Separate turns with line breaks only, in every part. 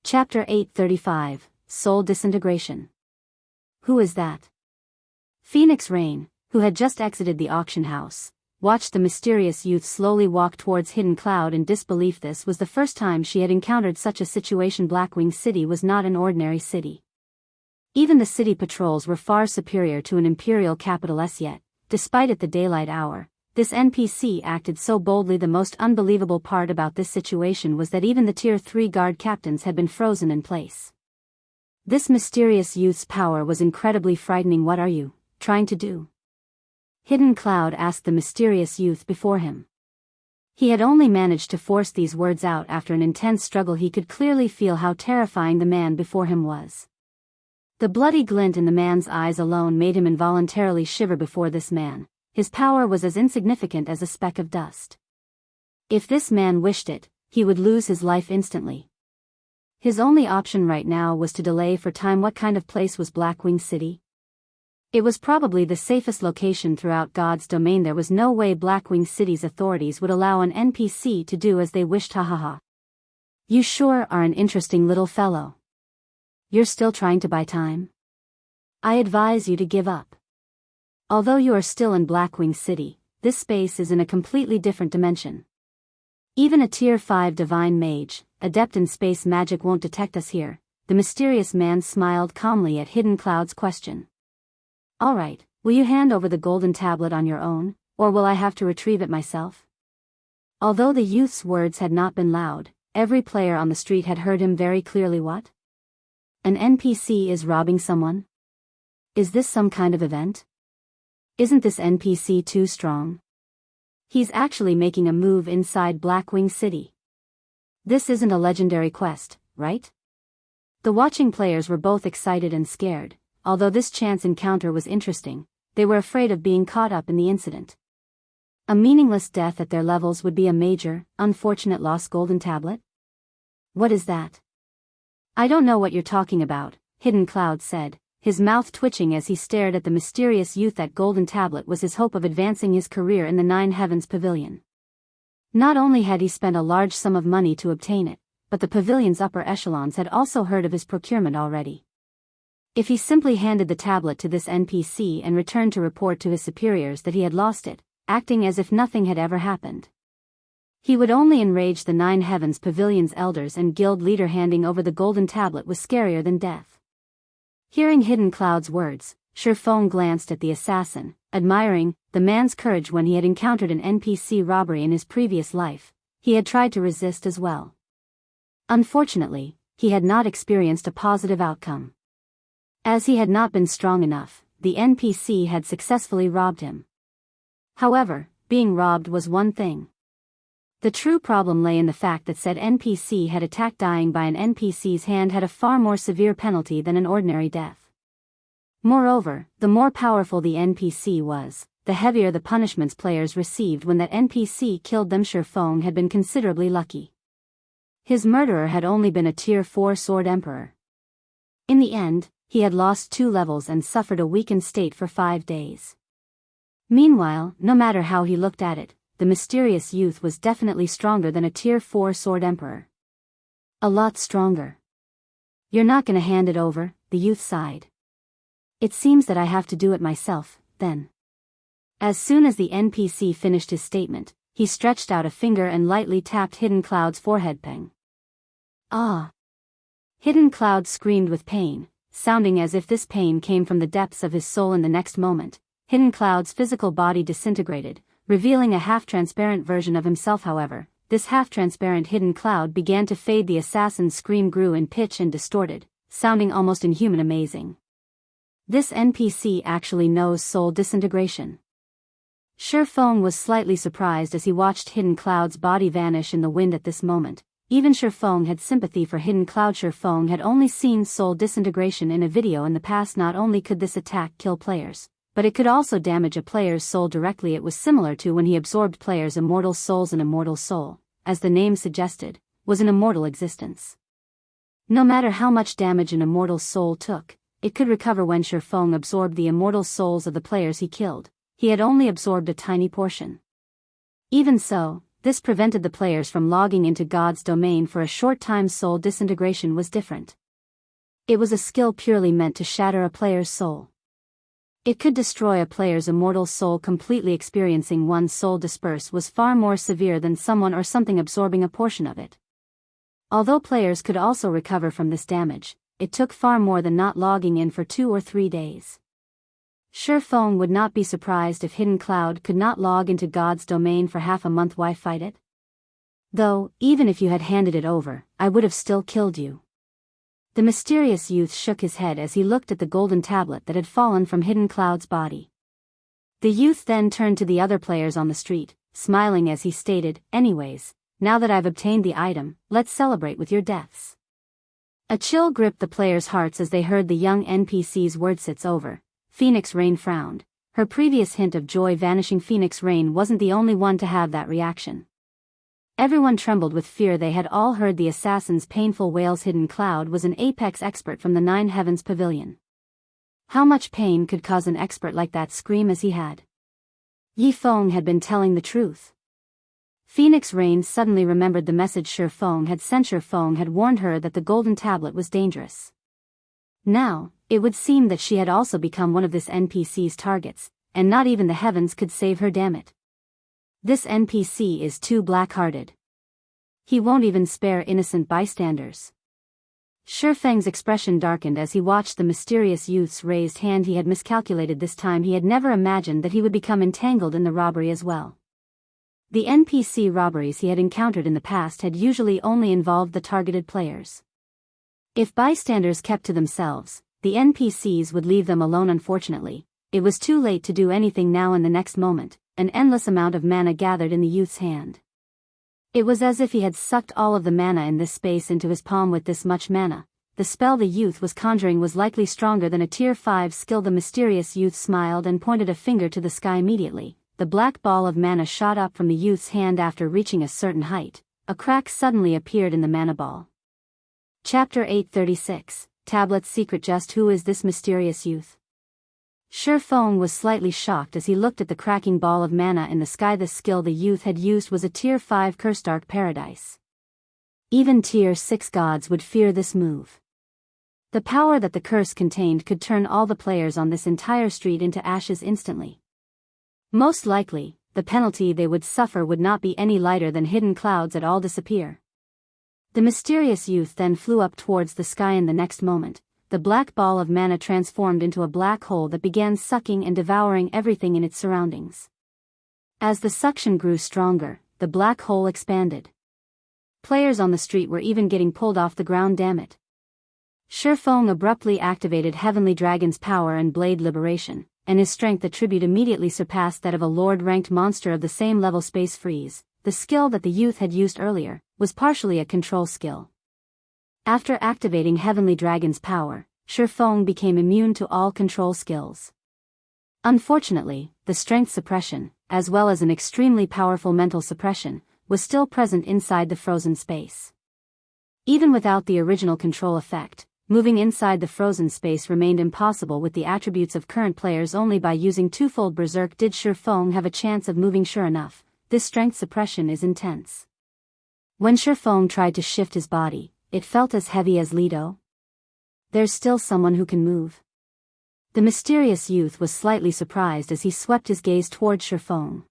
Chapter 835, Soul Disintegration. Who is that? Phoenix Rain, who had just exited the auction house, watched the mysterious youth slowly walk towards Hidden Cloud in disbelief. This was the first time she had encountered such a situation. Blackwing City was not an ordinary city. Even the city patrols were far superior to an imperial capital. Yet, despite it the daylight hour, this NPC acted so boldly. The most unbelievable part about this situation was that even the Tier 3 guard captains had been frozen in place. This mysterious youth's power was incredibly frightening. What are you trying to do? Hidden Cloud asked the mysterious youth before him. He had only managed to force these words out after an intense struggle. He could clearly feel how terrifying the man before him was. The bloody glint in the man's eyes alone made him involuntarily shiver before this man. His power was as insignificant as a speck of dust. If this man wished it, he would lose his life instantly. His only option right now was to delay for time. What kind of place was Blackwing City? It was probably the safest location throughout God's domain. There was no way Blackwing City's authorities would allow an NPC to do as they wished. Hahaha. You sure are an interesting little fellow. You're still trying to buy time? I advise you to give up. Although you are still in Blackwing City, this space is in a completely different dimension. Even a Tier 5 divine mage, adept in space magic, won't detect us here. The mysterious man smiled calmly at Hidden Cloud's question. Alright, will you hand over the golden tablet on your own, or will I have to retrieve it myself? Although the youth's words had not been loud, every player on the street had heard him very clearly. What? An NPC is robbing someone? Is this some kind of event? Isn't this NPC too strong? He's actually making a move inside Blackwing City. This isn't a legendary quest, right? The watching players were both excited and scared. Although this chance encounter was interesting, they were afraid of being caught up in the incident. A meaningless death at their levels would be a major, unfortunate loss. Golden tablet? What is that? I don't know what you're talking about, Hidden Cloud said, his mouth twitching as he stared at the mysterious youth. That golden tablet was his hope of advancing his career in the Nine Heavens Pavilion. Not only had he spent a large sum of money to obtain it, but the pavilion's upper echelons had also heard of his procurement already. If he simply handed the tablet to this NPC and returned to report to his superiors that he had lost it, acting as if nothing had ever happened, he would only enrage the Nine Heavens Pavilion's elders and guild leader. Handing over the golden tablet was scarier than death. Hearing Hidden Cloud's words, Feng glanced at the assassin, admiring the man's courage. When he had encountered an NPC robbery in his previous life, he had tried to resist as well. Unfortunately, he had not experienced a positive outcome. As he had not been strong enough, the NPC had successfully robbed him. However, being robbed was one thing. The true problem lay in the fact that said NPC had attacked. Dying by an NPC's hand had a far more severe penalty than an ordinary death. Moreover, the more powerful the NPC was, the heavier the punishments players received when that NPC killed them. Feng had been considerably lucky. His murderer had only been a Tier 4 Sword Emperor. In the end, he had lost 2 levels and suffered a weakened state for 5 days. Meanwhile, no matter how he looked at it, the mysterious youth was definitely stronger than a Tier 4 Sword Emperor. A lot stronger. You're not gonna hand it over, the youth sighed. It seems that I have to do it myself, then. As soon as the NPC finished his statement, he stretched out a finger and lightly tapped Hidden Cloud's forehead. Peng. Ah! Hidden Cloud screamed with pain, sounding as if this pain came from the depths of his soul. In the next moment, Hidden Cloud's physical body disintegrated, revealing a half-transparent version of himself. However, this half-transparent Hidden Cloud began to fade. The assassin's scream grew in pitch and distorted, sounding almost inhuman. Amazing. This NPC actually knows soul disintegration. Feng was slightly surprised as he watched Hidden Cloud's body vanish in the wind. At this moment, even Feng had sympathy for Hidden Cloud. Feng had only seen soul disintegration in a video in the past. Not only could this attack kill players, but it could also damage a player's soul directly. It was similar to when he absorbed players' immortal souls. An immortal soul, as the name suggested, was an immortal existence. No matter how much damage an immortal soul took, it could recover. When Feng absorbed the immortal souls of the players he killed, he had only absorbed a tiny portion. Even so, this prevented the players from logging into God's domain for a short time. Soul disintegration was different. It was a skill purely meant to shatter a player's soul. It could destroy a player's immortal soul completely. Experiencing one's soul disperse was far more severe than someone or something absorbing a portion of it. Although players could also recover from this damage, it took far more than not logging in for 2 or 3 days. Feng would not be surprised if Hidden Cloud could not log into God's domain for half a month. Why fight it? Though, even if you had handed it over, I would have still killed you. The mysterious youth shook his head as he looked at the golden tablet that had fallen from Hidden Cloud's body. The youth then turned to the other players on the street, smiling as he stated, "Anyways, now that I've obtained the item, let's celebrate with your deaths." A chill gripped the players' hearts as they heard the young NPC's words. "It's over." Phoenix Rain frowned. Her previous hint of joy vanishing. Phoenix Rain wasn't the only one to have that reaction. Everyone trembled with fear. They had all heard the assassin's painful wails. Hidden Cloud was an apex expert from the Nine Heavens Pavilion. How much pain could cause an expert like that scream as he had? Feng had been telling the truth. Phoenix Rain suddenly remembered the message Feng had sent. Feng had warned her that the golden tablet was dangerous. Now, it would seem that she had also become one of this NPC's targets, and not even the heavens could save her. Damn it. This NPC is too black-hearted. He won't even spare innocent bystanders. Feng's expression darkened as he watched the mysterious youth's raised hand. He had miscalculated this time. He had never imagined that he would become entangled in the robbery as well. The NPC robberies he had encountered in the past had usually only involved the targeted players. If bystanders kept to themselves, the NPCs would leave them alone. Unfortunately, it was too late to do anything now. In the next moment, an endless amount of mana gathered in the youth's hand. It was as if he had sucked all of the mana in this space into his palm. With this much mana, the spell the youth was conjuring was likely stronger than a tier 5 skill. The mysterious youth smiled and pointed a finger to the sky. Immediately, the black ball of mana shot up from the youth's hand. After reaching a certain height, a crack suddenly appeared in the mana ball. Chapter 836, Tablet's Secret. Just who is this mysterious youth? Feng was slightly shocked as he looked at the cracking ball of mana in the sky. The skill the youth had used was a tier 5 curse. Dark Paradise. Even tier 6 gods would fear this move. The power that the curse contained could turn all the players on this entire street into ashes instantly. Most likely, the penalty they would suffer would not be any lighter than Hidden Clouds at all disappear. The mysterious youth then flew up towards the sky. In the next moment, the black ball of mana transformed into a black hole that began sucking and devouring everything in its surroundings. As the suction grew stronger, the black hole expanded. Players on the street were even getting pulled off the ground. Damn it. Feng abruptly activated Heavenly Dragon's power and Blade Liberation, and his strength attribute immediately surpassed that of a Lord-ranked monster of the same level. Space Freeze, the skill that the youth had used earlier, was partially a control skill. After activating Heavenly Dragon's power, Feng became immune to all control skills. Unfortunately, the strength suppression, as well as an extremely powerful mental suppression, was still present inside the frozen space. Even without the original control effect, moving inside the frozen space remained impossible with the attributes of current players. Only by using twofold Berserk did Feng have a chance of moving. Sure enough, this strength suppression is intense. When Feng tried to shift his body, it felt as heavy as Lido. There's still someone who can move. The mysterious youth was slightly surprised as he swept his gaze towards Feng.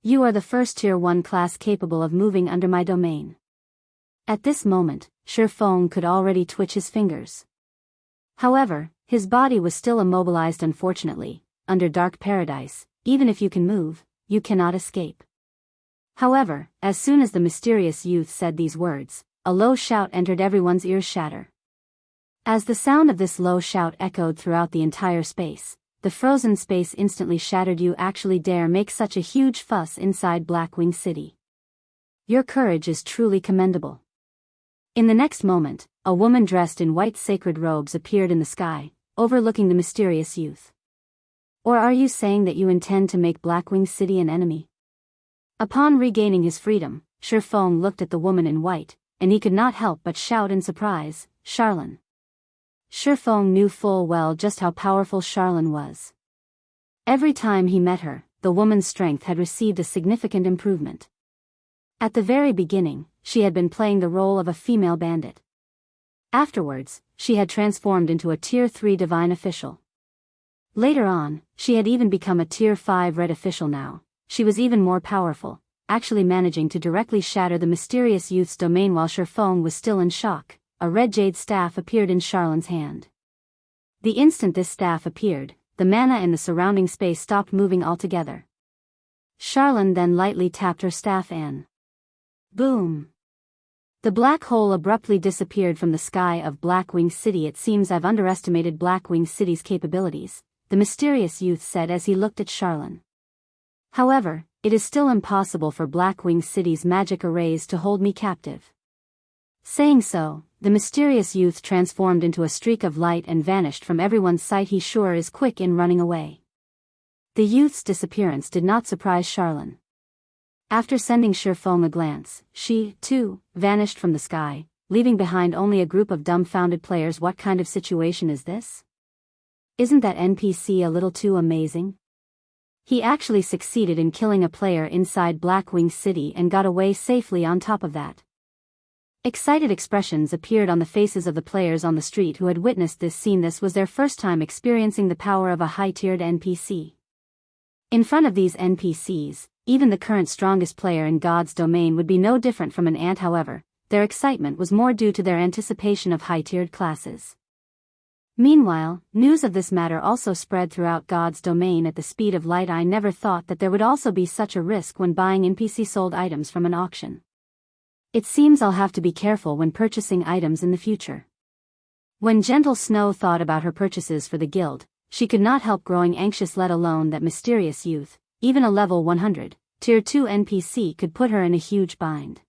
You are the first tier 1 class capable of moving under my domain. At this moment, Feng could already twitch his fingers. However, his body was still immobilized. Unfortunately, under Dark Paradise, even if you can move, you cannot escape. However, as soon as the mysterious youth said these words, a low shout entered everyone's ears. Shatter. As the sound of this low shout echoed throughout the entire space, the frozen space instantly shattered. You actually dare make such a huge fuss inside Blackwing City. Your courage is truly commendable. In the next moment, a woman dressed in white sacred robes appeared in the sky, overlooking the mysterious youth. Or are you saying that you intend to make Blackwing City an enemy? Upon regaining his freedom, Feng looked at the woman in white, and he could not help but shout in surprise, Charlene. Feng knew full well just how powerful Charlene was. Every time he met her, the woman's strength had received a significant improvement. At the very beginning, she had been playing the role of a female bandit. Afterwards, she had transformed into a Tier 3 divine official. Later on, she had even become a Tier 5 red official now. She was even more powerful, actually managing to directly shatter the mysterious youth's domain while Feng was still in shock. A red jade staff appeared in Charlone's hand. The instant this staff appeared, the mana in the surrounding space stopped moving altogether. Charlone then lightly tapped her staff and boom! The black hole abruptly disappeared from the sky of Blackwing City. It seems I've underestimated Blackwing City's capabilities, the mysterious youth said as he looked at Charlone. However, it is still impossible for Blackwing City's magic arrays to hold me captive. Saying so, the mysterious youth transformed into a streak of light and vanished from everyone's sight. He sure is quick in running away. The youth's disappearance did not surprise Charlone. After sending Feng a glance, she, too, vanished from the sky, leaving behind only a group of dumbfounded players. What kind of situation is this? Isn't that NPC a little too amazing? He actually succeeded in killing a player inside Blackwing City and got away safely on top of that. Excited expressions appeared on the faces of the players on the street who had witnessed this scene. This was their first time experiencing the power of a high-tiered NPC. In front of these NPCs, even the current strongest player in God's domain would be no different from an ant. However, their excitement was more due to their anticipation of high-tiered classes. Meanwhile, news of this matter also spread throughout God's domain at the speed of light. I never thought that there would also be such a risk when buying NPC-sold items from an auction. It seems I'll have to be careful when purchasing items in the future. When Gentle Snow thought about her purchases for the guild, she could not help growing anxious, let alone that mysterious youth. Even a level 100, Tier 2 NPC could put her in a huge bind.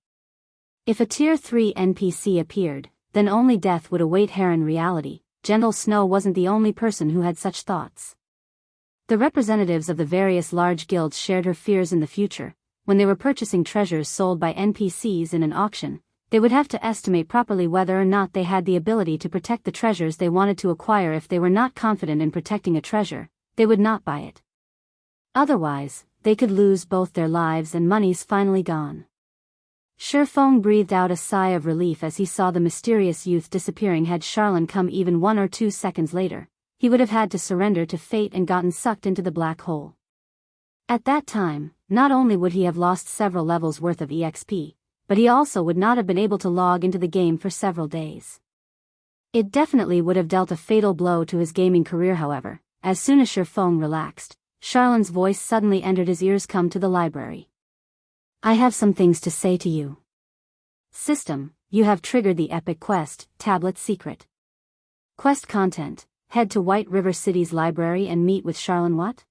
If a Tier 3 NPC appeared, then only death would await her. In reality, Gentle Snow wasn't the only person who had such thoughts. The representatives of the various large guilds shared her fears. In the future, when they were purchasing treasures sold by NPCs in an auction, they would have to estimate properly whether or not they had the ability to protect the treasures they wanted to acquire. If they were not confident in protecting a treasure, they would not buy it. Otherwise, they could lose both their lives and monies. Finally gone. Feng breathed out a sigh of relief as he saw the mysterious youth disappearing. Had Charlone come even 1 or 2 seconds later, he would have had to surrender to fate and gotten sucked into the black hole. At that time, not only would he have lost several levels worth of EXP, but he also would not have been able to log into the game for several days. It definitely would have dealt a fatal blow to his gaming career. However, as soon as Feng relaxed, Charlone's voice suddenly entered his ears. Come to the library. I have some things to say to you. System, you have triggered the epic quest, Tablet Secret. Quest content, head to White River City's library and meet with Charlone. What?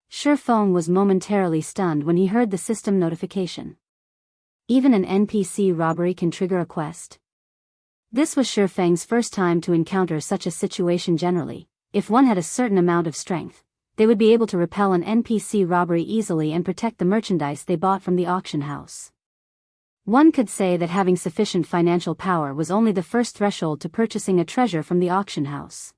Feng was momentarily stunned when he heard the system notification. Even an NPC robbery can trigger a quest? This was Feng's first time to encounter such a situation. Generally, if one had a certain amount of strength, they would be able to repel an NPC robbery easily and protect the merchandise they bought from the auction house. One could say that having sufficient financial power was only the first threshold to purchasing a treasure from the auction house.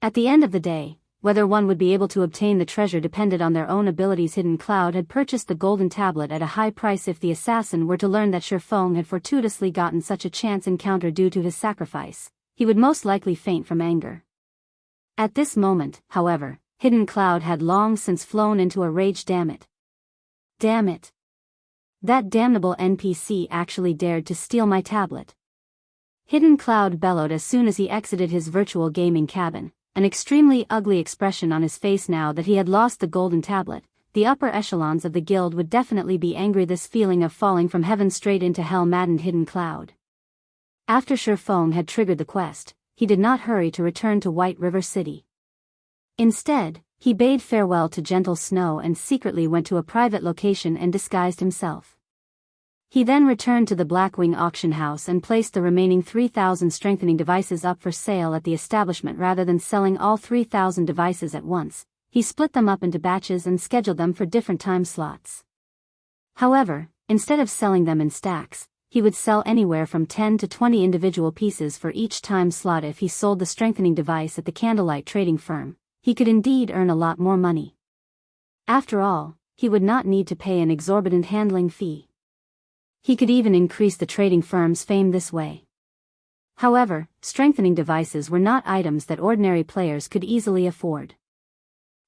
At the end of the day, whether one would be able to obtain the treasure depended on their own abilities. Hidden Cloud had purchased the golden tablet at a high price. If the assassin were to learn that Feng had fortuitously gotten such a chance encounter due to his sacrifice, he would most likely faint from anger. At this moment, however, Hidden Cloud had long since flown into a rage. Damn it. Damn it. That damnable NPC actually dared to steal my tablet. Hidden Cloud bellowed as soon as he exited his virtual gaming cabin, an extremely ugly expression on his face. Now that he had lost the golden tablet, the upper echelons of the guild would definitely be angry. This feeling of falling from heaven straight into hell maddened Hidden Cloud. After Feng had triggered the quest, he did not hurry to return to White River City. Instead, he bade farewell to Gentle Snow and secretly went to a private location and disguised himself. He then returned to the Blackwing auction house and placed the remaining 3,000 strengthening devices up for sale at the establishment. Rather than selling all 3,000 devices at once, he split them up into batches and scheduled them for different time slots. However, instead of selling them in stacks, he would sell anywhere from 10 to 20 individual pieces for each time slot. If he sold the strengthening device at the Candlelight trading firm, he could indeed earn a lot more money. After all, he would not need to pay an exorbitant handling fee. He could even increase the trading firm's fame this way. However, strengthening devices were not items that ordinary players could easily afford.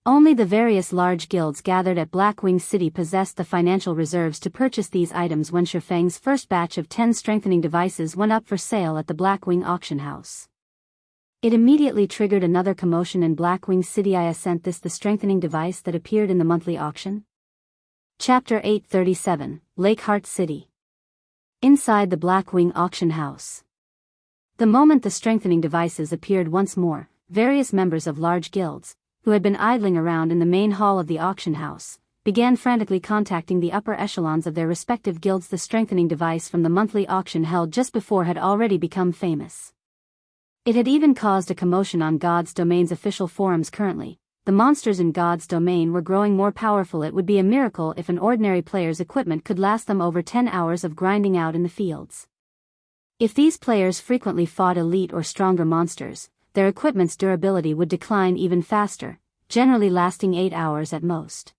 Only the various large guilds gathered at Blackwing City possessed the financial reserves to purchase these items when Feng's first batch of 10 strengthening devices went up for sale at the Blackwing auction house. It immediately triggered another commotion in Blackwing City. Isn't this the strengthening device that appeared in the monthly auction? Chapter 837, Lakeheart City. Inside the Blackwing auction house. The moment the strengthening devices appeared once more, various members of large guilds, who had been idling around in the main hall of the auction house, began frantically contacting the upper echelons of their respective guilds. The strengthening device from the monthly auction held just before had already become famous. It had even caused a commotion on God's Domain's official forums. Currently, the monsters in God's Domain were growing more powerful. It would be a miracle if an ordinary player's equipment could last them over 10 hours of grinding out in the fields. If these players frequently fought elite or stronger monsters, their equipment's durability would decline even faster, generally lasting 8 hours at most.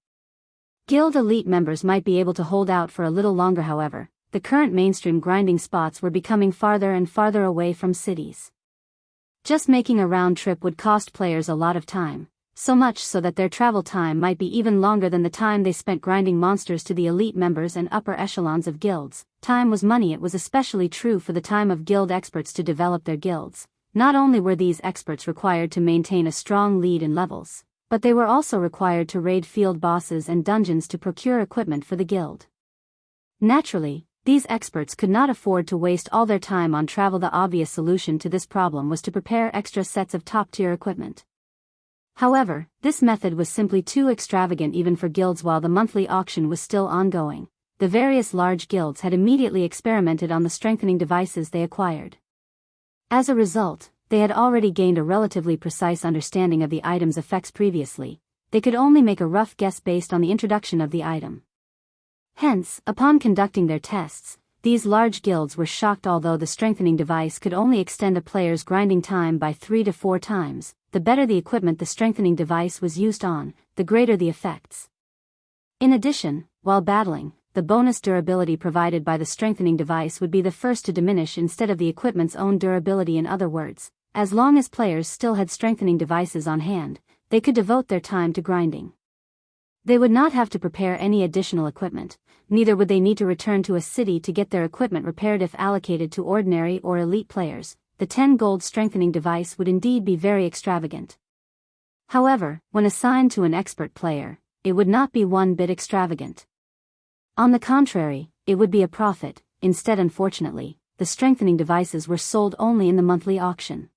Guild elite members might be able to hold out for a little longer. However, the current mainstream grinding spots were becoming farther and farther away from cities. Just making a round trip would cost players a lot of time, so much so that their travel time might be even longer than the time they spent grinding monsters. To the elite members and upper echelons of guilds, time was money. It was especially true for the time of guild experts to develop their guilds. Not only were these experts required to maintain a strong lead in levels, but they were also required to raid field bosses and dungeons to procure equipment for the guild. Naturally, these experts could not afford to waste all their time on travel. The obvious solution to this problem was to prepare extra sets of top-tier equipment. However, this method was simply too extravagant even for guilds. While the monthly auction was still ongoing, the various large guilds had immediately experimented on the strengthening devices they acquired. As a result, they had already gained a relatively precise understanding of the item's effects. Previously, they could only make a rough guess based on the introduction of the item. Hence, upon conducting their tests, these large guilds were shocked. Although the strengthening device could only extend a player's grinding time by 3 to 4 times, the better the equipment the strengthening device was used on, the greater the effects. In addition, while battling, the bonus durability provided by the strengthening device would be the first to diminish instead of the equipment's own durability. In other words, as long as players still had strengthening devices on hand, they could devote their time to grinding. They would not have to prepare any additional equipment, neither would they need to return to a city to get their equipment repaired. If allocated to ordinary or elite players, the 10 gold strengthening device would indeed be very extravagant. However, when assigned to an expert player, it would not be one bit extravagant. On the contrary, it would be a profit. Instead, unfortunately, the strengthening devices were sold only in the monthly auction.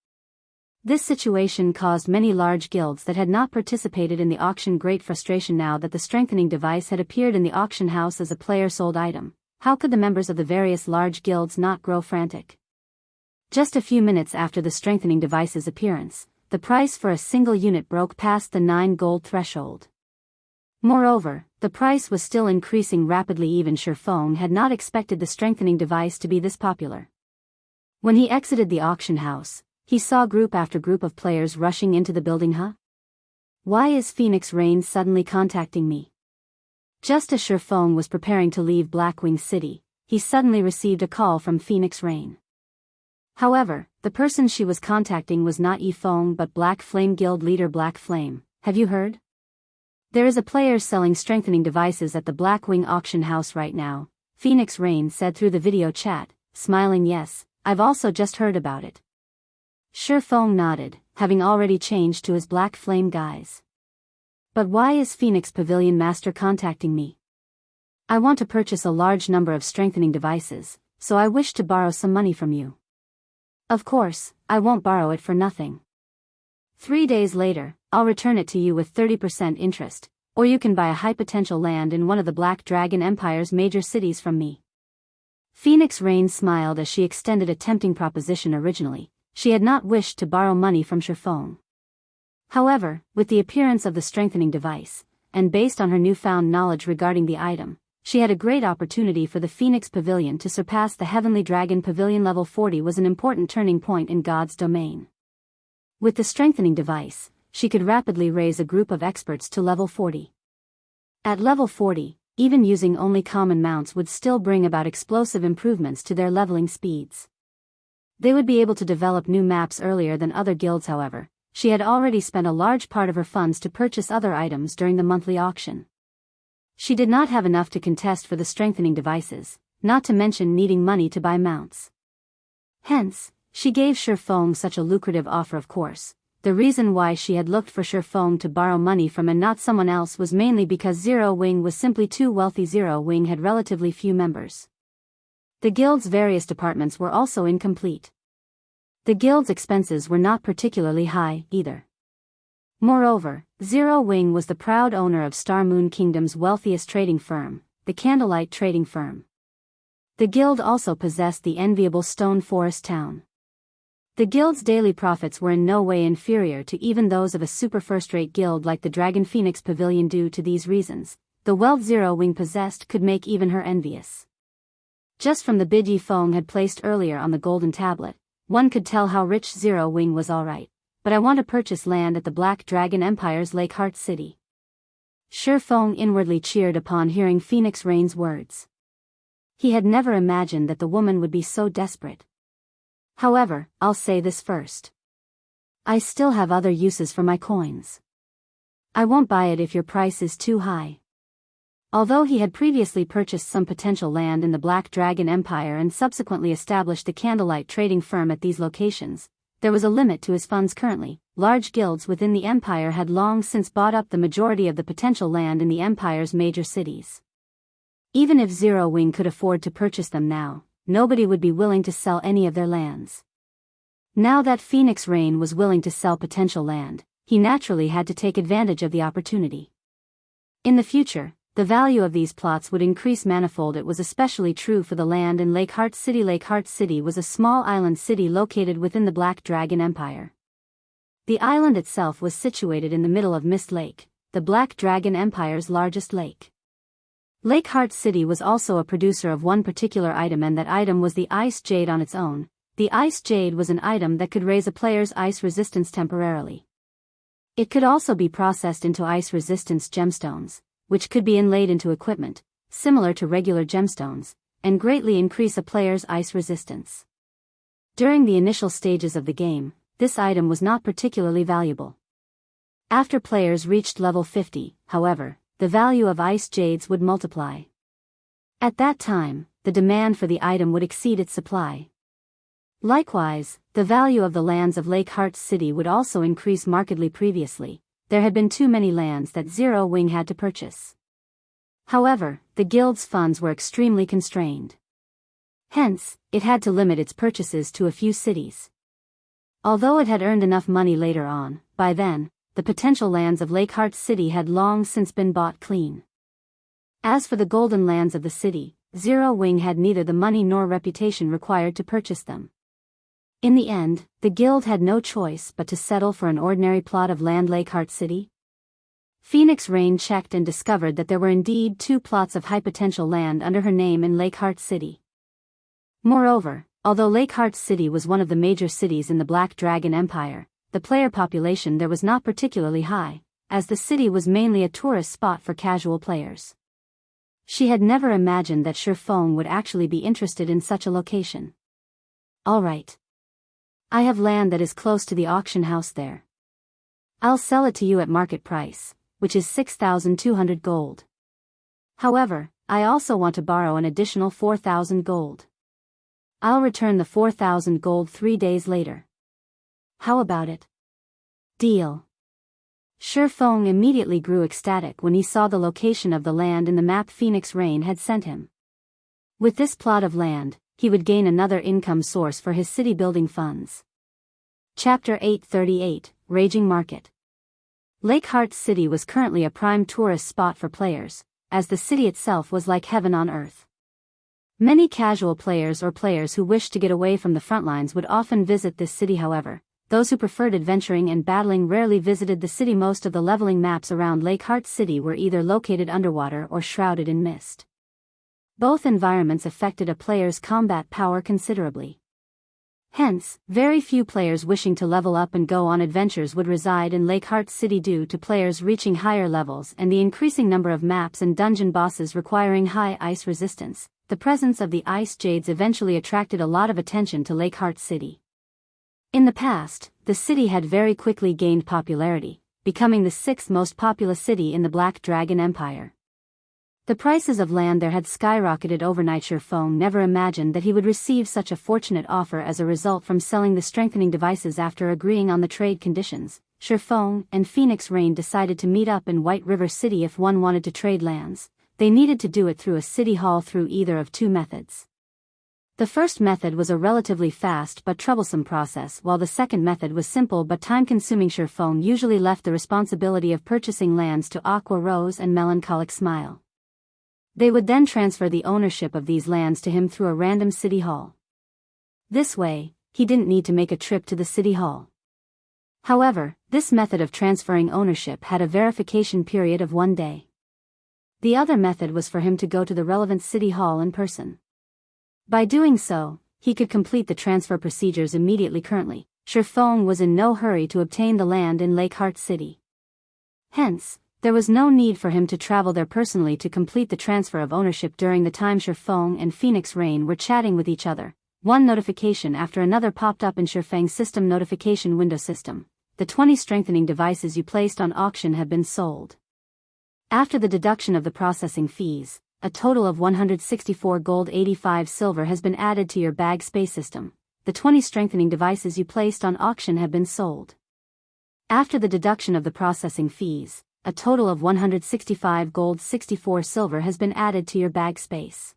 This situation caused many large guilds that had not participated in the auction great frustration. Now that the strengthening device had appeared in the auction house as a player-sold item, how could the members of the various large guilds not grow frantic? Just a few minutes after the strengthening device's appearance, the price for a single unit broke past the 9 gold threshold. Moreover, the price was still increasing rapidly. Even Feng had not expected the strengthening device to be this popular. When he exited the auction house, he saw group after group of players rushing into the building. Why is Phoenix Rain suddenly contacting me? Just as Feng was preparing to leave Blackwing City, he suddenly received a call from Phoenix Rain. However, the person she was contacting was not Feng but Black Flame Guild leader Black Flame. Have you heard? There is a player selling strengthening devices at the Blackwing auction house right now, Phoenix Rain said through the video chat, smiling. Yes, I've also just heard about it. Feng nodded, having already changed to his Black Flame guise. But why is Phoenix Pavilion Master contacting me? I want to purchase a large number of strengthening devices, so I wish to borrow some money from you. Of course, I won't borrow it for nothing. 3 days later, I'll return it to you with 30% interest, or you can buy a high-potential land in one of the Black Dragon Empire's major cities from me. Phoenix Rain smiled as she extended a tempting proposition. Originally, she had not wished to borrow money from Feng. However, with the appearance of the strengthening device, and based on her newfound knowledge regarding the item, she had a great opportunity for the Phoenix Pavilion to surpass the Heavenly Dragon Pavilion. Level 40 was an important turning point in God's domain. With the strengthening device, she could rapidly raise a group of experts to level 40. At level 40, even using only common mounts would still bring about explosive improvements to their leveling speeds. They would be able to develop new maps earlier than other guilds. However, she had already spent a large part of her funds to purchase other items during the monthly auction. She did not have enough to contest for the strengthening devices, not to mention needing money to buy mounts. Hence, she gave Feng such a lucrative offer. Of course, the reason why she had looked for Feng to borrow money from and not someone else was mainly because Zero Wing was simply too wealthy. Zero Wing had relatively few members. The guild's various departments were also incomplete. The guild's expenses were not particularly high, either. Moreover, Zero Wing was the proud owner of Star Moon Kingdom's wealthiest trading firm, the Candlelight Trading Firm. The guild also possessed the enviable Stone Forest Town. The guild's daily profits were in no way inferior to even those of a super first-rate guild like the Dragon Phoenix Pavilion. Due to these reasons, the wealth Zero Wing possessed could make even her envious. Just from the bid Feng had placed earlier on the golden tablet, one could tell how rich Zero Wing was. Alright, but I want to purchase land at the Black Dragon Empire's Lakeheart City. Feng inwardly cheered upon hearing Phoenix Rain's words. He had never imagined that the woman would be so desperate. However, I'll say this first. I still have other uses for my coins. I won't buy it if your price is too high. Although he had previously purchased some potential land in the Black Dragon Empire and subsequently established the Candlelight Trading Firm at these locations, there was a limit to his funds currently. Large guilds within the Empire had long since bought up the majority of the potential land in the Empire's major cities. Even if Zero Wing could afford to purchase them now, nobody would be willing to sell any of their lands. Now that Phoenix Rain was willing to sell potential land, he naturally had to take advantage of the opportunity. In the future, the value of these plots would increase manifold. It was especially true for the land in Lakeheart City. Lakeheart City was a small island city located within the Black Dragon Empire. The island itself was situated in the middle of Mist Lake, the Black Dragon Empire's largest lake. Lakeheart City was also a producer of one particular item, and that item was the Ice Jade on its own. The Ice Jade was an item that could raise a player's ice resistance temporarily. It could also be processed into ice resistance gemstones, which could be inlaid into equipment, similar to regular gemstones, and greatly increase a player's ice resistance. During the initial stages of the game, this item was not particularly valuable. After players reached level 50, however, the value of ice jades would multiply. At that time, the demand for the item would exceed its supply. Likewise, the value of the lands of Lakeheart City would also increase markedly. Previously, there had been too many lands that Zero Wing had to purchase. However, the guild's funds were extremely constrained. Hence, it had to limit its purchases to a few cities. Although it had earned enough money later on, by then, the potential lands of Lakeheart City had long since been bought clean. As for the golden lands of the city, Zero Wing had neither the money nor reputation required to purchase them. In the end, the guild had no choice but to settle for an ordinary plot of land. Lakeheart City. Phoenix Rain checked and discovered that there were indeed 2 plots of high potential land under her name in Lakeheart City. Moreover, although Lakeheart City was one of the major cities in the Black Dragon Empire, the player population there was not particularly high, as the city was mainly a tourist spot for casual players. She had never imagined that Feng would actually be interested in such a location. Alright. I have land that is close to the auction house there. I'll sell it to you at market price, which is 6,200 gold. However, I also want to borrow an additional 4,000 gold. I'll return the 4,000 gold 3 days later. How about it? Deal. Feng immediately grew ecstatic when he saw the location of the land in the map Phoenix Rain had sent him. With this plot of land, he would gain another income source for his city-building funds. Chapter 838, Raging Market. Lakeheart City was currently a prime tourist spot for players, as the city itself was like heaven on earth. Many casual players or players who wished to get away from the front lines would often visit this city. However, those who preferred adventuring and battling rarely visited the city. Most of the leveling maps around Lakeheart City were either located underwater or shrouded in mist. Both environments affected a player's combat power considerably. Hence, very few players wishing to level up and go on adventures would reside in Lakeheart City due to players reaching higher levels and the increasing number of maps and dungeon bosses requiring high ice resistance. The presence of the ice jades eventually attracted a lot of attention to Lakeheart City. In the past, the city had very quickly gained popularity, becoming the 6th most populous city in the Black Dragon Empire. The prices of land there had skyrocketed overnight. Feng never imagined that he would receive such a fortunate offer as a result from selling the strengthening devices. After agreeing on the trade conditions, Feng and Phoenix Rain decided to meet up in White River City. If one wanted to trade lands, they needed to do it through a city hall through either of two methods. The first method was a relatively fast but troublesome process, while the second method was simple but time-consuming. Feng usually left the responsibility of purchasing lands to Aqua Rose and Melancholic Smile. They would then transfer the ownership of these lands to him through a random city hall. This way, he didn't need to make a trip to the city hall. However, this method of transferring ownership had a verification period of 1 day. The other method was for him to go to the relevant city hall in person. By doing so, he could complete the transfer procedures immediately. Currently, Feng was in no hurry to obtain the land in Lakeheart City. Hence, there was no need for him to travel there personally to complete the transfer of ownership. During the time Feng and Phoenix Rain were chatting with each other, one notification after another popped up in Feng's system notification window system. The 20 strengthening devices you placed on auction have been sold. After the deduction of the processing fees, a total of 164 gold 85 silver has been added to your bag space system. The 20 strengthening devices you placed on auction have been sold. After the deduction of the processing fees, a total of 165 gold 64 silver has been added to your bag space.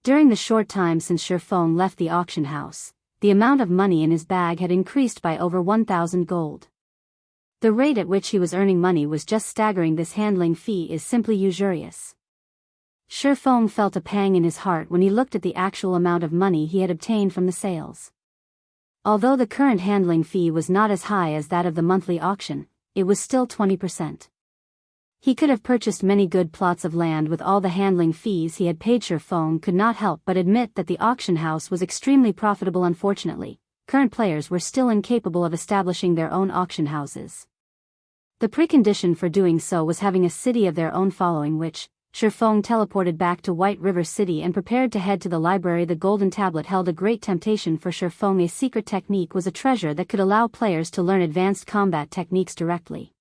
During the short time since Feng left the auction house, the amount of money in his bag had increased by over 1,000 gold. The rate at which he was earning money was just staggering. This handling fee is simply usurious. Feng felt a pang in his heart when he looked at the actual amount of money he had obtained from the sales. Although the current handling fee was not as high as that of the monthly auction, it was still 20%. He could have purchased many good plots of land with all the handling fees he had paid. Feng could not help but admit that the auction house was extremely profitable. Unfortunately, current players were still incapable of establishing their own auction houses. The precondition for doing so was having a city of their own, following which, Feng teleported back to White River City and prepared to head to the library. The golden tablet held a great temptation for Feng. A secret technique was a treasure that could allow players to learn advanced combat techniques directly.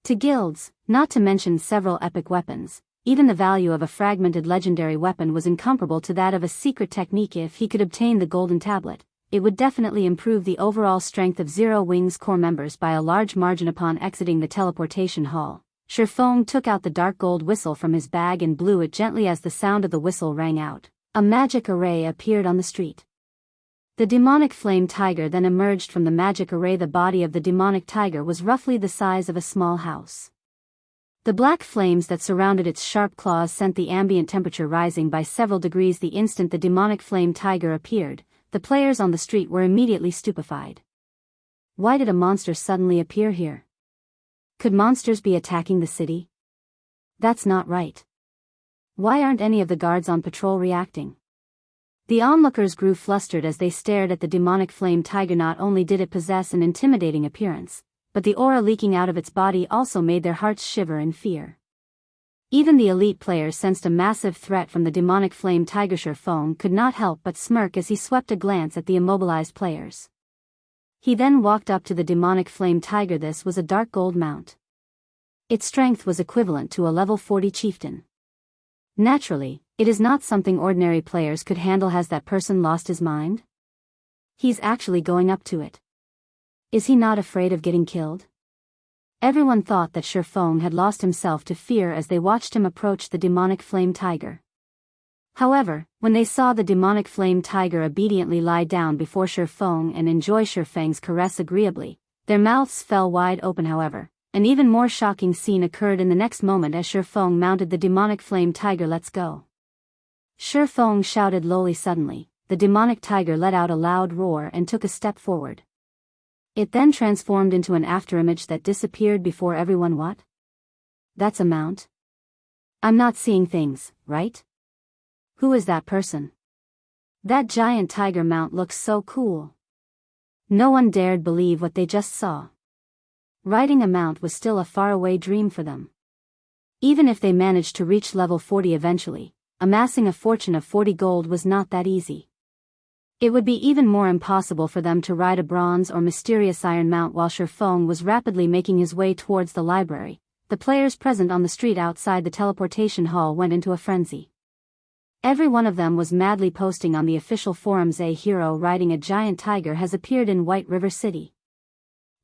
To guilds, not to mention several epic weapons, even the value of a fragmented legendary weapon was incomparable to that of a secret technique. If he could obtain the golden tablet, it would definitely improve the overall strength of Zero Wings core members by a large margin. Upon exiting the teleportation hall, Feng took out the dark gold whistle from his bag and blew it gently. As the sound of the whistle rang out, a magic array appeared on the street. The demonic flame tiger then emerged from the magic array. The body of the demonic tiger was roughly the size of a small house. The black flames that surrounded its sharp claws sent the ambient temperature rising by several degrees. The instant the demonic flame tiger appeared, the players on the street were immediately stupefied. Why did a monster suddenly appear here? Could monsters be attacking the city? That's not right. Why aren't any of the guards on patrol reacting? The onlookers grew flustered as they stared at the demonic flame tiger. Not only did it possess an intimidating appearance, but the aura leaking out of its body also made their hearts shiver in fear. Even the elite players sensed a massive threat from the demonic flame tiger. Feng could not help but smirk as he swept a glance at the immobilized players. He then walked up to the demonic flame tiger. This was a dark gold mount. Its strength was equivalent to a level 40 chieftain. Naturally, it is not something ordinary players could handle. Has that person lost his mind? He's actually going up to it. Is he not afraid of getting killed? Everyone thought that Feng had lost himself to fear as they watched him approach the demonic flame tiger. However, when they saw the demonic flame tiger obediently lie down before Feng and enjoy Feng's caress agreeably, their mouths fell wide open. However, an even more shocking scene occurred in the next moment as Feng mounted the demonic flame tiger. Let's go. Feng shouted lowly. Suddenly, the demonic tiger let out a loud roar and took a step forward. It then transformed into an afterimage that disappeared before everyone. What? That's a mount? I'm not seeing things, right? Who is that person? That giant tiger mount looks so cool. No one dared believe what they just saw. Riding a mount was still a faraway dream for them. Even if they managed to reach level 40 eventually, amassing a fortune of 40 gold was not that easy. It would be even more impossible for them to ride a bronze or mysterious iron mount while Feng was rapidly making his way towards the library. The players present on the street outside the teleportation hall went into a frenzy. Every one of them was madly posting on the official forums, "A hero riding a giant tiger has appeared in White River City."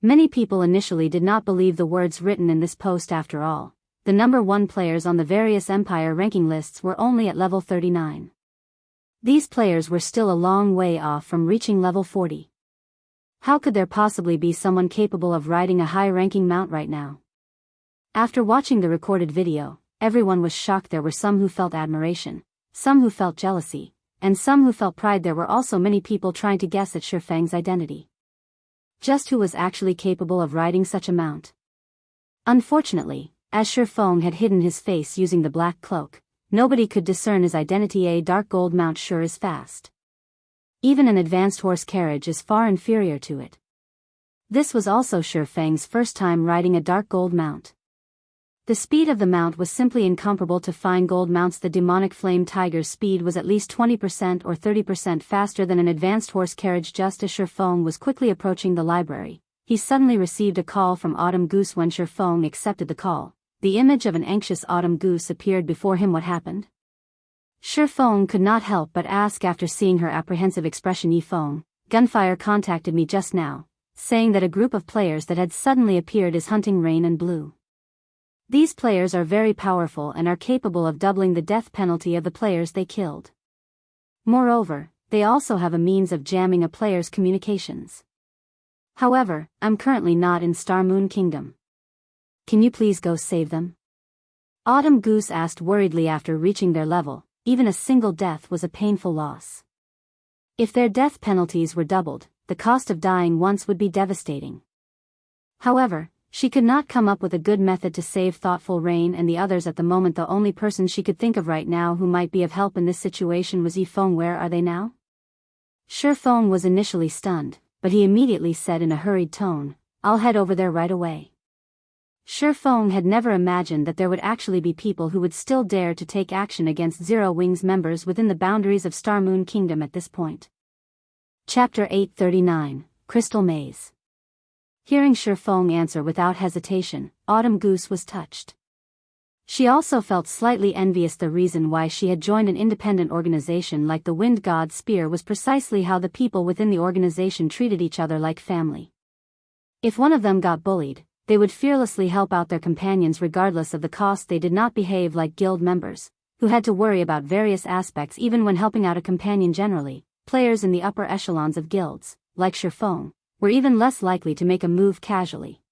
Many people initially did not believe the words written in this post after all. The number 1 players on the various Empire ranking lists were only at level 39. These players were still a long way off from reaching level 40. How could there possibly be someone capable of riding a high-ranking mount right now? After watching the recorded video, everyone was shocked. There were some who felt admiration, some who felt jealousy, and some who felt pride. There were also many people trying to guess at Feng's identity. Just who was actually capable of riding such a mount? Unfortunately, as Feng had hidden his face using the black cloak, nobody could discern his identity. A dark gold mount sure is fast. Even an advanced horse carriage is far inferior to it. This was also Feng's first time riding a dark gold mount. The speed of the mount was simply incomparable to fine gold mounts. The demonic flame tiger's speed was at least 20% or 30% faster than an advanced horse carriage. Just as Feng was quickly approaching the library, he suddenly received a call from Autumn Goose. When Feng accepted the call, the image of an anxious Autumn Goose appeared before him. What happened? Feng could not help but ask after seeing her apprehensive expression. Feng, Gunfire contacted me just now, saying that a group of players that had suddenly appeared is hunting Rain and Blue. These players are very powerful and are capable of doubling the death penalty of the players they killed. Moreover, they also have a means of jamming a player's communications. However, I'm currently not in Star Moon Kingdom. Can you please go save them? Autumn Goose asked worriedly. After reaching their level, even a single death was a painful loss. If their death penalties were doubled, the cost of dying once would be devastating. However, she could not come up with a good method to save Thoughtful Rain and the others at the moment. The only person she could think of right now who might be of help in this situation was Feng. Where are they now? Feng was initially stunned, but he immediately said in a hurried tone, "I'll head over there right away." Feng had never imagined that there would actually be people who would still dare to take action against Zero Wings members within the boundaries of Star Moon Kingdom at this point. Chapter 839, Crystal Maze. Hearing Feng answer without hesitation, Autumn Goose was touched. She also felt slightly envious. The reason why she had joined an independent organization like the Wind God Spear was precisely how the people within the organization treated each other like family. If one of them got bullied, they would fearlessly help out their companions regardless of the cost. They did not behave like guild members, who had to worry about various aspects even when helping out a companion. Generally, players in the upper echelons of guilds, like Feng, were even less likely to make a move casually.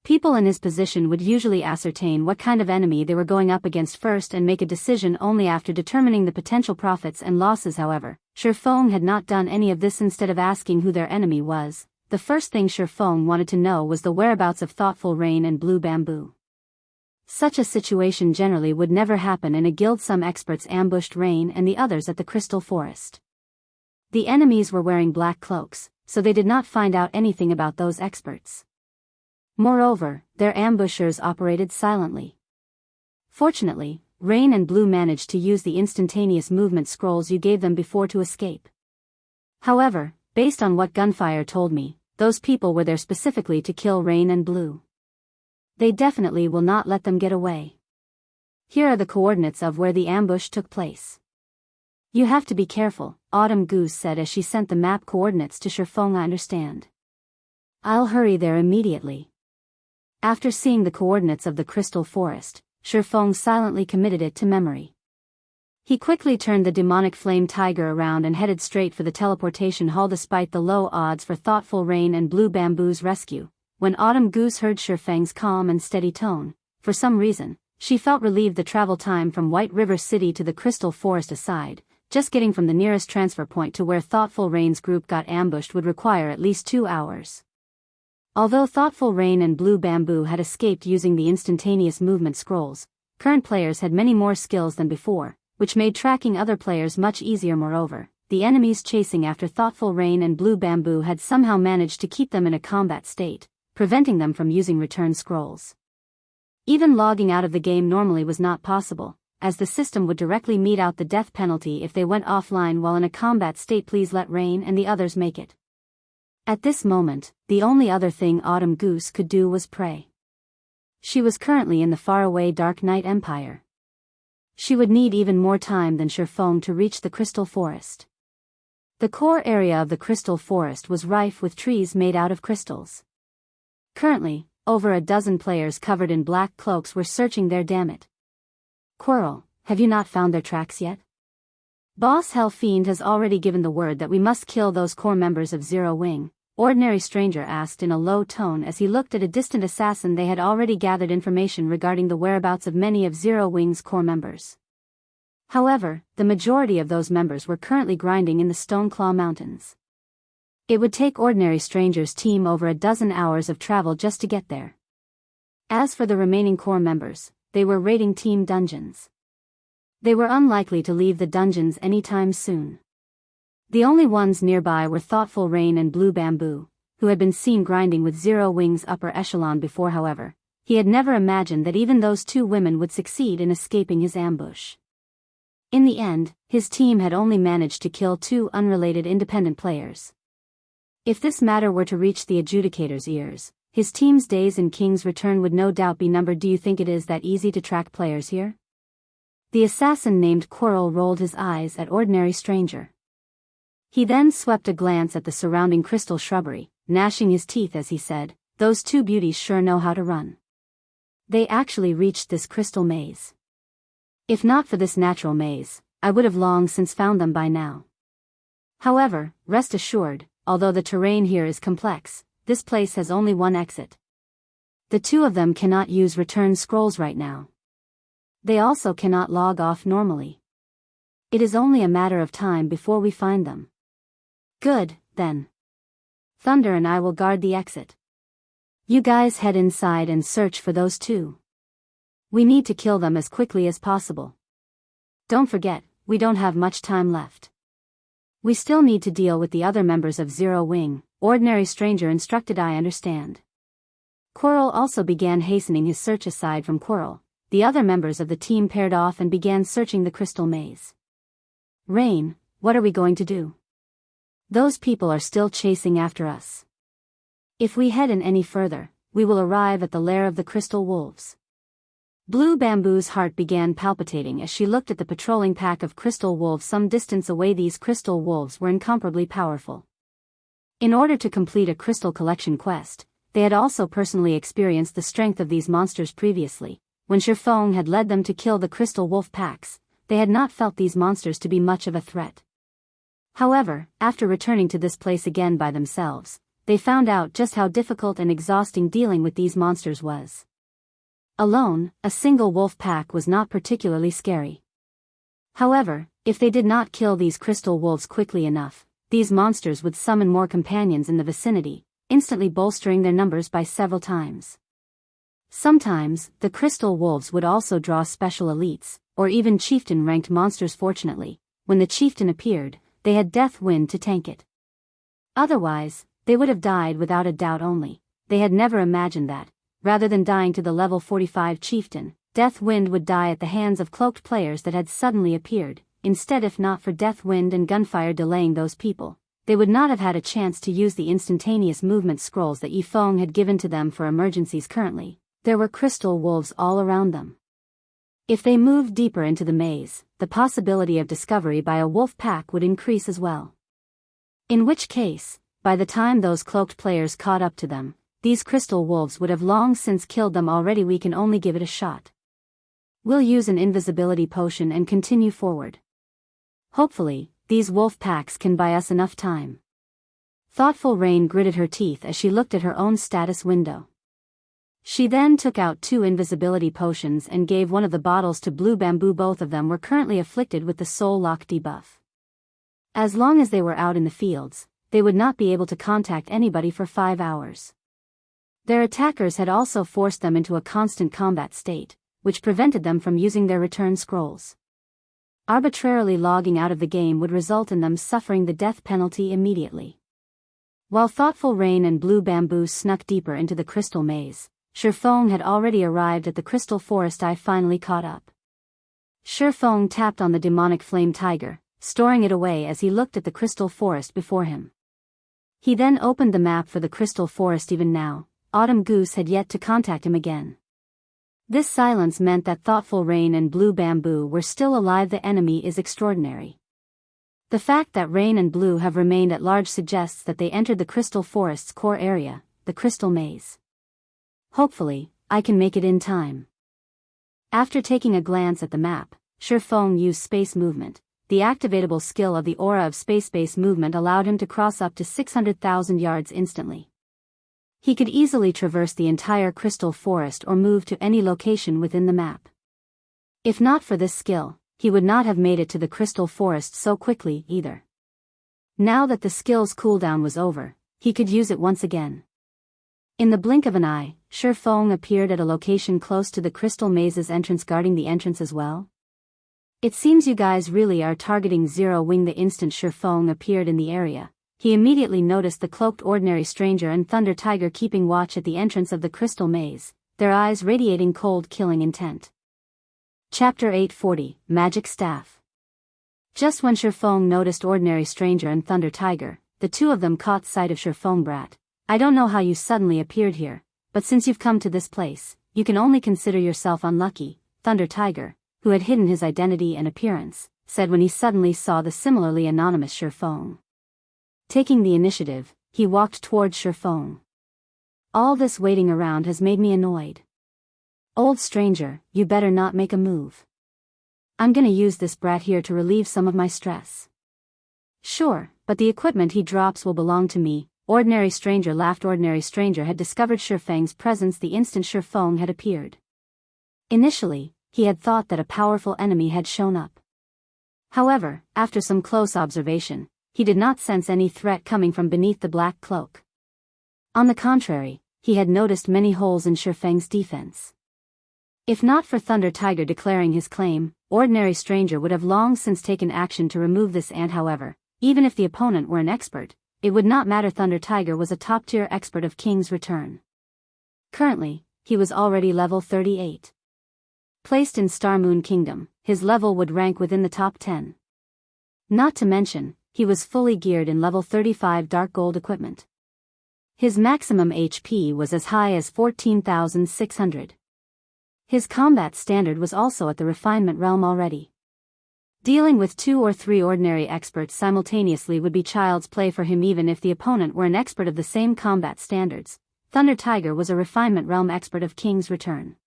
People in his position would usually ascertain what kind of enemy they were going up against first and make a decision only after determining the potential profits and losses. However, Feng had not done any of this. Instead of asking who their enemy was, the first thing Feng wanted to know was the whereabouts of Thoughtful Rain and Blue Bamboo. Such a situation generally would never happen in a guild. Some experts ambushed Rain and the others at the Crystal Forest. The enemies were wearing black cloaks, so they did not find out anything about those experts. Moreover, their ambushers operated silently. Fortunately, Rain and Blue managed to use the instantaneous movement scrolls you gave them before to escape. However, based on what Gunfire told me, those people were there specifically to kill Rain and Blue. They definitely will not let them get away. Here are the coordinates of where the ambush took place. You have to be careful, Autumn Goose said as she sent the map coordinates to Feng. I understand. I'll hurry there immediately. After seeing the coordinates of the Crystal Forest, Feng silently committed it to memory. He quickly turned the demonic flame tiger around and headed straight for the teleportation hall. Despite the low odds for Thoughtful Rain and Blue Bamboo's rescue, when Autumn Goose heard Feng's calm and steady tone, for some reason, she felt relieved. The travel time from White River City to the Crystal Forest aside, just getting from the nearest transfer point to where Thoughtful Rain's group got ambushed would require at least 2 hours. Although Thoughtful Rain and Blue Bamboo had escaped using the instantaneous movement scrolls, current players had many more skills than before, which made tracking other players much easier. Moreover, the enemies chasing after Thoughtful Rain and Blue Bamboo had somehow managed to keep them in a combat state, preventing them from using return scrolls. Even logging out of the game normally was not possible, as the system would directly mete out the death penalty if they went offline while in a combat state. Please let Rain and the others make it. At this moment, the only other thing Autumn Goose could do was pray. She was currently in the faraway Dark Knight Empire. She would need even more time than Feng to reach the Crystal Forest. The core area of the Crystal Forest was rife with trees made out of crystals. Currently, over a dozen players covered in black cloaks were searching there. Damn it. Quirrell, have you not found their tracks yet? Boss Hell Fiend has already given the word that we must kill those core members of Zero Wing, Ordinary Stranger asked in a low tone as he looked at a distant assassin. They had already gathered information regarding the whereabouts of many of Zero Wing's core members. However, the majority of those members were currently grinding in the Stoneclaw Mountains. It would take Ordinary Stranger's team over a dozen hours of travel just to get there. As for the remaining core members, they were raiding team dungeons. They were unlikely to leave the dungeons anytime soon. The only ones nearby were Thoughtful Rain and Blue Bamboo, who had been seen grinding with Zero Wing's upper echelon before. However, he had never imagined that even those two women would succeed in escaping his ambush. In the end, his team had only managed to kill two unrelated independent players. If this matter were to reach the adjudicator's ears, his team's days in King's Return would no doubt be numbered. Do you think it is that easy to track players here? The assassin named Quirrell rolled his eyes at Ordinary Stranger. He then swept a glance at the surrounding crystal shrubbery, gnashing his teeth as he said, "Those two beauties sure know how to run. They actually reached this crystal maze. If not for this natural maze, I would have long since found them by now. However, rest assured, although the terrain here is complex, this place has only one exit. The two of them cannot use return scrolls right now. They also cannot log off normally. It is only a matter of time before we find them." "Good, then. Thunder and I will guard the exit. You guys head inside and search for those two. We need to kill them as quickly as possible. Don't forget, we don't have much time left. We still need to deal with the other members of Zero Wing," Ordinary Stranger instructed. "I understand." Quirrell also began hastening his search. Aside from Quirrell, the other members of the team paired off and began searching the crystal maze. "Rain, what are we going to do? Those people are still chasing after us. If we head in any further, we will arrive at the lair of the crystal wolves." Blue Bamboo's heart began palpitating as she looked at the patrolling pack of crystal wolves some distance away. These crystal wolves were incomparably powerful. In order to complete a crystal collection quest, they had also personally experienced the strength of these monsters previously. When Feng had led them to kill the crystal wolf packs, they had not felt these monsters to be much of a threat. However, after returning to this place again by themselves, they found out just how difficult and exhausting dealing with these monsters was. Alone, a single wolf pack was not particularly scary. However, if they did not kill these crystal wolves quickly enough, these monsters would summon more companions in the vicinity, instantly bolstering their numbers by several times. Sometimes, the crystal wolves would also draw special elites, or even chieftain-ranked monsters. Fortunately, when the chieftain appeared, they had Death Wind to tank it. Otherwise, they would have died without a doubt. Only, they had never imagined that, rather than dying to the level 45 chieftain, Death Wind would die at the hands of cloaked players that had suddenly appeared. Instead, if not for Death Wind and gunfire delaying those people, they would not have had a chance to use the instantaneous movement scrolls that Feng had given to them for emergencies. Currently, there were crystal wolves all around them. If they moved deeper into the maze, the possibility of discovery by a wolf pack would increase as well. In which case, by the time those cloaked players caught up to them, these crystal wolves would have long since killed them already. We can only give it a shot. We'll use an invisibility potion and continue forward. Hopefully, these wolf packs can buy us enough time. Thoughtful Rain gritted her teeth as she looked at her own status window. She then took out 2 invisibility potions and gave one of the bottles to Blue Bamboo. Both of them were currently afflicted with the Soul Lock debuff. As long as they were out in the fields, they would not be able to contact anybody for 5 hours. Their attackers had also forced them into a constant combat state, which prevented them from using their return scrolls. Arbitrarily logging out of the game would result in them suffering the death penalty immediately. While thoughtful Rain and Blue Bamboo snuck deeper into the crystal maze, Feng had already arrived at the crystal forest. I finally caught up. Feng tapped on the demonic flame tiger, storing it away as he looked at the crystal forest before him. He then opened the map for the crystal forest. Even now, Autumn Goose had yet to contact him again. This silence meant that thoughtful Rain and Blue Bamboo were still alive. The enemy is extraordinary. The fact that Rain and Blue have remained at large suggests that they entered the crystal forest's core area, the crystal maze. Hopefully, I can make it in time. After taking a glance at the map, Feng used space movement. The activatable skill of the aura of space movement allowed him to cross up to 600,000 yards instantly. He could easily traverse the entire crystal forest or move to any location within the map. If not for this skill, he would not have made it to the crystal forest so quickly either. Now that the skill's cooldown was over, he could use it once again. In the blink of an eye, Feng appeared at a location close to the crystal maze's entrance, guarding the entrance as well. It seems you guys really are targeting Zero Wing. The instant Feng appeared in the area, he immediately noticed the cloaked ordinary stranger and Thunder Tiger keeping watch at the entrance of the crystal maze, their eyes radiating cold killing intent. Chapter 840, Magic Staff. Just when Feng noticed ordinary stranger and Thunder Tiger, the two of them caught sight of Feng. Brat, I don't know how you suddenly appeared here, but since you've come to this place, you can only consider yourself unlucky, Thunder Tiger, who had hidden his identity and appearance, said when he suddenly saw the similarly anonymous Feng. Taking the initiative, he walked towards Feng. All this waiting around has made me annoyed. Old stranger, you better not make a move. I'm gonna use this brat here to relieve some of my stress. Sure, but the equipment he drops will belong to me, Ordinary stranger laughed. Ordinary stranger had discovered Feng's presence the instant Feng had appeared. Initially, he had thought that a powerful enemy had shown up. However, after some close observation, he did not sense any threat coming from beneath the black cloak. On the contrary, he had noticed many holes in Feng's defense. If not for Thunder Tiger declaring his claim, Ordinary Stranger would have long since taken action to remove this ant. However, even if the opponent were an expert, it would not matter. Thunder Tiger was a top-tier expert of King's Return. Currently, he was already level 38. Placed in Star Moon Kingdom, his level would rank within the top 10. Not to mention, he was fully geared in level 35 Dark Gold equipment. His maximum HP was as high as 14,600. His combat standard was also at the refinement realm already. Dealing with 2 or 3 ordinary experts simultaneously would be child's play for him. Even if the opponent were an expert of the same combat standards, Thunder Tiger was a refinement realm expert of King's Return.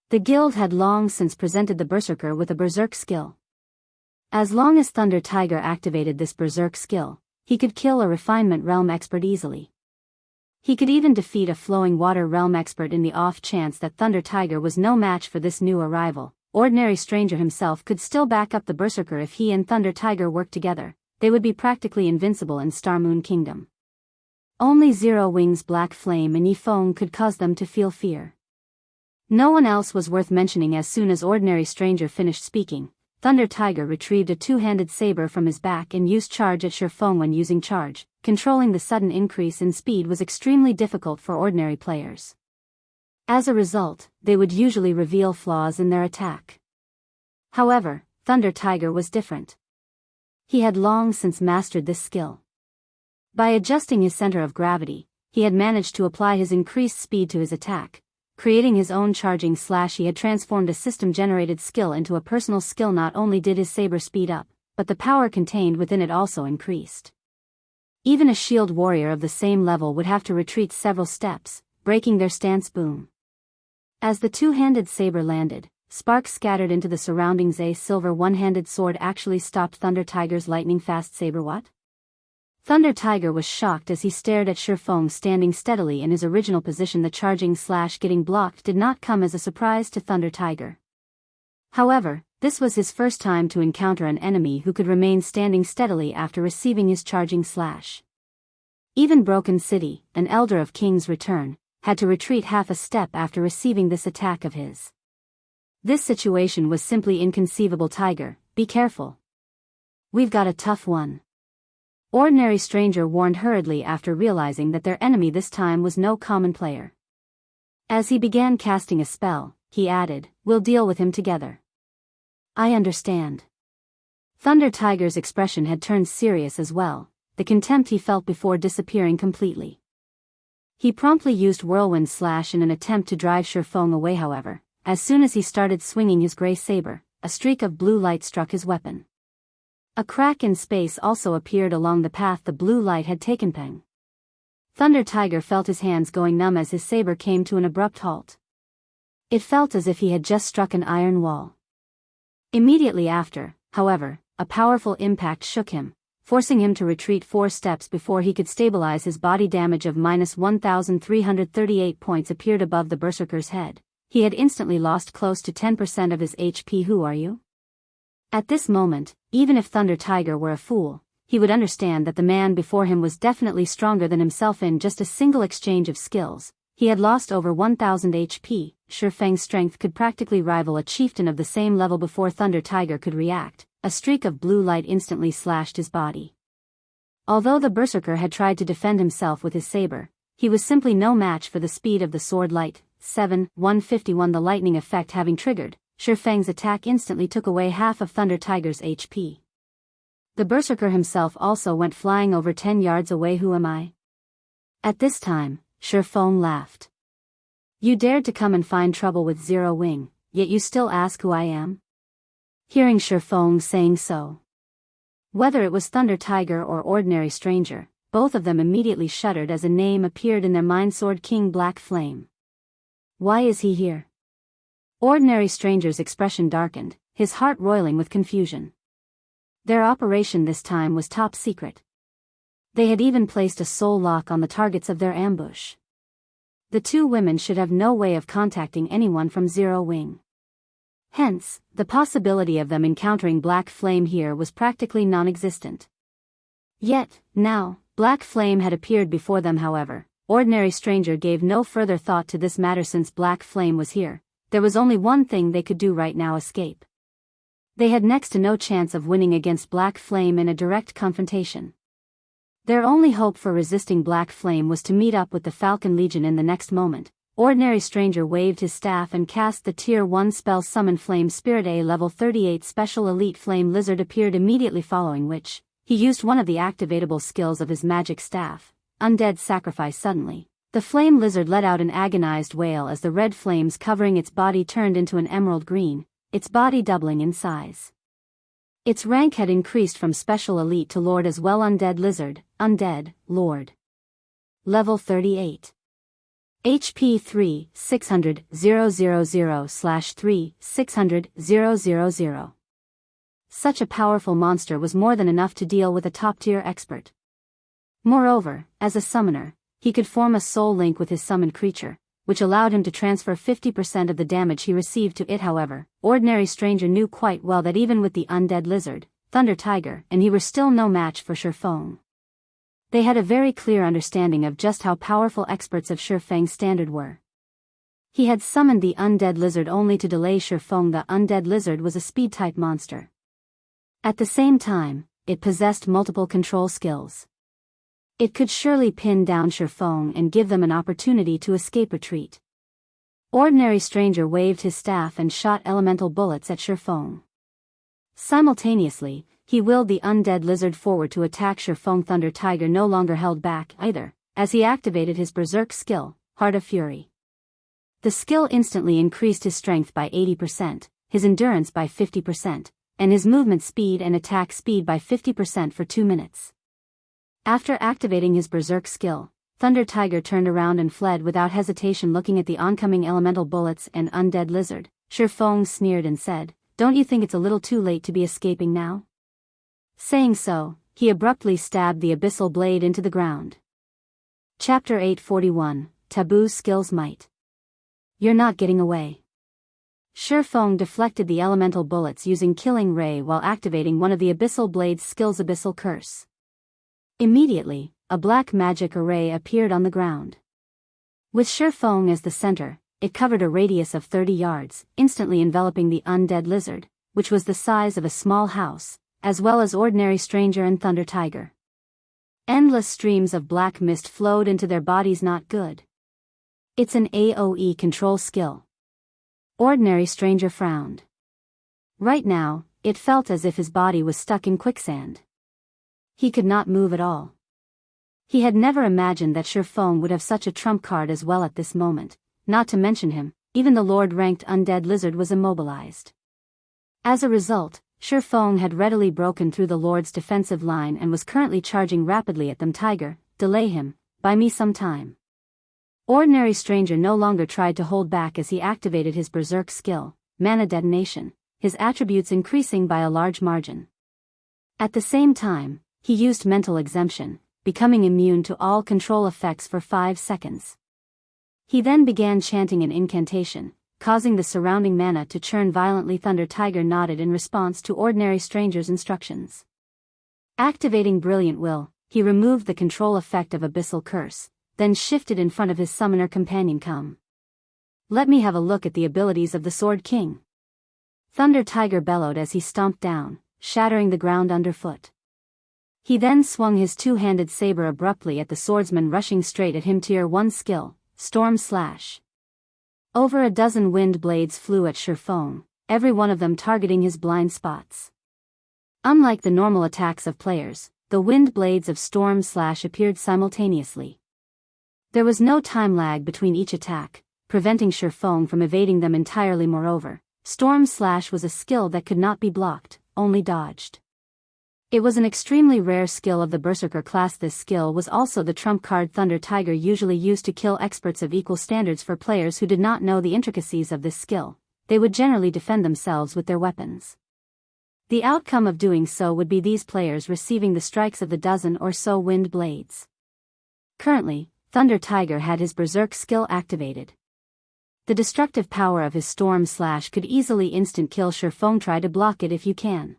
The guild had long since presented the Berserker with a Berserk skill. As long as Thunder Tiger activated this Berserk skill, he could kill a refinement realm expert easily. He could even defeat a flowing water realm expert. In the off chance that Thunder Tiger was no match for this new arrival, Ordinary Stranger himself could still back up the Berserker. If he and Thunder Tiger worked together, they would be practically invincible in Star Moon Kingdom. Only Zero Wing's Black Flame and Feng could cause them to feel fear. No one else was worth mentioning. As soon as Ordinary Stranger finished speaking, Thunder Tiger retrieved a two-handed saber from his back and used charge at Feng. When using charge, controlling the sudden increase in speed was extremely difficult for ordinary players. As a result, they would usually reveal flaws in their attack. However, Thunder Tiger was different. He had long since mastered this skill. By adjusting his center of gravity, he had managed to apply his increased speed to his attack, creating his own charging slash. He had transformed a system-generated skill into a personal skill. Not only did his saber speed up, but the power contained within it also increased. Even a shield warrior of the same level would have to retreat several steps, breaking their stance. Boom. As the two-handed saber landed, sparks scattered into the surroundings. A silver one-handed sword actually stopped Thunder Tiger's lightning-fast saber. What? Thunder Tiger was shocked as he stared at Feng standing steadily in his original position. The charging slash getting blocked did not come as a surprise to Thunder Tiger. However, this was his first time to encounter an enemy who could remain standing steadily after receiving his charging slash. Even Broken City, an elder of King's Return, had to retreat half a step after receiving this attack of his. This situation was simply inconceivable. Tiger, be careful. We've got a tough one. Ordinary Stranger warned hurriedly after realizing that their enemy this time was no common player. As he began casting a spell, he added, "We'll deal with him together." "I understand." Thunder Tiger's expression had turned serious as well, the contempt he felt before disappearing completely. He promptly used Whirlwind Slash in an attempt to drive Feng away. However, as soon as he started swinging his gray saber, a streak of blue light struck his weapon. A crack in space also appeared along the path the blue light had taken. Feng. Thunder Tiger felt his hands going numb as his saber came to an abrupt halt. It felt as if he had just struck an iron wall. Immediately after, however, a powerful impact shook him, forcing him to retreat 4 steps before he could stabilize his body. Damage of -1,338 points appeared above the berserker's head. He had instantly lost close to 10% of his HP. "Who are you?" At this moment, even if Thunder Tiger were a fool, he would understand that the man before him was definitely stronger than himself. In just a single exchange of skills, he had lost over 1,000 HP. Feng's strength could practically rival a chieftain of the same level. Before Thunder Tiger could react, a streak of blue light instantly slashed his body. Although the berserker had tried to defend himself with his saber, he was simply no match for the speed of the sword. Light 7,151. The lightning effect having triggered, Feng's attack instantly took away half of Thunder Tiger's HP. The berserker himself also went flying over 10 yards away. "Who am I?" At this time, Feng laughed. "You dared to come and find trouble with Zero Wing, yet you still ask who I am?" Hearing Feng saying so, whether it was Thunder Tiger or Ordinary Stranger, both of them immediately shuddered as a name appeared in their mind: Sword King Black Flame. "Why is he here?" Ordinary Stranger's expression darkened, his heart roiling with confusion. Their operation this time was top secret. They had even placed a soul lock on the targets of their ambush. The two women should have no way of contacting anyone from Zero Wing. Hence, the possibility of them encountering Black Flame here was practically non-existent. Yet, now, Black Flame had appeared before them. However, Ordinary Stranger gave no further thought to this matter. Since Black Flame was here, there was only one thing they could do right now: escape. They had next to no chance of winning against Black Flame in a direct confrontation. Their only hope for resisting Black Flame was to meet up with the Falcon Legion. In the next moment, Ordinary Stranger waved his staff and cast the Tier 1 spell Summon Flame Spirit. A level 38 special elite flame lizard appeared immediately following which, he used one of the activatable skills of his magic staff, Undead Sacrifice. Suddenly, the flame lizard let out an agonized wail as the red flames covering its body turned into an emerald green, its body doubling in size. Its rank had increased from Special Elite to Lord as well. Undead Lizard, Undead, Lord. Level 38. HP 3, 600, 000/3, 600, 000. Such a powerful monster was more than enough to deal with a top-tier expert. Moreover, as a summoner, he could form a soul link with his summoned creature, which allowed him to transfer 50% of the damage he received to it. However, Ordinary Stranger knew quite well that even with the Undead Lizard, Thunder Tiger, and he were still no match for Feng. They had a very clear understanding of just how powerful experts of Feng's standard were. He had summoned the Undead Lizard only to delay Feng. The Undead Lizard was a speed-type monster. At the same time, it possessed multiple control skills. It could surely pin down Feng and give them an opportunity to escape retreat. Ordinary Stranger waved his staff and shot elemental bullets at Feng. Simultaneously, he willed the Undead Lizard forward to attack Feng. Thunder Tiger no longer held back either, as he activated his berserk skill, Heart of Fury. The skill instantly increased his strength by 80%, his endurance by 50%, and his movement speed and attack speed by 50% for 2 minutes. After activating his berserk skill, Thunder Tiger turned around and fled without hesitation. Looking at the oncoming elemental bullets and Undead Lizard, Feng sneered and said, "Don't you think it's a little too late to be escaping now?" Saying so, he abruptly stabbed the abyssal blade into the ground. Chapter 841, Taboo Skills Might. "You're not getting away." Feng deflected the elemental bullets using Killing Ray while activating one of the abyssal blade's skills, Abyssal Curse. Immediately, a black magic array appeared on the ground. With Feng as the center, it covered a radius of 30 yards, instantly enveloping the Undead Lizard, which was the size of a small house, as well as Ordinary Stranger and Thunder Tiger. Endless streams of black mist flowed into their bodies. Not good. It's an AoE control skill. Ordinary Stranger frowned. Right now, it felt as if his body was stuck in quicksand. He could not move at all. He had never imagined that Feng would have such a trump card as well at this moment, not to mention him, even the Lord-ranked undead lizard was immobilized. As a result, Feng had readily broken through the Lord's defensive line and was currently charging rapidly at them. Tiger, delay him, buy me some time. Ordinary Stranger no longer tried to hold back as he activated his berserk skill, Mana Detonation, his attributes increasing by a large margin. At the same time, he used Mental Exemption, becoming immune to all control effects for 5 seconds. He then began chanting an incantation, causing the surrounding mana to churn violently. Thunder Tiger nodded in response to Ordinary Stranger's instructions. Activating Brilliant Will, he removed the control effect of Abyssal Curse, then shifted in front of his summoner companion. Come. Let me have a look at the abilities of the Sword King. Thunder Tiger bellowed as he stomped down, shattering the ground underfoot. He then swung his two-handed saber abruptly at the swordsman rushing straight at him. Tier 1 skill, Storm Slash. Over a dozen wind blades flew at Feng, every one of them targeting his blind spots. Unlike the normal attacks of players, the wind blades of Storm Slash appeared simultaneously. There was no time lag between each attack, preventing Feng from evading them entirely. Moreover, Storm Slash was a skill that could not be blocked, only dodged. It was an extremely rare skill of the Berserker class. This skill was also the trump card Thunder Tiger usually used to kill experts of equal standards. For players who did not know the intricacies of this skill, they would generally defend themselves with their weapons. The outcome of doing so would be these players receiving the strikes of the dozen or so wind blades. Currently, Thunder Tiger had his Berserk skill activated. The destructive power of his Storm Slash could easily instant kill Feng. Try to block it if you can.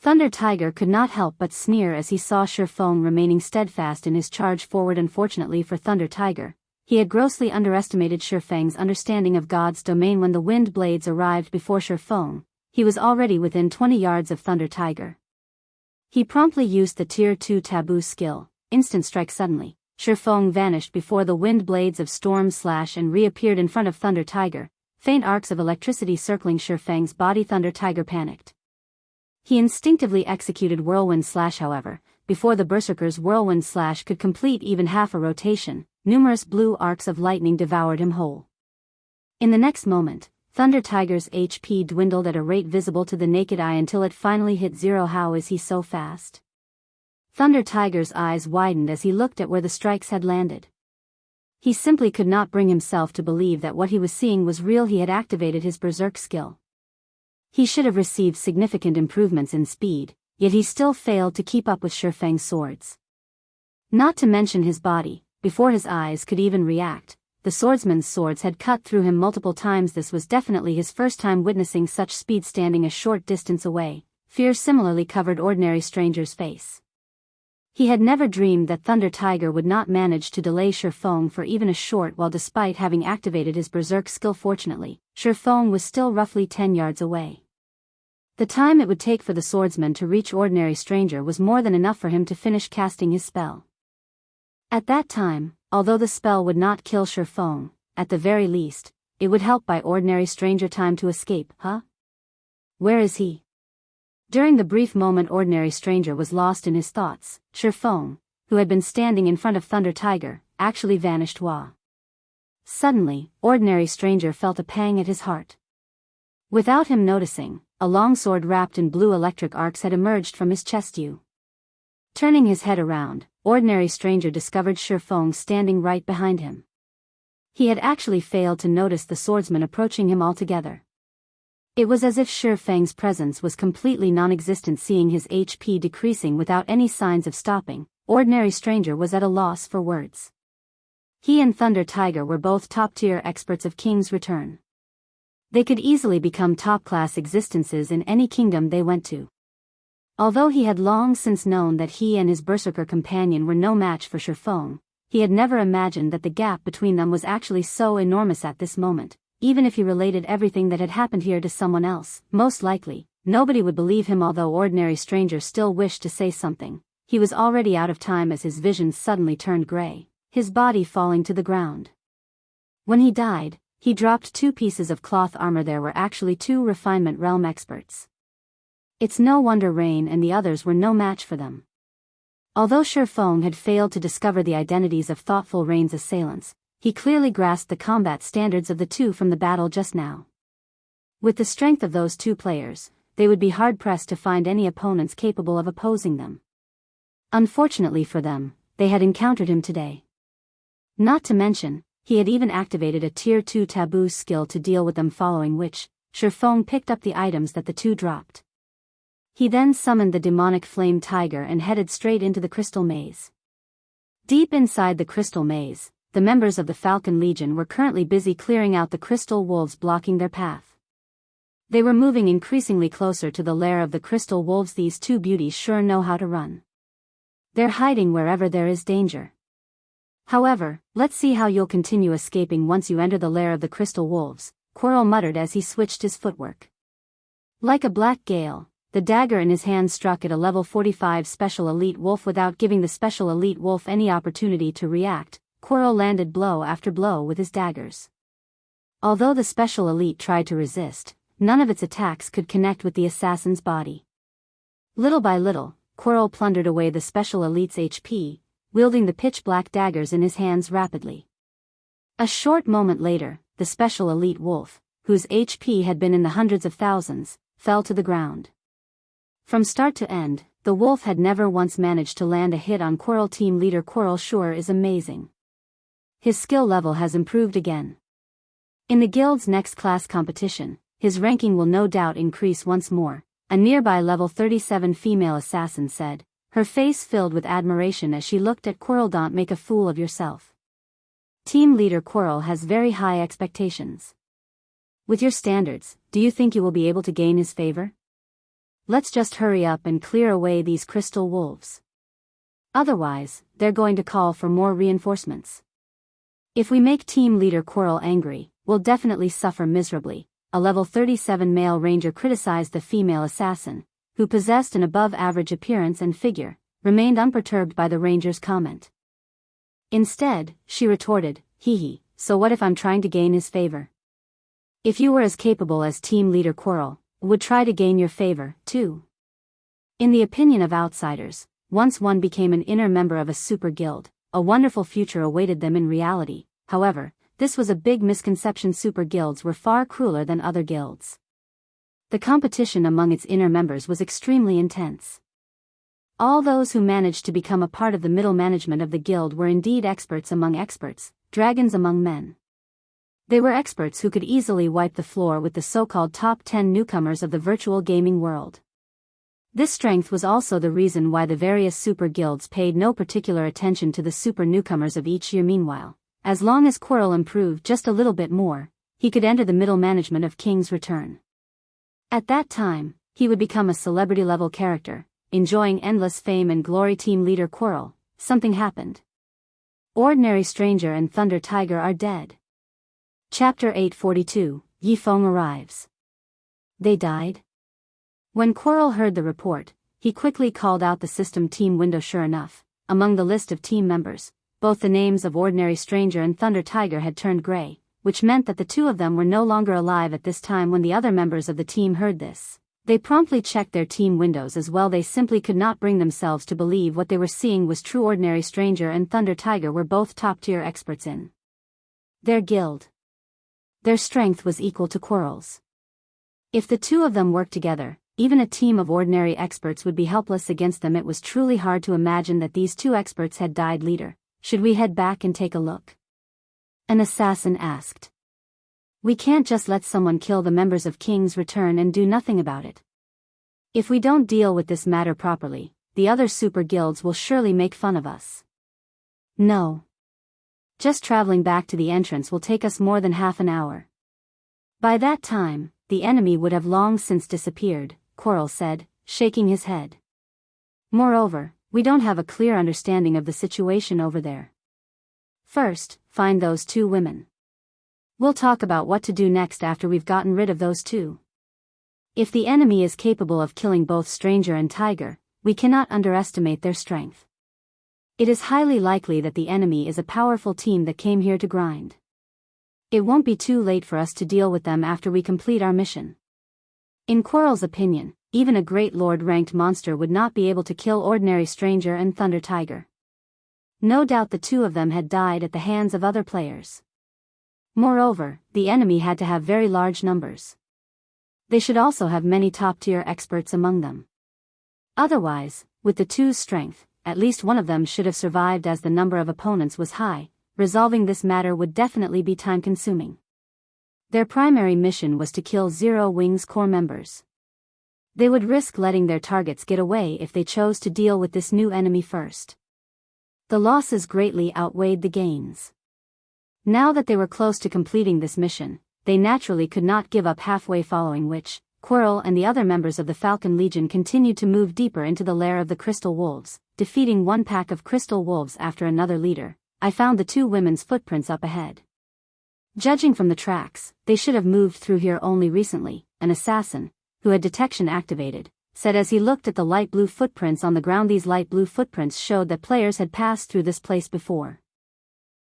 Thunder Tiger could not help but sneer as he saw Feng remaining steadfast in his charge forward. Unfortunately for Thunder Tiger, he had grossly underestimated Feng's understanding of God's domain. When the wind blades arrived before Feng, he was already within 20 yards of Thunder Tiger. He promptly used the Tier 2 Taboo skill, Instant Strike. Suddenly, Feng vanished before the wind blades of Storm Slash and reappeared in front of Thunder Tiger, faint arcs of electricity circling Feng's body. Thunder Tiger panicked. He instinctively executed Whirlwind Slash. However, before the Berserker's Whirlwind Slash could complete even half a rotation, numerous blue arcs of lightning devoured him whole. In the next moment, Thunder Tiger's HP dwindled at a rate visible to the naked eye until it finally hit 0. How is he so fast? Thunder Tiger's eyes widened as he looked at where the strikes had landed. He simply could not bring himself to believe that what he was seeing was real. He had activated his Berserk skill. He should have received significant improvements in speed, yet he still failed to keep up with Feng's swords. Not to mention his body, before his eyes could even react, the swordsman's swords had cut through him multiple times. This was definitely his first time witnessing such speed. Standing a short distance away, fear similarly covered Ordinary Stranger's face. He had never dreamed that Thunder Tiger would not manage to delay Feng for even a short while. Despite having activated his Berserk skill, fortunately, Feng was still roughly 10 yards away. The time it would take for the swordsman to reach Ordinary Stranger was more than enough for him to finish casting his spell. At that time, although the spell would not kill Feng, at the very least, it would help buy Ordinary Stranger time to escape. Where is he? During the brief moment Ordinary Stranger was lost in his thoughts, Feng, who had been standing in front of Thunder Tiger, actually vanished. Suddenly, Ordinary Stranger felt a pang at his heart. Without him noticing, a longsword wrapped in blue electric arcs had emerged from his chest. Turning his head around, Ordinary Stranger discovered Feng standing right behind him. He had actually failed to notice the swordsman approaching him altogether. It was as if Feng's presence was completely non-existent. Seeing his HP decreasing without any signs of stopping, Ordinary Stranger was at a loss for words. He and Thunder Tiger were both top-tier experts of King's Return. They could easily become top-class existences in any kingdom they went to. Although he had long since known that he and his Berserker companion were no match for Feng, he had never imagined that the gap between them was actually so enormous at this moment. even if he related everything that had happened here to someone else, most likely, nobody would believe him. Although Ordinary Stranger still wished to say something, he was already out of time as his vision suddenly turned gray, his body falling to the ground. When he died, he dropped 2 pieces of cloth armor. There were actually 2 refinement realm experts. It's no wonder Rain and the others were no match for them. Although Feng had failed to discover the identities of thoughtful Rain's assailants, he clearly grasped the combat standards of the 2 from the battle just now. With the strength of those 2 players, they would be hard-pressed to find any opponents capable of opposing them. Unfortunately for them, they had encountered him today. Not to mention, he had even activated a Tier 2 Taboo skill to deal with them, following which, Feng picked up the items that the 2 dropped. He then summoned the demonic flame tiger and headed straight into the crystal maze. Deep inside the crystal maze, the members of the Falcon Legion were currently busy clearing out the crystal wolves blocking their path. They were moving increasingly closer to the lair of the crystal wolves. These 2 beauties sure know how to run. They're hiding wherever there is danger. However, let's see how you'll continue escaping once you enter the lair of the crystal wolves, Quirrell muttered as he switched his footwork. Like a black gale, the dagger in his hand struck at a level 45 special elite wolf. Without giving the special elite wolf any opportunity to react, Quirrell landed blow after blow with his daggers. Although the special elite tried to resist, none of its attacks could connect with the assassin's body. Little by little, Quirrell plundered away the special elite's HP, wielding the pitch-black daggers in his hands rapidly. A short moment later, the special elite wolf, whose HP had been in the hundreds of thousands, fell to the ground. From start to end, the wolf had never once managed to land a hit on Quirrell. Team leader Quirrell sure is amazing. His skill level has improved again. In the guild's next class competition, his ranking will no doubt increase once more, a nearby level 37 female assassin said, her face filled with admiration as she looked at Quirrell. Don't make a fool of yourself. Team leader Quirrell has very high expectations. With your standards, do you think you will be able to gain his favor? Let's just hurry up and clear away these crystal wolves. Otherwise, they're going to call for more reinforcements. If we make team leader Quirrell angry, we'll definitely suffer miserably, a level 37 male ranger criticized. The female assassin, who possessed an above-average appearance and figure, remained unperturbed by the ranger's comment. Instead, she retorted, hee, so what if I'm trying to gain his favor? If you were as capable as team leader Quirrell, would try to gain your favor, too. In the opinion of outsiders, once one became an inner member of a super guild, a wonderful future awaited them. In reality, however, this was a big misconception. Super guilds were far crueler than other guilds. The competition among its inner members was extremely intense. All those who managed to become a part of the middle management of the guild were indeed experts among experts, dragons among men. They were experts who could easily wipe the floor with the so-called top 10 newcomers of the virtual gaming world. This strength was also the reason why the various super guilds paid no particular attention to the super newcomers of each year. Meanwhile, as long as Quirrell improved just a little bit more, he could enter the middle management of King's Return. At that time, he would become a celebrity-level character, enjoying endless fame and glory. Team leader Quirrell, something happened. Ordinary Stranger and Thunder Tiger are dead. Chapter 842, Feng arrives. They died? When Quirrell heard the report, he quickly called out the system team window. Sure enough, among the list of team members, both the names of Ordinary Stranger and Thunder Tiger had turned gray, which meant that the 2 of them were no longer alive at this time. When the other members of the team heard this, they promptly checked their team windows as well. They simply could not bring themselves to believe what they were seeing was true. Ordinary Stranger and Thunder Tiger were both top-tier experts in their guild. Their strength was equal to Quirrell's. If the 2 of them worked together, even a team of ordinary experts would be helpless against them. It was truly hard to imagine that these 2 experts had died. Leader, should we head back and take a look? An assassin asked. We can't just let someone kill the members of King's Return and do nothing about it. If we don't deal with this matter properly, the other super guilds will surely make fun of us. No. Just traveling back to the entrance will take us more than half an hour. By that time, the enemy would have long since disappeared, Quirrell said, shaking his head. Moreover, we don't have a clear understanding of the situation over there. First, find those 2 women. We'll talk about what to do next after we've gotten rid of those two. If the enemy is capable of killing both Stranger and Tiger, we cannot underestimate their strength. It is highly likely that the enemy is a powerful team that came here to grind. It won't be too late for us to deal with them after we complete our mission. In Quarrel's opinion, even a great lord-ranked monster would not be able to kill ordinary Stranger and Thunder Tiger. No doubt the two of them had died at the hands of other players. Moreover, the enemy had to have very large numbers. They should also have many top-tier experts among them. Otherwise, with the two's strength, at least one of them should have survived as the number of opponents was high. Resolving this matter would definitely be time-consuming. Their primary mission was to kill Zero Wing's core members. They would risk letting their targets get away if they chose to deal with this new enemy first. The losses greatly outweighed the gains. Now that they were close to completing this mission, they naturally could not give up halfway, following which, Quarrel and the other members of the Falcon Legion continued to move deeper into the lair of the Crystal Wolves, defeating one pack of Crystal Wolves after another leader. I found the two women's footprints up ahead. Judging from the tracks, they should have moved through here only recently, an assassin, who had detection activated, said as he looked at the light blue footprints on the ground. These light blue footprints showed that players had passed through this place before.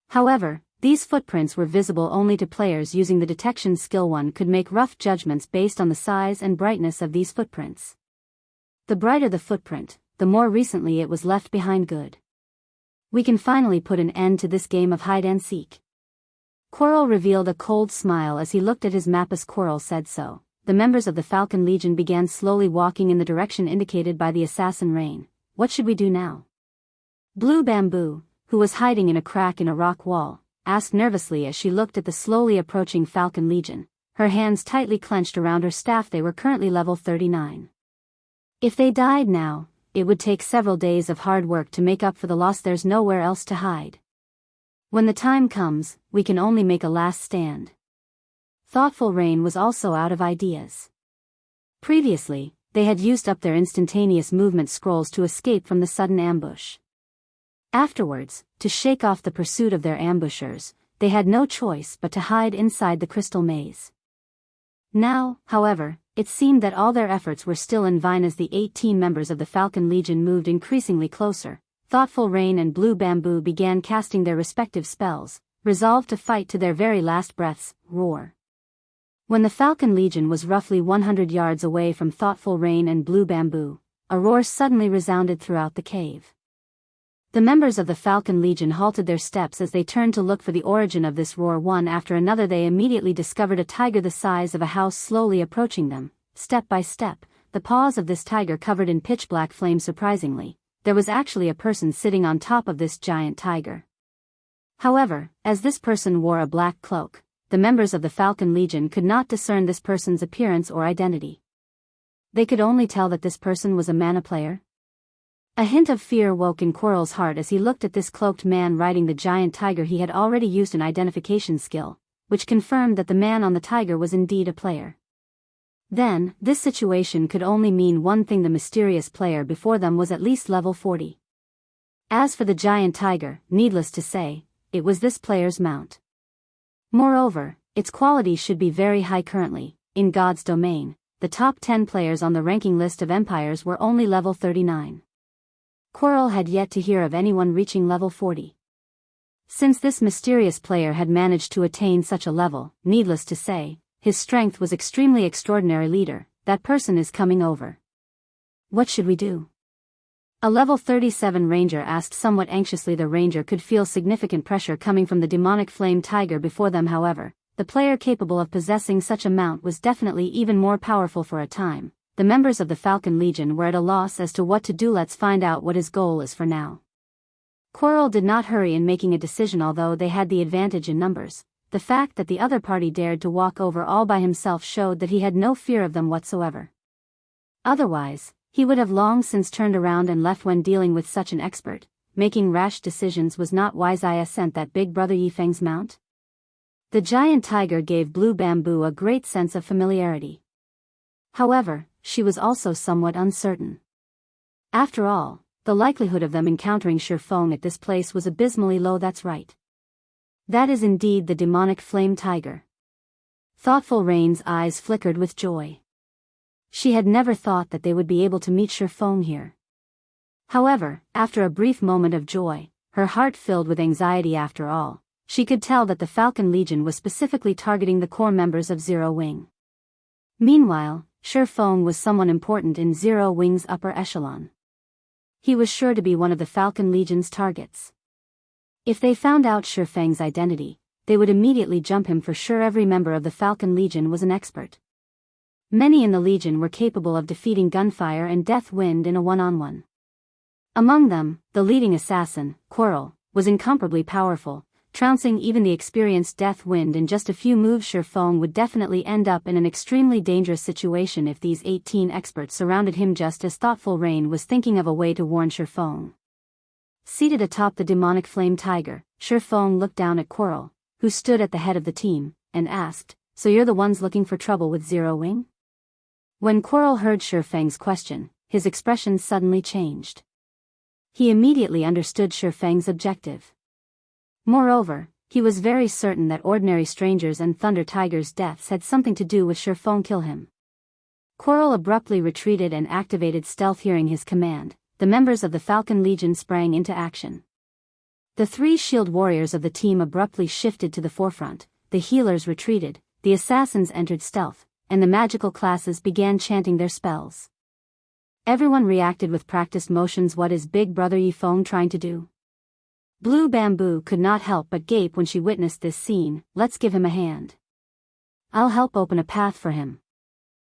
However, these footprints were visible only to players using the detection skill. One could make rough judgments based on the size and brightness of these footprints. The brighter the footprint, the more recently it was left behind. Good. We can finally put an end to this game of hide-and-seek. Quarrel revealed a cold smile as he looked at his map. As Quarrel said so, the members of the Falcon Legion began slowly walking in the direction indicated by the assassin Rain. What should we do now? Blue Bamboo, who was hiding in a crack in a rock wall, asked nervously as she looked at the slowly approaching Falcon Legion, her hands tightly clenched around her staff. They were currently level 39. If they died now, it would take several days of hard work to make up for the loss. There's nowhere else to hide. When the time comes, we can only make a last stand. Thoughtful Rain was also out of ideas. Previously, they had used up their instantaneous movement scrolls to escape from the sudden ambush. Afterwards, to shake off the pursuit of their ambushers, they had no choice but to hide inside the crystal maze. Now, however, it seemed that all their efforts were still in vain as the 18 members of the Falcon Legion moved increasingly closer. Thoughtful Rain and Blue Bamboo began casting their respective spells, resolved to fight to their very last breaths. Roar. When the Falcon Legion was roughly 100 yards away from Thoughtful Rain and Blue Bamboo, a roar suddenly resounded throughout the cave. The members of the Falcon Legion halted their steps as they turned to look for the origin of this roar. One after another they immediately discovered a tiger the size of a house slowly approaching them, step by step, the paws of this tiger covered in pitch-black flame. Surprisingly, there was actually a person sitting on top of this giant tiger. However, as this person wore a black cloak, the members of the Falcon Legion could not discern this person's appearance or identity. They could only tell that this person was a mana player. A hint of fear woke in Quarrel's heart as he looked at this cloaked man riding the giant tiger. He had already used an identification skill, which confirmed that the man on the tiger was indeed a player. Then, this situation could only mean one thing: the mysterious player before them was at least level 40. As for the giant tiger, needless to say, it was this player's mount. Moreover, its quality should be very high. Currently, in God's domain, the top 10 players on the ranking list of empires were only level 39. Quarrel had yet to hear of anyone reaching level 40. Since this mysterious player had managed to attain such a level, needless to say, his strength was extremely extraordinary. Leader, that person is coming over. What should we do? A level 37 ranger asked somewhat anxiously. The ranger could feel significant pressure coming from the demonic flame tiger before them. However, the player capable of possessing such a mount was definitely even more powerful. For a time, the members of the Falcon Legion were at a loss as to what to do. Let's find out what his goal is for now. Quarrel did not hurry in making a decision. Although they had the advantage in numbers, the fact that the other party dared to walk over all by himself showed that he had no fear of them whatsoever. Otherwise, he would have long since turned around and left. When dealing with such an expert, making rash decisions was not wise. I sent that big brother Yifeng's mount. The giant tiger gave Blue Bamboo a great sense of familiarity. However, she was also somewhat uncertain. After all, the likelihood of them encountering Feng at this place was abysmally low. That's right. That is indeed the demonic flame tiger. Thoughtful Rain's eyes flickered with joy. She had never thought that they would be able to meet Feng here. However, after a brief moment of joy, her heart filled with anxiety after all, she could tell that the Falcon Legion was specifically targeting the core members of Zero Wing. Meanwhile, Feng was someone important in Zero Wing's upper echelon. He was sure to be one of the Falcon Legion's targets. If they found out Feng's identity, they would immediately jump him for sure. Every member of the Falcon Legion was an expert. Many in the Legion were capable of defeating Gunfire and Death Wind in a one-on-one. Among them, the leading assassin, Quirrell, was incomparably powerful, trouncing even the experienced Death Wind in just a few moves. Feng would definitely end up in an extremely dangerous situation if these 18 experts surrounded him. Just as Thoughtful Rain was thinking of a way to warn Feng. Seated atop the demonic flame tiger, Feng looked down at Quirrell, who stood at the head of the team, and asked, "So you're the ones looking for trouble with Zero Wing?" When Quirrell heard Feng's question, his expression suddenly changed. He immediately understood Feng's objective. Moreover, he was very certain that ordinary strangers and Thunder Tiger's deaths had something to do with Feng kill him. Quirrell abruptly retreated and activated stealth. Hearing his command, the members of the Falcon Legion sprang into action. The 3 shield warriors of the team abruptly shifted to the forefront, the healers retreated, the assassins entered stealth, and the magical classes began chanting their spells. Everyone reacted with practiced motions. What is Big Brother Feng trying to do? Blue Bamboo could not help but gape when she witnessed this scene. "Let's give him a hand. I'll help open a path for him."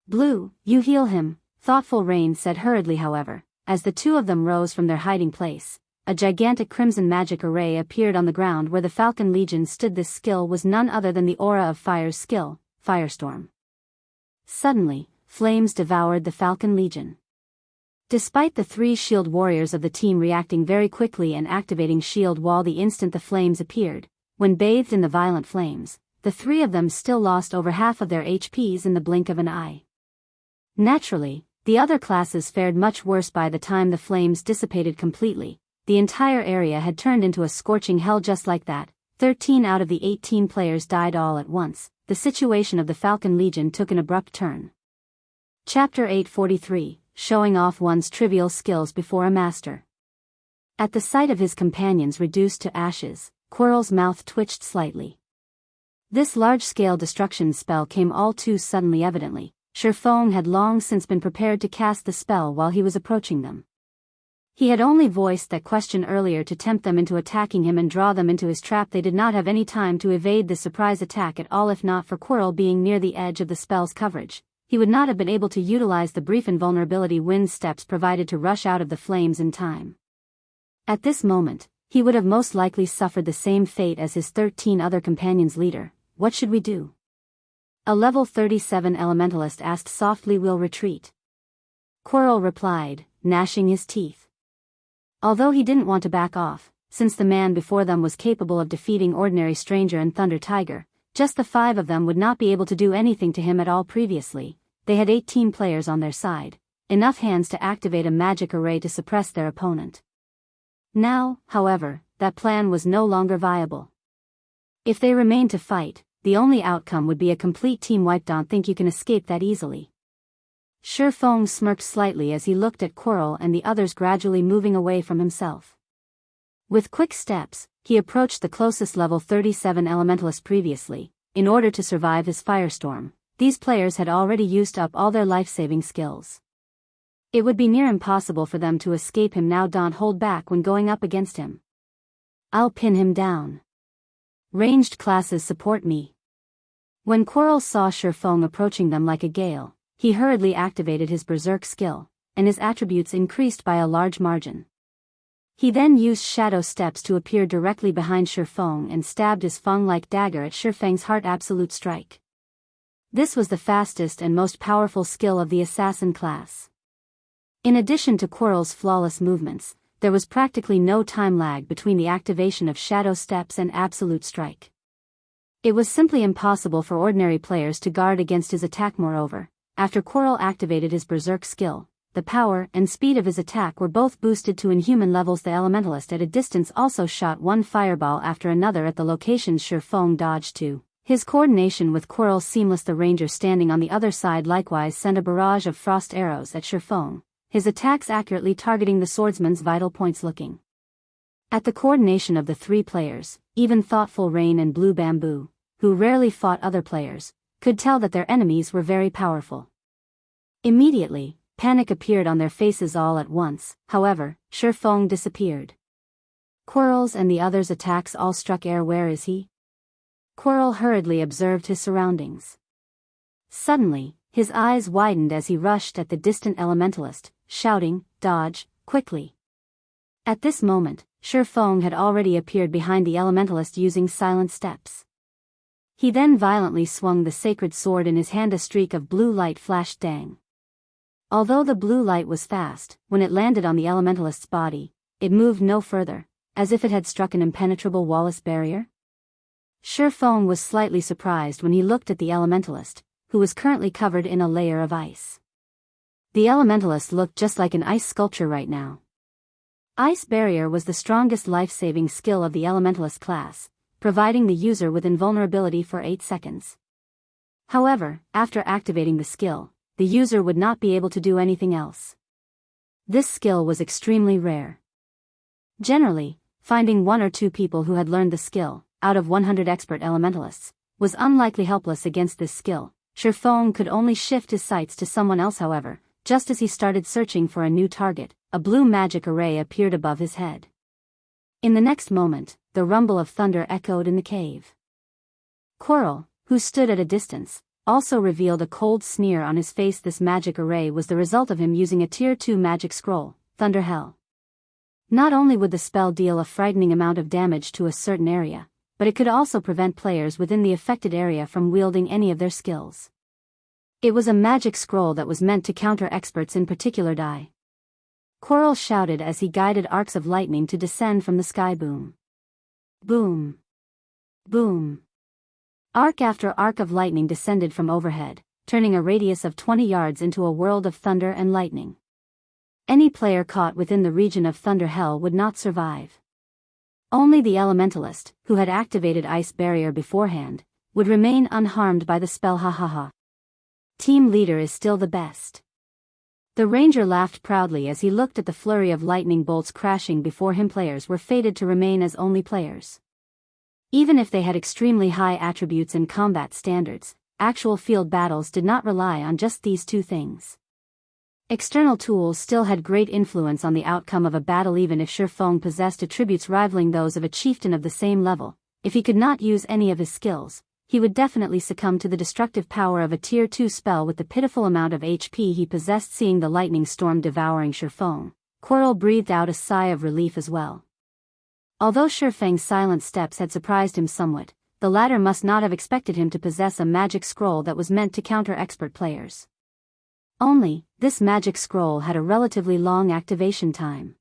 "Blue, you heal him," Thoughtful Rain said hurriedly. However, as the two of them rose from their hiding place, a gigantic crimson magic array appeared on the ground where the Falcon Legion stood. This skill was none other than the Aura of Fire's skill, Firestorm. Suddenly, flames devoured the Falcon Legion. Despite the 3 shield warriors of the team reacting very quickly and activating shield wall the instant the flames appeared, when bathed in the violent flames, the 3 of them still lost over half of their HPs in the blink of an eye. Naturally, the other classes fared much worse. By the time the flames dissipated completely, the entire area had turned into a scorching hell. Just like that, 13 out of the 18 players died all at once. The situation of the Falcon Legion took an abrupt turn. Chapter 843. Showing off one's trivial skills before a master. At the sight of his companions reduced to ashes, Quirrell's mouth twitched slightly. This large-scale destruction spell came all too suddenly. Evidently, Feng had long since been prepared to cast the spell while he was approaching them. He had only voiced that question earlier to tempt them into attacking him and draw them into his trap. They did not have any time to evade this surprise attack at all. If not for Quirrell being near the edge of the spell's coverage, he would not have been able to utilize the brief invulnerability wind steps provided to rush out of the flames in time. At this moment, he would have most likely suffered the same fate as his 13 other companions. "Leader, what should we do?" a level 37 elementalist asked softly. "We'll retreat," Quirrell replied, gnashing his teeth. Although he didn't want to back off, since the man before them was capable of defeating ordinary stranger and Thunder Tiger, just the 5 of them would not be able to do anything to him at all. Previously, they had 18 players on their side, enough hands to activate a magic array to suppress their opponent. Now, however, that plan was no longer viable. If they remained to fight, the only outcome would be a complete team wipe. "Don't think you can escape that easily." Feng smirked slightly as he looked at Quirrell and the others gradually moving away from himself. With quick steps, he approached the closest level 37 elementalist. Previously, in order to survive his firestorm, these players had already used up all their life-saving skills. It would be near impossible for them to escape him now. "Don't hold back when going up against him. I'll pin him down. Ranged classes support me." When Quirrell saw Feng approaching them like a gale, he hurriedly activated his berserk skill, and his attributes increased by a large margin. He then used shadow steps to appear directly behind Feng and stabbed his Feng-like dagger at Feng's heart. Absolute strike. This was the fastest and most powerful skill of the assassin class. In addition to Quirrell's flawless movements, there was practically no time lag between the activation of shadow steps and absolute strike. It was simply impossible for ordinary players to guard against his attack. Moreover, after Quirrell activated his berserk skill, the power and speed of his attack were both boosted to inhuman levels. The elementalist at a distance also shot one fireball after another at the locations Feng dodged to. His coordination with Quirrell seamless. The ranger standing on the other side likewise sent a barrage of frost arrows at Feng, his attacks accurately targeting the swordsman's vital points. Looking at the coordination of the three players, even thoughtful Rain and Blue Bamboo, who rarely fought other players, could tell that their enemies were very powerful. Immediately, panic appeared on their faces all at once. However, Feng disappeared. Quirrell's and the others' attacks all struck air. Where is he? Quirrell hurriedly observed his surroundings. Suddenly, his eyes widened as he rushed at the distant elementalist, shouting, "Dodge, quickly!" At this moment, Feng had already appeared behind the elementalist using silent steps. He then violently swung the sacred sword in his hand. A streak of blue light flashed. Dang! Although the blue light was fast, when it landed on the elementalist's body, it moved no further, as if it had struck an impenetrable wallless barrier. Feng was slightly surprised when he looked at the elementalist, who was currently covered in a layer of ice. The elementalist looked just like an ice sculpture right now. Ice Barrier was the strongest life-saving skill of the elementalist class, providing the user with invulnerability for 8 seconds. However, after activating the skill, the user would not be able to do anything else. This skill was extremely rare. Generally, finding 1 or 2 people who had learned the skill, out of 100 expert elementalists, was unlikely. Helpless against this skill, Feng could only shift his sights to someone else. However, just as he started searching for a new target, a blue magic array appeared above his head. In the next moment, the rumble of thunder echoed in the cave. Quirrell, who stood at a distance, also revealed a cold sneer on his face. This magic array was the result of him using a Tier 2 magic scroll, Thunder Hell. Not only would the spell deal a frightening amount of damage to a certain area, but it could also prevent players within the affected area from wielding any of their skills. It was a magic scroll that was meant to counter experts in particular. Die! Quirrell shouted as he guided arcs of lightning to descend from the sky. Boom! Boom! Boom! Arc after arc of lightning descended from overhead, turning a radius of 20 yards into a world of thunder and lightning. Any player caught within the region of Thunder Hell would not survive. Only the elementalist, who had activated Ice Barrier beforehand, would remain unharmed by the spell. Ha ha ha. Team leader is still the best. The ranger laughed proudly as he looked at the flurry of lightning bolts crashing before him. Players were fated to remain as only players. Even if they had extremely high attributes and combat standards, actual field battles did not rely on just these 2 things. External tools still had great influence on the outcome of a battle. Even if Feng possessed attributes rivaling those of a chieftain of the same level, if he could not use any of his skills, he would definitely succumb to the destructive power of a Tier 2 spell with the pitiful amount of HP he possessed. Seeing the lightning storm devouring Feng, Quirrell breathed out a sigh of relief as well. Although Feng's silent steps had surprised him somewhat, the latter must not have expected him to possess a magic scroll that was meant to counter expert players. Only, this magic scroll had a relatively long activation time.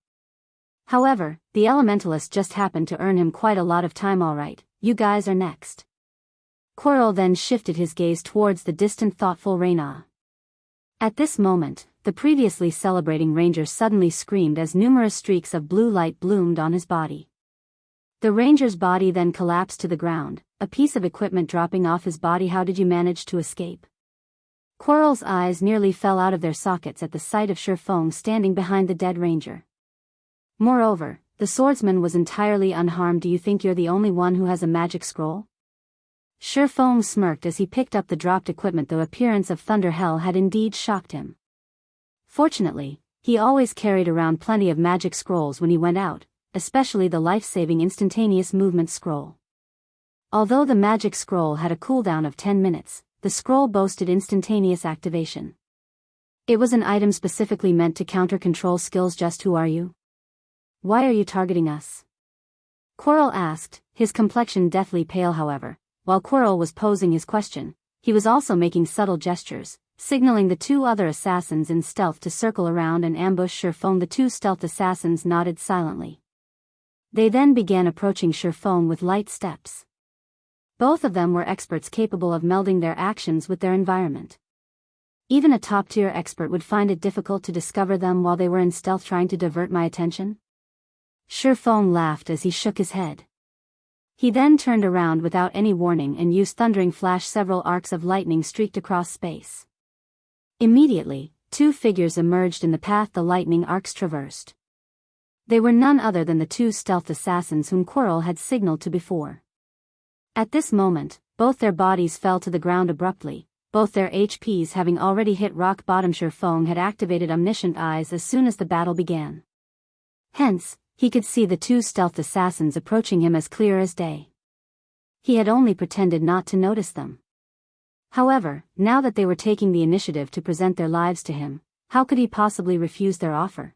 However, the elementalist just happened to earn him quite a lot of time. Alright, you guys are next. Quirrell then shifted his gaze towards the distant thoughtful Raina. At this moment, the previously celebrating ranger suddenly screamed as numerous streaks of blue light bloomed on his body. The ranger's body then collapsed to the ground, a piece of equipment dropping off his body. How did you manage to escape? Quirrell's eyes nearly fell out of their sockets at the sight of Feng standing behind the dead ranger. Moreover, the swordsman was entirely unharmed. Do you think you're the only one who has a magic scroll? Feng smirked as he picked up the dropped equipment. The appearance of Thunder Hell had indeed shocked him. Fortunately, he always carried around plenty of magic scrolls when he went out, especially the life-saving instantaneous movement scroll. Although the magic scroll had a cooldown of 10 minutes, the scroll boasted instantaneous activation. It was an item specifically meant to counter control skills. Just who are you? Why are you targeting us? Quirrell asked, his complexion deathly pale. However, while Quirrell was posing his question, he was also making subtle gestures, signaling the 2 other assassins in stealth to circle around and ambush Feng. The 2 stealth assassins nodded silently. They then began approaching Feng with light steps. Both of them were experts capable of melding their actions with their environment. Even a top-tier expert would find it difficult to discover them while they were in stealth trying to divert my attention. Feng laughed as he shook his head. He then turned around without any warning and used thundering flash. Several arcs of lightning streaked across space. Immediately, two figures emerged in the path the lightning arcs traversed. They were none other than the two stealth assassins whom Quirrell had signaled to before. At this moment, both their bodies fell to the ground abruptly, both their HPs having already hit rock bottom. Feng had activated omniscient eyes as soon as the battle began. Hence, he could see the two stealth assassins approaching him as clear as day. He had only pretended not to notice them. However, now that they were taking the initiative to present their lives to him, how could he possibly refuse their offer?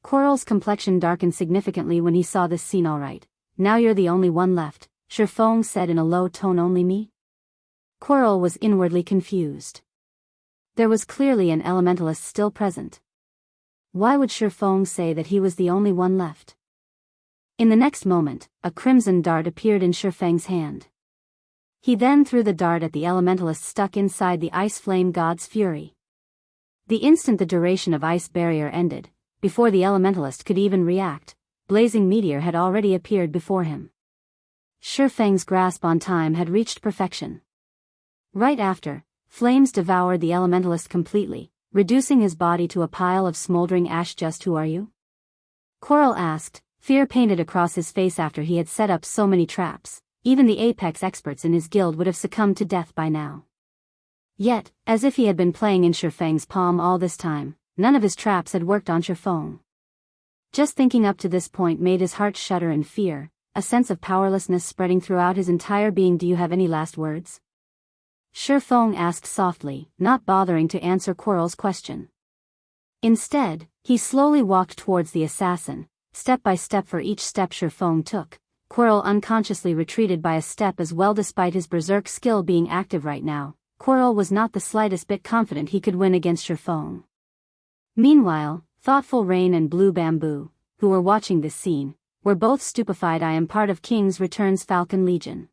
Quirrell's complexion darkened significantly when he saw this scene. All right, now you're the only one left, Feng said in a low tone. Only me? Quirrell was inwardly confused. There was clearly an elementalist still present. Why would Feng say that he was the only one left? In the next moment, a crimson dart appeared in Feng's hand. He then threw the dart at the elementalist stuck inside the ice flame god's fury. The instant the duration of ice barrier ended, before the elementalist could even react, blazing meteor had already appeared before him. Feng's grasp on time had reached perfection. Right after, flames devoured the elementalist completely, reducing his body to a pile of smoldering ash. Just who are you? Quirrell asked, fear painted across his face. After he had set up so many traps, even the apex experts in his guild would have succumbed to death by now. Yet, as if he had been playing in Feng's palm all this time, none of his traps had worked on Feng. Just thinking up to this point made his heart shudder in fear, a sense of powerlessness spreading throughout his entire being. Do you have any last words? Feng asked softly, not bothering to answer Quirrell's question. Instead, he slowly walked towards the assassin, step by step. For each step Feng took, Quirrell unconsciously retreated by a step as well. Despite his berserk skill being active right now, Quirrell was not the slightest bit confident he could win against Feng. Meanwhile, Thoughtful Rain and Blue Bamboo, who were watching this scene, were both stupefied. I am part of King's Return's Falcon Legion.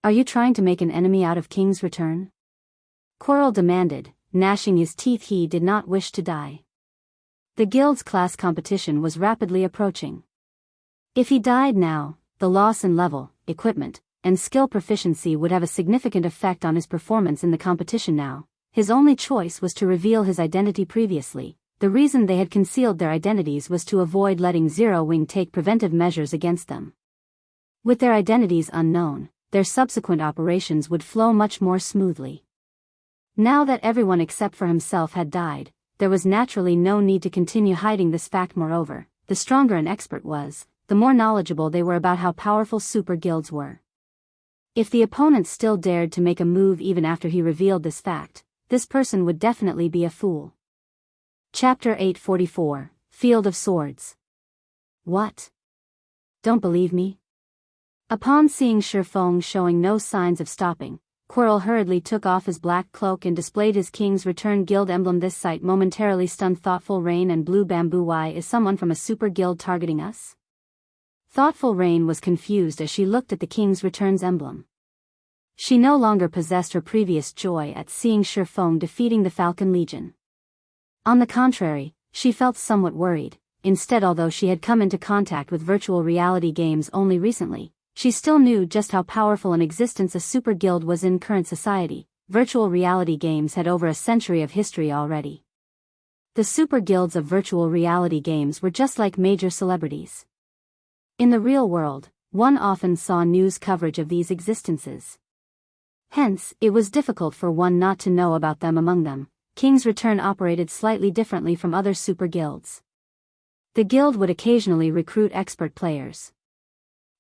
Are you trying to make an enemy out of King's Return? Quirrell demanded, gnashing his teeth. He did not wish to die. The guild's class competition was rapidly approaching. If he died now, the loss in level, equipment, and skill proficiency would have a significant effect on his performance in the competition. Now, his only choice was to reveal his identity. Previously, the reason they had concealed their identities was to avoid letting Zero Wing take preventive measures against them. With their identities unknown, their subsequent operations would flow much more smoothly. Now that everyone except for himself had died, there was naturally no need to continue hiding this fact. Moreover, the stronger an expert was, the more knowledgeable they were about how powerful super guilds were. If the opponent still dared to make a move even after he revealed this fact, this person would definitely be a fool. Chapter 844, Field of Swords. What? Don't believe me? Upon seeing Feng showing no signs of stopping, Quirrell hurriedly took off his black cloak and displayed his King's Return guild emblem. This sight momentarily stunned Thoughtful Rain and Blue Bamboo. Why is someone from a super guild targeting us? Thoughtful Rain was confused as she looked at the King's Return's emblem. She no longer possessed her previous joy at seeing Feng defeating the Falcon Legion. On the contrary, she felt somewhat worried. Instead, although she had come into contact with virtual reality games only recently, she still knew just how powerful an existence a super guild was in current society. Virtual reality games had over a century of history already. The super guilds of virtual reality games were just like major celebrities. In the real world, one often saw news coverage of these existences. Hence, it was difficult for one not to know about them. Among them, King's Return operated slightly differently from other super guilds. The guild would occasionally recruit expert players.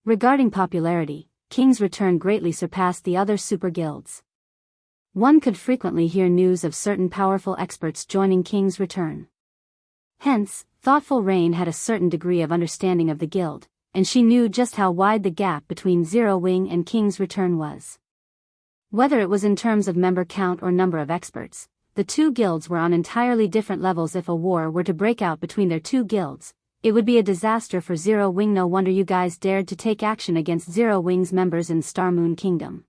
Regarding popularity, King's Return greatly surpassed the other super guilds. One could frequently hear news of certain powerful experts joining King's Return. Hence, Thoughtful Rain had a certain degree of understanding of the guild, and she knew just how wide the gap between Zero Wing and King's Return was. Whether it was in terms of member count or number of experts, the two guilds were on entirely different levels. If a war were to break out between their two guilds, it would be a disaster for Zero Wing. No wonder you guys dared to take action against Zero Wing's members in Star Moon Kingdom.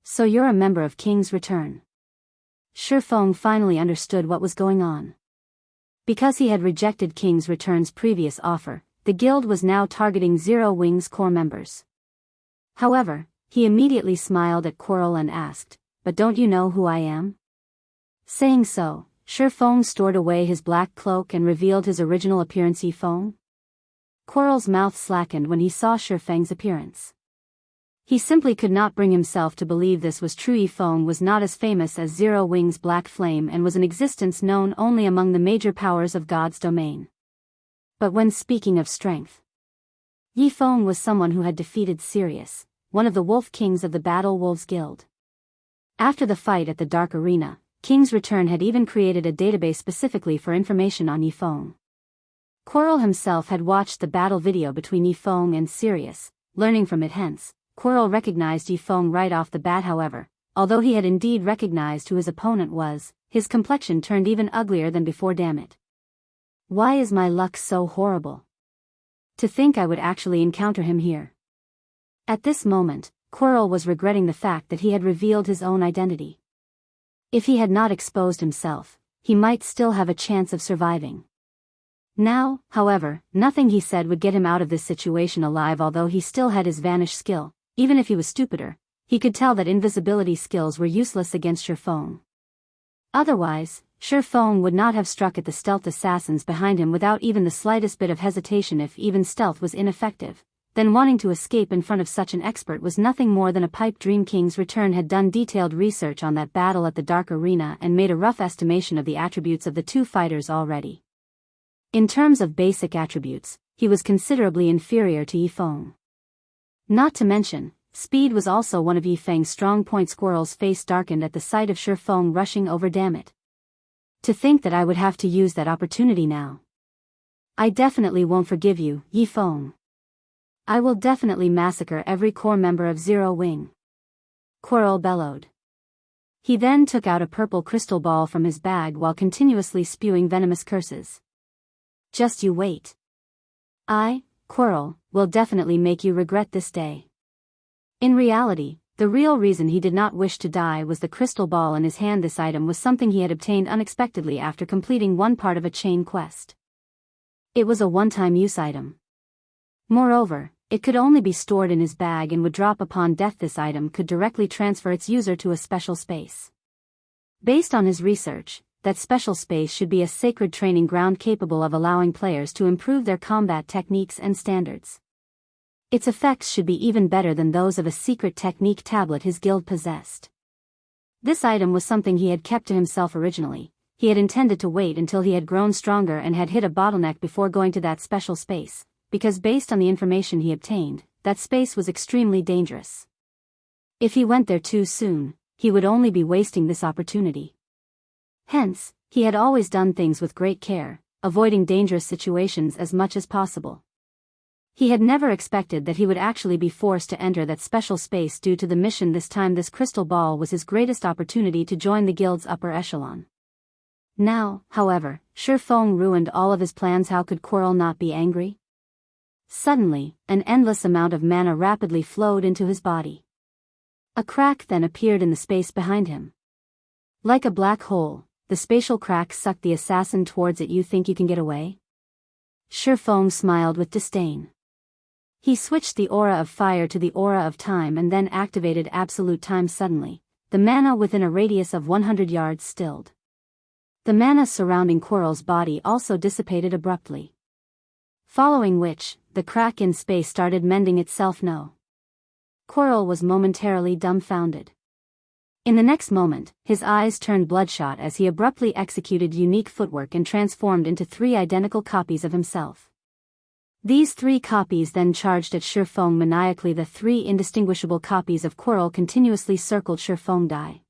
So you're a member of King's Return. Feng finally understood what was going on. Because he had rejected King's Return's previous offer, the guild was now targeting Zero Wing's core members. However, he immediately smiled at Quirrell and asked, "But don't you know who I am?" Saying so, Feng stored away his black cloak and revealed his original appearance. Feng? Quirrell's mouth slackened when he saw Feng's appearance. He simply could not bring himself to believe this was true. Feng was not as famous as Zero Wing's Black Flame and was an existence known only among the major powers of God's domain. But when speaking of strength, Feng was someone who had defeated Sirius, one of the Wolf Kings of the Battle Wolves Guild. After the fight at the Dark Arena, King's Return had even created a database specifically for information on Feng. Quirrell himself had watched the battle video between Feng and Sirius, learning from it. Hence, Quirrell recognized Feng right off the bat. However, although he had indeed recognized who his opponent was, his complexion turned even uglier than before. Damn it. Why is my luck so horrible? To think I would actually encounter him here. At this moment, Quirrell was regretting the fact that he had revealed his own identity. If he had not exposed himself, he might still have a chance of surviving. Now, however, nothing he said would get him out of this situation alive. Although he still had his vanish skill, even if he was stupider, he could tell that invisibility skills were useless against Feng. Otherwise, Feng would not have struck at the stealth assassins behind him without even the slightest bit of hesitation. If even stealth was ineffective, then wanting to escape in front of such an expert was nothing more than a pipe dream. King's Return had done detailed research on that battle at the Dark Arena and made a rough estimation of the attributes of the two fighters already. In terms of basic attributes, he was considerably inferior to Feng. Not to mention, speed was also one of Feng's strong points. Quirrell's face darkened at the sight of Feng rushing over. Damn it. To think that I would have to use that opportunity now. I definitely won't forgive you, Feng. I will definitely massacre every core member of Zero Wing. Quirrell bellowed. He then took out a purple crystal ball from his bag while continuously spewing venomous curses. Just you wait. I, Quirrell, will definitely make you regret this day. In reality, the real reason he did not wish to die was the crystal ball in his hand. This item was something he had obtained unexpectedly after completing one part of a chain quest. It was a one-time use item. Moreover, it could only be stored in his bag and would drop upon death. This item could directly transfer its user to a special space. Based on his research, that special space should be a sacred training ground capable of allowing players to improve their combat techniques and standards. Its effects should be even better than those of a secret technique tablet his guild possessed. This item was something he had kept to himself originally. He had intended to wait until he had grown stronger and had hit a bottleneck before going to that special space, because based on the information he obtained, that space was extremely dangerous. If he went there too soon, he would only be wasting this opportunity. Hence, he had always done things with great care, avoiding dangerous situations as much as possible. He had never expected that he would actually be forced to enter that special space due to the mission. This time this crystal ball was his greatest opportunity to join the guild's upper echelon. Now, however, Feng ruined all of his plans. How could Quirrell not be angry? Suddenly, an endless amount of mana rapidly flowed into his body. A crack then appeared in the space behind him. Like a black hole, the spatial crack sucked the assassin towards it. You think you can get away? Feng smiled with disdain. He switched the aura of fire to the aura of time and then activated absolute time. Suddenly, the mana within a radius of 100 yards stilled. The mana surrounding Quirrell's body also dissipated abruptly. Following which, the crack in space started mending itself. No. Quirrell was momentarily dumbfounded. In the next moment, his eyes turned bloodshot as he abruptly executed unique footwork and transformed into 3 identical copies of himself. These 3 copies then charged at Feng maniacally. The 3 indistinguishable copies of Quirrell continuously circled Feng. Die.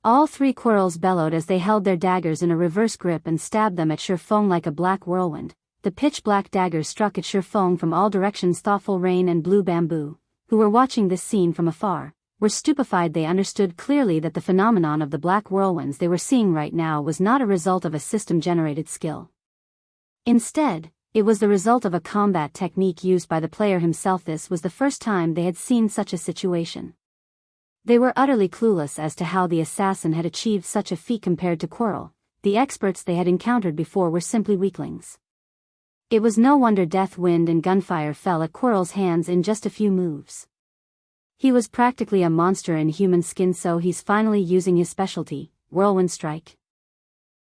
All 3 Quirrells bellowed as they held their daggers in a reverse grip and stabbed them at Feng like a black whirlwind. The pitch-black daggers struck at Feng from all directions. Thoughtful Rain and Blue Bamboo, who were watching this scene from afar, were stupefied. They understood clearly that the phenomenon of the black whirlwinds they were seeing right now was not a result of a system-generated skill. Instead, it was the result of a combat technique used by the player himself. This was the first time they had seen such a situation. They were utterly clueless as to how the assassin had achieved such a feat compared to Quirrell. The experts they had encountered before were simply weaklings. It was no wonder death, wind and gunfire fell at Quirrell's hands in just a few moves. He was practically a monster in human skin, so he's finally using his specialty, Whirlwind Strike.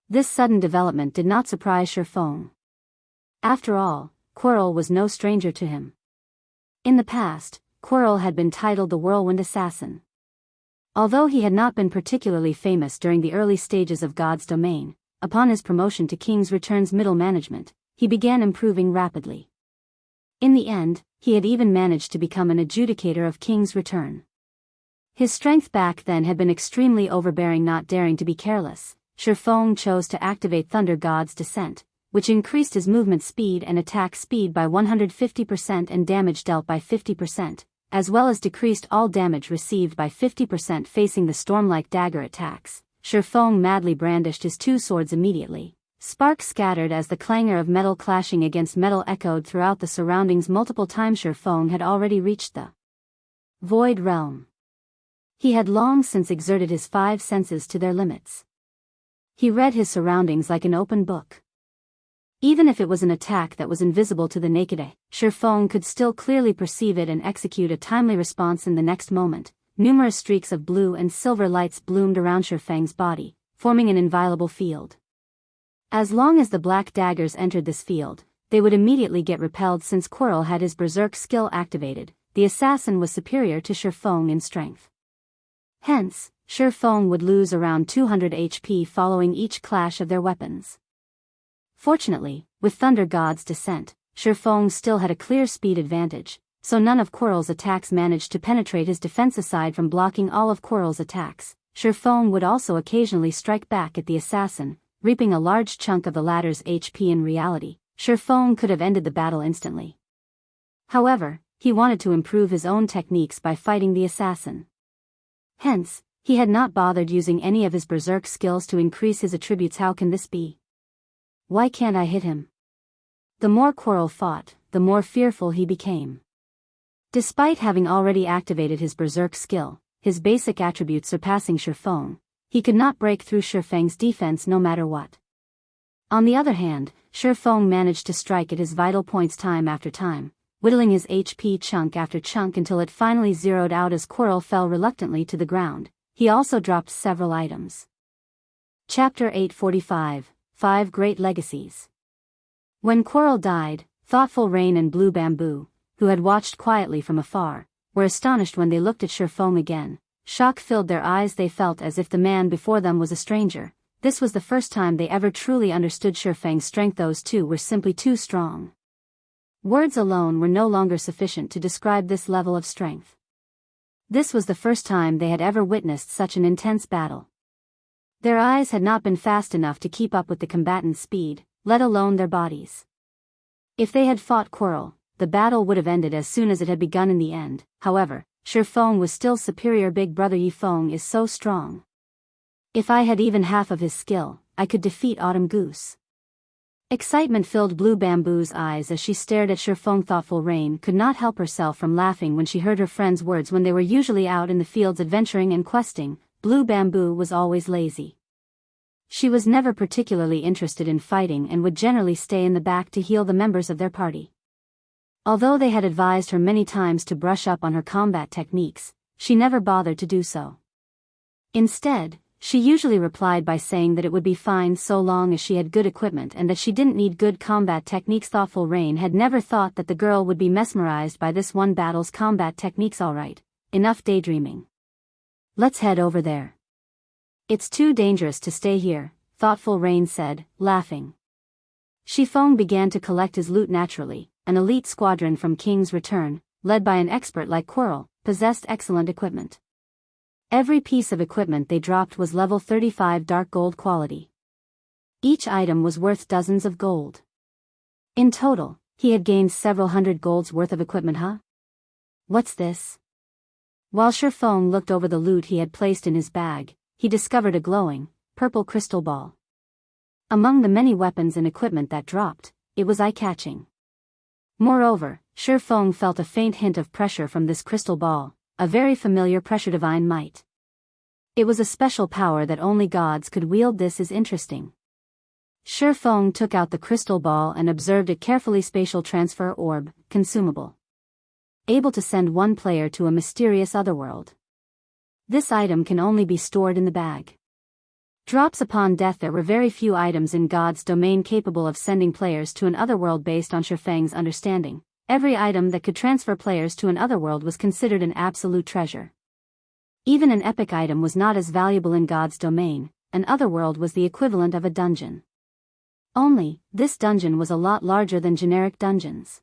This sudden development did not surprise Feng. After all, Quirrell was no stranger to him. In the past, Quirrell had been titled the Whirlwind Assassin. Although he had not been particularly famous during the early stages of God's domain, upon his promotion to King's Return's middle management, he began improving rapidly. In the end, he had even managed to become an adjudicator of King's Return. His strength back then had been extremely overbearing. Not daring to be careless, Feng chose to activate Thunder God's Descent, which increased his movement speed and attack speed by 150% and damage dealt by 50%, as well as decreased all damage received by 50% facing the storm-like dagger attacks. Feng madly brandished his two swords immediately. Sparks scattered as the clangor of metal clashing against metal echoed throughout the surroundings multiple times. Feng had already reached the Void Realm. He had long since exerted his five senses to their limits. He read his surroundings like an open book. Even if it was an attack that was invisible to the naked eye, Feng could still clearly perceive it and execute a timely response in the next moment. Numerous streaks of blue and silver lights bloomed around Feng's body, forming an inviolable field. As long as the black daggers entered this field, they would immediately get repelled. Since Quirrell had his berserk skill activated, the assassin was superior to Feng in strength. Hence, Feng would lose around 200 HP following each clash of their weapons. Fortunately, with Thunder God's Descent, Feng still had a clear speed advantage, so none of Quirrell's attacks managed to penetrate his defense. Aside from blocking all of Quirrell's attacks, Feng would also occasionally strike back at the assassin, reaping a large chunk of the latter's HP. In reality, Feng could have ended the battle instantly. However, he wanted to improve his own techniques by fighting the assassin. Hence, he had not bothered using any of his berserk skills to increase his attributes. How can this be? Why can't I hit him? The more Quirrell fought, the more fearful he became. Despite having already activated his berserk skill, his basic attributes surpassing Feng, he could not break through Feng's defense no matter what. On the other hand, Feng managed to strike at his vital points time after time, whittling his HP chunk after chunk until it finally zeroed out as Quirrell fell reluctantly to the ground. He also dropped several items. Chapter 845, 5 Great Legacies. When Quirrell died, Thoughtful Rain and Blue Bamboo, who had watched quietly from afar, were astonished when they looked at Feng again. Shock filled their eyes. They felt as if the man before them was a stranger. This was the first time they ever truly understood Feng's strength. Those two were simply too strong. Words alone were no longer sufficient to describe this level of strength. This was the first time they had ever witnessed such an intense battle. Their eyes had not been fast enough to keep up with the combatants' speed, let alone their bodies. If they had fought Quirrell, the battle would have ended as soon as it had begun. In the end, however, Feng was still superior. Big brother Feng is so strong. If I had even half of his skill, I could defeat Autumn Goose. Excitement filled Blue Bamboo's eyes as she stared at Feng. Thoughtful Rain could not help herself from laughing when she heard her friend's words. When they were usually out in the fields adventuring and questing, Blue Bamboo was always lazy. She was never particularly interested in fighting and would generally stay in the back to heal the members of their party. Although they had advised her many times to brush up on her combat techniques, she never bothered to do so. Instead, she usually replied by saying that it would be fine so long as she had good equipment and that she didn't need good combat techniques. Thoughtful Rain had never thought that the girl would be mesmerized by this one battle's combat techniques. Alright, enough daydreaming. Let's head over there. It's too dangerous to stay here, Thoughtful Rain said, laughing. Feng began to collect his loot naturally. An elite squadron from King's Return, led by an expert like Quirrell, possessed excellent equipment. Every piece of equipment they dropped was level 35 dark gold quality. Each item was worth dozens of gold. In total, he had gained several hundred golds worth of equipment. What's this? While Feng looked over the loot he had placed in his bag, he discovered a glowing, purple crystal ball. Among the many weapons and equipment that dropped, it was eye-catching. Moreover, Feng felt a faint hint of pressure from this crystal ball. a very familiar pressure divine might. It was a special power that only gods could wield. This is interesting. Feng took out the crystal ball and observed it carefully. Spatial transfer orb, consumable. Able to send one player to a mysterious otherworld. This item can only be stored in the bag. Drops upon death. There were very few items in God's domain capable of sending players to an otherworld. Based on Feng's understanding, every item that could transfer players to an otherworld was considered an absolute treasure. Even an epic item was not as valuable in God's domain. An otherworld was the equivalent of a dungeon. Only, this dungeon was a lot larger than generic dungeons.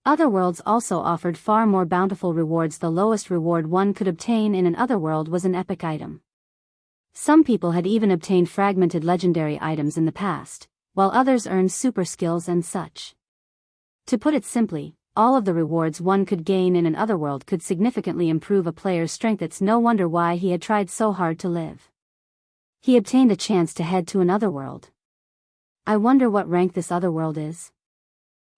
Otherworlds also offered far more bountiful rewards. The lowest reward one could obtain in an otherworld was an epic item. Some people had even obtained fragmented legendary items in the past, while others earned super skills and such. To put it simply, all of the rewards one could gain in an otherworld could significantly improve a player's strength. It's no wonder why he had tried so hard to live. He obtained a chance to head to an otherworld. I wonder what rank this otherworld is.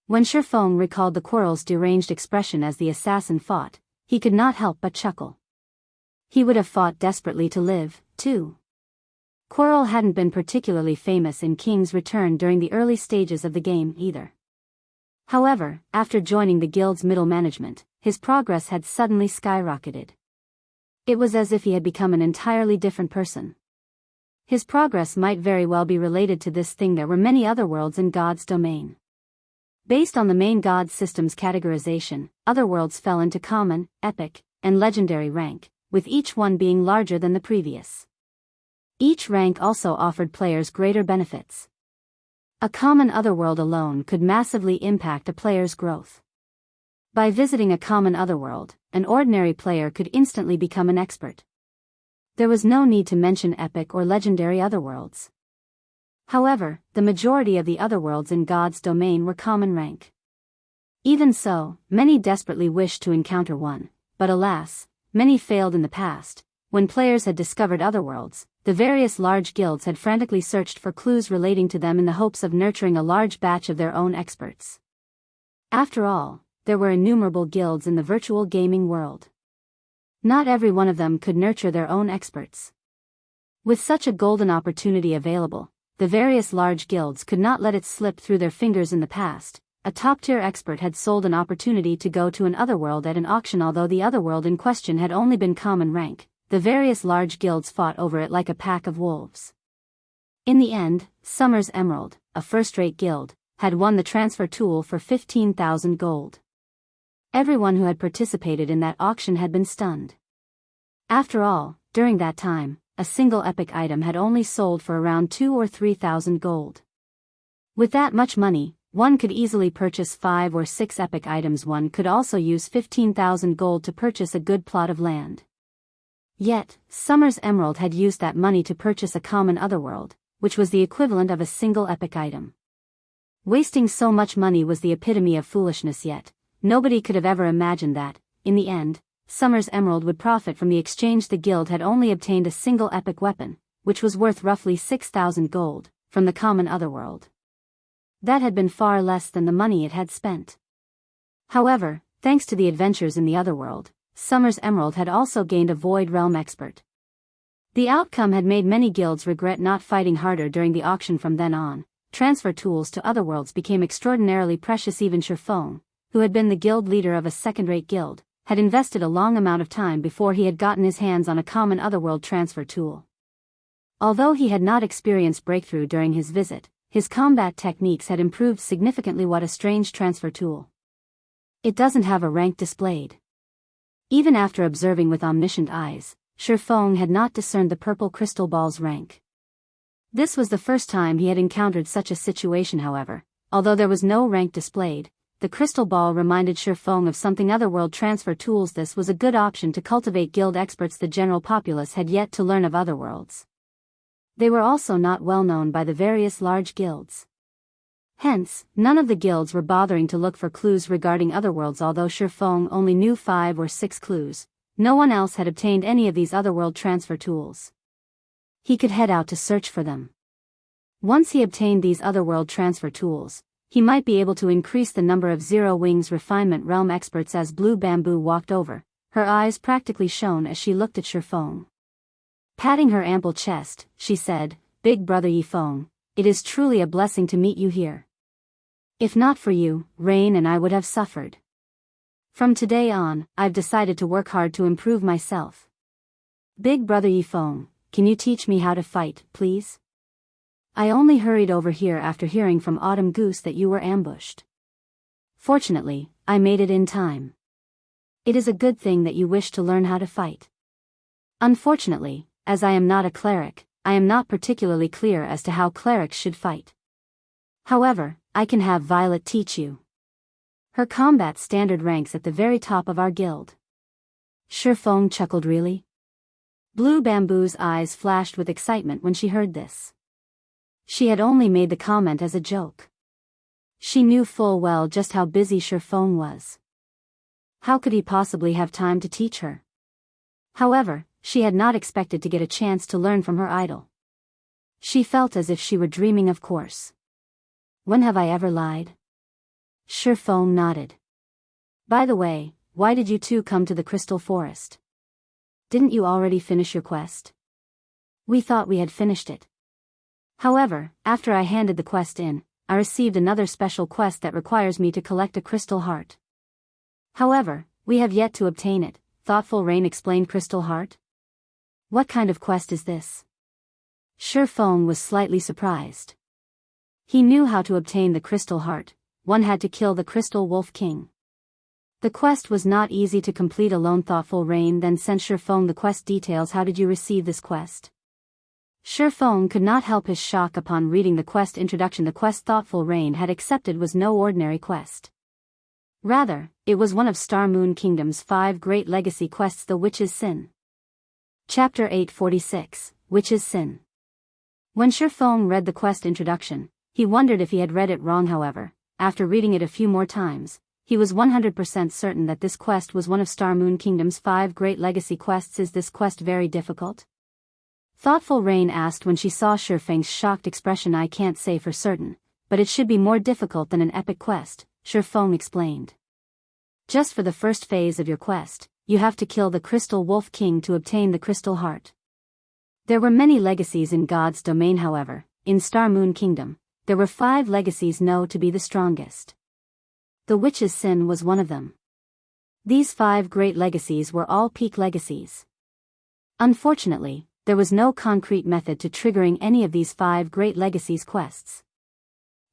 When Feng recalled the quarrel's deranged expression as the assassin fought, he could not help but chuckle. He would have fought desperately to live, too. Quarrel hadn't been particularly famous in King's Return during the early stages of the game either. However, after joining the guild's middle management, his progress had suddenly skyrocketed. It was as if he had become an entirely different person. His progress might very well be related to this thing. There were many otherworlds in God's domain. Based on the main God system's categorization, otherworlds fell into common, epic, and legendary rank, with each one being larger than the previous. Each rank also offered players greater benefits. A common otherworld alone could massively impact a player's growth. By visiting a common otherworld, an ordinary player could instantly become an expert. There was no need to mention epic or legendary otherworlds. However, the majority of the otherworlds in God's domain were common rank. Even so, many desperately wished to encounter one, but alas, many failed in the past. When players had discovered otherworlds, the various large guilds had frantically searched for clues relating to them in the hopes of nurturing a large batch of their own experts. After all, there were innumerable guilds in the virtual gaming world. Not every one of them could nurture their own experts. With such a golden opportunity available, the various large guilds could not let it slip through their fingers. In the past, a top-tier expert had sold an opportunity to go to an otherworld at an auction. Although the otherworld in question had only been common rank, the various large guilds fought over it like a pack of wolves. In the end, Summer's Emerald, a first-rate guild, had won the transfer tool for 15,000 gold. Everyone who had participated in that auction had been stunned. After all, during that time, a single epic item had only sold for around 2,000 or 3,000 gold. With that much money, one could easily purchase 5 or 6 epic items. One could also use 15,000 gold to purchase a good plot of land. Yet, Summer's Emerald had used that money to purchase a common otherworld, which was the equivalent of a single epic item. Wasting so much money was the epitome of foolishness. Yet, nobody could have ever imagined that, in the end, Summer's Emerald would profit from the exchange. The guild had only obtained a single epic weapon, which was worth roughly 6,000 gold, from the common otherworld. That had been far less than the money it had spent. However, thanks to the adventures in the otherworld, Summer's Emerald had also gained a Void Realm expert. The outcome had made many guilds regret not fighting harder during the auction. From then on, transfer tools to otherworlds became extraordinarily precious. Even Feng, who had been the guild leader of a second-rate guild, had invested a long amount of time before he had gotten his hands on a common otherworld transfer tool. Although he had not experienced breakthrough during his visit, his combat techniques had improved significantly. What a strange transfer tool. It doesn't have a rank displayed. Even after observing with omniscient eyes, Feng had not discerned the purple crystal ball's rank. This was the first time he had encountered such a situation. However, although there was no rank displayed, the crystal ball reminded Feng of something: otherworld transfer tools. This was a good option to cultivate guild experts. The general populace had yet to learn of otherworlds. They were also not well known by the various large guilds. Hence, none of the guilds were bothering to look for clues regarding otherworlds. Although Feng only knew 5 or 6 clues, no one else had obtained any of these otherworld transfer tools. He could head out to search for them. Once he obtained these otherworld transfer tools, he might be able to increase the number of Zero Wings Refinement Realm experts. As Blue Bamboo walked over, Her eyes practically shone as she looked at Feng. Patting her ample chest, she said, "Big brother Feng, it is truly a blessing to meet you here. If not for you, Rain and I would have suffered. From today on, I've decided to work hard to improve myself. Big brother Feng, can you teach me how to fight, please? I only hurried over here after hearing from Autumn Goose that you were ambushed. Fortunately, I made it in time. It is a good thing that you wish to learn how to fight. Unfortunately, as I am not a cleric, I am not particularly clear as to how clerics should fight. However, I can have Violet teach you. Her combat standard ranks at the very top of our guild." Feng chuckled. "Really?" Blue Bamboo's eyes flashed with excitement when she heard this. She had only made the comment as a joke. She knew full well just how busy Feng was. How could he possibly have time to teach her? However, she had not expected to get a chance to learn from her idol. She felt as if she were dreaming, of course. "When have I ever lied?" Feng nodded. "By the way, why did you two come to the Crystal Forest? Didn't you already finish your quest?" "We thought we had finished it. However, after I handed the quest in, I received another special quest that requires me to collect a crystal heart. However, we have yet to obtain it," Thoughtful Rain explained. "Crystal heart? What kind of quest is this?" Feng was slightly surprised. He knew how to obtain the crystal heart. One had to kill the Crystal Wolf King. The quest was not easy to complete alone. Thoughtful Rain then sent Feng the quest details. "How did you receive this quest?" Feng could not help his shock upon reading the quest introduction. The quest Thoughtful Rain had accepted was no ordinary quest. Rather, it was one of Star Moon Kingdom's 5 great legacy quests, the Witch's Sin. Chapter 846, Witch's Sin. When Feng read the quest introduction, he wondered if he had read it wrong. However, after reading it a few more times, he was 100% certain that this quest was one of Star Moon Kingdom's 5 great legacy quests. "Is this quest very difficult?" Thoughtful Rain asked when she saw Feng's shocked expression. "I can't say for certain, but it should be more difficult than an epic quest," Feng explained. "Just for the first phase of your quest, you have to kill the Crystal Wolf King to obtain the Crystal Heart. There were many legacies in God's domain. However, in Star Moon Kingdom, there were 5 legacies known to be the strongest. The Witch's Sin was one of them. These 5 great legacies were all peak legacies. Unfortunately, there was no concrete method to triggering any of these 5 great legacies quests.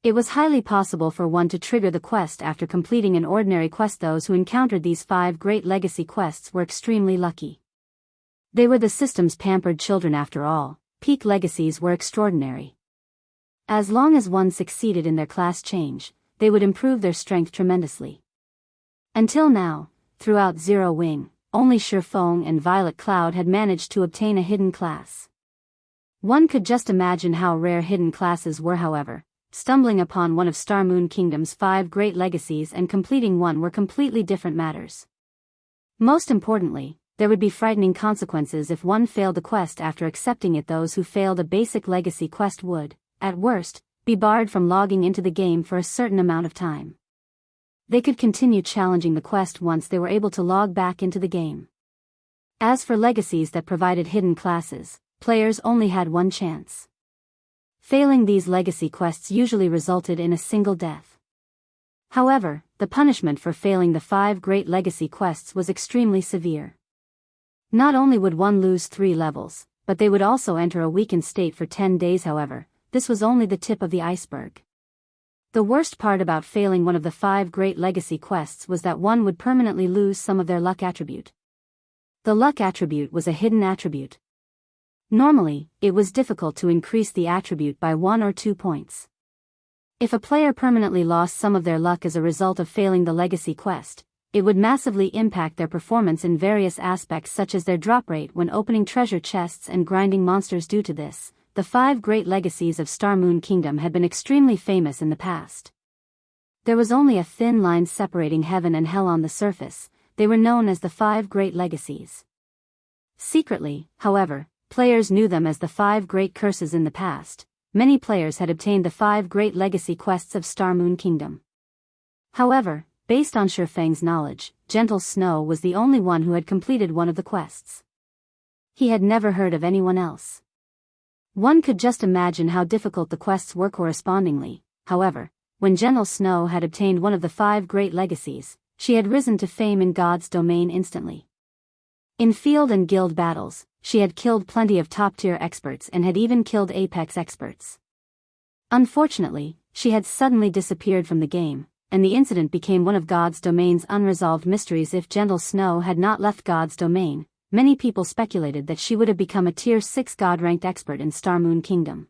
It was highly possible for one to trigger the quest after completing an ordinary quest. Those who encountered these 5 great legacy quests were extremely lucky. They were the system's pampered children. After all, peak legacies were extraordinary. As long as one succeeded in their class change, they would improve their strength tremendously. Until now, throughout Zero Wing, only Feng and Violet Cloud had managed to obtain a hidden class. One could just imagine how rare hidden classes were. However, stumbling upon one of Star Moon Kingdom's 5 great legacies and completing one were completely different matters. Most importantly, there would be frightening consequences if one failed the quest after accepting it. Those who failed a basic legacy quest would, at worst, be barred from logging into the game for a certain amount of time. They could continue challenging the quest once they were able to log back into the game. As for legacies that provided hidden classes, players only had one chance. Failing these legacy quests usually resulted in a single death. However, the punishment for failing the 5 great legacy quests was extremely severe. Not only would one lose 3 levels, but they would also enter a weakened state for 10 days. However, this was only the tip of the iceberg. The worst part about failing one of the 5 great legacy quests was that one would permanently lose some of their luck attribute. The luck attribute was a hidden attribute. Normally, it was difficult to increase the attribute by 1 or 2 points. If a player permanently lost some of their luck as a result of failing the legacy quest, it would massively impact their performance in various aspects such as their drop rate when opening treasure chests and grinding monsters. Due to this, the 5 great legacies of Star Moon Kingdom had been extremely famous in the past. There was only a thin line separating heaven and hell on the surface. They were known as the 5 great legacies. Secretly, however, players knew them as the 5 great curses. In the past, many players had obtained the 5 great legacy quests of Star Moon Kingdom. However, based on Feng's knowledge, Gentle Snow was the only one who had completed one of the quests. He had never heard of anyone else. One could just imagine how difficult the quests were correspondingly. However, when Gentle Snow had obtained one of the 5 great legacies, she had risen to fame in God's domain instantly. In field and guild battles, she had killed plenty of top-tier experts and had even killed apex experts. Unfortunately, she had suddenly disappeared from the game, and the incident became one of God's domain's unresolved mysteries. If Gentle Snow had not left God's domain, many people speculated that she would have become a Tier 6 God-ranked expert in Starmoon Kingdom.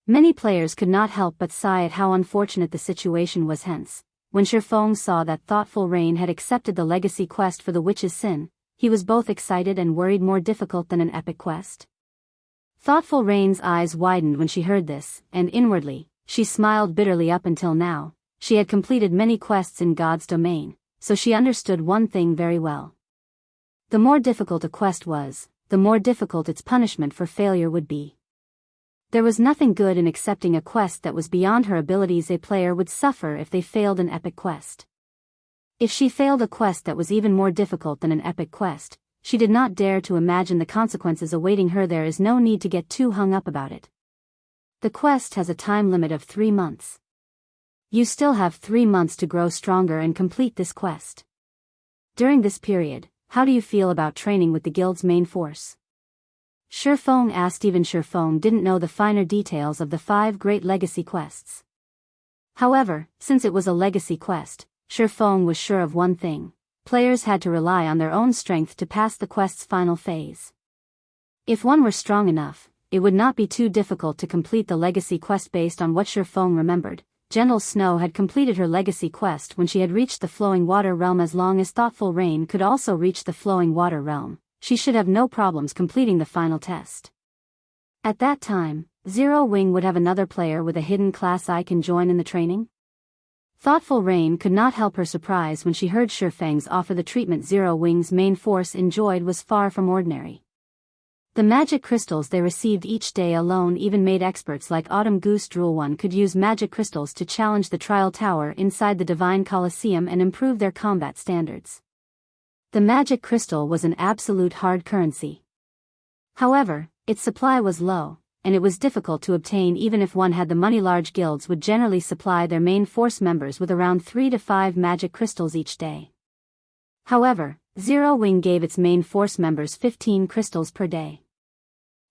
Many players could not help but sigh at how unfortunate the situation was. Hence, when Feng saw that Thoughtful Rain had accepted the legacy quest for the Witch's Sin, he was both excited and worried. More difficult than an epic quest? Thoughtful Rain's eyes widened when she heard this, and inwardly, she smiled bitterly. Up until now, she had completed many quests in God's domain, so she understood one thing very well. The more difficult a quest was, the more difficult its punishment for failure would be. There was nothing good in accepting a quest that was beyond her abilities. A player would suffer if they failed an epic quest. If she failed a quest that was even more difficult than an epic quest, she did not dare to imagine the consequences awaiting her. There is no need to get too hung up about it. The quest has a time limit of 3 months. You still have 3 months to grow stronger and complete this quest. During this period, how do you feel about training with the guild's main force? Feng asked. Even Feng didn't know the finer details of the 5 great legacy quests. However, since it was a legacy quest, Feng was sure of one thing: players had to rely on their own strength to pass the quest's final phase. If one were strong enough, it would not be too difficult to complete the legacy quest. Based on what Feng remembered, Gentle Snow had completed her legacy quest when she had reached the Flowing Water Realm. As long as Thoughtful Rain could also reach the Flowing Water Realm, she should have no problems completing the final test. At that time, Zero Wing would have another player with a hidden class I can join in the training? Thoughtful Rain could not help her surprise when she heard Feng's offer. The treatment Zero Wing's main force enjoyed was far from ordinary. The magic crystals they received each day alone even made experts like Autumn Goose Drool. One could use magic crystals to challenge the Trial Tower inside the Divine Colosseum and improve their combat standards. The magic crystal was an absolute hard currency. However, its supply was low, and it was difficult to obtain even if one had the money. Large guilds would generally supply their main force members with around 3 to 5 magic crystals each day. However, Zero Wing gave its main force members 15 crystals per day.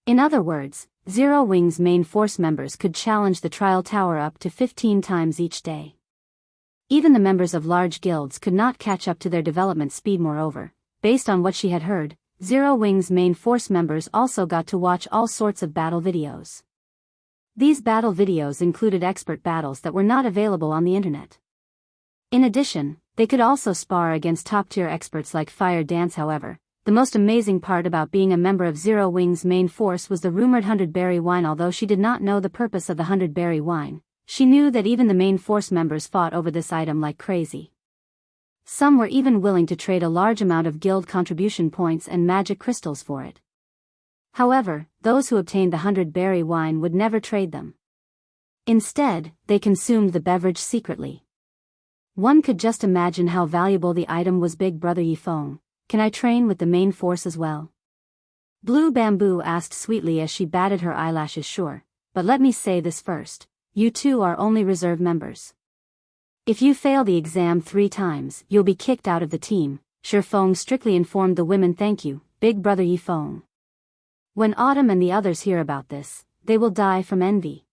In other words, Zero Wing's main force members could challenge the Trial Tower up to 15 times each day. Even the members of large guilds could not catch up to their development speed. Moreover, based on what she had heard, Zero Wing's main force members also got to watch all sorts of battle videos. These battle videos included expert battles that were not available on the internet. In addition, they could also spar against top-tier experts like Fire Dance. However, the most amazing part about being a member of Zero Wing's main force was the rumored 100-berry wine. Although she did not know the purpose of the 100-berry wine, she knew that even the main force members fought over this item like crazy. Some were even willing to trade a large amount of guild contribution points and magic crystals for it. However, those who obtained the 100-berry wine would never trade them. Instead, they consumed the beverage secretly. One could just imagine how valuable the item was. Big Brother Feng, can I train with the main force as well? Blue Bamboo asked sweetly as she batted her eyelashes. Sure, but let me say this first: you two are only reserve members. If you fail the exam 3 times, you'll be kicked out of the team, Feng strictly informed the women. Thank you, Big Brother Feng. When Autumn and the others hear about this, they will die from envy.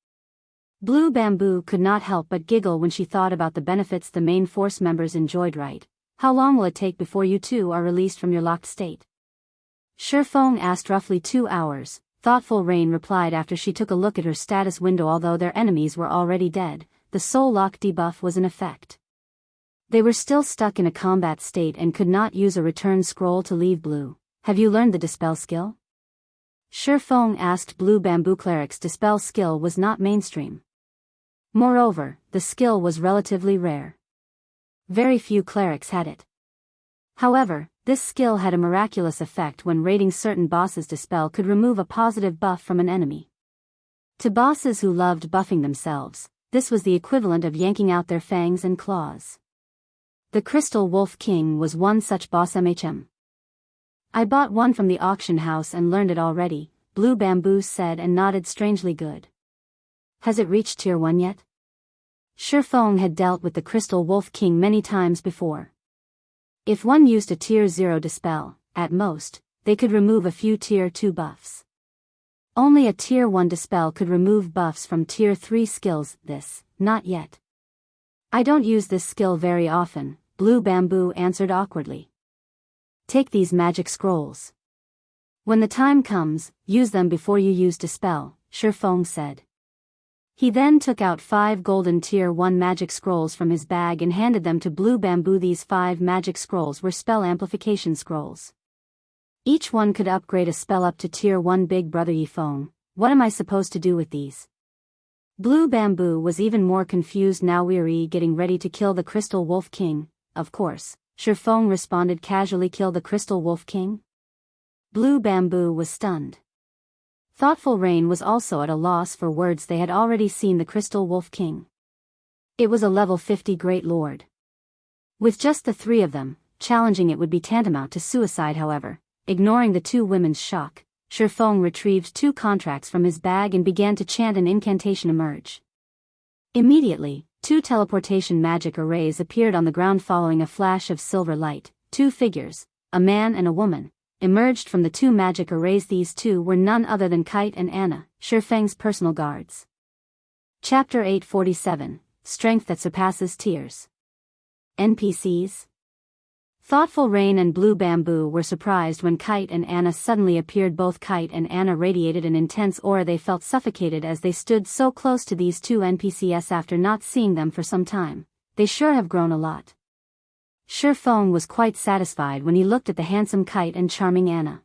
Blue Bamboo could not help but giggle when she thought about the benefits the main force members enjoyed. Right? How long will it take before you two are released from your locked state? Feng asked. Roughly 2 hours, Thoughtful Rain replied after she took a look at her status window. Although their enemies were already dead, the soul lock debuff was in effect. They were still stuck in a combat state and could not use a return scroll to leave. Blue, have you learned the Dispel skill? Feng asked. Blue Bamboo Cleric's Dispel skill was not mainstream. Moreover, the skill was relatively rare. Very few clerics had it. However, this skill had a miraculous effect when raiding certain bosses. Dispel could remove a positive buff from an enemy. To bosses who loved buffing themselves, this was the equivalent of yanking out their fangs and claws. The Crystal Wolf King was one such boss. I bought one from the auction house and learned it already, Blue Bamboo said and nodded strangely good. Has it reached tier 1 yet? Feng had dealt with the Crystal Wolf King many times before. If one used a tier 0 dispel, at most, they could remove a few tier 2 buffs. Only a tier 1 dispel could remove buffs from tier 3 skills. Not yet. I don't use this skill very often, Blue Bamboo answered awkwardly. Take these magic scrolls. When the time comes, use them before you use dispel, Feng said. He then took out 5 golden tier 1 magic scrolls from his bag and handed them to Blue Bamboo. These 5 magic scrolls were spell amplification scrolls. Each one could upgrade a spell up to tier 1. Big brother Feng, what am I supposed to do with these? Blue Bamboo was even more confused now. We're getting ready to kill the Crystal Wolf King, of course, Feng responded casually. Kill the Crystal Wolf King? Blue Bamboo was stunned. Thoughtful Rain was also at a loss for words. They had already seen the Crystal Wolf King. It was a level 50 Great Lord. With just the 3 of them, challenging it would be tantamount to suicide. However, ignoring the 2 women's shock, Feng retrieved 2 contracts from his bag and began to chant an incantation. Emerge. Immediately, 2 teleportation magic arrays appeared on the ground. Following a flash of silver light, 2 figures, a man and a woman, emerged from the 2 magic arrays. These 2 were none other than Kite and Anna, Feng's personal guards. Chapter 847, Strength that Surpasses Tears. NPCs? Thoughtful Rain and Blue Bamboo were surprised when Kite and Anna suddenly appeared. Both Kite and Anna radiated an intense aura. They felt suffocated as they stood so close to these 2 NPCs. After not seeing them for some time, they sure have grown a lot. Feng was quite satisfied when he looked at the handsome Kite and charming Anna.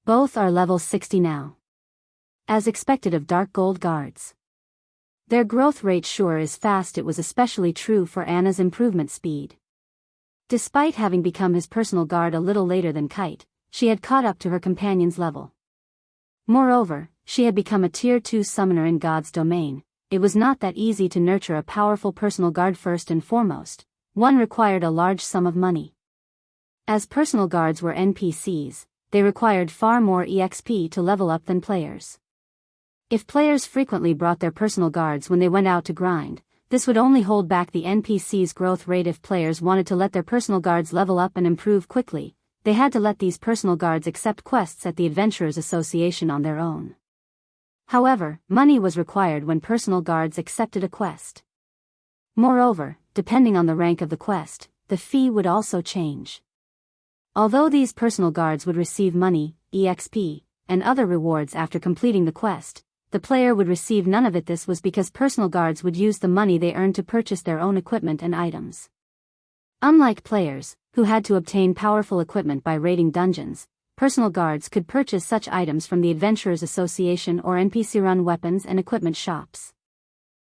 Both are level 60 now. As expected of Dark Gold guards. Their growth rate sure is fast. It was especially true for Anna's improvement speed. Despite having become his personal guard a little later than Kite, she had caught up to her companion's level. Moreover, she had become a tier 2 summoner in God's domain. It was not that easy to nurture a powerful personal guard. First and foremost, one required a large sum of money. As personal guards were NPCs, they required far more EXP to level up than players. If players frequently brought their personal guards when they went out to grind, this would only hold back the NPC's growth rate. If players wanted to let their personal guards level up and improve quickly, they had to let these personal guards accept quests at the Adventurers Association on their own. However, money was required when personal guards accepted a quest. Moreover, depending on the rank of the quest, the fee would also change. Although these personal guards would receive money, EXP, and other rewards after completing the quest, the player would receive none of it. This was because personal guards would use the money they earned to purchase their own equipment and items. Unlike players, who had to obtain powerful equipment by raiding dungeons, personal guards could purchase such items from the Adventurers Association or NPC-run weapons and equipment shops.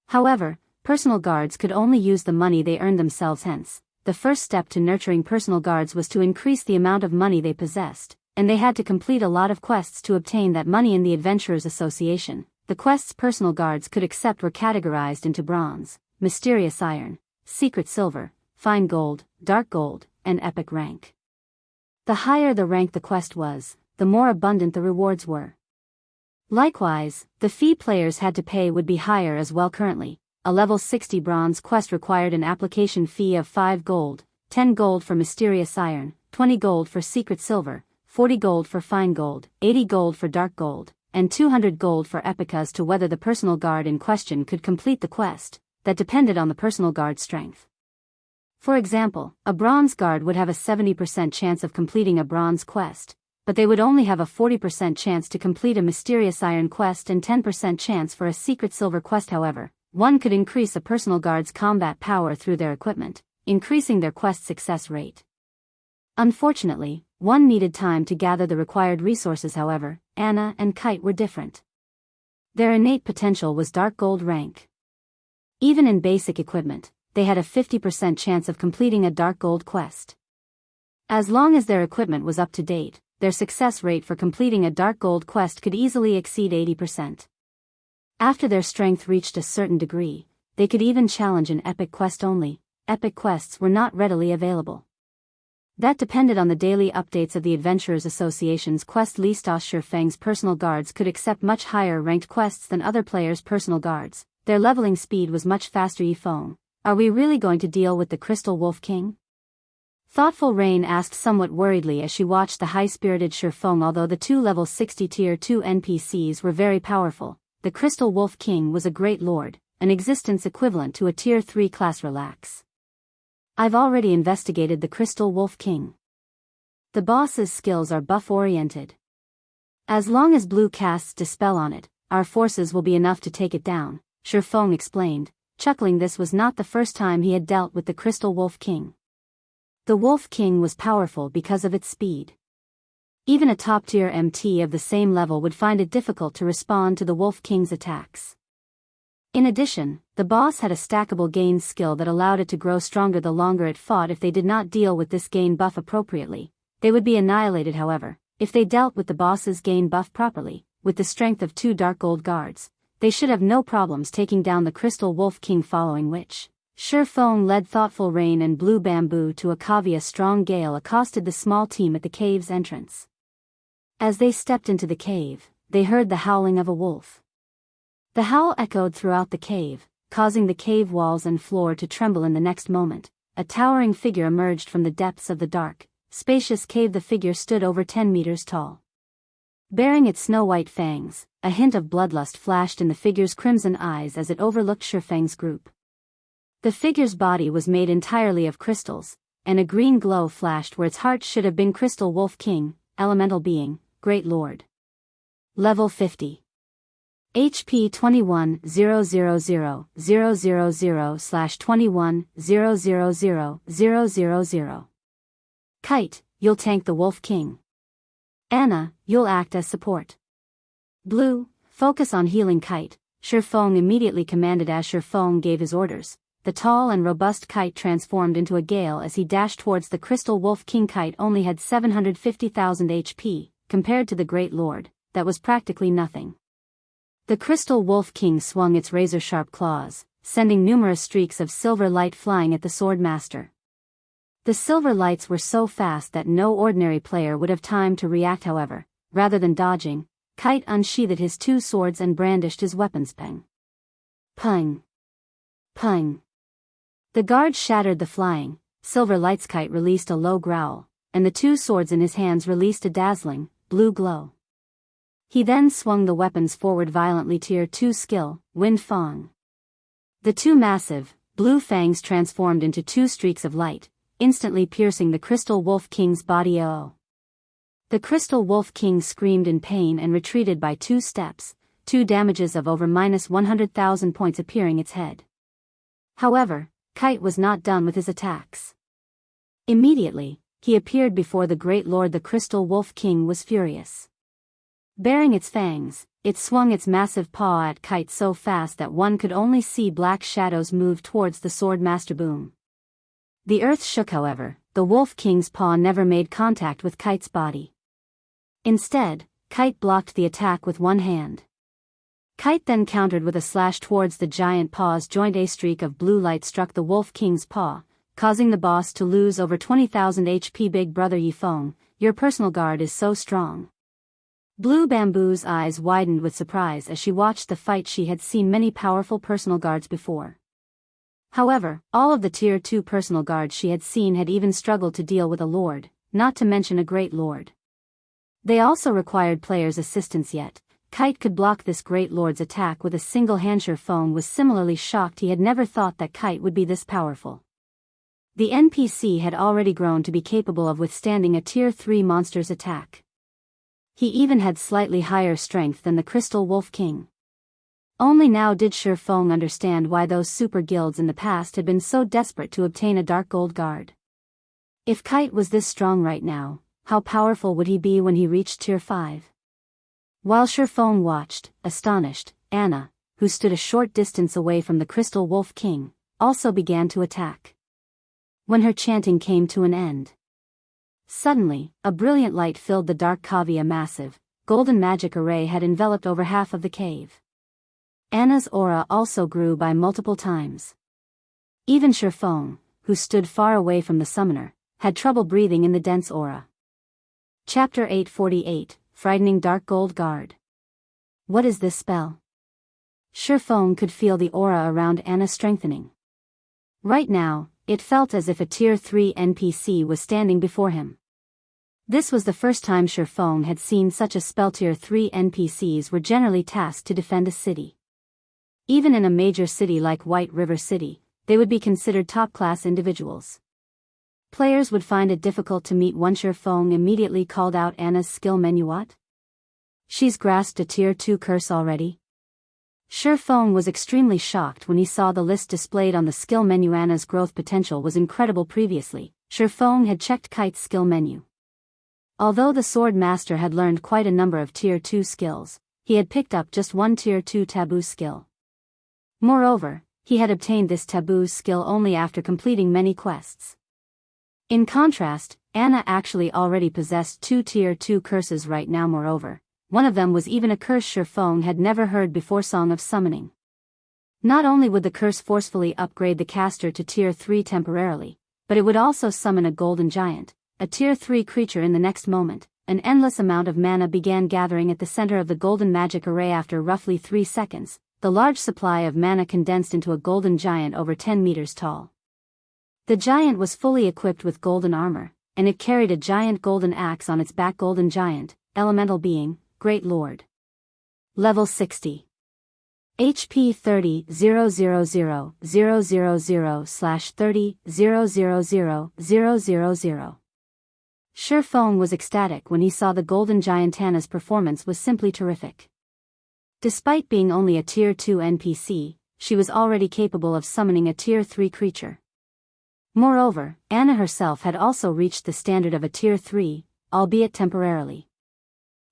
However, personal guards could only use the money they earned themselves. Hence, the first step to nurturing personal guards was to increase the amount of money they possessed, and they had to complete a lot of quests to obtain that money in the Adventurers Association. The quests personal guards could accept were categorized into bronze, mysterious iron, secret silver, fine gold, dark gold, and epic rank. The higher the rank the quest was, the more abundant the rewards were. Likewise, the fee players had to pay would be higher as well. Currently, a level 60 bronze quest required an application fee of 5 gold, 10 gold for mysterious iron, 20 gold for secret silver, 40 gold for fine gold, 80 gold for dark gold, and 200 gold for epic. As to whether the personal guard in question could complete the quest, that depended on the personal guard's strength. For example, a bronze guard would have a 70% chance of completing a bronze quest, but they would only have a 40% chance to complete a mysterious iron quest and 10% chance for a secret silver quest. However, one could increase a personal guard's combat power through their equipment, increasing their quest success rate. Unfortunately, one needed time to gather the required resources. However, Anna and Kite were different. Their innate potential was dark gold rank. Even in basic equipment, they had a 50% chance of completing a dark gold quest. As long as their equipment was up to date, their success rate for completing a dark gold quest could easily exceed 80%. After their strength reached a certain degree, they could even challenge an epic quest only, epic quests were not readily available. That depended on the daily updates of the Adventurers Association's quest list. Feng's personal guards could accept much higher ranked quests than other players' personal guards. Their leveling speed was much faster. Feng, are we really going to deal with the Crystal Wolf King? Thoughtful Rain asked somewhat worriedly as she watched the high-spirited Feng. Although the two level 60 tier 2 NPCs were very powerful, the Crystal Wolf King was a great lord, an existence equivalent to a tier 3 class. Relax. I've already investigated the Crystal Wolf King. The boss's skills are buff-oriented. As long as Blue casts Dispel on it, our forces will be enough to take it down, Feng explained, chuckling. This was not the first time he had dealt with the Crystal Wolf King. The Wolf King was powerful because of its speed. Even a top-tier MT of the same level would find it difficult to respond to the Wolf King's attacks. In addition, the boss had a stackable gain skill that allowed it to grow stronger the longer it fought. If they did not deal with this gain buff appropriately, they would be annihilated. However, if they dealt with the boss's gain buff properly, with the strength of 2 Dark Gold guards, they should have no problems taking down the Crystal Wolf King, following which, Feng led Thoughtful Rain and Blue Bamboo to a cavea. Strong gale accosted the small team at the cave's entrance. As they stepped into the cave, they heard the howling of a wolf. The howl echoed throughout the cave, causing the cave walls and floor to tremble. In the next moment, a towering figure emerged from the depths of the dark, spacious cave. The figure stood over 10 meters tall. Bearing its snow-white fangs, a hint of bloodlust flashed in the figure's crimson eyes as it overlooked Feng's group. The figure's body was made entirely of crystals, and a green glow flashed where its heart should have been. Crystal Wolf King, Elemental Being, Great Lord. Level 50. HP 21,000,000/21,000,000. Kite, you'll tank the Wolf King. Anna, you'll act as support. Blue, focus on healing Kite, Feng immediately commanded. As Feng gave his orders, the tall and robust Kite transformed into a gale as he dashed towards the Crystal Wolf King. Kite only had 750,000 HP, compared to the Great Lord, that was practically nothing. The Crystal Wolf King swung its razor-sharp claws, sending numerous streaks of silver light flying at the Sword Master. The silver lights were so fast that no ordinary player would have time to react. However, rather than dodging, Kite unsheathed his 2 swords and brandished his weapons. Peng. Peng. Peng. The guards shattered the flying, silver lights. Kite released a low growl, and the 2 swords in his hands released a dazzling, blue glow. He then swung the weapons forward violently. Tier 2 skill, Wind Fang. The 2 massive, blue fangs transformed into 2 streaks of light, instantly piercing the Crystal Wolf King's body. The Crystal Wolf King screamed in pain and retreated by 2 steps, 2 damages of over -100,000 points appearing its head. However, Kite was not done with his attacks. Immediately, he appeared before the Great Lord. The Crystal Wolf King was furious. Bearing its fangs, it swung its massive paw at Kite so fast that one could only see black shadows move towards the Sword Master. Boom. The earth shook. However, the Wolf King's paw never made contact with Kite's body. Instead, Kite blocked the attack with one hand. Kite then countered with a slash towards the giant paw's joint. A streak of blue light struck the Wolf King's paw, causing the boss to lose over 20,000 HP. Big brother Feng, your personal guard is so strong. Blue Bamboo's eyes widened with surprise as she watched the fight. She had seen many powerful personal guards before. However, all of the tier 2 personal guards she had seen had even struggled to deal with a lord, not to mention a great lord. They also required players' assistance, yet Kite could block this great lord's attack with a single hand. Feng was similarly shocked. He had never thought that Kite would be this powerful. The NPC had already grown to be capable of withstanding a tier 3 monster's attack. He even had slightly higher strength than the Crystal Wolf King. Only now did Feng understand why those super guilds in the past had been so desperate to obtain a Dark Gold guard. If Kite was this strong right now, how powerful would he be when he reached tier 5? While Feng watched, astonished, Anna, who stood a short distance away from the Crystal Wolf King, also began to attack. When her chanting came to an end, suddenly, a brilliant light filled the dark cave. A massive, golden magic array had enveloped over half of the cave. Anna's aura also grew by multiple times. Even Feng, who stood far away from the summoner, had trouble breathing in the dense aura. Chapter 848, Frightening Dark Gold Guard. What is this spell? Feng could feel the aura around Anna strengthening. Right now, it felt as if a Tier 3 NPC was standing before him. This was the first time Feng had seen such a spell. Tier 3 NPCs were generally tasked to defend a city. Even in a major city like White River City, they would be considered top-class individuals. Players would find it difficult to meet one. Feng immediately called out Anna's skill menu. What? She's grasped a Tier 2 curse already? Feng was extremely shocked when he saw the list displayed on the skill menu. Anna's growth potential was incredible. Previously, Feng had checked Kite's skill menu. Although the Sword Master had learned quite a number of Tier 2 skills, he had picked up just one Tier 2 Taboo skill. Moreover, he had obtained this Taboo skill only after completing many quests. In contrast, Anna actually already possessed 2 Tier 2 curses right now. Moreover, one of them was even a curse Feng had never heard before, Song of Summoning. Not only would the curse forcefully upgrade the caster to Tier 3 temporarily, but it would also summon a golden giant, a Tier 3 creature in the next moment. An endless amount of mana began gathering at the center of the golden magic array. After roughly 3 seconds, the large supply of mana condensed into a golden giant over 10 meters tall. The giant was fully equipped with golden armor, and it carried a giant golden axe on its back. Golden giant, elemental being, Great Lord. Level 60. HP 30,000/30,000,000. Feng was ecstatic when he saw the golden giant. Anna's performance was simply terrific. Despite being only a Tier 2 NPC, she was already capable of summoning a Tier 3 creature. Moreover, Anna herself had also reached the standard of a Tier 3, albeit temporarily.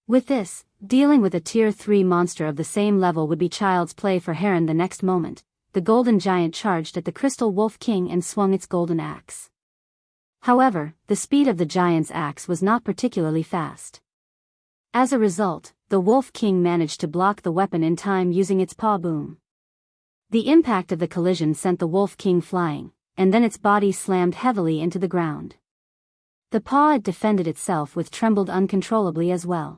With this, dealing with a Tier 3 monster of the same level would be child's play for Heron. The next moment, the golden giant charged at the Crystal Wolf King and swung its golden axe. However, the speed of the giant's axe was not particularly fast. As a result, the Wolf King managed to block the weapon in time using its paw boom. The impact of the collision sent the Wolf King flying, and then its body slammed heavily into the ground. The paw had defended itself with trembled uncontrollably as well.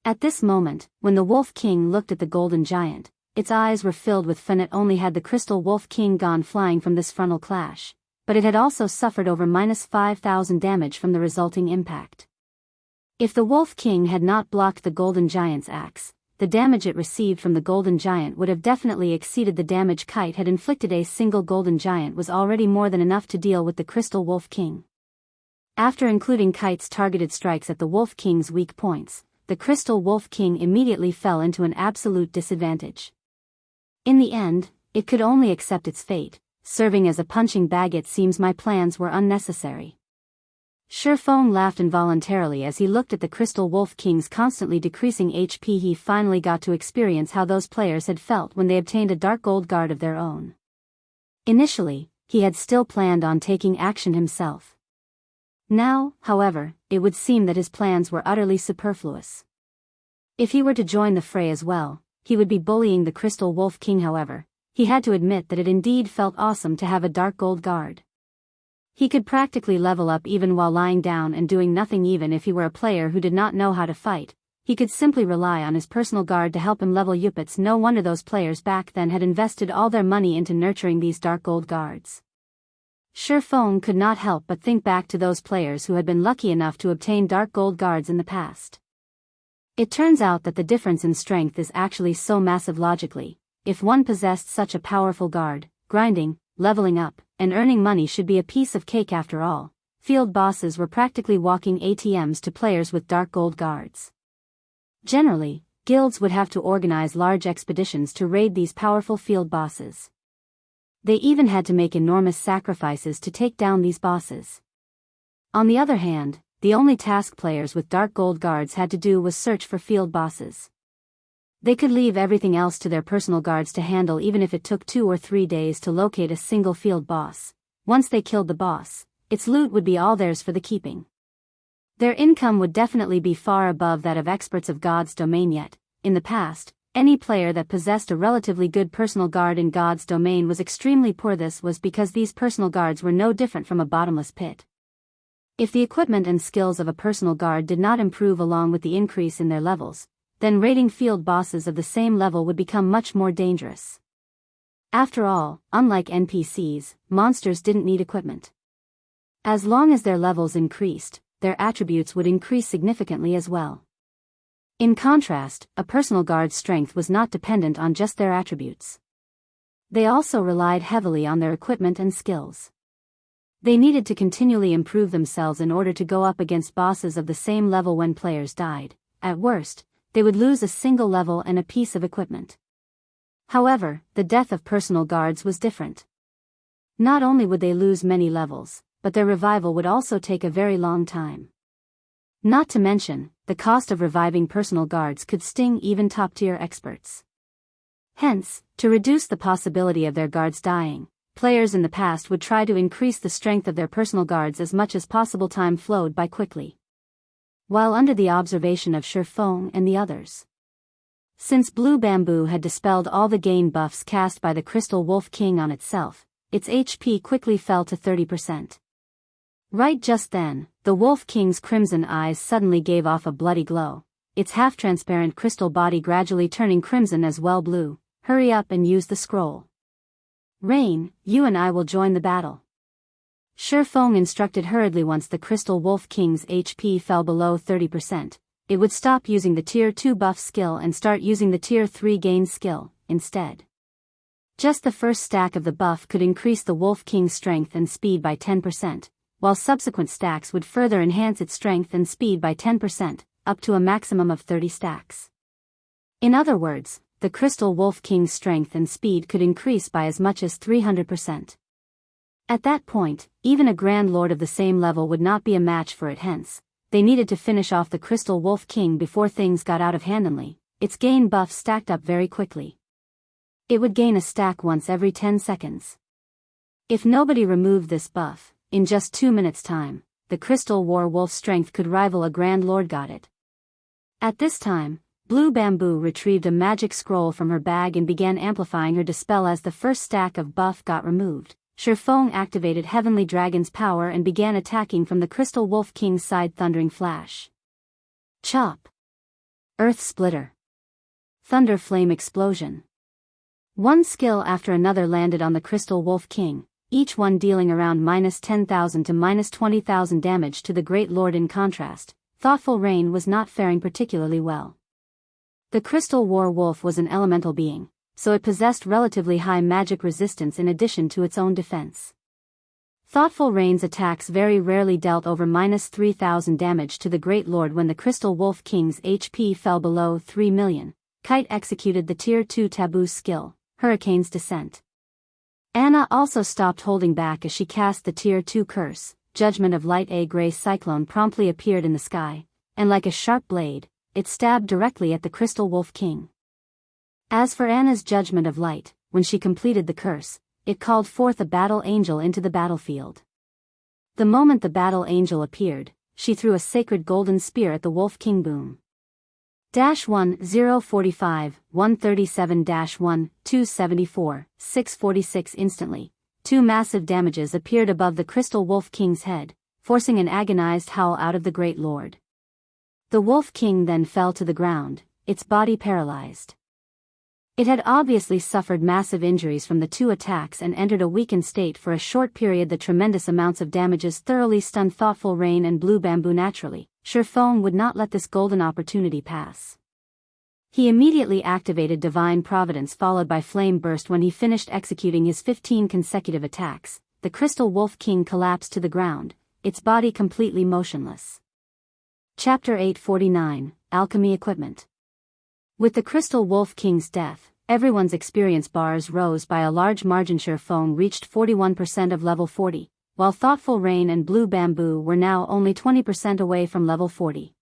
At this moment, when the Wolf King looked at the golden giant, its eyes were filled with fun. Not only had the Crystal Wolf King gone flying from this frontal clash, but it had also suffered over -5,000 damage from the resulting impact. If the Wolf King had not blocked the golden giant's axe, the damage it received from the golden giant would have definitely exceeded the damage Kite had inflicted. A single golden giant was already more than enough to deal with the Crystal Wolf King. After including Kite's targeted strikes at the Wolf King's weak points, the Crystal Wolf King immediately fell into an absolute disadvantage. In the end, it could only accept its fate, serving as a punching bag. It seems my plans were unnecessary. Feng laughed involuntarily as he looked at the Crystal Wolf King's constantly decreasing HP. He finally got to experience how those players had felt when they obtained a dark gold guard of their own. Initially, he had still planned on taking action himself. Now, however, it would seem that his plans were utterly superfluous. If he were to join the fray as well, he would be bullying the Crystal Wolf King. However, he had to admit that it indeed felt awesome to have a dark gold guard. He could practically level up even while lying down and doing nothing. Even if he were a player who did not know how to fight, he could simply rely on his personal guard to help him level up. It's no wonder those players back then had invested all their money into nurturing these dark gold guards. Feng could not help but think back to those players who had been lucky enough to obtain dark gold guards in the past. It turns out that the difference in strength is actually so massive. Logically, if one possessed such a powerful guard, grinding, leveling up, and earning money should be a piece of cake. After all, field bosses were practically walking ATMs to players with dark gold guards. Generally, guilds would have to organize large expeditions to raid these powerful field bosses. They even had to make enormous sacrifices to take down these bosses. On the other hand, the only task players with dark gold guards had to do was search for field bosses. They could leave everything else to their personal guards to handle, even if it took 2 or 3 days to locate a single field boss. Once they killed the boss, its loot would be all theirs for the keeping. Their income would definitely be far above that of experts of God's domain. Yet, in the past, Any player that possessed a relatively good personal guard in God's domain was extremely poor. This was because these personal guards were no different from a bottomless pit. If the equipment and skills of a personal guard did not improve along with the increase in their levels, then raiding field bosses of the same level would become much more dangerous. After all, unlike NPCs, monsters didn't need equipment. As long as their levels increased, their attributes would increase significantly as well. In contrast, a personal guard's strength was not dependent on just their attributes. They also relied heavily on their equipment and skills. They needed to continually improve themselves in order to go up against bosses of the same level. When players died, at worst, they would lose a single level and a piece of equipment. However, the death of personal guards was different. Not only would they lose many levels, but their revival would also take a very long time. Not to mention, the cost of reviving personal guards could sting even top-tier experts. Hence, to reduce the possibility of their guards dying, players in the past would try to increase the strength of their personal guards as much as possible. Time flowed by quickly, while under the observation of Feng and the others. Since Blue Bamboo had dispelled all the gain buffs cast by the Crystal Wolf King on itself, its HP quickly fell to 30%. Right just then, the Wolf King's crimson eyes suddenly gave off a bloody glow, its half-transparent crystal body gradually turning crimson as well. Blue, hurry up and use the scroll. Rain, you and I will join the battle. Feng instructed hurriedly. Once the Crystal Wolf King's HP fell below 30%, it would stop using the Tier 2 buff skill and start using the Tier 3 gain skill, instead. Just the first stack of the buff could increase the Wolf King's strength and speed by 10%, while subsequent stacks would further enhance its strength and speed by 10%, up to a maximum of 30 stacks. In other words, the Crystal Wolf King's strength and speed could increase by as much as 300%. At that point, even a Grand Lord of the same level would not be a match for it. Hence, they needed to finish off the Crystal Wolf King before things got out of hand. Its gain buff stacked up very quickly. It would gain a stack once every 10 seconds. If nobody removed this buff, in just 2 minutes' time, the Crystal War Wolf's strength could rival a Grand Lord. Got it? At this time, Blue Bamboo retrieved a magic scroll from her bag and began amplifying her dispel. As the first stack of buff got removed, Feng activated Heavenly Dragon's power and began attacking from the Crystal Wolf King's side. Thundering Flash. Chop. Earth Splitter. Thunder Flame Explosion. One skill after another landed on the Crystal Wolf King, each one dealing around -10,000 to -20,000 damage to the Great Lord. In contrast, Thoughtful Rain was not faring particularly well. The Crystal War Wolf was an elemental being, so it possessed relatively high magic resistance in addition to its own defense. Thoughtful Rain's attacks very rarely dealt over -3,000 damage to the Great Lord. When the Crystal Wolf King's HP fell below 3 million, Kite executed the Tier 2 Taboo skill, Hurricane's Descent. Anna also stopped holding back as she cast the Tier 2 curse, Judgment of Light. A gray cyclone promptly appeared in the sky, and like a sharp blade, it stabbed directly at the Crystal Wolf King. As for Anna's Judgment of Light, when she completed the curse, it called forth a battle angel into the battlefield. The moment the battle angel appeared, she threw a sacred golden spear at the Wolf King. Boom. -1045, 137-1, 274, 646. Instantly, 2 massive damages appeared above the Crystal Wolf King's head, forcing an agonized howl out of the Great Lord. The Wolf King then fell to the ground, its body paralyzed. It had obviously suffered massive injuries from the 2 attacks and entered a weakened state for a short period. The tremendous amounts of damages thoroughly stunned Thoughtful Rain and Blue Bamboo. Naturally, Feng would not let this golden opportunity pass. He immediately activated Divine Providence followed by Flame Burst. When he finished executing his 15 consecutive attacks, the Crystal Wolf King collapsed to the ground, its body completely motionless. Chapter 849, Alchemy Equipment. With the Crystal Wolf King's death, everyone's experience bars rose by a large margin. Feng reached 41% of level 40, while Thoughtful Rain and Blue Bamboo were now only 20% away from level 40.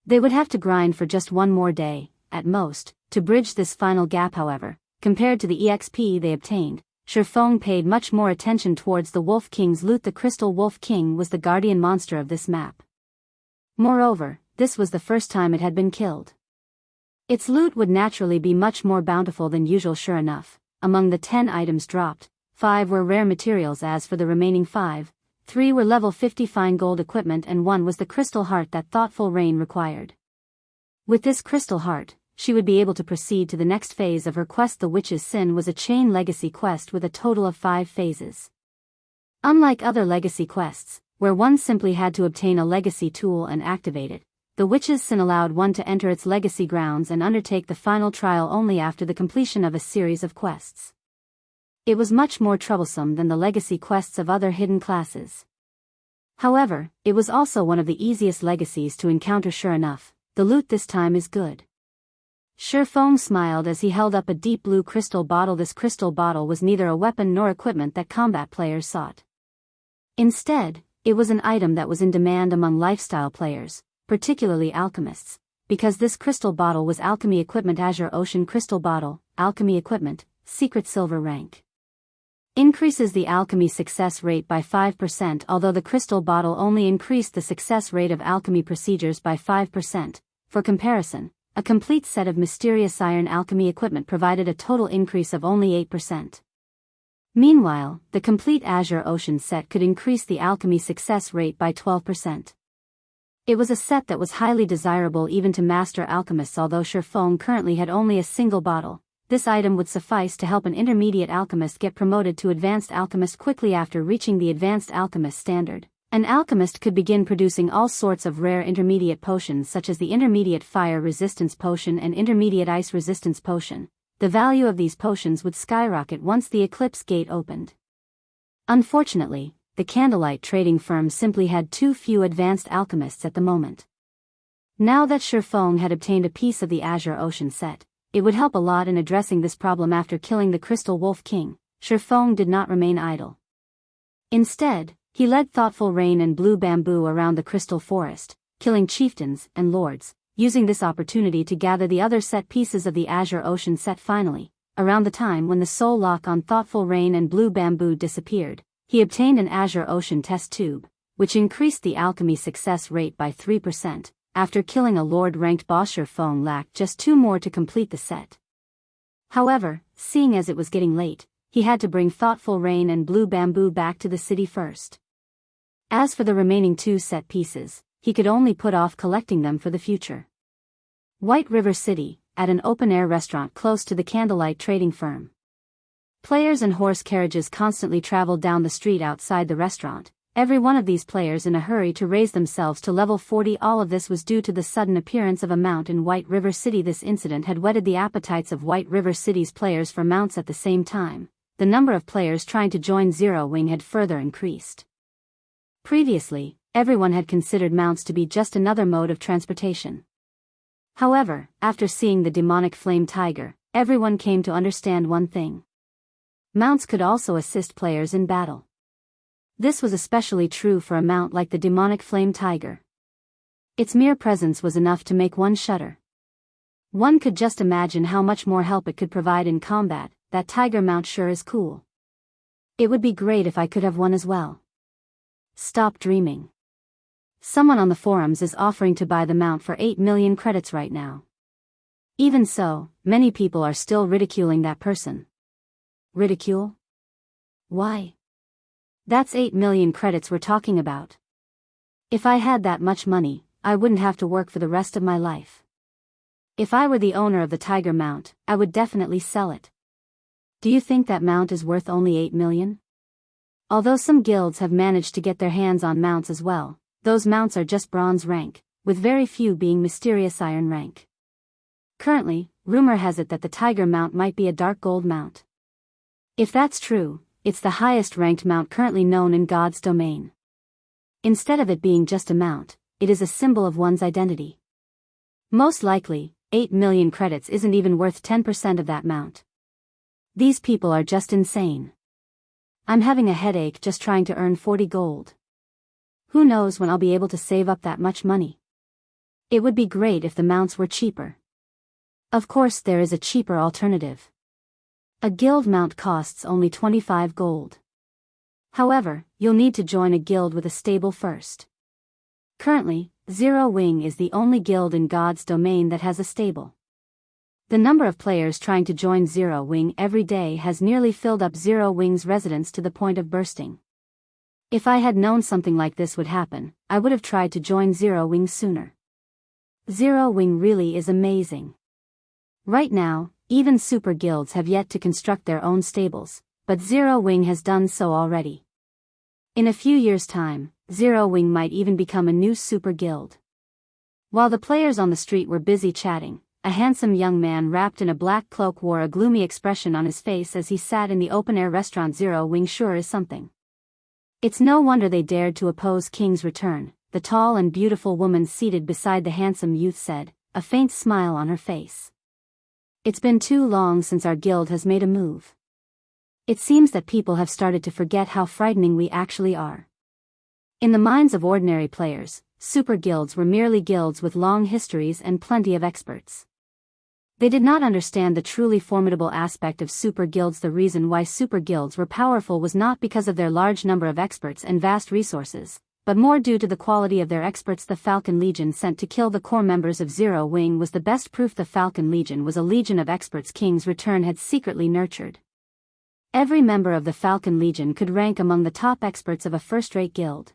They would have to grind for just one more day, at most, to bridge this final gap. However, compared to the EXP they obtained, Feng paid much more attention towards the Wolf King's loot. The Crystal Wolf King was the guardian monster of this map. Moreover, this was the first time it had been killed. Its loot would naturally be much more bountiful than usual. Sure enough, among the 10 items dropped, 5 were rare materials. As for the remaining 5, 3 were level 50 fine gold equipment and 1 was the crystal heart that Thoughtful Rain required. With this crystal heart, she would be able to proceed to the next phase of her quest. The Witch's Sin was a chain legacy quest with a total of 5 phases. Unlike other legacy quests, where one simply had to obtain a legacy tool and activate it, the Witch's Sin allowed one to enter its legacy grounds and undertake the final trial only after the completion of a series of quests. It was much more troublesome than the legacy quests of other hidden classes. However, it was also one of the easiest legacies to encounter. Sure enough, the loot this time is good. Feng smiled as he held up a deep blue crystal bottle. This crystal bottle was neither a weapon nor equipment that combat players sought. Instead, it was an item that was in demand among lifestyle players, particularly alchemists, because this crystal bottle was alchemy equipment. Azure Ocean Crystal Bottle, alchemy equipment, secret silver rank. Increases the alchemy success rate by 5%. Although the crystal bottle only increased the success rate of alchemy procedures by 5%, for comparison, a complete set of mysterious iron alchemy equipment provided a total increase of only 8%. Meanwhile, the complete Azure Ocean set could increase the alchemy success rate by 12%. It was a set that was highly desirable even to master alchemists. Although Feng currently had only a single bottle, this item would suffice to help an intermediate alchemist get promoted to advanced alchemist quickly. After reaching the advanced alchemist standard, an alchemist could begin producing all sorts of rare intermediate potions such as the intermediate fire resistance potion and intermediate ice resistance potion. The value of these potions would skyrocket once the Eclipse Gate opened. Unfortunately, the Candlelight trading firm simply had too few advanced alchemists at the moment. Now that Feng had obtained a piece of the Azure Ocean set, it would help a lot in addressing this problem. After killing the Crystal Wolf King, Feng did not remain idle. Instead, he led Thoughtful Rain and Blue Bamboo around the Crystal Forest, killing chieftains and lords, using this opportunity to gather the other set pieces of the Azure Ocean set. Finally, around the time when the soul lock on Thoughtful Rain and Blue Bamboo disappeared, he obtained an Azure Ocean test tube, which increased the alchemy success rate by 3%. After killing a Lord-ranked boss, Feng lacked just 2 more to complete the set. However, seeing as it was getting late, he had to bring Thoughtful Rain and Blue Bamboo back to the city first. As for the remaining 2 set pieces, he could only put off collecting them for the future. White River City, at an open-air restaurant close to the Candlelight trading firm. Players and horse carriages constantly traveled down the street outside the restaurant, every one of these players in a hurry to raise themselves to level 40. All of this was due to the sudden appearance of a mount in White River City. This incident had whetted the appetites of White River City's players for mounts. At the same time, the number of players trying to join Zero Wing had further increased. Previously, everyone had considered mounts to be just another mode of transportation. However, after seeing the demonic flame tiger, everyone came to understand one thing. Mounts could also assist players in battle. This was especially true for a mount like the demonic flame tiger. Its mere presence was enough to make one shudder. One could just imagine how much more help it could provide in combat. That tiger mount sure is cool. It would be great if I could have one as well. Stop dreaming. Someone on the forums is offering to buy the mount for 8 million credits right now. Even so, many people are still ridiculing that person. Ridicule? Why? That's 8 million credits we're talking about. If I had that much money, I wouldn't have to work for the rest of my life. If I were the owner of the tiger mount, I would definitely sell it. Do you think that mount is worth only 8 million? Although some guilds have managed to get their hands on mounts as well, those mounts are just bronze rank, with very few being mysterious iron rank. Currently, rumor has it that the tiger mount might be a dark gold mount. If that's true, it's the highest ranked mount currently known in God's domain. Instead of it being just a mount, it is a symbol of one's identity. Most likely, 8 million credits isn't even worth 10% of that mount. These people are just insane. I'm having a headache just trying to earn 40 gold. Who knows when I'll be able to save up that much money? It would be great if the mounts were cheaper. Of course, there is a cheaper alternative. A guild mount costs only 25 gold. However, you'll need to join a guild with a stable first. Currently, Zero Wing is the only guild in God's domain that has a stable. The number of players trying to join Zero Wing every day has nearly filled up Zero Wing's residence to the point of bursting. If I had known something like this would happen, I would have tried to join Zero Wing sooner. Zero Wing really is amazing. Right now, even super guilds have yet to construct their own stables, but Zero Wing has done so already. In a few years' time, Zero Wing might even become a new super guild. While the players on the street were busy chatting, a handsome young man wrapped in a black cloak wore a gloomy expression on his face as he sat in the open-air restaurant. Zero Wing sure is something. It's no wonder they dared to oppose King's return, the tall and beautiful woman seated beside the handsome youth said, a faint smile on her face. It's been too long since our guild has made a move. It seems that people have started to forget how frightening we actually are. In the minds of ordinary players, super guilds were merely guilds with long histories and plenty of experts. They did not understand the truly formidable aspect of super guilds. The reason why super guilds were powerful was not because of their large number of experts and vast resources, but more due to the quality of their experts. The Falcon Legion sent to kill the core members of Zero Wing was the best proof. The Falcon Legion was a legion of experts King's return had secretly nurtured. Every member of the Falcon Legion could rank among the top experts of a first-rate guild.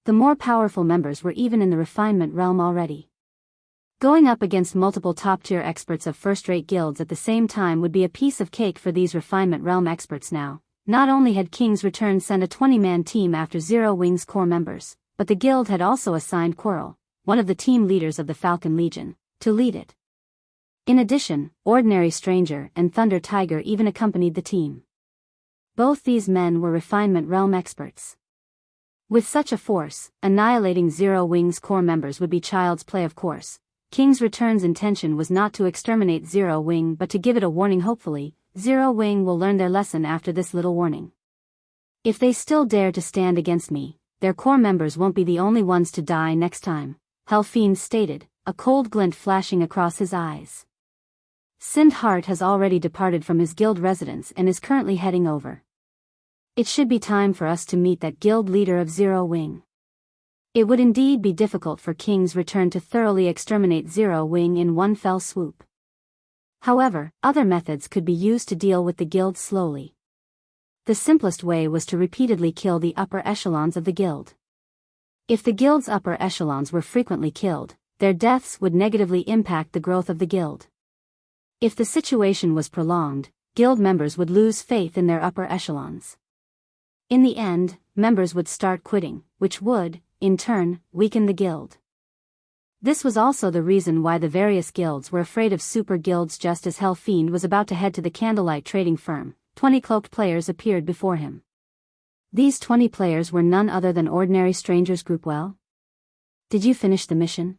The more powerful members were even in the refinement realm already. Going up against multiple top-tier experts of first-rate guilds at the same time would be a piece of cake for these refinement realm experts now. Not only had King's return sent a 20-man team after Zero Wing's core members, but the guild had also assigned Quirrell, one of the team leaders of the Falcon Legion, to lead it. In addition, Ordinary Stranger and Thunder Tiger even accompanied the team. Both these men were refinement realm experts. With such a force, annihilating Zero Wing's core members would be child's play. Of course, King's return's intention was not to exterminate Zero Wing but to give it a warning. Hopefully, Zero Wing will learn their lesson after this little warning. If they still dare to stand against me, their core members won't be the only ones to die next time, Fiend stated, a cold glint flashing across his eyes. Sindhart has already departed from his guild residence and is currently heading over. It should be time for us to meet that guild leader of Zero Wing. It would indeed be difficult for King's return to thoroughly exterminate Zero Wing in one fell swoop. However, other methods could be used to deal with the guild slowly. The simplest way was to repeatedly kill the upper echelons of the guild. If the guild's upper echelons were frequently killed, their deaths would negatively impact the growth of the guild. If the situation was prolonged, guild members would lose faith in their upper echelons. In the end, members would start quitting, which would, in turn, weaken the guild. This was also the reason why the various guilds were afraid of super guilds. Just as Fiend was about to head to the candlelight trading firm, 20 cloaked players appeared before him. These 20 players were none other than Ordinary Stranger's group. Well, did you finish the mission?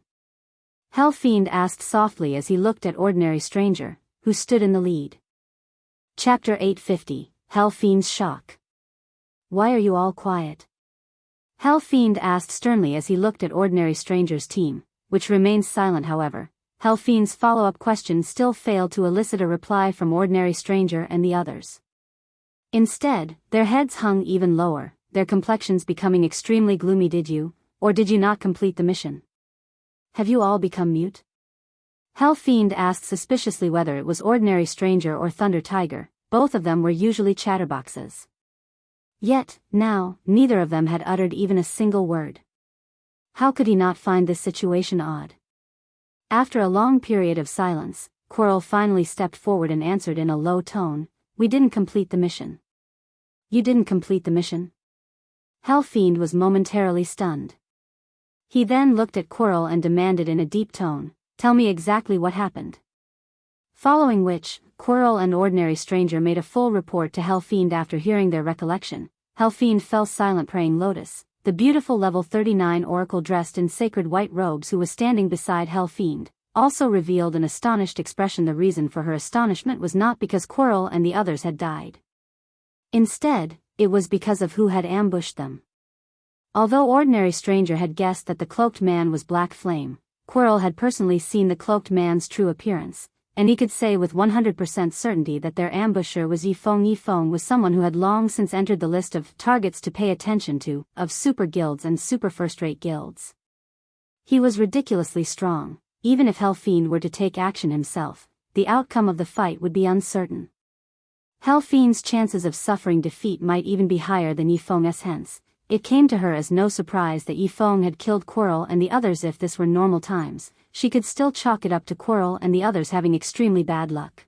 Fiend asked softly as he looked at Ordinary Stranger, who stood in the lead. Chapter 850, Fiend's Shock. Why are you all quiet? Fiend asked sternly as he looked at Ordinary Stranger's team, which remained silent. However, Fiend's follow-up question still failed to elicit a reply from Ordinary Stranger and the others. Instead, their heads hung even lower, their complexions becoming extremely gloomy. Did you, or did you not complete the mission? Have you all become mute? Fiend asked suspiciously whether it was Ordinary Stranger or Thunder Tiger. Both of them were usually chatterboxes. Yet, now, neither of them had uttered even a single word. How could he not find this situation odd? After a long period of silence, Quirrell finally stepped forward and answered in a low tone, "We didn't complete the mission." You didn't complete the mission? Fiend was momentarily stunned. He then looked at Quirrell and demanded in a deep tone, "Tell me exactly what happened." Following which, Quirrell and Ordinary Stranger made a full report to Fiend. After hearing their recollection, Fiend fell silent. Praying Lotus, the beautiful level 39 oracle dressed in sacred white robes who was standing beside Fiend, also revealed an astonished expression. The reason for her astonishment was not because Quirrell and the others had died. Instead, it was because of who had ambushed them. Although Ordinary Stranger had guessed that the cloaked man was Black Flame, Quirrell had personally seen the cloaked man's true appearance, and he could say with 100% certainty that their ambusher was Yi Feng. Yi Feng was someone who had long since entered the list of targets to pay attention to, of super guilds and super first-rate guilds. He was ridiculously strong. Even if Fiend were to take action himself, the outcome of the fight would be uncertain. Hell Fiend's chances of suffering defeat might even be higher than Yifeng's, hence, it came to her as no surprise that Yifeng had killed Quirrell and the others. If this were normal times, she could still chalk it up to Quirrell and the others having extremely bad luck.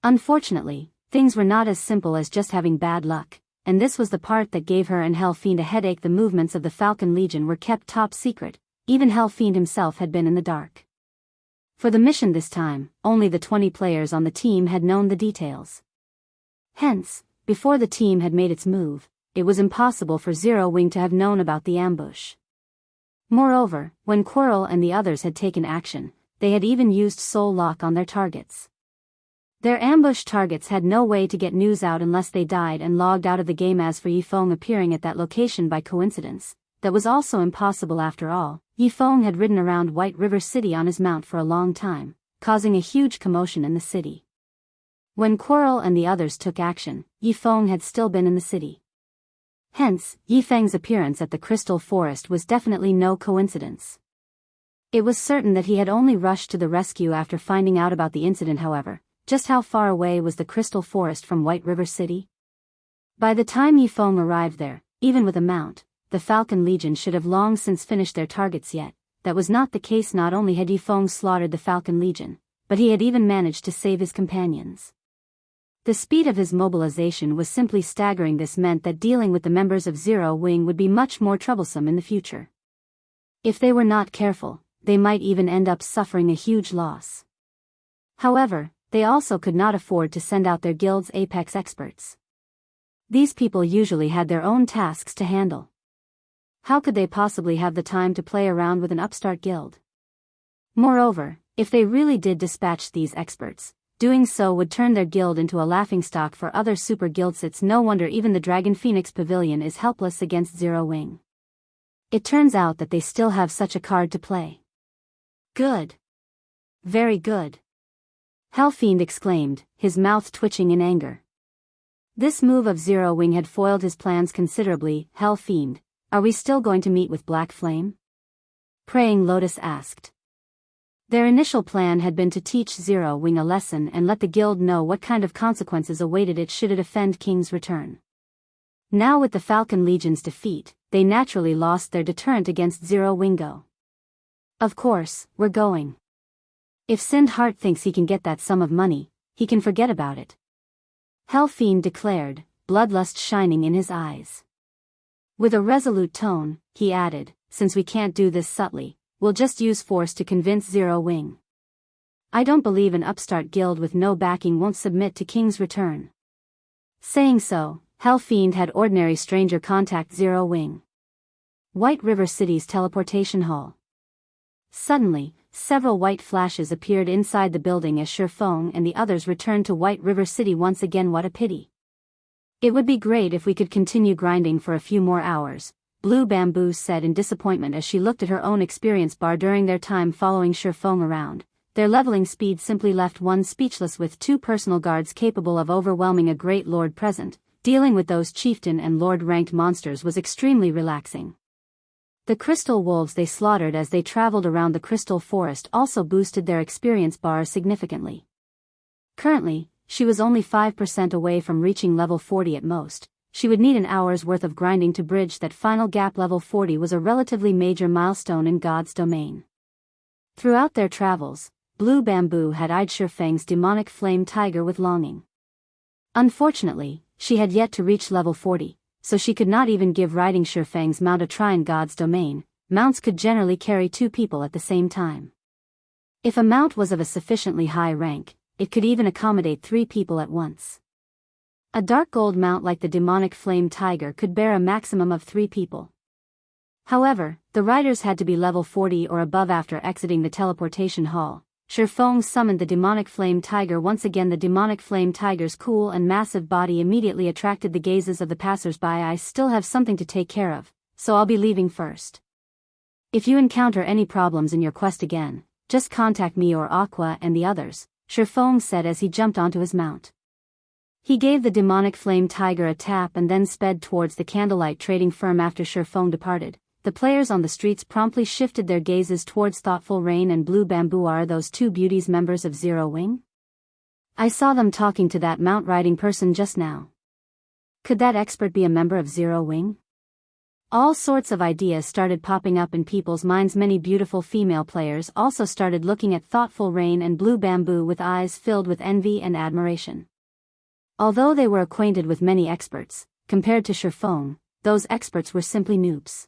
Unfortunately, things were not as simple as just having bad luck, and this was the part that gave her and Hell Fiend a headache. The movements of the Falcon Legion were kept top secret, even Hell Fiend himself had been in the dark. For the mission this time, only the 20 players on the team had known the details. Hence, before the team had made its move, it was impossible for Zero Wing to have known about the ambush. Moreover, when Quirrell and the others had taken action, they had even used Soul Lock on their targets. Their ambush targets had no way to get news out unless they died and logged out of the game. As for Yifeng appearing at that location by coincidence, that was also impossible. After all, Yifeng had ridden around White River City on his mount for a long time, causing a huge commotion in the city. When Quirrell and the others took action, Yifeng had still been in the city. Hence, Yifeng's appearance at the Crystal Forest was definitely no coincidence. It was certain that he had only rushed to the rescue after finding out about the incident. However, just how far away was the Crystal Forest from White River City? By the time Yifeng arrived there, even with a mount, the Falcon Legion should have long since finished their targets. Yet that was not the case. Not only had Yifeng slaughtered the Falcon Legion, but he had even managed to save his companions. The speed of his mobilization was simply staggering. This meant that dealing with the members of Zero Wing would be much more troublesome in the future. If they were not careful, they might even end up suffering a huge loss. However, they also could not afford to send out their guild's apex experts. These people usually had their own tasks to handle. How could they possibly have the time to play around with an upstart guild? Moreover, if they really did dispatch these experts, doing so would turn their guild into a laughingstock for other super guilds. It's no wonder even the Dragon Phoenix Pavilion is helpless against Zero Wing. It turns out that they still have such a card to play. Good. Very good. Hell Fiend exclaimed, his mouth twitching in anger. This move of Zero Wing had foiled his plans considerably. Hell Fiend, are we still going to meet with Black Flame? Praying Lotus asked. Their initial plan had been to teach Zero Wing a lesson and let the guild know what kind of consequences awaited it should it offend King's return. Now with the Falcon Legion's defeat, they naturally lost their deterrent against Zero Wingo. Of course, we're going. If Sindhart thinks he can get that sum of money, he can forget about it. Hell Fiend declared, bloodlust shining in his eyes. With a resolute tone, he added, since we can't do this subtly, we'll just use force to convince Zero Wing. I don't believe an upstart guild with no backing won't submit to King's return. Saying so, Hell Fiend had ordinary stranger contact Zero Wing. White River City's teleportation hall. Suddenly, several white flashes appeared inside the building as Feng and the others returned to White River City once again. What a pity. It would be great if we could continue grinding for a few more hours, Blue Bamboo said in disappointment as she looked at her own experience bar. During their time following Feng around, their leveling speed simply left one speechless. With 2 personal guards capable of overwhelming a great lord present, dealing with those chieftain and lord-ranked monsters was extremely relaxing. The crystal wolves they slaughtered as they traveled around the crystal forest also boosted their experience bar significantly. Currently, she was only 5% away from reaching level 40 at most. She would need an hour's worth of grinding to bridge that final gap. Level 40 was a relatively major milestone in God's domain. Throughout their travels, Blue Bamboo had eyed Feng's demonic flame tiger with longing. Unfortunately, she had yet to reach level 40, so she could not even give riding Feng's mount a try. In God's domain, mounts could generally carry 2 people at the same time. If a mount was of a sufficiently high rank, it could even accommodate 3 people at once. A dark gold mount like the demonic flame tiger could bear a maximum of 3 people. However, the riders had to be level 40 or above. After exiting the teleportation hall, Feng summoned the demonic flame tiger once again. The demonic flame tiger's cool and massive body immediately attracted the gazes of the passers-by. I still have something to take care of, so I'll be leaving first. If you encounter any problems in your quest again, just contact me or Aqua and the others, Feng said as he jumped onto his mount. He gave the demonic flame tiger a tap and then sped towards the candlelight trading firm. After Feng departed, the players on the streets promptly shifted their gazes towards Thoughtful Rain and Blue Bamboo. Are those 2 beauties members of Zero Wing? I saw them talking to that mount-riding person just now. Could that expert be a member of Zero Wing? All sorts of ideas started popping up in people's minds. Many beautiful female players also started looking at thoughtful Rain and Blue Bamboo with eyes filled with envy and admiration. Although they were acquainted with many experts, compared to Feng, those experts were simply noobs.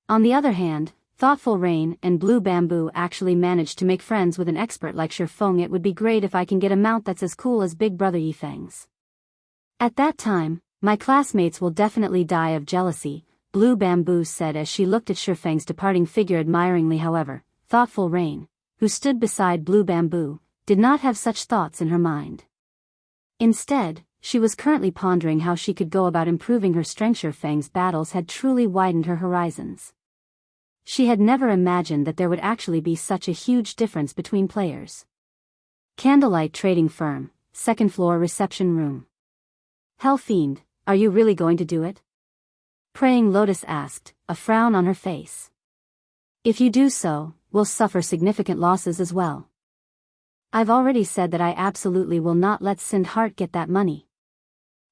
On the other hand, thoughtful Rain and Blue Bamboo actually managed to make friends with an expert like Feng. It would be great if I can get a mount that's as cool as Big Brother Yifeng's. At that time, my classmates will definitely die of jealousy, Blue Bamboo said as she looked at Feng's departing figure admiringly. However, thoughtful Rain, who stood beside Blue Bamboo, did not have such thoughts in her mind. Instead, she was currently pondering how she could go about improving her strength. Feng's battles had truly widened her horizons. She had never imagined that there would actually be such a huge difference between players. Candlelight Trading Firm, second floor reception room. Hell Fiend, are you really going to do it? Praying Lotus asked, a frown on her face. If you do so, we'll suffer significant losses as well. I've already said that I absolutely will not let Sind Heart get that money.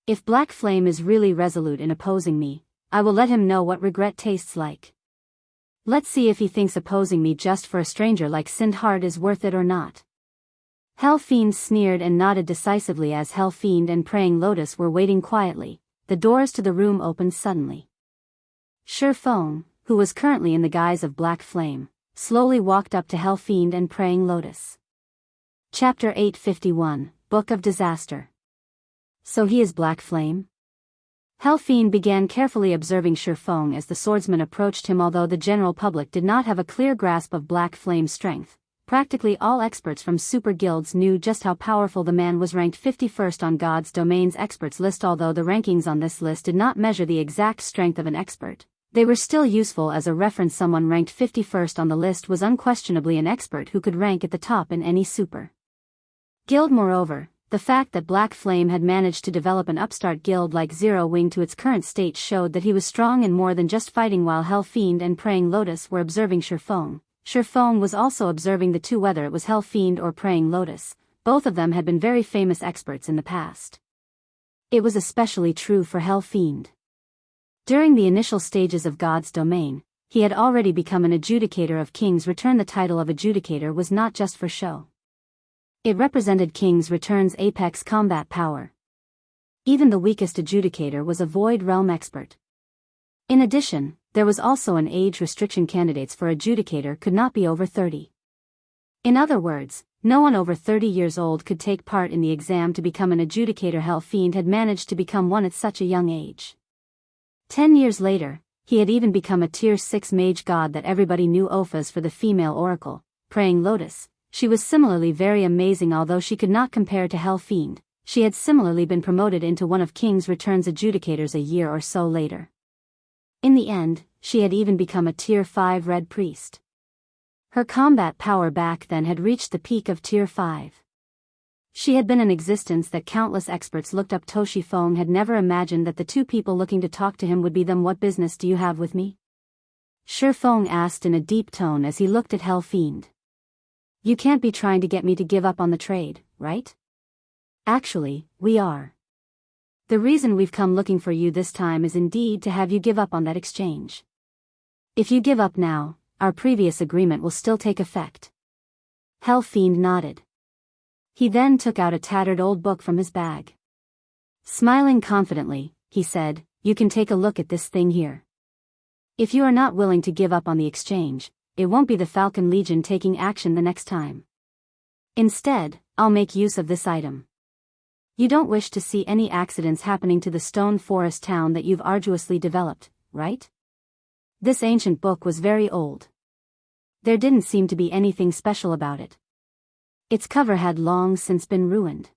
If Black Flame is really resolute in opposing me, I will let him know what regret tastes like. Let's see if he thinks opposing me just for a stranger like Sind Heart is worth it or not. Hell Fiend sneered and nodded decisively as Hell Fiend and Praying Lotus were waiting quietly. The doors to the room opened suddenly. Feng, who was currently in the guise of Black Flame, slowly walked up to Hell Fiend and Praying Lotus. Chapter 851, Book of Disaster. So he is Black Flame? Hell Fiend began carefully observing Feng as the swordsman approached him. Although the general public did not have a clear grasp of Black Flame's strength, practically all experts from super guilds knew just how powerful the man was. Ranked 51st on God's Domain's experts list. Although the rankings on this list did not measure the exact strength of an expert, they were still useful as a reference. Someone ranked 51st on the list was unquestionably an expert who could rank at the top in any super guild. Moreover, the fact that Black Flame had managed to develop an upstart guild like Zero Wing to its current state showed that he was strong in more than just fighting. While Hell Fiend and Praying Lotus were observing Feng was also observing the two. Whether it was Hell Fiend or Praying Lotus, both of them had been very famous experts in the past. It was especially true for Hell Fiend. During the initial stages of God's Domain, he had already become an adjudicator of King's Return. The title of adjudicator was not just for show. It represented King's Return's apex combat power. Even the weakest adjudicator was a Void Realm expert. In addition, there was also an age restriction. Candidates for adjudicator could not be over 30. In other words, no one over 30 years old could take part in the exam to become an adjudicator. Hell Fiend had managed to become one at such a young age. 10 years later, he had even become a tier 6 mage god that everybody knew. Ophas for the female oracle, Praying Lotus. She was similarly very amazing. Although she could not compare to Hell Fiend, she had similarly been promoted into one of King's Return's adjudicators a year or so later. In the end, she had even become a tier 5 red priest. Her combat power back then had reached the peak of tier 5. She had been in existence that countless experts looked up to. Feng had never imagined that the two people looking to talk to him would be them. What business do you have with me? Feng asked in a deep tone as he looked at Hell Fiend. You can't be trying to get me to give up on the trade, right? Actually, we are. The reason we've come looking for you this time is indeed to have you give up on that exchange. If you give up now, our previous agreement will still take effect. Hell Fiend nodded. He then took out a tattered old book from his bag. Smiling confidently, he said, you can take a look at this thing here. If you are not willing to give up on the exchange, it won't be the Falcon Legion taking action the next time. Instead, I'll make use of this item. You don't wish to see any accidents happening to the stone forest town that you've arduously developed, right? This ancient book was very old. There didn't seem to be anything special about it. Its cover had long since been ruined.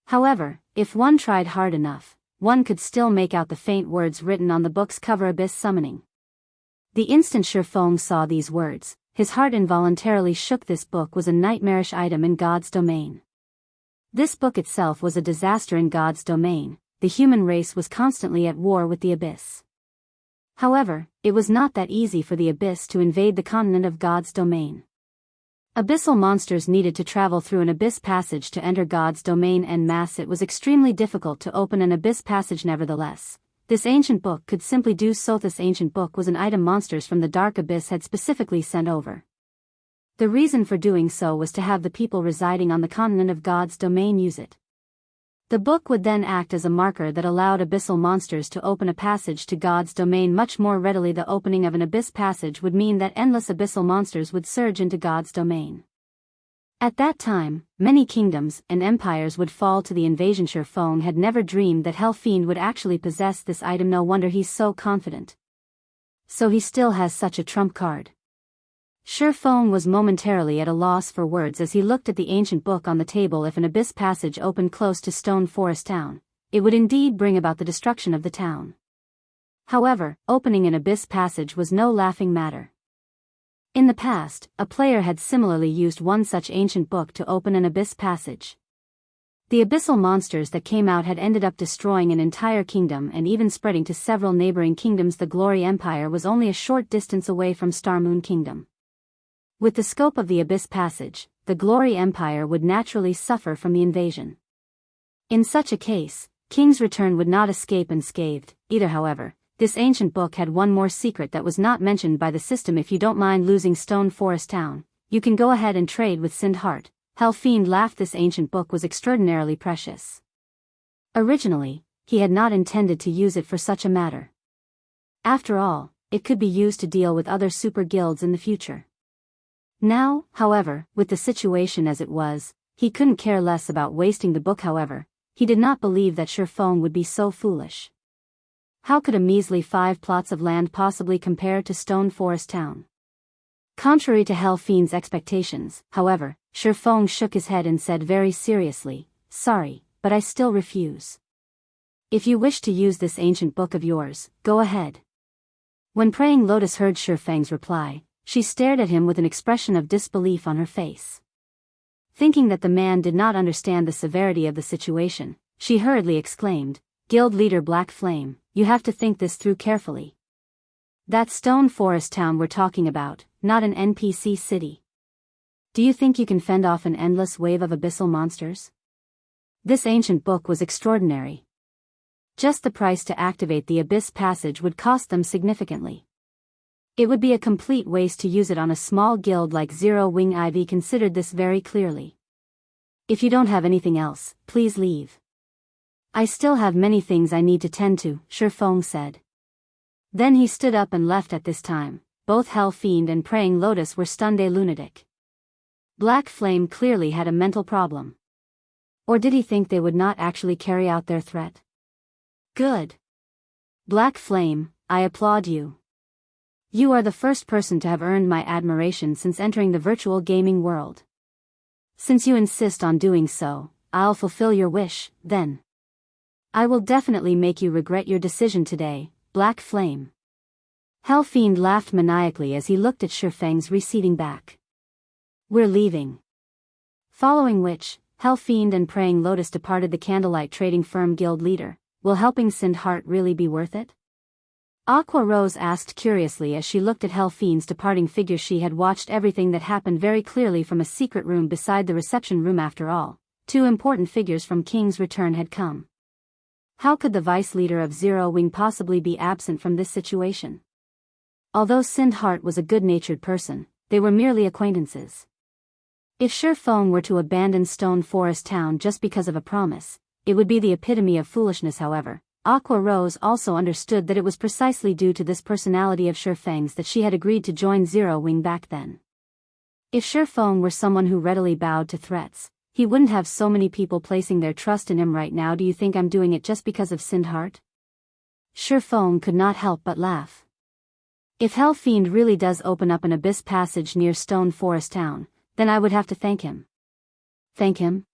However, if one tried hard enough, one could still make out the faint words written on the book's cover: Abyss Summoning. The instant Feng saw these words, his heart involuntarily shook. This book was a nightmarish item in God's Domain. This book itself was a disaster in God's Domain. The human race was constantly at war with the Abyss. However, it was not that easy for the Abyss to invade the continent of God's Domain. Abyssal monsters needed to travel through an abyss passage to enter God's domain en masse. It was extremely difficult to open an abyss passage nevertheless. This ancient book could simply do so. This ancient book was an item monsters from the dark abyss had specifically sent over. The reason for doing so was to have the people residing on the continent of God's domain use it. The book would then act as a marker that allowed abyssal monsters to open a passage to God's domain much more readily. The opening of an abyss passage would mean that endless abyssal monsters would surge into God's domain. At that time, many kingdoms and empires would fall to the invasion. Feng had never dreamed that Fiend would actually possess this item. No wonder he's so confident. So he still has such a trump card. Feng was momentarily at a loss for words as he looked at the ancient book on the table. If an abyss passage opened close to Stone Forest Town, it would indeed bring about the destruction of the town. However, opening an abyss passage was no laughing matter. In the past, a player had similarly used one such ancient book to open an abyss passage. The abyssal monsters that came out had ended up destroying an entire kingdom and even spreading to several neighboring kingdoms. The Glory Empire was only a short distance away from Starmoon Kingdom. With the scope of the Abyss Passage, the Glory Empire would naturally suffer from the invasion. In such a case, King's Return would not escape unscathed, either. However, this ancient book had one more secret that was not mentioned by the system. If you don't mind losing Stone Forest Town, you can go ahead and trade with Sindhart. Fiend laughed. This ancient book was extraordinarily precious. Originally, he had not intended to use it for such a matter. After all, it could be used to deal with other super guilds in the future. Now, however, with the situation as it was, he couldn't care less about wasting the book. However, he did not believe that Feng would be so foolish. How could a measly 5 plots of land possibly compare to Stone Forest Town? Contrary to Fiend's expectations, however, Feng shook his head and said very seriously, "Sorry, but I still refuse. If you wish to use this ancient book of yours, go ahead." When Praying Lotus heard Feng's reply, she stared at him with an expression of disbelief on her face. Thinking that the man did not understand the severity of the situation, she hurriedly exclaimed, "Guild leader Black Flame, you have to think this through carefully. That's Stone Forest Town we're talking about, not an NPC city. Do you think you can fend off an endless wave of abyssal monsters?" This ancient book was extraordinary. Just the price to activate the Abyss Passage would cost them significantly. It would be a complete waste to use it on a small guild like Zero Wing. Ivy considered this very clearly. "If you don't have anything else, please leave. I still have many things I need to tend to," Feng said. Then he stood up and left. At this time, both Fiend and Praying Lotus were stunned. A lunatic. Black Flame clearly had a mental problem. Or did he think they would not actually carry out their threat? Good. Black Flame, I applaud you. You are the first person to have earned my admiration since entering the virtual gaming world. Since you insist on doing so, I'll fulfill your wish, then. I will definitely make you regret your decision today, Black Flame. Fiend laughed maniacally as he looked at Feng's receding back. "We're leaving." Following which, Fiend and Praying Lotus departed the Candlelight Trading Firm guild leader. Will helping Sindhart really be worth it? Aqua Rose asked curiously as she looked at Fiend's departing figure. She had watched everything that happened very clearly from a secret room beside the reception room. After all, 2 important figures from King's Return had come. How could the vice leader of Zero Wing possibly be absent from this situation? Although Sindhart was a good-natured person, they were merely acquaintances. If Feng were to abandon Stone Forest Town just because of a promise, it would be the epitome of foolishness. However, Aqua Rose also understood that it was precisely due to this personality of Feng's that she had agreed to join Zero Wing back then. If Feng were someone who readily bowed to threats, he wouldn't have so many people placing their trust in him right now. "Do you think I'm doing it just because of Sindhart?" Feng could not help but laugh. "If Fiend really does open up an abyss passage near Stone Forest Town, then I would have to thank him." "Thank him?"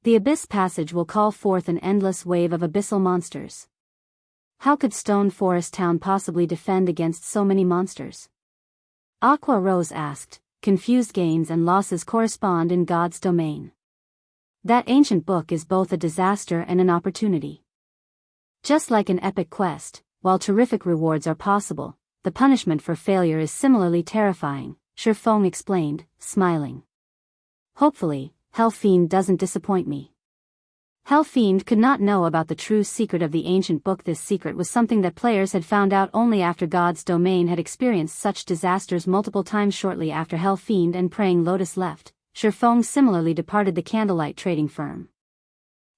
"The Abyss Passage will call forth an endless wave of abyssal monsters. How could Stone Forest Town possibly defend against so many monsters?" Aqua Rose asked. "Confused gains and losses correspond in God's domain. That ancient book is both a disaster and an opportunity. Just like an epic quest, while terrific rewards are possible, the punishment for failure is similarly terrifying. Feng explained, smiling. Hopefully, Hell Fiend doesn't disappoint me. Hell Fiend could not know about the true secret of the ancient book. This secret was something that players had found out only after God's domain had experienced such disasters multiple times. Shortly after Hell Fiend and Praying Lotus left, Feng similarly departed the candlelight trading firm.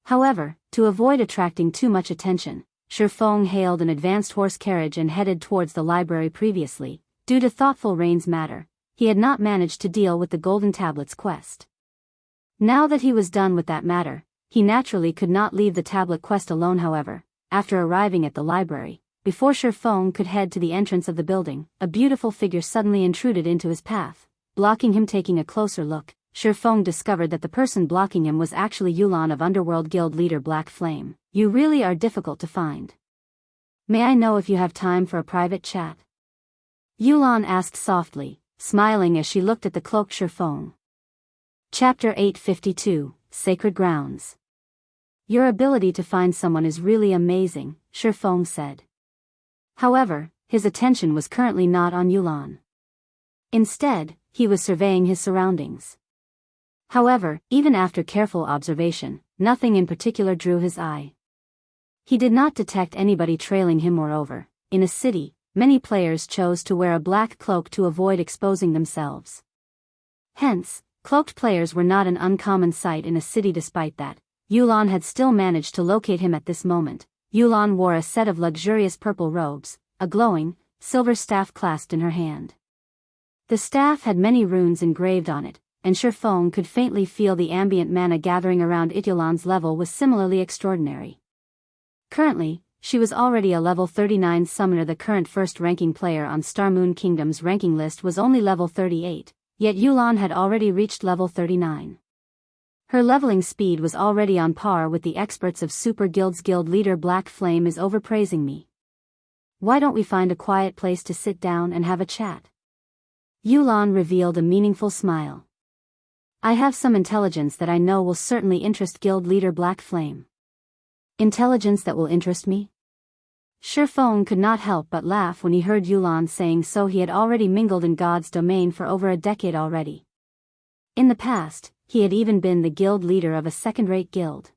However, to avoid attracting too much attention, Feng hailed an advanced horse carriage and headed towards the library. Previously, due to thoughtful Rain's matter, he had not managed to deal with the Golden Tablets quest. Now that he was done with that matter, he naturally could not leave the tablet quest alone. However, after arriving at the library, before Feng could head to the entrance of the building, a beautiful figure suddenly intruded into his path, blocking him. Taking a closer look, Feng discovered that the person blocking him was actually Yulan of Underworld Guild leader Black Flame. You really are difficult to find. May I know if you have time for a private chat? Yulan asked softly, smiling as she looked at the cloaked Feng. Chapter 852, Sacred Grounds. Your ability to find someone is really amazing, Feng said. However, his attention was currently not on Yulan. Instead, he was surveying his surroundings. However, even after careful observation, nothing in particular drew his eye. He did not detect anybody trailing him. Moreover, in a city, many players chose to wear a black cloak to avoid exposing themselves. Hence, cloaked players were not an uncommon sight in a city. Despite that, Yulan had still managed to locate him at this moment. Yulan wore a set of luxurious purple robes, a glowing, silver staff clasped in her hand. The staff had many runes engraved on it, and Feng could faintly feel the ambient mana gathering around it. Yulan's level was similarly extraordinary. Currently, she was already a level 39 summoner. The current first-ranking player on Star Moon Kingdom's ranking list was only level 38, yet Yulan had already reached level 39. Her leveling speed was already on par with the experts of Super Guild's guild leader Black Flame is overpraising me. Why don't we find a quiet place to sit down and have a chat? Yulan revealed a meaningful smile. I have some intelligence that I know will certainly interest guild leader Black Flame. Intelligence that will interest me? Feng could not help but laugh when he heard Yulan saying so. He had already mingled in God's domain for over a decade already. In the past, he had even been the guild leader of a second-rate guild.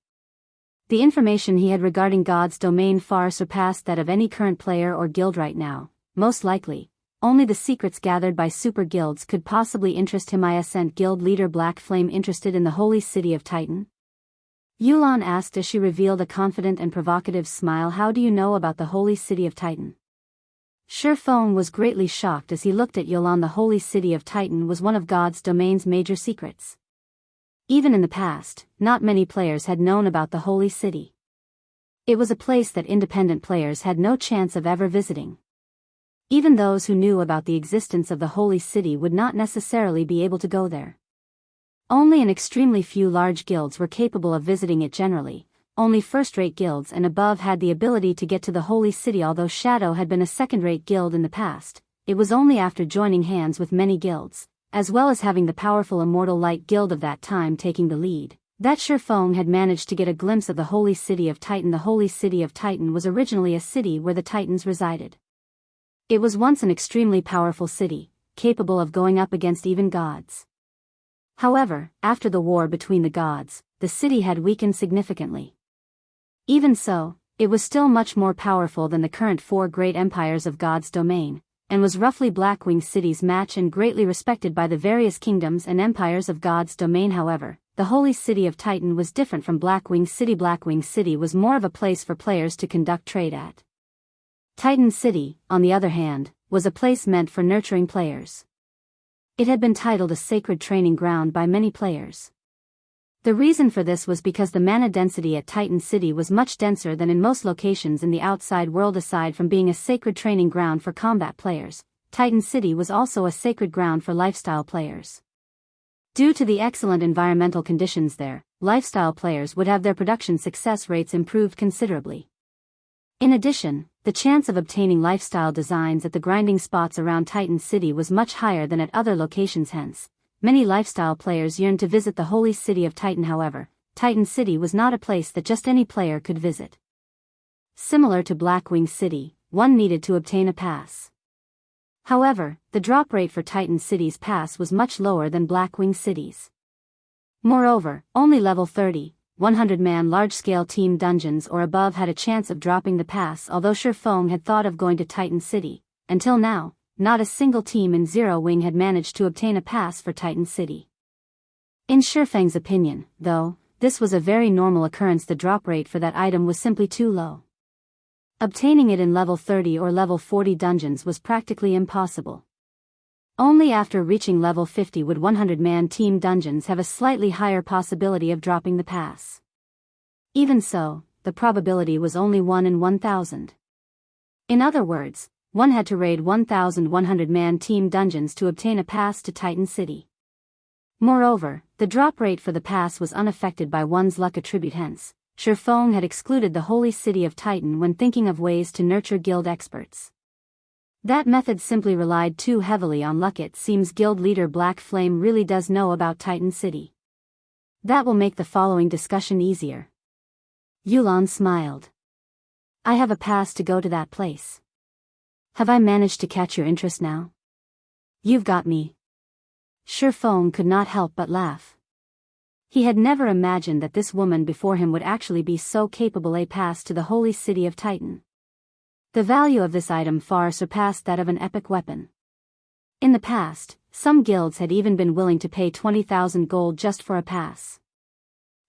The information he had regarding God's domain far surpassed that of any current player or guild right now. Most likely, only the secrets gathered by super guilds could possibly interest him. I sent guild leader Black Flame interested in the holy city of Titan? Yulan asked as she revealed a confident and provocative smile. How do you know about the holy city of Titan? Feng was greatly shocked as he looked at Yulan. The holy city of Titan was one of God's domain's major secrets. Even in the past, not many players had known about the holy city. It was a place that independent players had no chance of ever visiting. Even those who knew about the existence of the holy city would not necessarily be able to go there. Only an extremely few large guilds were capable of visiting it. Generally, only first-rate guilds and above had the ability to get to the holy city. Although Shadow had been a second-rate guild in the past, it was only after joining hands with many guilds, as well as having the powerful Immortal Light Guild of that time taking the lead, that Feng had managed to get a glimpse of the holy city of Titan. The holy city of Titan was originally a city where the Titans resided. It was once an extremely powerful city, capable of going up against even gods. However, after the war between the gods, the city had weakened significantly. Even so, it was still much more powerful than the current four great empires of God's domain, and was roughly Blackwing City's match and greatly respected by the various kingdoms and empires of God's domain. However, the holy city of Titan was different from Blackwing City. Blackwing City was more of a place for players to conduct trade at. Titan City, on the other hand, was a place meant for nurturing players. It had been titled a sacred training ground by many players. The reason for this was because the mana density at Titan City was much denser than in most locations in the outside world. Aside from being a sacred training ground for combat players, Titan City was also a sacred ground for lifestyle players. Due to the excellent environmental conditions there, lifestyle players would have their production success rates improved considerably. In addition, the chance of obtaining lifestyle designs at the grinding spots around Titan City was much higher than at other locations. Hence, many lifestyle players yearned to visit the holy city of Titan. However, Titan City was not a place that just any player could visit. Similar to Blackwing City, one needed to obtain a pass. However, the drop rate for Titan City's pass was much lower than Blackwing City's. Moreover, only level 30, 100-man large-scale team dungeons or above had a chance of dropping the pass. Although Feng had thought of going to Titan City, until now, not a single team in Zero Wing had managed to obtain a pass for Titan City. In Feng's opinion, though, this was a very normal occurrence. The drop rate for that item was simply too low. Obtaining it in level 30 or level 40 dungeons was practically impossible. Only after reaching level 50 would 100-man team dungeons have a slightly higher possibility of dropping the pass. Even so, the probability was only 1 in 1,000. In other words, one had to raid 1,100-man team dungeons to obtain a pass to Titan City. Moreover, the drop rate for the pass was unaffected by one's luck attribute. Hence, Feng had excluded the holy city of Titan when thinking of ways to nurture guild experts. That method simply relied too heavily on luck. It seems guild leader Black Flame really does know about Titan City. That will make the following discussion easier. Yulan smiled. I have a pass to go to that place. Have I managed to catch your interest now? You've got me. Feng could not help but laugh. He had never imagined that this woman before him would actually be so capable. A pass to the holy city of Titan. The value of this item far surpassed that of an epic weapon. In the past, some guilds had even been willing to pay 20,000 gold just for a pass.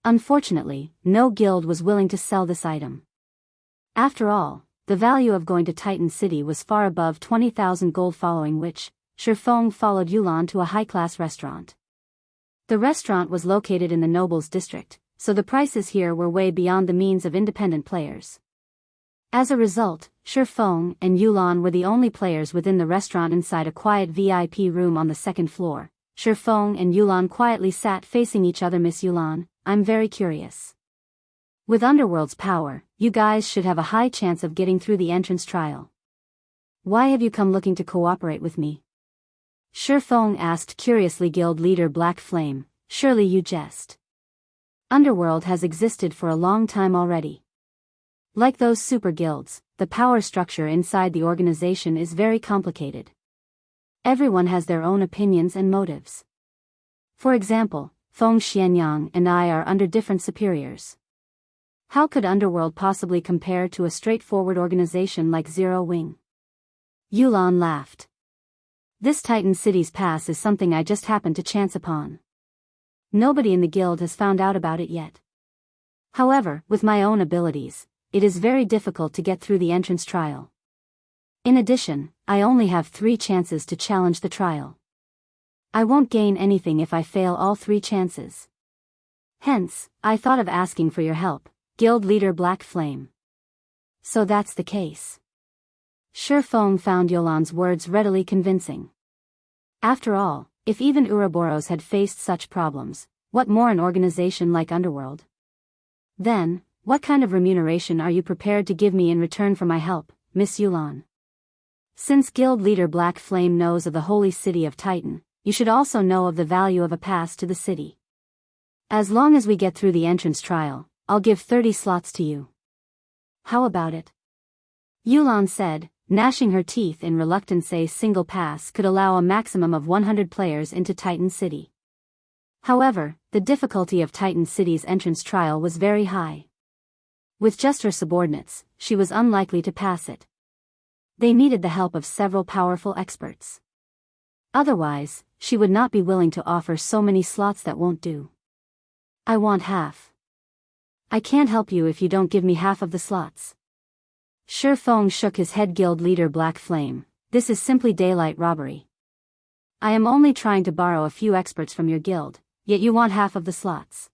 Unfortunately, no guild was willing to sell this item. After all, the value of going to Titan City was far above 20,000 gold, following which, Feng followed Yulan to a high-class restaurant. The restaurant was located in the Nobles District, so the prices here were way beyond the means of independent players. As a result, Feng and Yulan were the only players within the restaurant. Inside a quiet VIP room on the second floor, Feng and Yulan quietly sat facing each other. Miss Yulan, I'm very curious. With Underworld's power, you guys should have a high chance of getting through the entrance trial. Why have you come looking to cooperate with me? Feng asked curiously. Guild leader Black Flame, surely you jest. Underworld has existed for a long time already. Like those super guilds, the power structure inside the organization is very complicated. Everyone has their own opinions and motives. For example, Feng Xianyang and I are under different superiors. How could Underworld possibly compare to a straightforward organization like Zero Wing? Yulan laughed. This Titan City's pass is something I just happened to chance upon. Nobody in the guild has found out about it yet. However, with my own abilities, it is very difficult to get through the entrance trial. In addition, I only have 3 chances to challenge the trial. I won't gain anything if I fail all 3 chances. Hence, I thought of asking for your help, Guild leader Black Flame. So that's the case. Feng found Yulan's words readily convincing. After all, if even Ouroboros had faced such problems, what more an organization like Underworld? Then, what kind of remuneration are you prepared to give me in return for my help, Miss Yulan? Since Guild leader Black Flame knows of the holy city of Titan, you should also know of the value of a pass to the city. As long as we get through the entrance trial, I'll give 30 slots to you. How about it? Yulan said, gnashing her teeth in reluctance. A single pass could allow a maximum of 100 players into Titan City. However, the difficulty of Titan City's entrance trial was very high. With just her subordinates, she was unlikely to pass it. They needed the help of several powerful experts. Otherwise, she would not be willing to offer so many slots. That won't do. I want half. I can't help you if you don't give me half of the slots. Feng shook his head. Guild leader Black Flame, this is simply daylight robbery. I am only trying to borrow a few experts from your guild, yet you want half of the slots.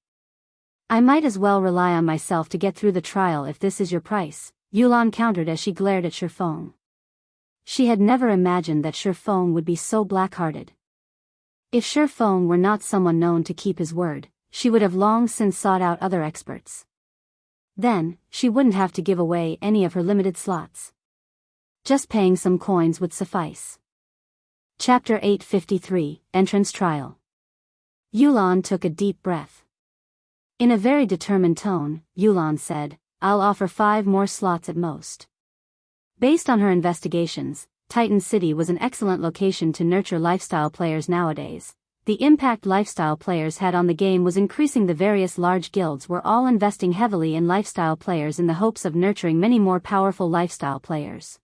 I might as well rely on myself to get through the trial if this is your price, Yulan countered as she glared at Feng. She had never imagined that Feng would be so black-hearted. If Feng were not someone known to keep his word, she would have long since sought out other experts. Then, she wouldn't have to give away any of her limited slots. Just paying some coins would suffice. Chapter 853, Entrance Trial. Yulan took a deep breath. In a very determined tone, Yulan said, I'll offer 5 more slots at most. Based on her investigations, Titan City was an excellent location to nurture lifestyle players nowadays. The impact lifestyle players had on the game was increasing. The various large guilds were all investing heavily in lifestyle players in the hopes of nurturing many more powerful lifestyle players.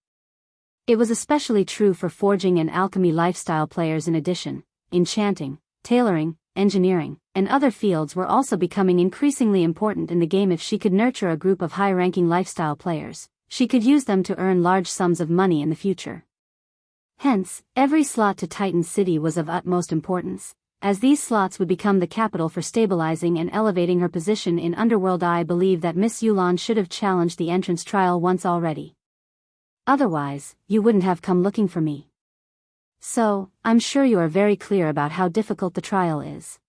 It was especially true for forging and alchemy lifestyle players. In addition, enchanting, tailoring, engineering, and other fields were also becoming increasingly important in the game. If she could nurture a group of high-ranking lifestyle players, she could use them to earn large sums of money in the future. Hence, every slot to Titan City was of utmost importance, as these slots would become the capital for stabilizing and elevating her position in Underworld. I believe that Miss Yulan should have challenged the entrance trial once already. Otherwise, you wouldn't have come looking for me. So, I'm sure you are very clear about how difficult the trial is.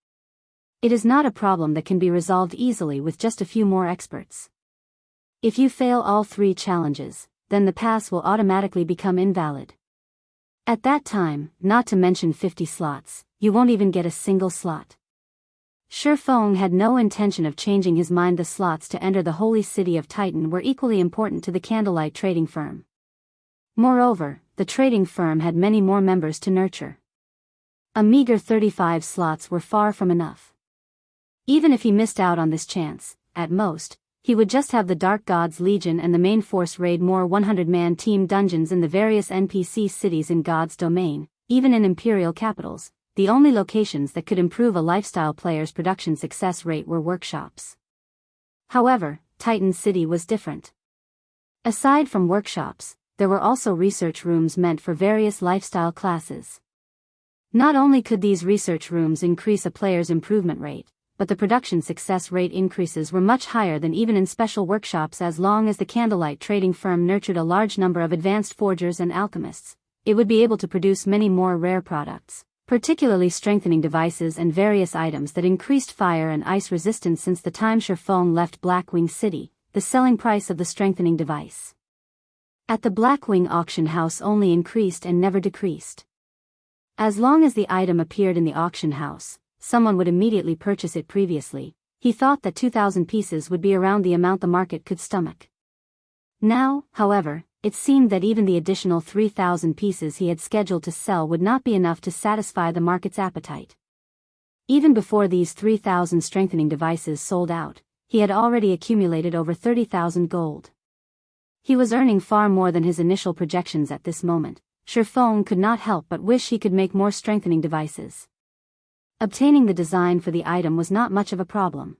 It is not a problem that can be resolved easily with just a few more experts. If you fail all 3 challenges, then the pass will automatically become invalid. At that time, not to mention 50 slots, you won't even get a single slot. Feng had no intention of changing his mind. The slots to enter the holy city of Titan were equally important to the candlelight trading firm. Moreover, the trading firm had many more members to nurture. A meager 35 slots were far from enough. Even if he missed out on this chance, at most, he would just have the Dark Gods Legion and the main force raid more 100-man team dungeons in the various NPC cities in God's domain. Even in imperial capitals, the only locations that could improve a lifestyle player's production success rate were workshops. However, Titan City was different. Aside from workshops, there were also research rooms meant for various lifestyle classes. Not only could these research rooms increase a player's improvement rate, but the production success rate increases were much higher than even in special workshops. As long as the candlelight trading firm nurtured a large number of advanced forgers and alchemists, it would be able to produce many more rare products, particularly strengthening devices and various items that increased fire and ice resistance. Since the time Feng left Blackwing City, the selling price of the strengthening device at the Blackwing auction house only increased and never decreased. As long as the item appeared in the auction house, someone would immediately purchase it. Previously, he thought that 2,000 pieces would be around the amount the market could stomach. Now, however, it seemed that even the additional 3,000 pieces he had scheduled to sell would not be enough to satisfy the market's appetite. Even before these 3,000 strengthening devices sold out, he had already accumulated over 30,000 gold. He was earning far more than his initial projections at this moment. Feng could not help but wish he could make more strengthening devices. Obtaining the design for the item was not much of a problem.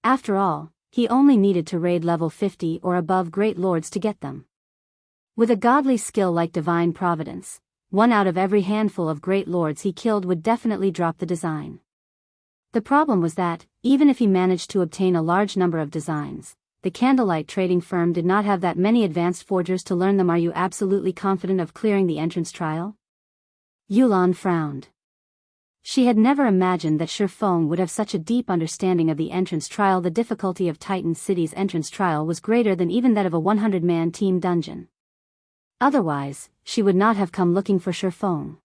After all, he only needed to raid level 50 or above great lords to get them. With a godly skill like Divine Providence, 1 out of every handful of great lords he killed would definitely drop the design. The problem was that, even if he managed to obtain a large number of designs, the candlelight trading firm did not have that many advanced forgers to learn them. Are you absolutely confident of clearing the entrance trial? Yulan frowned. She had never imagined that Feng would have such a deep understanding of the entrance trial. The difficulty of Titan City's entrance trial was greater than even that of a 100-man team dungeon. Otherwise, she would not have come looking for Feng.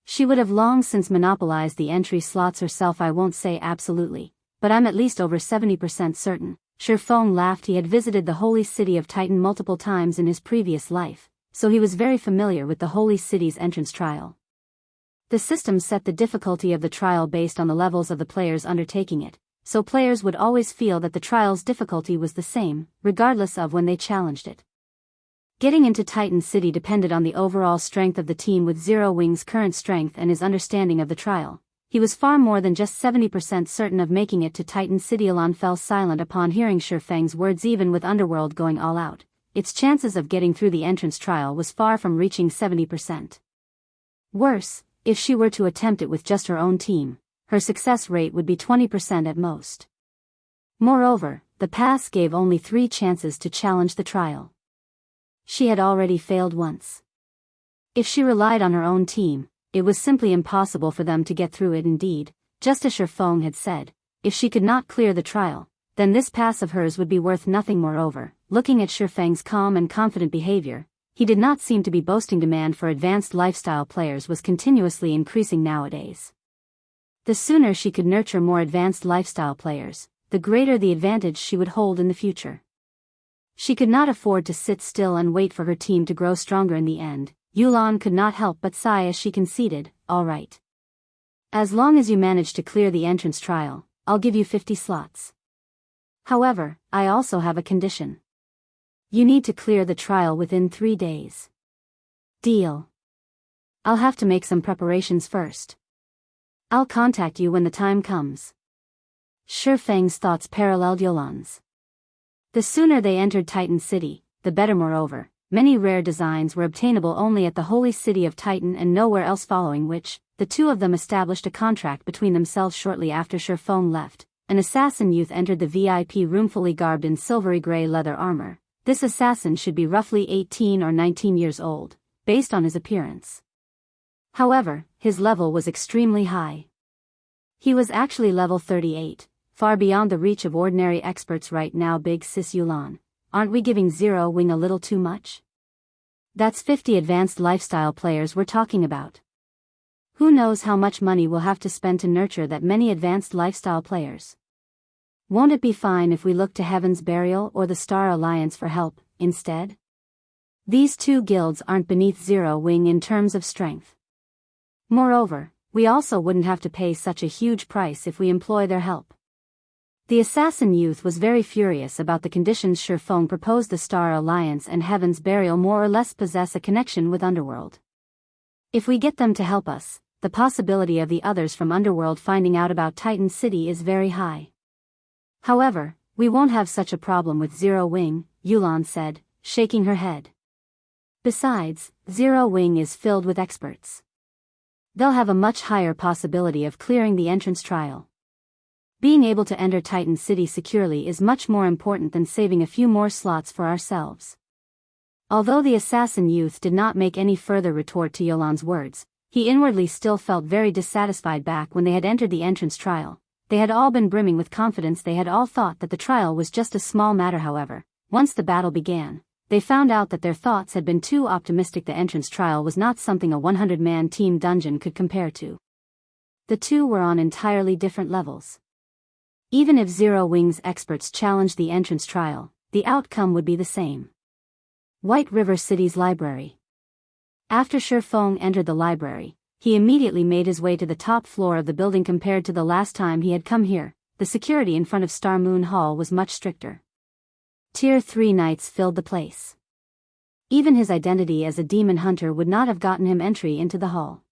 She would have long since monopolized the entry slots herself. I won't say absolutely, but I'm at least over 70% certain. Feng laughed. He had visited the holy city of Titan multiple times in his previous life, so he was very familiar with the holy city's entrance trial. The system set the difficulty of the trial based on the levels of the players undertaking it, so players would always feel that the trial's difficulty was the same, regardless of when they challenged it. Getting into Titan City depended on the overall strength of the team. With Zero Wing's current strength and his understanding of the trial, he was far more than just 70% certain of making it to Titan City. Alon fell silent upon hearing Feng's words. Even with Underworld going all out, its chances of getting through the entrance trial was far from reaching 70%. Worse, if she were to attempt it with just her own team, her success rate would be 20% at most. Moreover, the pass gave only 3 chances to challenge the trial. She had already failed once. If she relied on her own team, it was simply impossible for them to get through it. Indeed, just as Feng had said, if she could not clear the trial, then this pass of hers would be worth nothing. Moreover, looking at Feng's calm and confident behavior, he did not seem to be boasting. Demand for advanced lifestyle players was continuously increasing nowadays. The sooner she could nurture more advanced lifestyle players, the greater the advantage she would hold in the future. She could not afford to sit still and wait for her team to grow stronger in the end. Yulan could not help but sigh as she conceded, "All right. As long as you manage to clear the entrance trial, I'll give you 50 slots. However, I also have a condition. You need to clear the trial within 3 days." "Deal. I'll have to make some preparations first. I'll contact you when the time comes." Feng's thoughts paralleled Yulan's. The sooner they entered Titan City, the better. Moreover, many rare designs were obtainable only at the holy city of Titan and nowhere else, following which, the two of them established a contract between themselves. Shortly after Feng left, an assassin youth entered the VIP room fully garbed in silvery gray leather armor. This assassin should be roughly 18 or 19 years old, based on his appearance. However, his level was extremely high. He was actually level 38, far beyond the reach of ordinary experts right now. Big sis Yulan, aren't we giving Zero Wing a little too much? That's 50 advanced lifestyle players we're talking about. Who knows how much money we'll have to spend to nurture that many advanced lifestyle players? Won't it be fine if we look to Heaven's Burial or the Star Alliance for help, instead? These two guilds aren't beneath Zero Wing in terms of strength. Moreover, we also wouldn't have to pay such a huge price if we employ their help." The assassin youth was very furious about the conditions Feng proposed. The Star Alliance and Heaven's Burial more or less possess a connection with Underworld. If we get them to help us, the possibility of the others from Underworld finding out about Titan City is very high. "However, we won't have such a problem with Zero Wing," Yulan said, shaking her head. "Besides, Zero Wing is filled with experts. They'll have a much higher possibility of clearing the entrance trial. Being able to enter Titan City securely is much more important than saving a few more slots for ourselves." Although the assassin youth did not make any further retort to Yulan's words, he inwardly still felt very dissatisfied. Back when they had entered the entrance trial, they had all been brimming with confidence. They had all thought that the trial was just a small matter. However, once the battle began, they found out that their thoughts had been too optimistic. The entrance trial was not something a 100-man team dungeon could compare to. The two were on entirely different levels. Even if Zero Wing's experts challenged the entrance trial, the outcome would be the same. White River City's library. After Feng entered the library, he immediately made his way to the top floor of the building. Compared to the last time he had come here, the security in front of Star Moon Hall was much stricter. Tier 3 knights filled the place. Even his identity as a demon hunter would not have gotten him entry into the hall.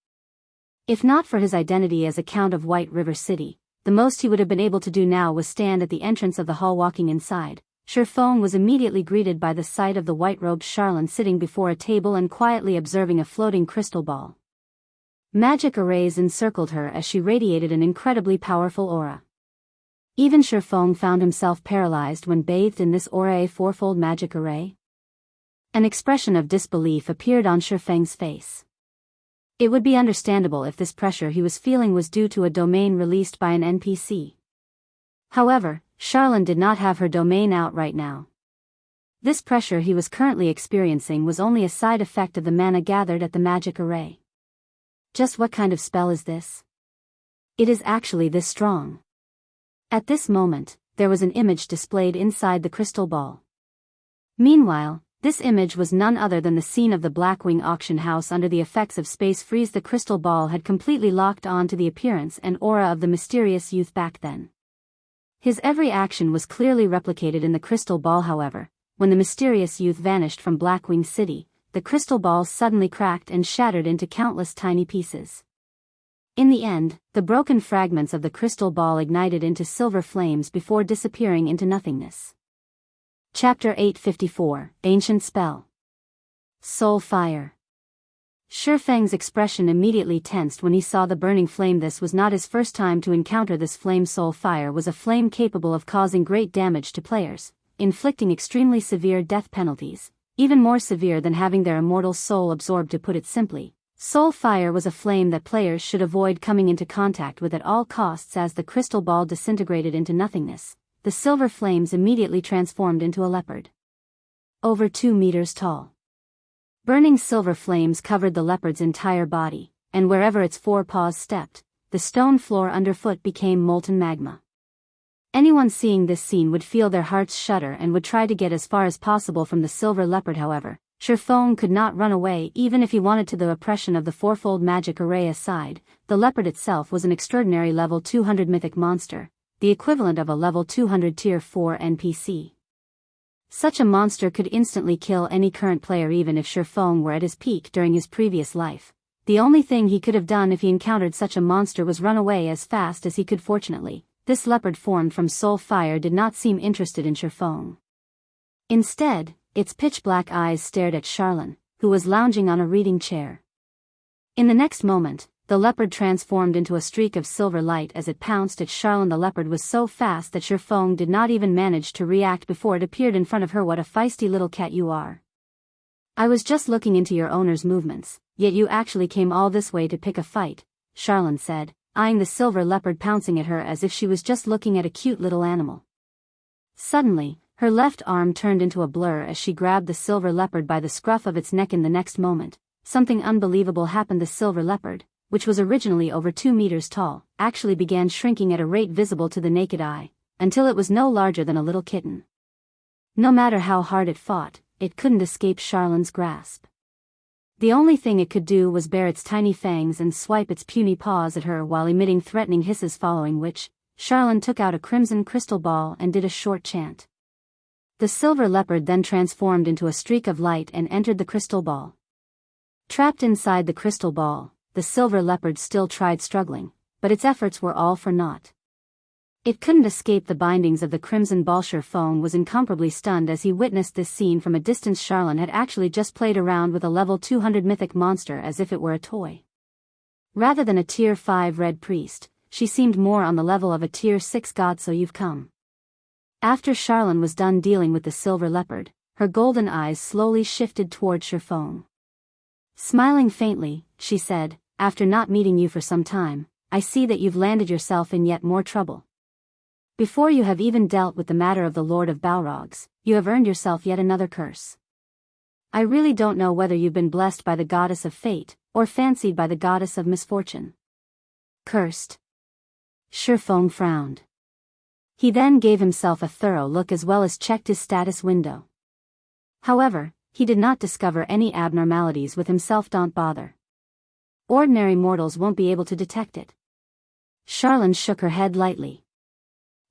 If not for his identity as a count of White River City, the most he would have been able to do now was stand at the entrance of the hall. Walking inside, Feng was immediately greeted by the sight of the white-robed Charlene sitting before a table and quietly observing a floating crystal ball. Magic arrays encircled her as she radiated an incredibly powerful aura. Even Feng found himself paralyzed when bathed in this aura. A fourfold magic array? An expression of disbelief appeared on Feng's face. It would be understandable if this pressure he was feeling was due to a domain released by an NPC. However, Charlene did not have her domain out right now. This pressure he was currently experiencing was only a side effect of the mana gathered at the magic array. Just what kind of spell is this? It is actually this strong. At this moment, there was an image displayed inside the crystal ball. Meanwhile, this image was none other than the scene of the Blackwing auction house under the effects of space freeze. The crystal ball had completely locked on to the appearance and aura of the mysterious youth back then. His every action was clearly replicated in the crystal ball. However, when the mysterious youth vanished from Blackwing City, the crystal ball suddenly cracked and shattered into countless tiny pieces. In the end, the broken fragments of the crystal ball ignited into silver flames before disappearing into nothingness. Chapter 854, Ancient Spell. Soul Fire. Feng's expression immediately tensed when he saw the burning flame. This was not his first time to encounter this flame. Soul Fire was a flame capable of causing great damage to players, inflicting extremely severe death penalties, even more severe than having their immortal soul absorbed. To put it simply, Soul Fire was a flame that players should avoid coming into contact with at all costs. As the crystal ball disintegrated into nothingness, the silver flames immediately transformed into a leopard. Over 2 meters tall. Burning silver flames covered the leopard's entire body, and wherever its 4 paws stepped, the stone floor underfoot became molten magma. Anyone seeing this scene would feel their hearts shudder and would try to get as far as possible from the silver leopard. However, Feng could not run away even if he wanted to. The oppression of the fourfold magic array aside, the leopard itself was an extraordinary level 200 mythic monster, the equivalent of a level 200 tier 4 NPC. Such a monster could instantly kill any current player even if Feng were at his peak during his previous life. The only thing he could have done if he encountered such a monster was run away as fast as he could. Fortunately, this leopard formed from soul fire did not seem interested in Feng. Instead, its pitch-black eyes stared at Charlene, who was lounging on a reading chair. In the next moment, the leopard transformed into a streak of silver light as it pounced at Charlene. The leopard was so fast that Feng did not even manage to react before it appeared in front of her. What a feisty little cat you are. I was just looking into your owner's movements, yet you actually came all this way to pick a fight, Charlene said, eyeing the silver leopard pouncing at her as if she was just looking at a cute little animal. Suddenly, her left arm turned into a blur as she grabbed the silver leopard by the scruff of its neck. In the next moment, something unbelievable happened. The silver leopard, which was originally over 2 meters tall, actually began shrinking at a rate visible to the naked eye, until it was no larger than a little kitten. No matter how hard it fought, it couldn't escape Charlene's grasp. The only thing it could do was bare its tiny fangs and swipe its puny paws at her while emitting threatening hisses, following which, Charlene took out a crimson crystal ball and did a short chant. The silver leopard then transformed into a streak of light and entered the crystal ball. Trapped inside the crystal ball, the silver leopard still tried struggling, but its efforts were all for naught. It couldn't escape the bindings of the crimson ball. Feng was incomparably stunned as he witnessed this scene from a distance. Charlene had actually just played around with a level 200 mythic monster as if it were a toy. Rather than a tier 5 red priest, she seemed more on the level of a tier 6 god. So you've come. After Charlene was done dealing with the silver leopard, her golden eyes slowly shifted toward Feng. Smiling faintly, she said, after not meeting you for some time, I see that you've landed yourself in yet more trouble. Before you have even dealt with the matter of the Lord of Balrogs, you have earned yourself yet another curse. I really don't know whether you've been blessed by the goddess of fate, or fancied by the goddess of misfortune. Cursed. Feng frowned. He then gave himself a thorough look as well as checked his status window. However, he did not discover any abnormalities with himself. Don't bother. Ordinary mortals won't be able to detect it. Charlene shook her head lightly.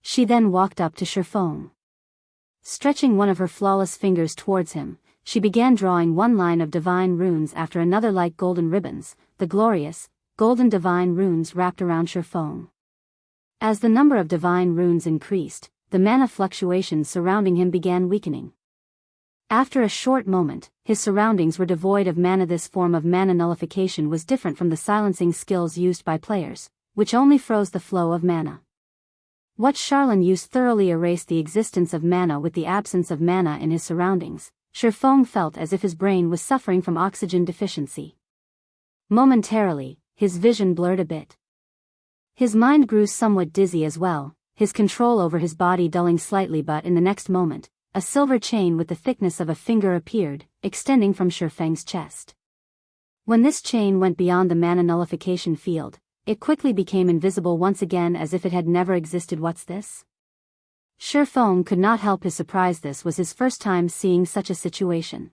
She then walked up to Feng. Stretching one of her flawless fingers towards him, she began drawing one line of divine runes after another like golden ribbons. The glorious, golden divine runes wrapped around Feng. As the number of divine runes increased, the mana fluctuations surrounding him began weakening. After a short moment, his surroundings were devoid of mana. This form of mana nullification was different from the silencing skills used by players, which only froze the flow of mana. What Charlene used thoroughly erased the existence of mana. With the absence of mana in his surroundings, Feng felt as if his brain was suffering from oxygen deficiency. Momentarily, his vision blurred a bit. His mind grew somewhat dizzy as well, his control over his body dulling slightly, but in the next moment, a silver chain with the thickness of a finger appeared, extending from Feng's chest. When this chain went beyond the mana nullification field, it quickly became invisible once again as if it had never existed. What's this? Feng could not help his surprise. This was his first time seeing such a situation.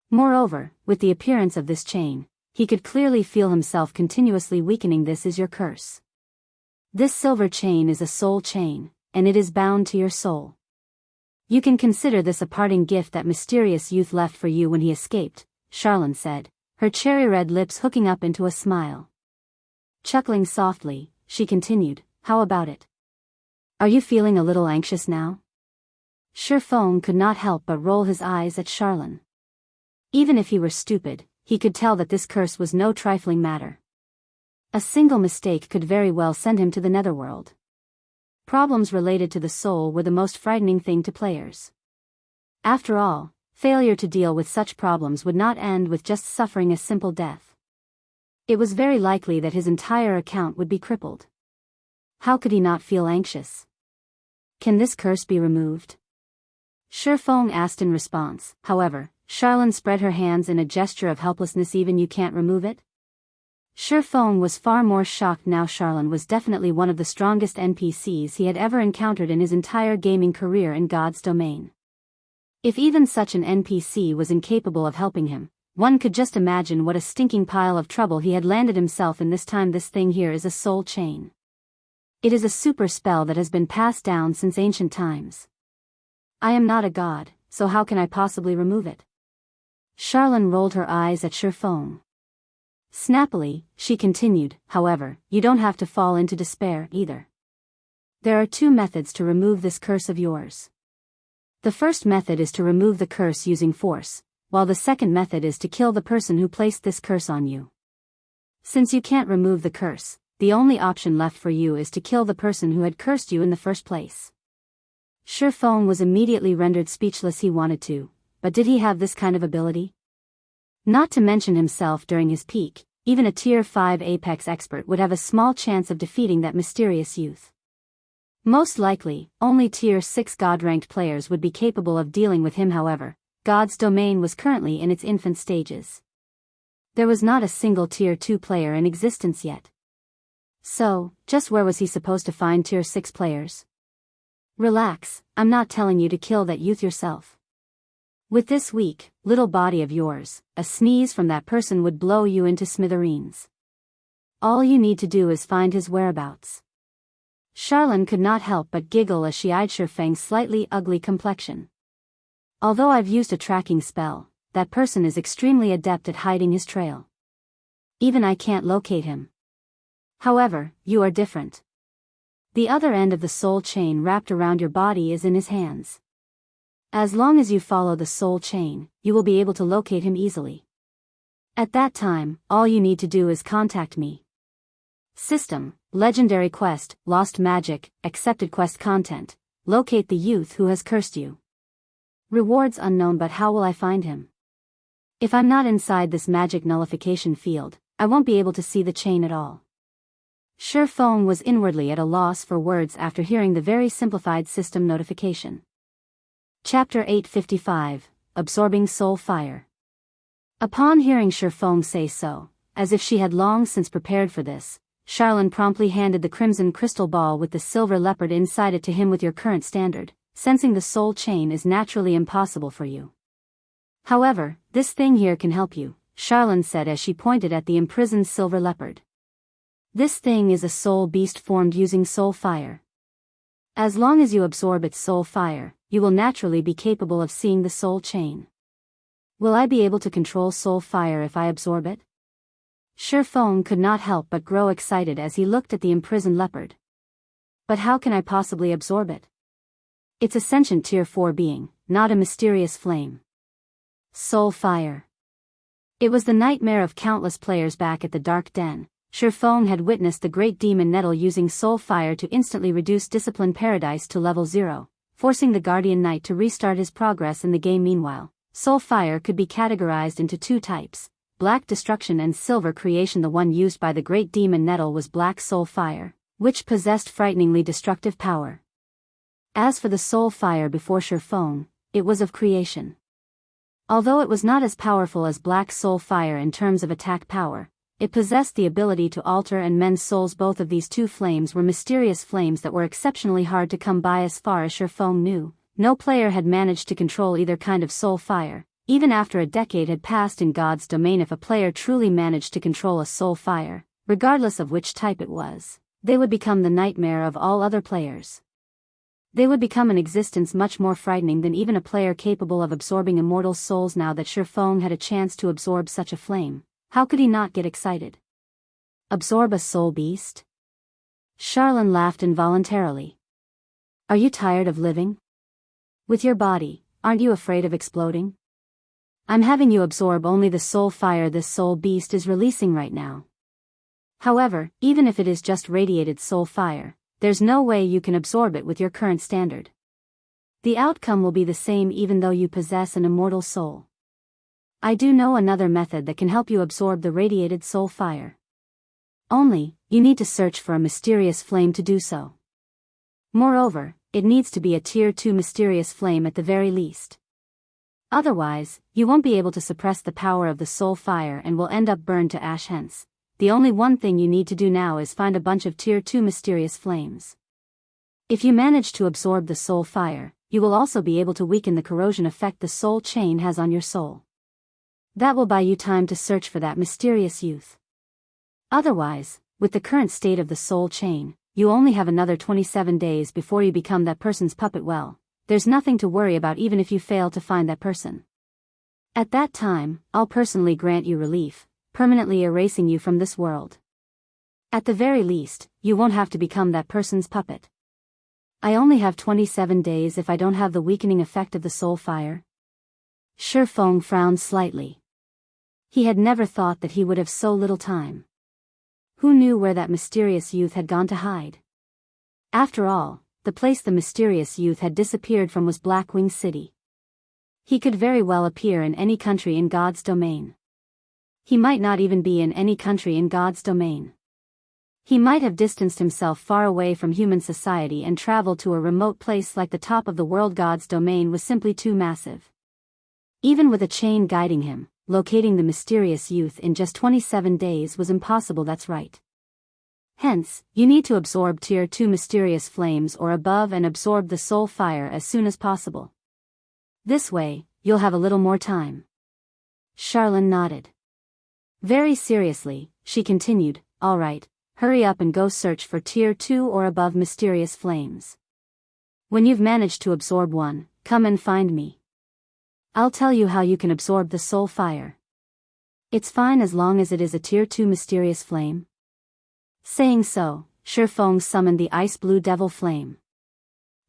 Moreover, with the appearance of this chain, he could clearly feel himself continuously weakening. This is your curse. This silver chain is a soul chain, and it is bound to your soul. You can consider this a parting gift that mysterious youth left for you when he escaped, Charlene said, her cherry-red lips hooking up into a smile. Chuckling softly, she continued, how about it? Are you feeling a little anxious now? Feng could not help but roll his eyes at Charlene. Even if he were stupid, he could tell that this curse was no trifling matter. A single mistake could very well send him to the netherworld. Problems related to the soul were the most frightening thing to players. After all, failure to deal with such problems would not end with just suffering a simple death. It was very likely that his entire account would be crippled. How could he not feel anxious? Can this curse be removed? Feng asked in response. However, Charlene spread her hands in a gesture of helplessness. Even you can't remove it? Feng was far more shocked now. Charlene was definitely one of the strongest NPCs he had ever encountered in his entire gaming career in God's domain. If even such an NPC was incapable of helping him, one could just imagine what a stinking pile of trouble he had landed himself in. This time this thing here is a soul chain. It is a super spell that has been passed down since ancient times. I am not a god, so how can I possibly remove it? Charlene rolled her eyes at Feng. Snappily, she continued, however, you don't have to fall into despair either. There are two methods to remove this curse of yours. The first method is to remove the curse using force, while the second method is to kill the person who placed this curse on you. Since you can't remove the curse, the only option left for you is to kill the person who had cursed you in the first place. Feng was immediately rendered speechless. He wanted to, but did he have this kind of ability? Not to mention himself during his peak, even a Tier 5 Apex expert would have a small chance of defeating that mysterious youth. Most likely, only Tier 6 God-ranked players would be capable of dealing with him. However, God's domain was currently in its infant stages. There was not a single Tier 2 player in existence yet. So, just where was he supposed to find Tier 6 players? Relax, I'm not telling you to kill that youth yourself. With this weak, little body of yours, a sneeze from that person would blow you into smithereens. All you need to do is find his whereabouts. Charlene could not help but giggle as she eyed Feng's slightly ugly complexion. Although I've used a tracking spell, that person is extremely adept at hiding his trail. Even I can't locate him. However, you are different. The other end of the soul chain wrapped around your body is in his hands. As long as you follow the soul chain, you will be able to locate him easily. At that time, all you need to do is contact me. System, Legendary Quest, Lost Magic, Accepted Quest Content, locate the youth who has cursed you. Rewards unknown, but how will I find him? If I'm not inside this magic nullification field, I won't be able to see the chain at all. Feng was inwardly at a loss for words after hearing the very simplified system notification. Chapter 855, Absorbing Soul Fire. Upon hearing Feng say so, as if she had long since prepared for this, Charlene promptly handed the crimson crystal ball with the silver leopard inside it to him. With your current standard, sensing the soul chain is naturally impossible for you. However, this thing here can help you, Charlene said as she pointed at the imprisoned silver leopard. This thing is a soul beast formed using soul fire. As long as you absorb its soul fire, you will naturally be capable of seeing the soul chain. Will I be able to control soul fire if I absorb it? Feng could not help but grow excited as he looked at the imprisoned leopard. But how can I possibly absorb it? It's a sentient Tier 4 being, not a mysterious flame. Soul fire. It was the nightmare of countless players back at the Dark Den. Feng had witnessed the great demon nettle using soul fire to instantly reduce Discipline Paradise to level 0, forcing the Guardian Knight to restart his progress in the game. Meanwhile, soul fire could be categorized into two types, Black Destruction and Silver Creation. The one used by the great demon nettle was Black Soul Fire, which possessed frighteningly destructive power. As for the soul fire before Feng, it was of creation. Although it was not as powerful as Black Soul Fire in terms of attack power, it possessed the ability to alter and mend souls. Both of these two flames were mysterious flames that were exceptionally hard to come by. As far as Feng knew, no player had managed to control either kind of soul fire, even after a decade had passed in God's domain. If a player truly managed to control a soul fire, regardless of which type it was, they would become the nightmare of all other players. They would become an existence much more frightening than even a player capable of absorbing immortal souls. Now that Feng had a chance to absorb such a flame, how could he not get excited? Absorb a soul beast? Charlene laughed involuntarily. Are you tired of living? With your body, aren't you afraid of exploding? I'm having you absorb only the soul fire this soul beast is releasing right now. However, even if it is just radiated soul fire, there's no way you can absorb it with your current standard. The outcome will be the same even though you possess an immortal soul. I do know another method that can help you absorb the radiated soul fire. Only, you need to search for a mysterious flame to do so. Moreover, it needs to be a Tier 2 mysterious flame at the very least. Otherwise, you won't be able to suppress the power of the soul fire and will end up burned to ash. Hence, the only one thing you need to do now is find a bunch of Tier 2 mysterious flames. If you manage to absorb the soul fire, you will also be able to weaken the corrosion effect the soul chain has on your soul. That will buy you time to search for that mysterious youth. Otherwise, with the current state of the soul chain, you only have another 27 days before you become that person's puppet. Well, there's nothing to worry about even if you fail to find that person. At that time, I'll personally grant you relief, permanently erasing you from this world. At the very least, you won't have to become that person's puppet. I only have 27 days if I don't have the weakening effect of the soul fire. Feng frowned slightly. He had never thought that he would have so little time. Who knew where that mysterious youth had gone to hide? After all, the place the mysterious youth had disappeared from was Blackwing City. He could very well appear in any country in God's domain. He might not even be in any country in God's domain. He might have distanced himself far away from human society and traveled to a remote place like the top of the world. God's domain was simply too massive. Even with a chain guiding him, locating the mysterious youth in just 27 days was impossible. That's right. Hence, you need to absorb Tier 2 mysterious flames or above and absorb the soul fire as soon as possible. This way, you'll have a little more time. Charlene nodded. Very seriously, she continued, all right, hurry up and go search for Tier 2 or above mysterious flames. When you've managed to absorb one, come and find me. I'll tell you how you can absorb the soul fire. It's fine as long as it is a Tier 2 mysterious flame. Saying so, Feng summoned the ice blue devil flame.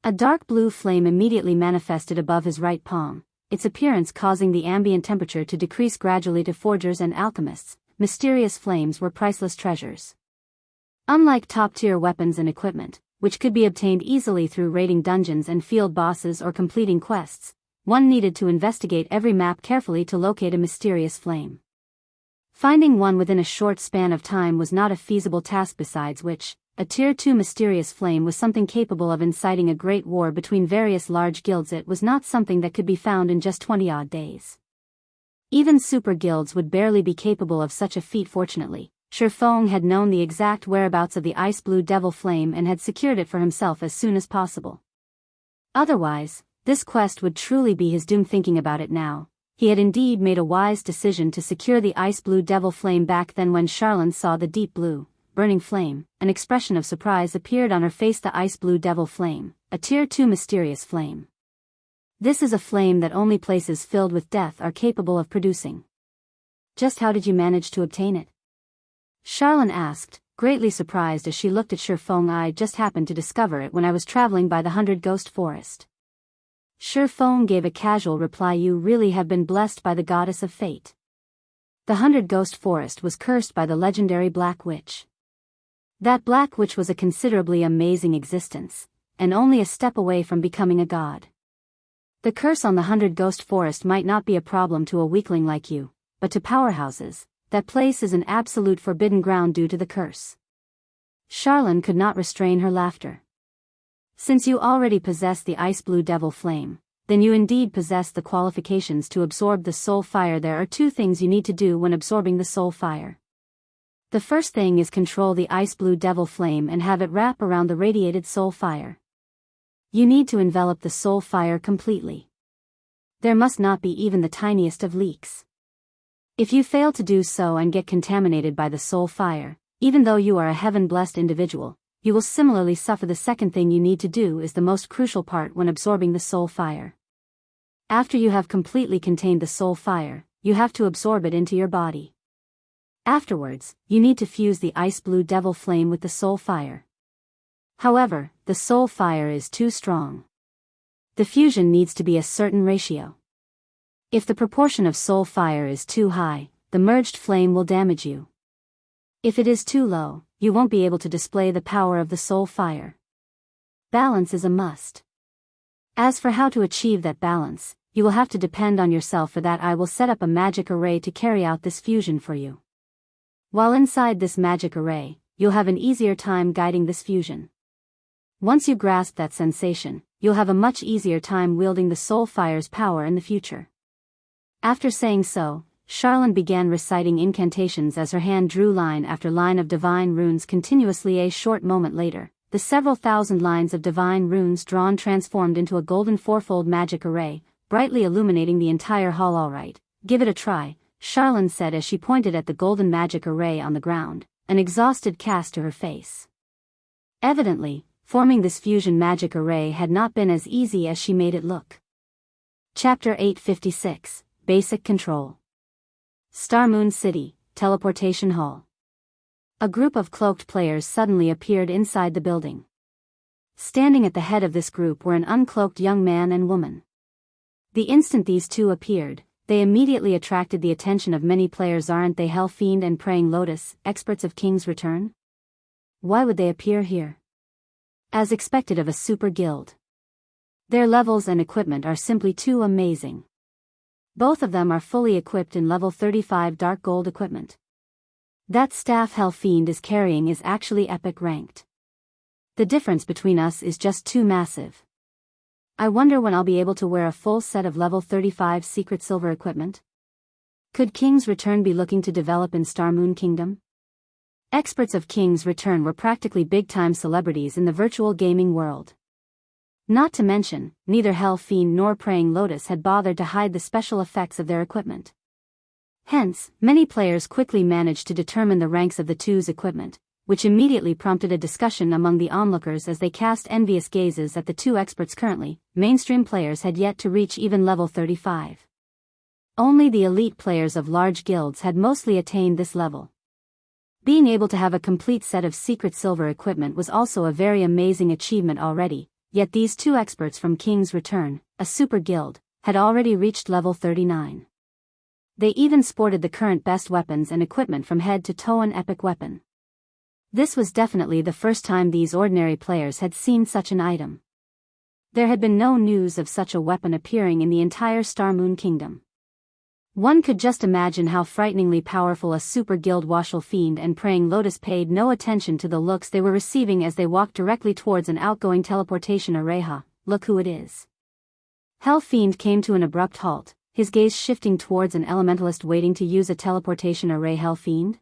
A dark blue flame immediately manifested above his right palm, its appearance causing the ambient temperature to decrease gradually. To forgers and alchemists, mysterious flames were priceless treasures. Unlike top-tier weapons and equipment, which could be obtained easily through raiding dungeons and field bosses or completing quests, one needed to investigate every map carefully to locate a mysterious flame. Finding one within a short span of time was not a feasible task, besides which, a Tier 2 mysterious flame was something capable of inciting a great war between various large guilds. It was not something that could be found in just 20-odd days. Even super guilds would barely be capable of such a feat. Fortunately, Feng had known the exact whereabouts of the ice blue devil flame and had secured it for himself as soon as possible. Otherwise, this quest would truly be his doom. Thinking about it now, he had indeed made a wise decision to secure the ice blue devil flame. Back then, when Charlene saw the deep blue, burning flame, an expression of surprise appeared on her face. The ice blue devil flame, a Tier 2 mysterious flame. This is a flame that only places filled with death are capable of producing. Just how did you manage to obtain it? Charlene asked, greatly surprised as she looked at Feng. I just happened to discover it when I was traveling by the 100 Ghost Forest. Feng gave a casual reply. You really have been blessed by the goddess of fate. The 100 Ghost Forest was cursed by the legendary Black Witch. That Black Witch was a considerably amazing existence, and only a step away from becoming a god. The curse on the 100 Ghost Forest might not be a problem to a weakling like you, but to powerhouses, that place is an absolute forbidden ground due to the curse. Charlene could not restrain her laughter. Since you already possess the ice blue devil flame, then you indeed possess the qualifications to absorb the soul fire. There are two things you need to do when absorbing the soul fire. The first thing is control the ice blue devil flame and have it wrap around the radiated soul fire. You need to envelop the soul fire completely. There must not be even the tiniest of leaks. If you fail to do so and get contaminated by the soul fire, even though you are a heaven-blessed individual, you will similarly suffer. The second thing you need to do is the most crucial part when absorbing the soul fire. After you have completely contained the soul fire, you have to absorb it into your body. Afterwards, you need to fuse the ice blue devil flame with the soul fire. However, the soul fire is too strong. The fusion needs to be a certain ratio. If the proportion of soul fire is too high, the merged flame will damage you. If it is too low, you won't be able to display the power of the soul fire. Balance is a must. As for how to achieve that balance, you will have to depend on yourself. For that, I will set up a magic array to carry out this fusion for you. While inside this magic array, you'll have an easier time guiding this fusion. Once you grasp that sensation, you'll have a much easier time wielding the soul fire's power in the future. After saying so, Charlene began reciting incantations as her hand drew line after line of divine runes continuously. A short moment later, the several thousand lines of divine runes drawn transformed into a golden fourfold magic array, brightly illuminating the entire hall. "All right, give it a try," Charlene said as she pointed at the golden magic array on the ground, an exhausted cast to her face. Evidently, forming this fusion magic array had not been as easy as she made it look. Chapter 856, Basic Control. Star Moon City, Teleportation Hall. A group of cloaked players suddenly appeared inside the building. Standing at the head of this group were an uncloaked young man and woman. The instant these two appeared, they immediately attracted the attention of many players. Aren't they Hell Fiend and Praying Lotus, experts of King's Return? Why would they appear here? As expected of a super guild. Their levels and equipment are simply too amazing. Both of them are fully equipped in level 35 dark gold equipment. That staff Hell Fiend is carrying is actually epic ranked. The difference between us is just too massive. I wonder when I'll be able to wear a full set of level 35 secret silver equipment. Could King's Return be looking to develop in Star Moon Kingdom? Experts of King's Return were practically big-time celebrities in the virtual gaming world. Not to mention, neither Hell Fiend nor Praying Lotus had bothered to hide the special effects of their equipment. Hence, many players quickly managed to determine the ranks of the two's equipment, which immediately prompted a discussion among the onlookers as they cast envious gazes at the two experts. Currently, mainstream players had yet to reach even level 35. Only the elite players of large guilds had mostly attained this level. Being able to have a complete set of secret silver equipment was also a very amazing achievement already. Yet these two experts from King's Return, a super guild, had already reached level 39. They even sported the current best weapons and equipment from head to toe, an epic weapon. This was definitely the first time these ordinary players had seen such an item. There had been no news of such a weapon appearing in the entire Star Moon Kingdom. One could just imagine how frighteningly powerful a super guild was. Fiend and Praying Lotus paid no attention to the looks they were receiving as they walked directly towards an outgoing teleportation array. Look who it is. Hell Fiend came to an abrupt halt, his gaze shifting towards an elementalist waiting to use a teleportation array. Hell Fiend?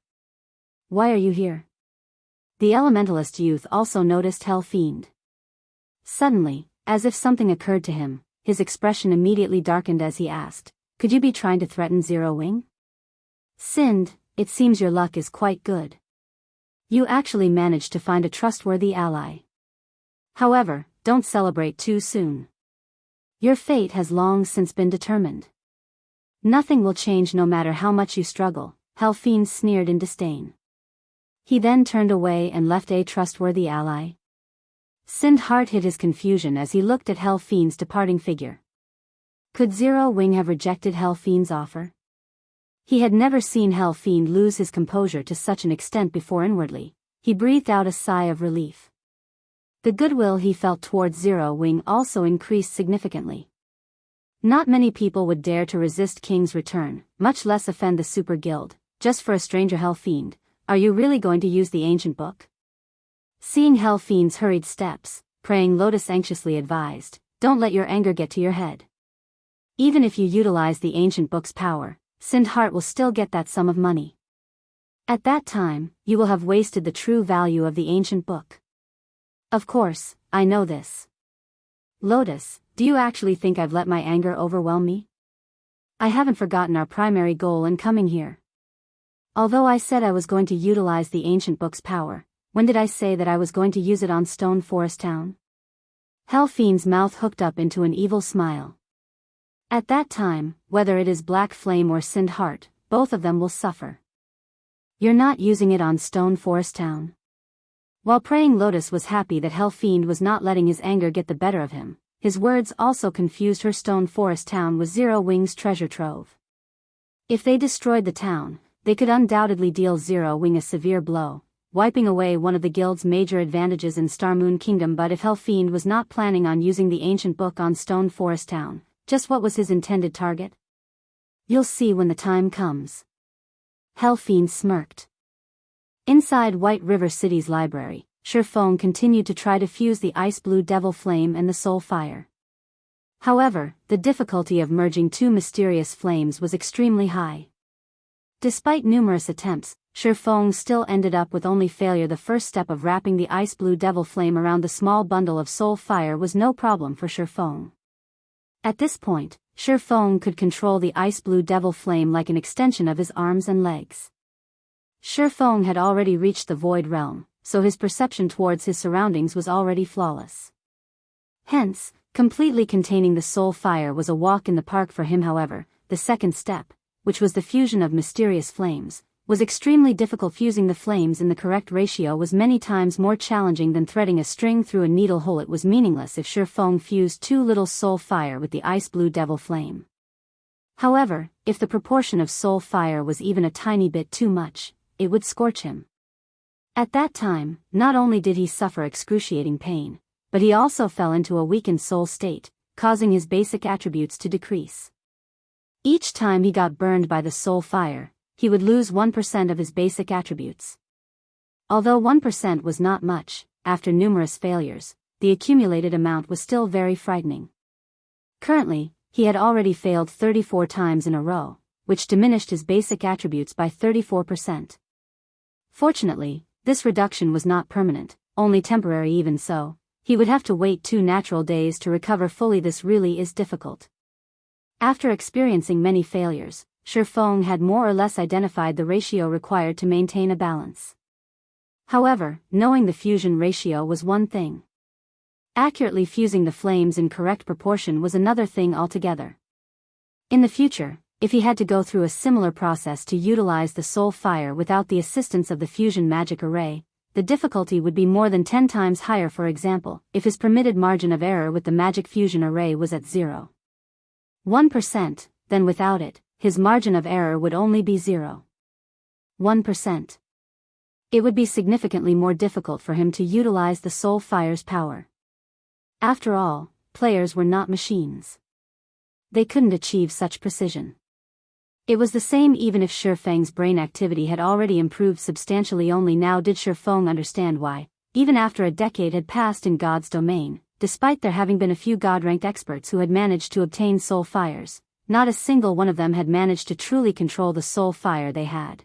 Why are you here? The elementalist youth also noticed Hell Fiend. Suddenly, as if something occurred to him, his expression immediately darkened as he asked, "Could you be trying to threaten Zero Wing?" "Sind, it seems your luck is quite good. You actually managed to find a trustworthy ally. However, don't celebrate too soon. Your fate has long since been determined. Nothing will change no matter how much you struggle," Hell Fiend sneered in disdain. He then turned away and left. A trustworthy ally? Sind's heart hid his confusion as he looked at Hell Fiend's departing figure. Could Zero Wing have rejected Hell Fiend's offer? He had never seen Hell Fiend lose his composure to such an extent before. Inwardly, he breathed out a sigh of relief. The goodwill he felt towards Zero Wing also increased significantly. Not many people would dare to resist King's Return, much less offend the Super Guild, just for a stranger. "Hell Fiend, are you really going to use the ancient book?" Seeing Hell Fiend's hurried steps, Praying Lotus anxiously advised, "Don't let your anger get to your head. Even if you utilize the ancient book's power, Sind Heart will still get that sum of money. At that time, you will have wasted the true value of the ancient book." "Of course, I know this. Lotus, do you actually think I've let my anger overwhelm me? I haven't forgotten our primary goal in coming here. Although I said I was going to utilize the ancient book's power, when did I say that I was going to use it on Stone Forest Town?" Hell Fiend's mouth hooked up into an evil smile. "At that time, whether it is Black Flame or Sind Heart, both of them will suffer. You're not using it on Stone Forest Town." While Praying Lotus was happy that Hell Fiend was not letting his anger get the better of him, his words also confused her. Stone Forest Town was Zero Wing's treasure trove. If they destroyed the town, they could undoubtedly deal Zero Wing a severe blow, wiping away one of the guild's major advantages in Star Moon Kingdom. But if Hell Fiend was not planning on using the ancient book on Stone Forest Town, just what was his intended target? "You'll see when the time comes." Hell Fiend smirked. Inside White River City's library, Feng continued to try to fuse the Ice Blue Devil Flame and the Soul Fire. However, the difficulty of merging two mysterious flames was extremely high. Despite numerous attempts, Feng still ended up with only failure. The first step of wrapping the ice blue devil flame around the small bundle of soul fire was no problem for Feng. At this point, Feng could control the ice blue devil flame like an extension of his arms and legs. Feng had already reached the void realm, so his perception towards his surroundings was already flawless. Hence, completely containing the soul fire was a walk in the park for him. However, the second step, which was the fusion of mysterious flames, was extremely difficult. Fusing the flames in the correct ratio was many times more challenging than threading a string through a needle hole. It was meaningless if Feng fused too little soul fire with the ice blue devil flame. However, if the proportion of soul fire was even a tiny bit too much, it would scorch him. At that time, not only did he suffer excruciating pain, but he also fell into a weakened soul state, causing his basic attributes to decrease. Each time he got burned by the soul fire, he would lose 1% of his basic attributes. Although 1% was not much, after numerous failures, the accumulated amount was still very frightening. Currently, he had already failed 34 times in a row, which diminished his basic attributes by 34%. Fortunately, this reduction was not permanent, only temporary. Even so, he would have to wait 2 natural days to recover fully. This really is difficult. After experiencing many failures, Feng had more or less identified the ratio required to maintain a balance. However, knowing the fusion ratio was one thing. Accurately fusing the flames in correct proportion was another thing altogether. In the future, if he had to go through a similar process to utilize the soul fire without the assistance of the fusion magic array, the difficulty would be more than 10 times higher. For example, if his permitted margin of error with the magic fusion array was at 0.1%, then without it, his margin of error would only be 0.1%. It would be significantly more difficult for him to utilize the soul fire's power. After all, players were not machines. They couldn't achieve such precision. It was the same even if Feng's brain activity had already improved substantially. Only now did Feng understand why, even after a decade had passed in God's domain, despite there having been a few God-ranked experts who had managed to obtain soul fires, not a single one of them had managed to truly control the soul fire they had.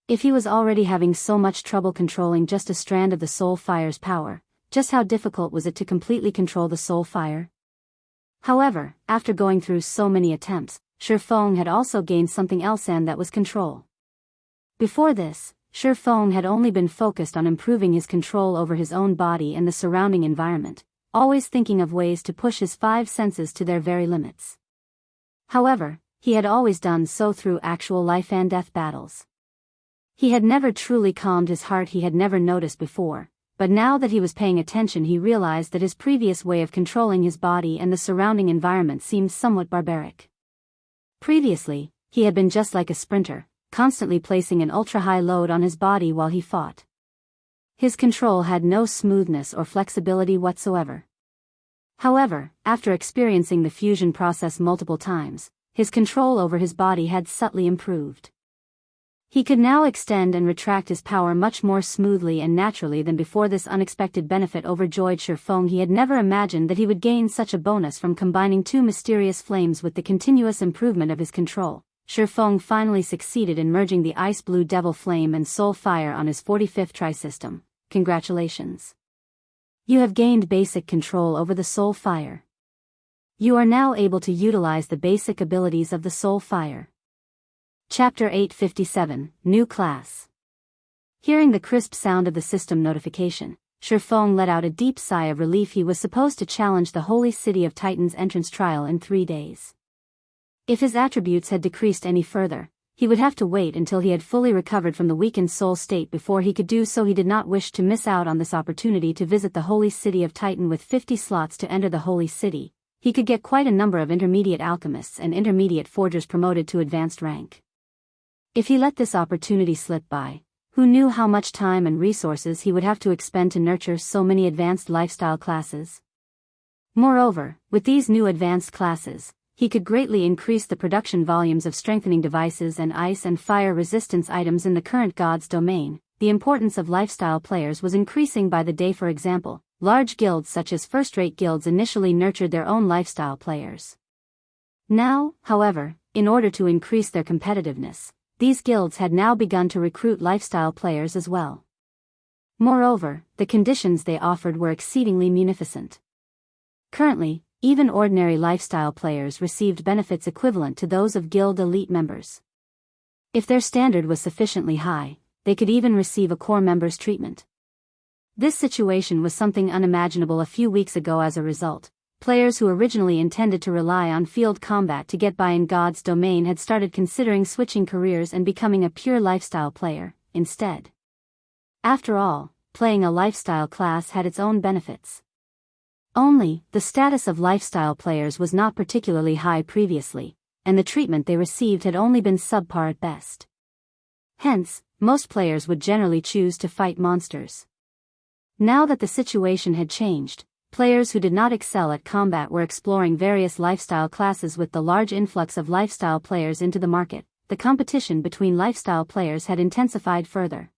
If he was already having so much trouble controlling just a strand of the soul fire's power, just how difficult was it to completely control the soul fire? However, after going through so many attempts, Feng had also gained something else, and that was control. Before this, Feng had only been focused on improving his control over his own body and the surrounding environment, always thinking of ways to push his 5 senses to their very limits. However, he had always done so through actual life and death battles. He had never truly calmed his heart. He had never noticed before, but now that he was paying attention, he realized that his previous way of controlling his body and the surrounding environment seemed somewhat barbaric. Previously, he had been just like a sprinter, constantly placing an ultra-high load on his body while he fought. His control had no smoothness or flexibility whatsoever. However, after experiencing the fusion process multiple times, his control over his body had subtly improved. He could now extend and retract his power much more smoothly and naturally than before. This unexpected benefit overjoyed Feng. He had never imagined that he would gain such a bonus from combining 2 mysterious flames. With the continuous improvement of his control, Feng finally succeeded in merging the ice blue devil flame and soul fire on his 45th try system. Congratulations! You have gained basic control over the soul fire. You are now able to utilize the basic abilities of the soul fire. Chapter 857, New Class. Hearing the crisp sound of the system notification, Feng let out a deep sigh of relief. He was supposed to challenge the Holy City of Titan's entrance trial in 3 days. If his attributes had decreased any further, he would have to wait until he had fully recovered from the weakened soul state before he could do so. He did not wish to miss out on this opportunity to visit the Holy City of Titan. With 50 slots to enter the Holy City, he could get quite a number of intermediate alchemists and intermediate forgers promoted to advanced rank. If he let this opportunity slip by, who knew how much time and resources he would have to expend to nurture so many advanced lifestyle classes? Moreover, with these new advanced classes, he could greatly increase the production volumes of strengthening devices and ice and fire resistance items in the current God's domain. The importance of lifestyle players was increasing by the day. For example, large guilds such as first-rate guilds initially nurtured their own lifestyle players. Now, however, in order to increase their competitiveness, these guilds had now begun to recruit lifestyle players as well. Moreover, the conditions they offered were exceedingly munificent. Currently, even ordinary lifestyle players received benefits equivalent to those of guild elite members. If their standard was sufficiently high, they could even receive a core member's treatment. This situation was something unimaginable a few weeks ago. As a result, players who originally intended to rely on field combat to get by in God's domain had started considering switching careers and becoming a pure lifestyle player, instead. After all, playing a lifestyle class had its own benefits. Only, the status of lifestyle players was not particularly high previously, and the treatment they received had only been subpar at best. Hence, most players would generally choose to fight monsters. Now that the situation had changed, players who did not excel at combat were exploring various lifestyle classes. With the large influx of lifestyle players into the market, the competition between lifestyle players had intensified further.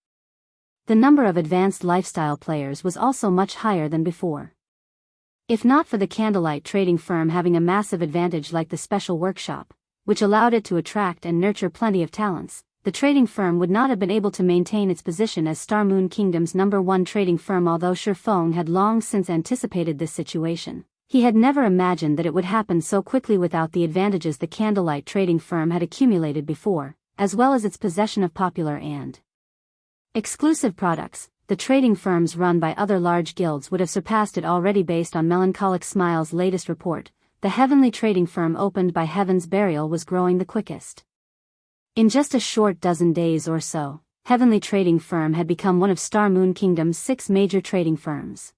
The number of advanced lifestyle players was also much higher than before. If not for the candlelight trading firm having a massive advantage like the special workshop, which allowed it to attract and nurture plenty of talents, the trading firm would not have been able to maintain its position as Star Moon Kingdom's #1 trading firm. Although Feng had long since anticipated this situation, he had never imagined that it would happen so quickly without the advantages the candlelight trading firm had accumulated before, as well as its possession of popular and exclusive products. The trading firms run by other large guilds would have surpassed it already. Based on Melancholic Smile's latest report, the heavenly trading firm opened by Heaven's Burial was growing the quickest. In just a short dozen days or so, Heavenly Trading Firm had become one of Star Moon Kingdom's 6 major trading firms.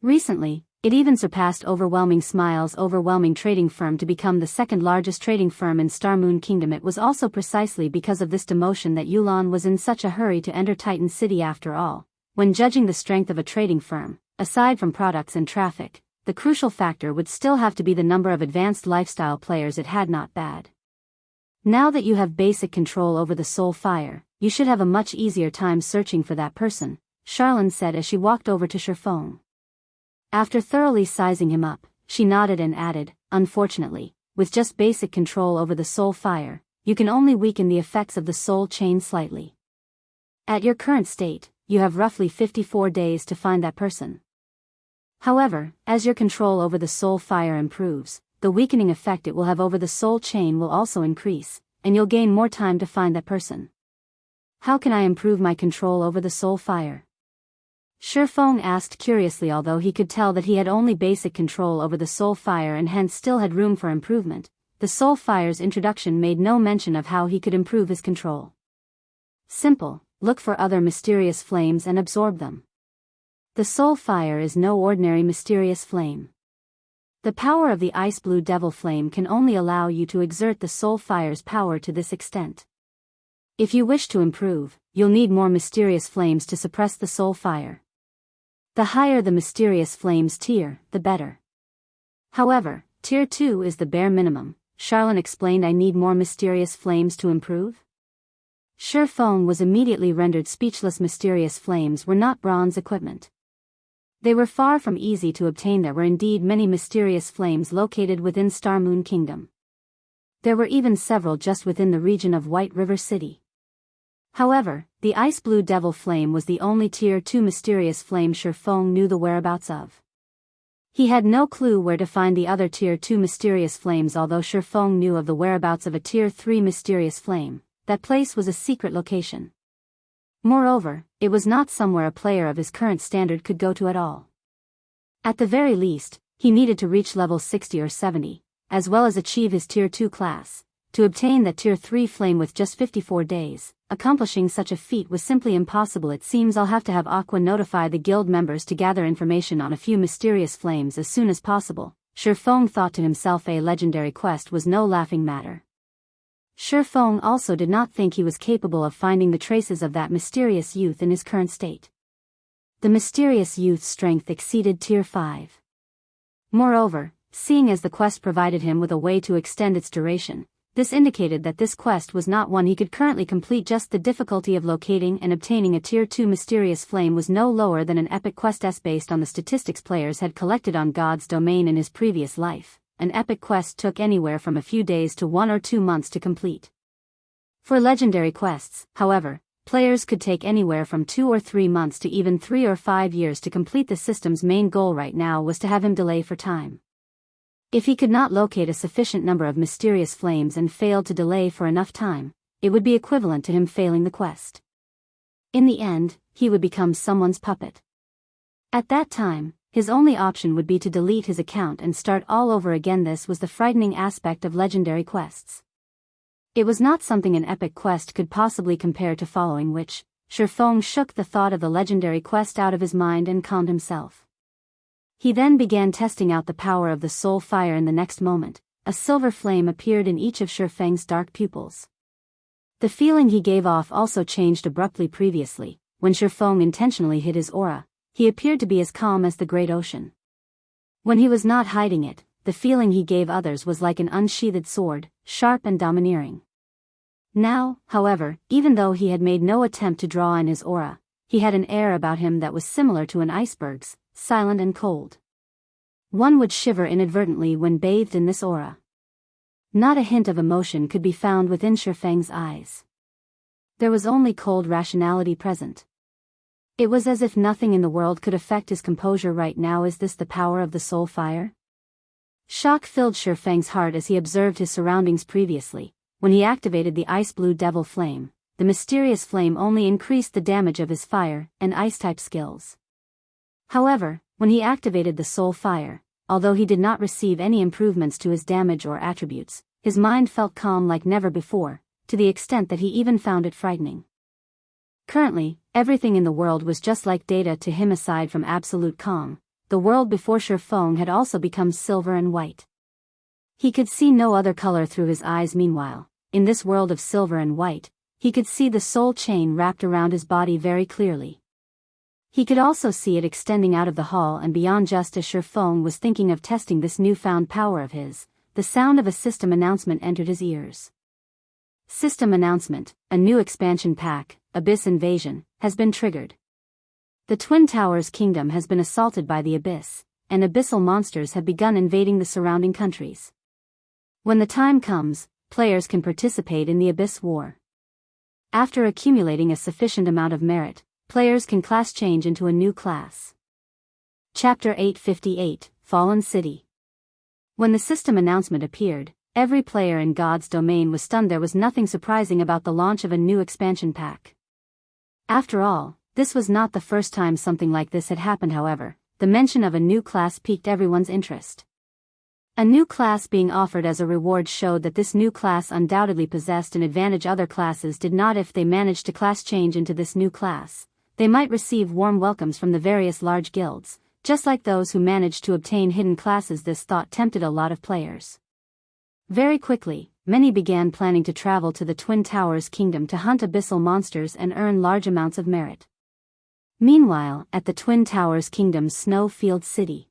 Recently, it even surpassed Overwhelming Smile's Overwhelming Trading Firm to become the second largest trading firm in Star Moon Kingdom. It was also precisely because of this demotion that Yulan was in such a hurry to enter Titan City. After all, when judging the strength of a trading firm, aside from products and traffic, the crucial factor would still have to be the number of advanced lifestyle players. It had not bad. Now that you have basic control over the soul fire, you should have a much easier time searching for that person, Charlene said as she walked over to Feng. After thoroughly sizing him up, she nodded and added, "Unfortunately, with just basic control over the soul fire, you can only weaken the effects of the soul chain slightly. At your current state, you have roughly 54 days to find that person. However, as your control over the soul fire improves, the weakening effect it will have over the soul chain will also increase, and you'll gain more time to find that person." "How can I improve my control over the soul fire?" Feng asked curiously. Although he could tell that he had only basic control over the soul fire and hence still had room for improvement, the soul fire's introduction made no mention of how he could improve his control. "Simple, look for other mysterious flames and absorb them. The soul fire is no ordinary mysterious flame. The power of the ice blue devil flame can only allow you to exert the soul fire's power to this extent. If you wish to improve, you'll need more mysterious flames to suppress the soul fire. The higher the mysterious flames tier, the better. However, tier 2 is the bare minimum," Charlene explained. "I need more mysterious flames to improve?" Feng was immediately rendered speechless. Mysterious flames were not bronze equipment. They were far from easy to obtain. There were indeed many mysterious flames located within Star Moon Kingdom. There were even several just within the region of White River City. However, the ice blue devil flame was the only tier 2 mysterious flame Feng knew the whereabouts of. He had no clue where to find the other tier 2 mysterious flames. Although Feng knew of the whereabouts of a tier 3 mysterious flame, that place was a secret location. Moreover, it was not somewhere a player of his current standard could go to at all. At the very least, he needed to reach level 60 or 70, as well as achieve his tier 2 class, to obtain that tier 3 flame with just 54 days. Accomplishing such a feat was simply impossible. "It seems I'll have to have Aqua notify the guild members to gather information on a few mysterious flames as soon as possible," Feng thought to himself. A legendary quest was no laughing matter. Feng also did not think he was capable of finding the traces of that mysterious youth in his current state. The mysterious youth's strength exceeded tier 5. Moreover, seeing as the quest provided him with a way to extend its duration, this indicated that this quest was not one he could currently complete. Just the difficulty of locating and obtaining a tier 2 mysterious flame was no lower than an epic quest. Based on the statistics players had collected on God's domain in his previous life, an epic quest took anywhere from a few days to 1 or 2 months to complete. For legendary quests, however, players could take anywhere from 2 or 3 months to even 3 or 5 years to complete. The system's main goal right now was to have him delay for time. If he could not locate a sufficient number of mysterious flames and failed to delay for enough time, it would be equivalent to him failing the quest. In the end, he would become someone's puppet. At that time, his only option would be to delete his account and start all over again. This was the frightening aspect of legendary quests. It was not something an epic quest could possibly compare to following which, Feng shook the thought of the legendary quest out of his mind and calmed himself. He then began testing out the power of the soul fire. In the next moment, a silver flame appeared in each of Feng's dark pupils. The feeling he gave off also changed abruptly. Previously, when Feng intentionally hid his aura, he appeared to be as calm as the great ocean. When he was not hiding it, the feeling he gave others was like an unsheathed sword, sharp and domineering. Now, however, even though he had made no attempt to draw in his aura, he had an air about him that was similar to an iceberg's, silent and cold. One would shiver inadvertently when bathed in this aura. Not a hint of emotion could be found within Feng's eyes. There was only cold rationality present. It was as if nothing in the world could affect his composure right now. Is this the power of the soul fire? Shock filled Feng's heart as he observed his surroundings. Previously, when he activated the ice-blue devil flame, the mysterious flame only increased the damage of his fire and ice-type skills. However, when he activated the soul fire, although he did not receive any improvements to his damage or attributes, his mind felt calm like never before, to the extent that he even found it frightening. Currently, everything in the world was just like data to him. Aside from absolute calm, the world before Feng had also become silver and white. He could see no other color through his eyes. Meanwhile, in this world of silver and white, he could see the soul chain wrapped around his body very clearly. He could also see it extending out of the hall and beyond. Just as Feng was thinking of testing this newfound power of his, the sound of a system announcement entered his ears. System announcement: a new expansion pack, Abyss Invasion, has been triggered. The Twin Towers Kingdom has been assaulted by the Abyss, and abyssal monsters have begun invading the surrounding countries. When the time comes, players can participate in the Abyss War. After accumulating a sufficient amount of merit, players can class change into a new class. Chapter 858, Fallen City. When the system announcement appeared, every player in God's domain was stunned. There was nothing surprising about the launch of a new expansion pack. After all, this was not the first time something like this had happened. However, the mention of a new class piqued everyone's interest. A new class being offered as a reward showed that this new class undoubtedly possessed an advantage other classes did not. If they managed to class change into this new class, they might receive warm welcomes from the various large guilds, just like those who managed to obtain hidden classes. This thought tempted a lot of players. Very quickly, many began planning to travel to the Twin Towers Kingdom to hunt abyssal monsters and earn large amounts of merit. Meanwhile, at the Twin Towers Kingdom's Snowfield City.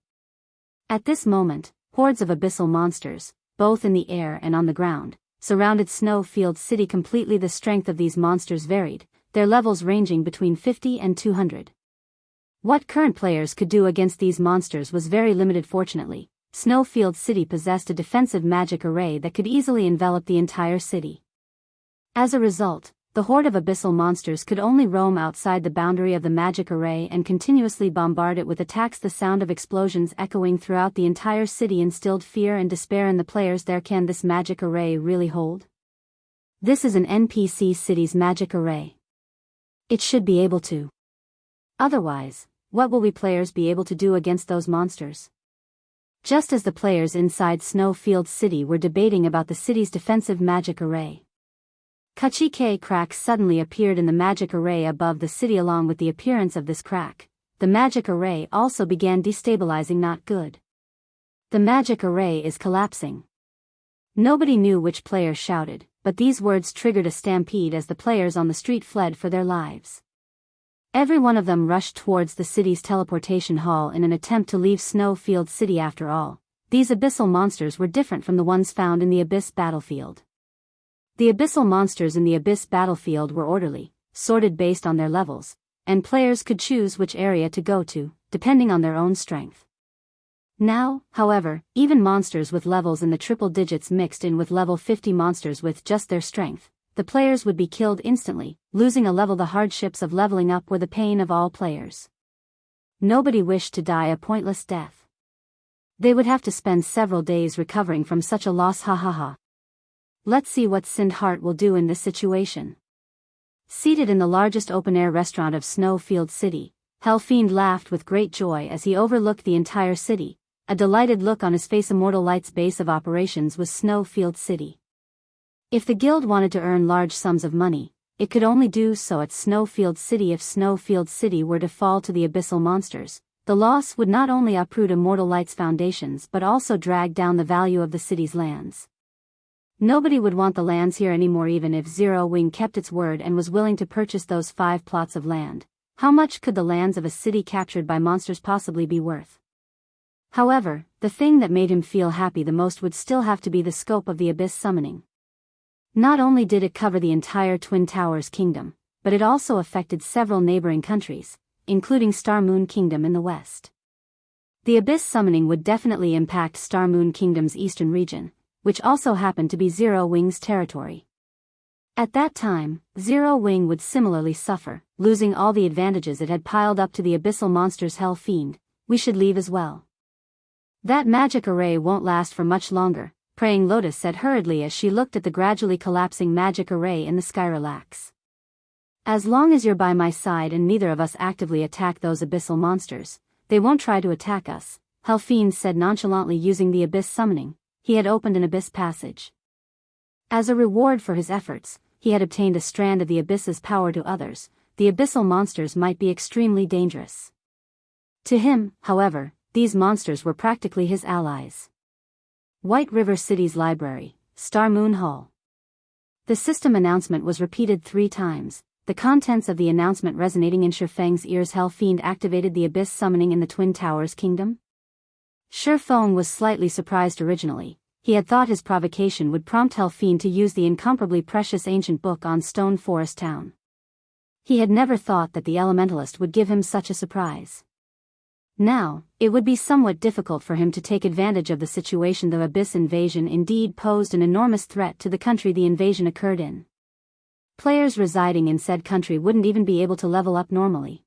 At this moment, hordes of abyssal monsters, both in the air and on the ground, surrounded Snowfield City completely. The strength of these monsters varied, their levels ranging between 50 and 200. What current players could do against these monsters was very limited. Fortunately, Snowfield City possessed a defensive magic array that could easily envelop the entire city. As a result, the horde of abyssal monsters could only roam outside the boundary of the magic array and continuously bombard it with attacks. The sound of explosions echoing throughout the entire city instilled fear and despair in the players. There, can this magic array really hold? This is an NPC city's magic array. It should be able to. Otherwise, what will we players be able to do against those monsters? Just as the players inside Snowfield City were debating about the city's defensive magic array, Kachike cracks suddenly appeared in the magic array above the city. Along with the appearance of this crack, the magic array also began destabilizing. Not good. The magic array is collapsing. Nobody knew which player shouted, but these words triggered a stampede as the players on the street fled for their lives. Every one of them rushed towards the city's teleportation hall in an attempt to leave Snowfield City. After all, these abyssal monsters were different from the ones found in the Abyss battlefield. The abyssal monsters in the Abyss battlefield were orderly, sorted based on their levels, and players could choose which area to go to, depending on their own strength. Now, however, even monsters with levels in the triple digits mixed in with level 50 monsters with just their strength, the players would be killed instantly, losing a level. The hardships of leveling up were the pain of all players. Nobody wished to die a pointless death. They would have to spend several days recovering from such a loss. Ha ha ha. Let's see what Sindheart will do in this situation. Seated in the largest open-air restaurant of Snowfield City, Fiend laughed with great joy as he overlooked the entire city, a delighted look on his face. Immortal Light's base of operations was Snowfield City. If the guild wanted to earn large sums of money, it could only do so at Snowfield City. If Snowfield City were to fall to the Abyssal monsters, the loss would not only uproot Immortal Light's foundations but also drag down the value of the city's lands. Nobody would want the lands here anymore. Even if Zero Wing kept its word and was willing to purchase those 5 plots of land, how much could the lands of a city captured by monsters possibly be worth? However, the thing that made him feel happy the most would still have to be the scope of the Abyss summoning. Not only did it cover the entire Twin Towers Kingdom, but it also affected several neighboring countries, including Star Moon Kingdom in the west. The Abyss summoning would definitely impact Star Moon Kingdom's eastern region, which also happened to be Zero Wing's territory. At that time, Zero Wing would similarly suffer, losing all the advantages it had piled up to the Abyssal monsters. Fiend, we should leave as well. That magic array won't last for much longer, Praying Lotus said hurriedly as she looked at the gradually collapsing magic array in the sky. Relax. As long as you're by my side and neither of us actively attack those Abyssal monsters, they won't try to attack us, Fiend said nonchalantly. Using the Abyss summoning, he had opened an Abyss passage. As a reward for his efforts, he had obtained a strand of the Abyss's power. To others, the Abyssal monsters might be extremely dangerous. To him, however, these monsters were practically his allies. White River City's library, Star Moon Hall. The system announcement was repeated 3 times, the contents of the announcement resonating in Feng's ears. Fiend activated the Abyss summoning in the Twin Towers Kingdom? Feng was slightly surprised. Originally, he had thought his provocation would prompt Fiend to use the incomparably precious ancient book on Stone Forest Town. He had never thought that the Elementalist would give him such a surprise. Now, it would be somewhat difficult for him to take advantage of the situation. The Abyss invasion indeed posed an enormous threat to the country the invasion occurred in. Players residing in said country wouldn't even be able to level up normally.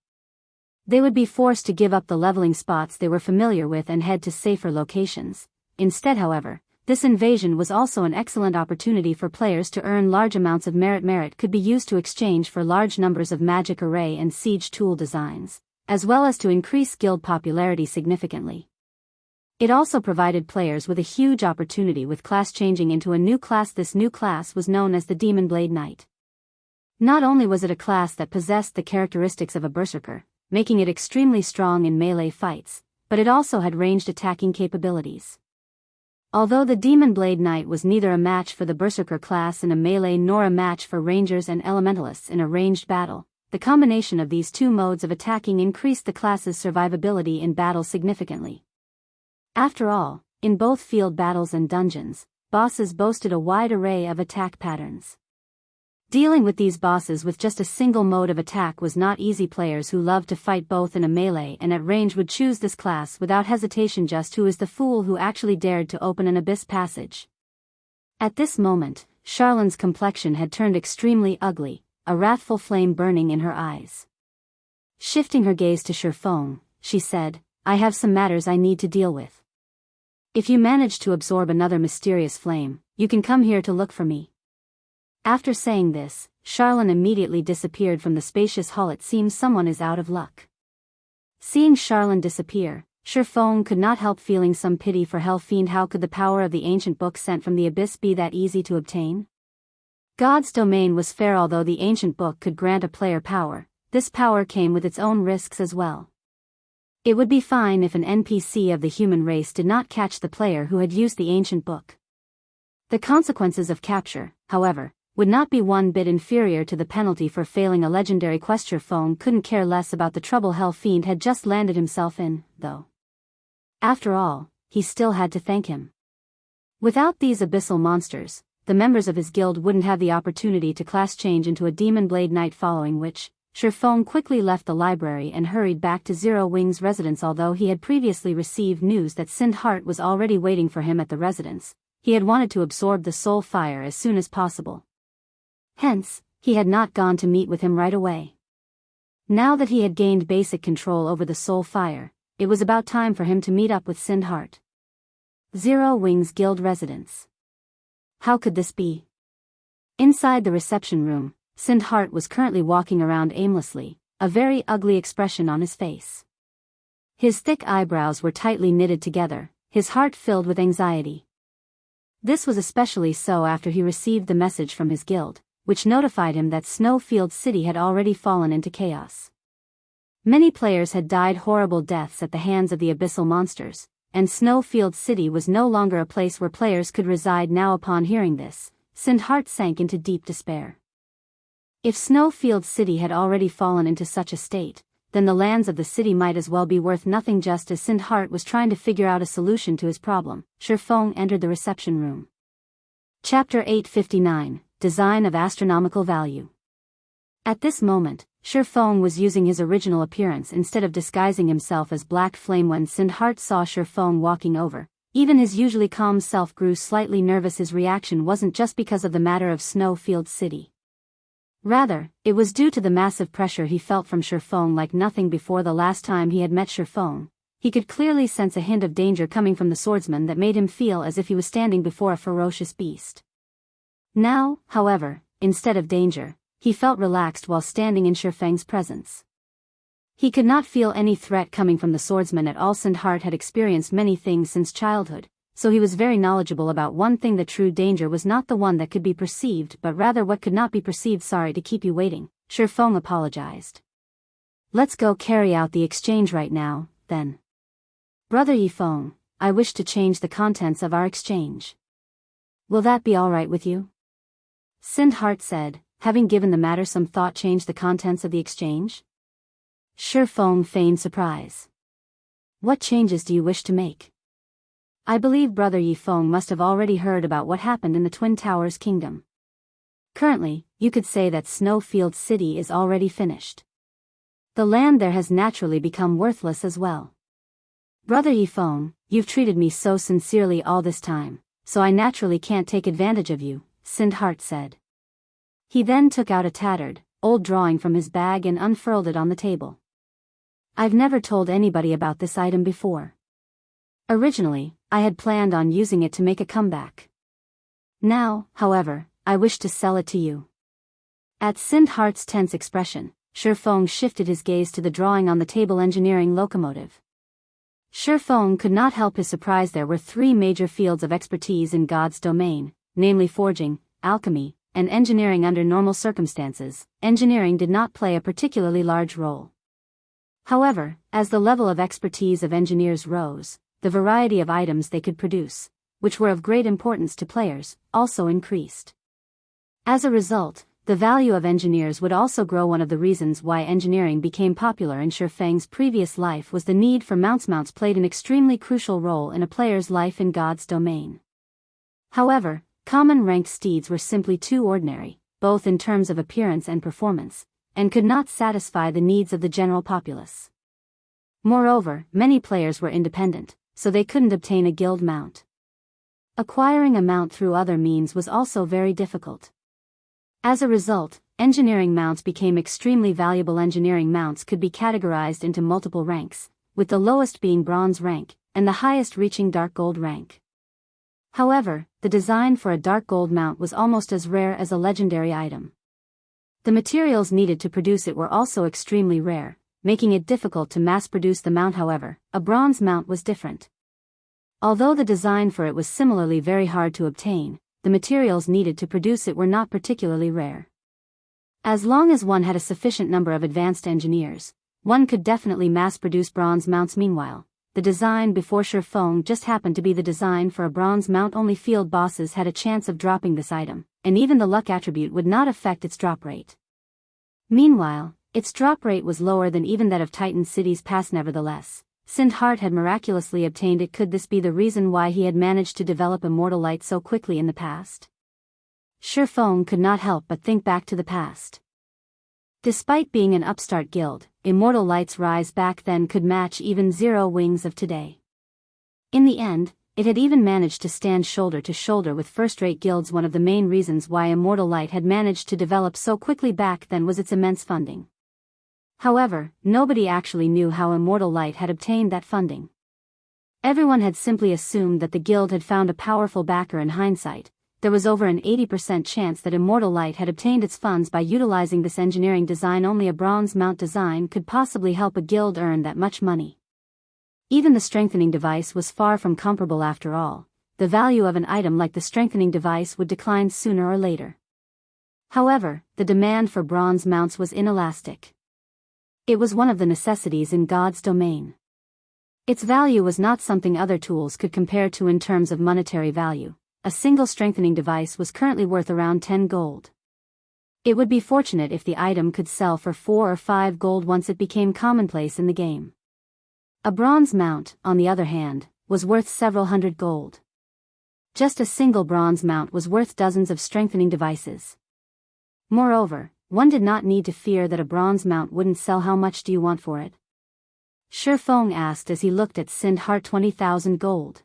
They would be forced to give up the leveling spots they were familiar with and head to safer locations. Instead, however, this invasion was also an excellent opportunity for players to earn large amounts of merit. Merit could be used to exchange for large numbers of magic array and siege tool designs, as well as to increase guild popularity significantly. It also provided players with a huge opportunity with class changing into a new class. This new class was known as the Demon Blade Knight. Not only was it a class that possessed the characteristics of a berserker, making it extremely strong in melee fights, but it also had ranged attacking capabilities. Although the Demon Blade Knight was neither a match for the berserker class in a melee nor a match for rangers and elementalists in a ranged battle, the combination of these 2 modes of attacking increased the class's survivability in battle significantly. After all, in both field battles and dungeons, bosses boasted a wide array of attack patterns. Dealing with these bosses with just a single mode of attack was not easy. Players who loved to fight both in a melee and at range would choose this class without hesitation. Just who is the fool who actually dared to open an Abyss passage? At this moment, Charlone's complexion had turned extremely ugly, a wrathful flame burning in her eyes. Shifting her gaze to Feng, she said, I have some matters I need to deal with. If you manage to absorb another mysterious flame, you can come here to look for me. After saying this, Charlene immediately disappeared from the spacious hall. It seems someone is out of luck. Seeing Charlene disappear, Feng could not help feeling some pity for Fiend. How could the power of the ancient book sent from the Abyss be that easy to obtain? God's domain was fair. Although the ancient book could grant a player power, this power came with its own risks as well. It would be fine if an NPC of the human race did not catch the player who had used the ancient book. The consequences of capture, however, would not be one bit inferior to the penalty for failing a legendary quest. Feng couldn't care less about the trouble Fiend had just landed himself in, though. After all, he still had to thank him. Without these abyssal monsters, the members of his guild wouldn't have the opportunity to class change into a Demon Blade Knight, following which, Feng quickly left the library and hurried back to Zero Wing's residence. Although he had previously received news that Sindheart was already waiting for him at the residence, he had wanted to absorb the soul fire as soon as possible. Hence, he had not gone to meet with him right away. Now that he had gained basic control over the soul fire, it was about time for him to meet up with Sindhart. Zero Wings Guild residence. How could this be? Inside the reception room, Sindhart was currently walking around aimlessly, a very ugly expression on his face. His thick eyebrows were tightly knitted together, his heart filled with anxiety. This was especially so after he received the message from his guild, which notified him that Snowfield City had already fallen into chaos. Many players had died horrible deaths at the hands of the abyssal monsters, and Snowfield City was no longer a place where players could reside. Now upon hearing this, Sindhart sank into deep despair. If Snowfield City had already fallen into such a state, then the lands of the city might as well be worth nothing. Just as Sindhart was trying to figure out a solution to his problem, Feng entered the reception room. Chapter 859, Design of Astronomical Value. At this moment, Feng was using his original appearance instead of disguising himself as Black Flame. When Sindhart saw Feng walking over, even his usually calm self grew slightly nervous. His reaction wasn't just because of the matter of Snowfield City. Rather, it was due to the massive pressure he felt from Feng like nothing before. The last time he had met Feng, he could clearly sense a hint of danger coming from the swordsman that made him feel as if he was standing before a ferocious beast. Now, however, instead of danger, he felt relaxed while standing in Feng's presence. He could not feel any threat coming from the swordsman at all. Sindhart had experienced many things since childhood, so he was very knowledgeable about one thing: the true danger was not the one that could be perceived but rather what could not be perceived. Sorry to keep you waiting, Feng apologized. Let's go carry out the exchange right now, then. Brother Feng, I wish to change the contents of our exchange. Will that be alright with you? Sindhart said, having given the matter some thought. Change the contents of the exchange? Feng feigned surprise. What changes do you wish to make? I believe Brother Feng must have already heard about what happened in the Twin Towers Kingdom. Currently, you could say that Snowfield City is already finished. The land there has naturally become worthless as well. Brother Feng, you've treated me so sincerely all this time, so I naturally can't take advantage of you, Sindhart said. He then took out a tattered, old drawing from his bag and unfurled it on the table. I've never told anybody about this item before. Originally, I had planned on using it to make a comeback. Now, however, I wish to sell it to you. At Sindhart's tense expression, Feng shifted his gaze to the drawing on the table. Engineering locomotive. Feng could not help his surprise. There were three major fields of expertise in God's domain, namely forging, alchemy, and engineering. Under normal circumstances, engineering did not play a particularly large role. However, as the level of expertise of engineers rose, the variety of items they could produce, which were of great importance to players, also increased. As a result, the value of engineers would also grow. One of the reasons why engineering became popular in Feng's previous life was the need for mounts. Mounts played an extremely crucial role in a player's life in God's domain. However, common ranked steeds were simply too ordinary, both in terms of appearance and performance, and could not satisfy the needs of the general populace. Moreover, many players were independent, so they couldn't obtain a guild mount. Acquiring a mount through other means was also very difficult. As a result, engineering mounts became extremely valuable. Engineering mounts could be categorized into multiple ranks, with the lowest being bronze rank, and the highest reaching dark gold rank. However, the design for a dark gold mount was almost as rare as a legendary item. The materials needed to produce it were also extremely rare, making it difficult to mass-produce the mount. However, a bronze mount was different. Although the design for it was similarly very hard to obtain, the materials needed to produce it were not particularly rare. As long as one had a sufficient number of advanced engineers, one could definitely mass-produce bronze mounts. Meanwhile, the design before Feng just happened to be the design for a bronze mount. Only field bosses had a chance of dropping this item, and even the luck attribute would not affect its drop rate. Meanwhile, its drop rate was lower than even that of Titan City's Pass. Nevertheless, Sindhart had miraculously obtained it. Could this be the reason why he had managed to develop Immortal Light so quickly in the past? Feng could not help but think back to the past. Despite being an upstart guild, Immortal Light's rise back then could match even Zero Wings of today. In the end, it had even managed to stand shoulder to shoulder with first-rate guilds. One of the main reasons why Immortal Light had managed to develop so quickly back then was its immense funding. However, nobody actually knew how Immortal Light had obtained that funding. Everyone had simply assumed that the guild had found a powerful backer. In hindsight, there was over an 80% chance that Immortal Light had obtained its funds by utilizing this engineering design. Only a bronze mount design could possibly help a guild earn that much money. Even the strengthening device was far from comparable. After all, the value of an item like the strengthening device would decline sooner or later. However, the demand for bronze mounts was inelastic. It was one of the necessities in God's domain. Its value was not something other tools could compare to in terms of monetary value. A single strengthening device was currently worth around 10 gold. It would be fortunate if the item could sell for 4 or 5 gold once it became commonplace in the game. A bronze mount, on the other hand, was worth several hundred gold. Just a single bronze mount was worth dozens of strengthening devices. Moreover, one did not need to fear that a bronze mount wouldn't sell. How much do you want for it? Feng asked as he looked at Sindhart. 20,000 gold.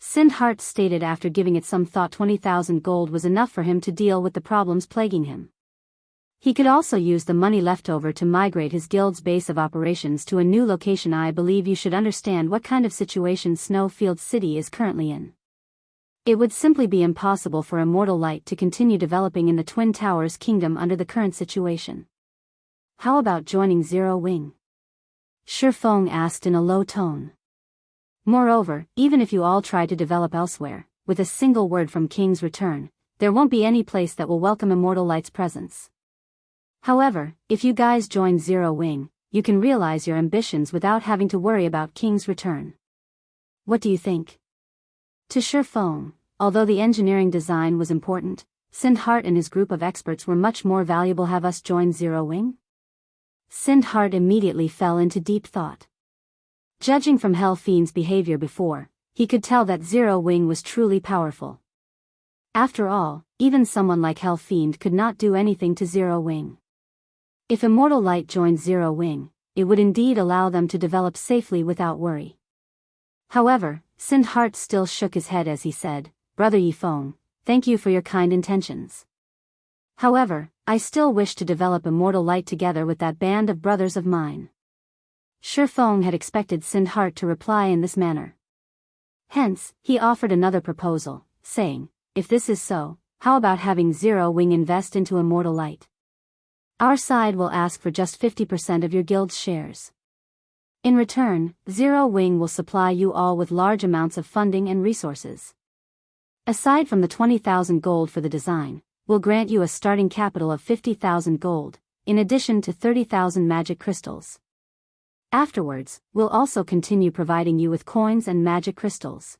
Sindhart stated after giving it some thought 20,000 gold was enough for him to deal with the problems plaguing him. He could also use the money left over to migrate his guild's base of operations to a new location. I believe you should understand what kind of situation Snowfield City is currently in. It would simply be impossible for Immortal Light to continue developing in the Twin Towers Kingdom under the current situation. How about joining Zero Wing? Feng asked in a low tone. Moreover, even if you all try to develop elsewhere, with a single word from King's return, there won't be any place that will welcome Immortal Light's presence. However, if you guys join Zero Wing, you can realize your ambitions without having to worry about King's return. What do you think? To Feng, although the engineering design was important, Sindhart and his group of experts were much more valuable. Have us join Zero Wing? Sindhart immediately fell into deep thought. Judging from Hell Fiend's behavior before, he could tell that Zero Wing was truly powerful. After all, even someone like Hell Fiend could not do anything to Zero Wing. If Immortal Light joined Zero Wing, it would indeed allow them to develop safely without worry. However, Sindhart still shook his head as he said, Brother Feng, thank you for your kind intentions. However, I still wish to develop Immortal Light together with that band of brothers of mine. Feng had expected Sindhart to reply in this manner. Hence, he offered another proposal, saying, if this is so, how about having Zero Wing invest into Immortal Light? Our side will ask for just 50% of your guild's shares. In return, Zero Wing will supply you all with large amounts of funding and resources. Aside from the 20,000 gold for the design, we'll grant you a starting capital of 50,000 gold, in addition to 30,000 magic crystals. Afterwards, we'll also continue providing you with coins and magic crystals.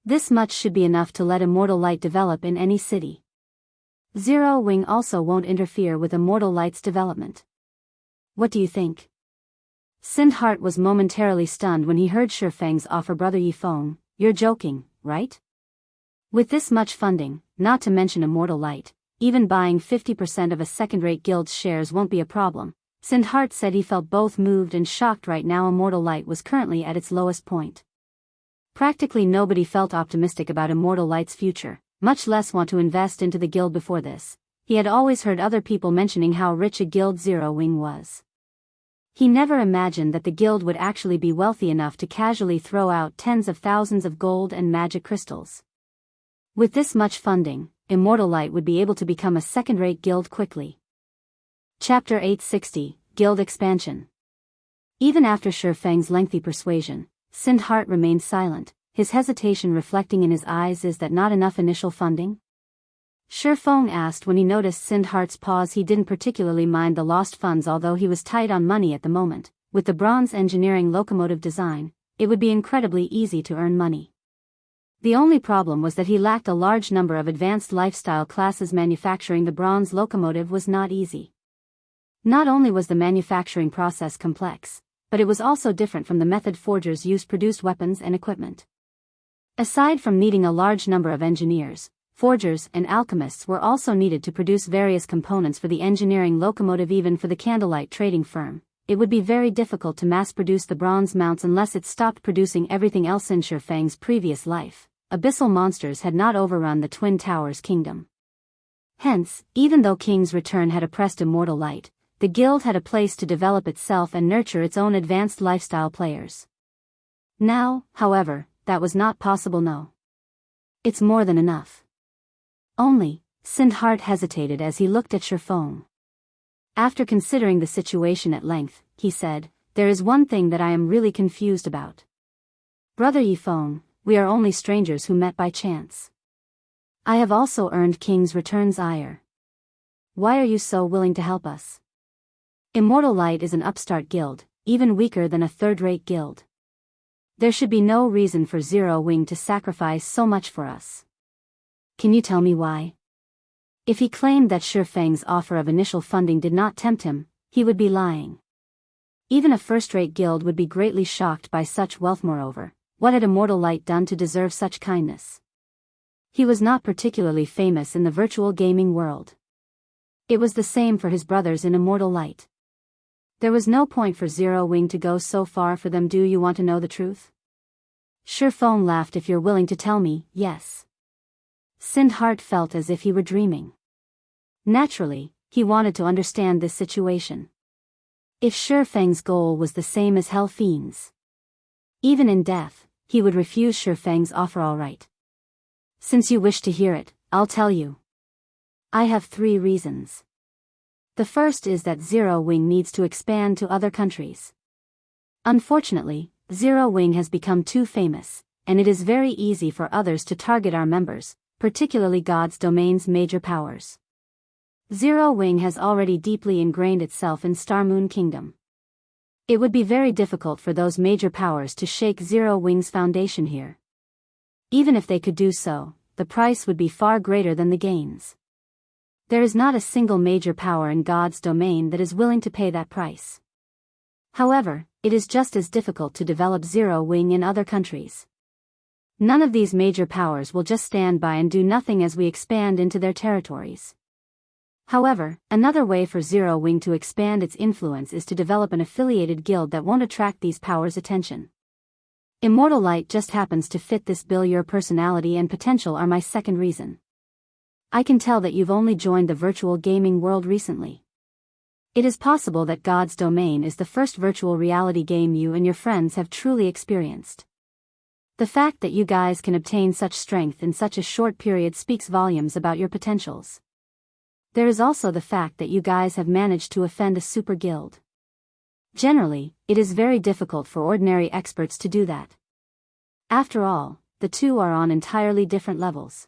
This much should be enough to let Immortal Light develop in any city. Zero Wing also won't interfere with Immortal Light's development. What do you think? Sindhart was momentarily stunned when he heard Feng's offer. Brother Feng, you're joking, right? With this much funding, not to mention Immortal Light, even buying 50% of a second-rate guild's shares won't be a problem. Sindhart said he felt both moved and shocked. Right now Immortal Light was currently at its lowest point. Practically nobody felt optimistic about Immortal Light's future, much less want to invest into the guild. Before this, he had always heard other people mentioning how rich a guild Zero Wing was. He never imagined that the guild would actually be wealthy enough to casually throw out tens of thousands of gold and magic crystals. With this much funding, Immortal Light would be able to become a second-rate guild quickly. Chapter 860, Guild Expansion. Even after Feng's lengthy persuasion, Sindhart remained silent, his hesitation reflecting in his eyes. Is that not enough initial funding? Feng asked when he noticed Sindhart's pause. He didn't particularly mind the lost funds, although he was tight on money at the moment. With the bronze engineering locomotive design, it would be incredibly easy to earn money. The only problem was that he lacked a large number of advanced lifestyle classes. Manufacturing the bronze locomotive was not easy. Not only was the manufacturing process complex, but it was also different from the method forgers used produced weapons and equipment. Aside from needing a large number of engineers, forgers and alchemists were also needed to produce various components for the engineering locomotive. Even for the candlelight trading firm, it would be very difficult to mass-produce the bronze mounts unless it stopped producing everything else in Feng's previous life. Abyssal monsters had not overrun the Twin Towers kingdom. Hence, even though King's return had oppressed immortal light, the guild had a place to develop itself and nurture its own advanced lifestyle players. Now, however, that was not possible. No. It's more than enough. Only, Sindhart hesitated as he looked at Feng. After considering the situation at length, he said, "There is one thing that I am really confused about. Brother Feng, we are only strangers who met by chance. I have also earned King's return's ire. Why are you so willing to help us? Immortal Light is an upstart guild, even weaker than a third-rate guild. There should be no reason for Zero Wing to sacrifice so much for us. Can you tell me why?" If he claimed that Feng's offer of initial funding did not tempt him, he would be lying. Even a first-rate guild would be greatly shocked by such wealth. Moreover, what had Immortal Light done to deserve such kindness? He was not particularly famous in the virtual gaming world. It was the same for his brothers in Immortal Light. There was no point for Zero Wing to go so far for them. Do you want to know the truth? Feng laughed. If you're willing to tell me, yes. Sindhart felt as if he were dreaming. Naturally, he wanted to understand this situation. If Feng's goal was the same as Hell Fiend's, even in death, he would refuse Feng's offer. All right. Since you wish to hear it, I'll tell you. I have 3 reasons. The first is that Zero Wing needs to expand to other countries. Unfortunately, Zero Wing has become too famous, and it is very easy for others to target our members, particularly God's domain's major powers. Zero Wing has already deeply ingrained itself in Star Moon Kingdom. It would be very difficult for those major powers to shake Zero Wing's foundation here. Even if they could do so, the price would be far greater than the gains. There is not a single major power in God's domain that is willing to pay that price. However, it is just as difficult to develop Zero Wing in other countries. None of these major powers will just stand by and do nothing as we expand into their territories. However, another way for Zero Wing to expand its influence is to develop an affiliated guild that won't attract these powers' attention. Immortal Light just happens to fit this bill. Your personality and potential are my second reason. I can tell that you've only joined the virtual gaming world recently. It is possible that God's Domain is the first virtual reality game you and your friends have truly experienced. The fact that you guys can obtain such strength in such a short period speaks volumes about your potentials. There is also the fact that you guys have managed to offend a super guild. Generally, it is very difficult for ordinary experts to do that. After all, the two are on entirely different levels.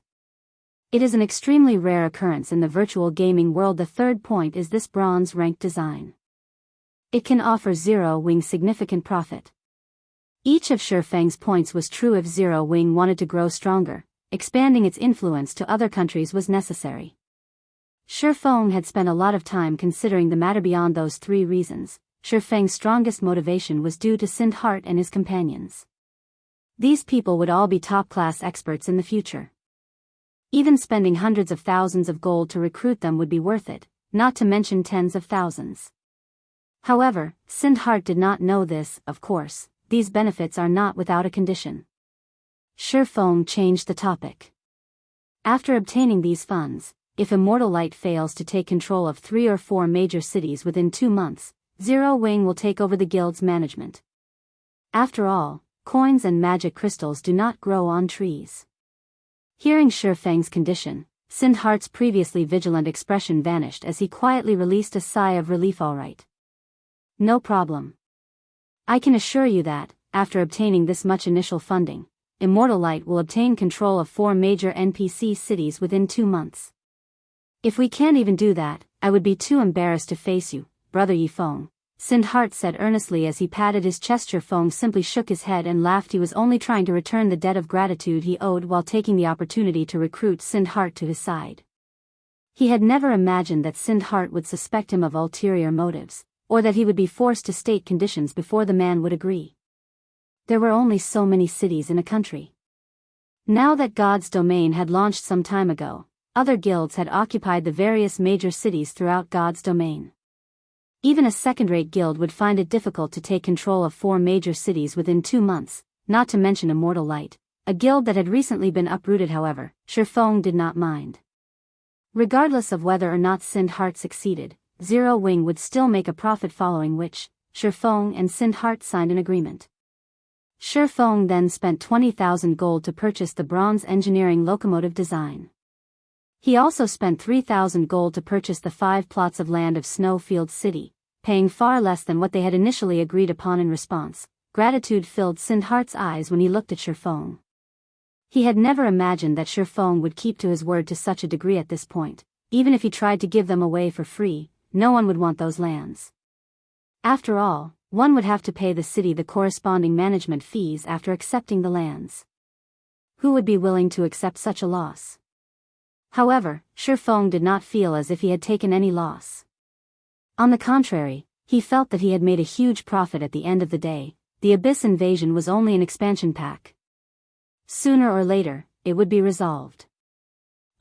It is an extremely rare occurrence in the virtual gaming world. The third point is this bronze rank design. It can offer Zero Wing significant profit. Each of Feng's points was true if Zero Wing wanted to grow stronger. Expanding its influence to other countries was necessary. Feng had spent a lot of time considering the matter. Beyond those 3 reasons, Feng's strongest motivation was due to Sindhart and his companions. These people would all be top-class experts in the future. Even spending hundreds of thousands of gold to recruit them would be worth it, not to mention tens of thousands. However, Sindhart did not know this. Of course, these benefits are not without a condition. Feng changed the topic. After obtaining these funds, if Immortal Light fails to take control of 3 or 4 major cities within 2 months, Zero Wing will take over the guild's management. After all, coins and magic crystals do not grow on trees. Hearing Feng's condition, Sindhart's previously vigilant expression vanished as he quietly released a sigh of relief. All right. No problem. I can assure you that, after obtaining this much initial funding, Immortal Light will obtain control of 4 major NPC cities within 2 months. If we can't even do that, I would be too embarrassed to face you, Brother Feng, Sindhart said earnestly as he patted his chest. Feng simply shook his head and laughed. He was only trying to return the debt of gratitude he owed while taking the opportunity to recruit Sindhart to his side. He had never imagined that Sindhart would suspect him of ulterior motives, or that he would be forced to state conditions before the man would agree. There were only so many cities in a country. Now that God's Domain had launched some time ago, other guilds had occupied the various major cities throughout God's Domain. Even a second-rate guild would find it difficult to take control of 4 major cities within 2 months, not to mention Immortal Light, a guild that had recently been uprooted. However, Feng did not mind. Regardless of whether or not Sindheart succeeded, Zero Wing would still make a profit, following which, Feng and Sindheart signed an agreement. Feng then spent 20,000 gold to purchase the bronze engineering locomotive design. He also spent 3,000 gold to purchase the 5 plots of land of Snowfield City, paying far less than what they had initially agreed upon. In response, gratitude filled Sindheart's eyes when he looked at Feng. He had never imagined that Feng would keep to his word to such a degree at this point. Even if he tried to give them away for free, no one would want those lands. After all, one would have to pay the city the corresponding management fees after accepting the lands. Who would be willing to accept such a loss? However, Feng did not feel as if he had taken any loss. On the contrary, he felt that he had made a huge profit at the end of the day. The Abyss invasion was only an expansion pack. Sooner or later, it would be resolved.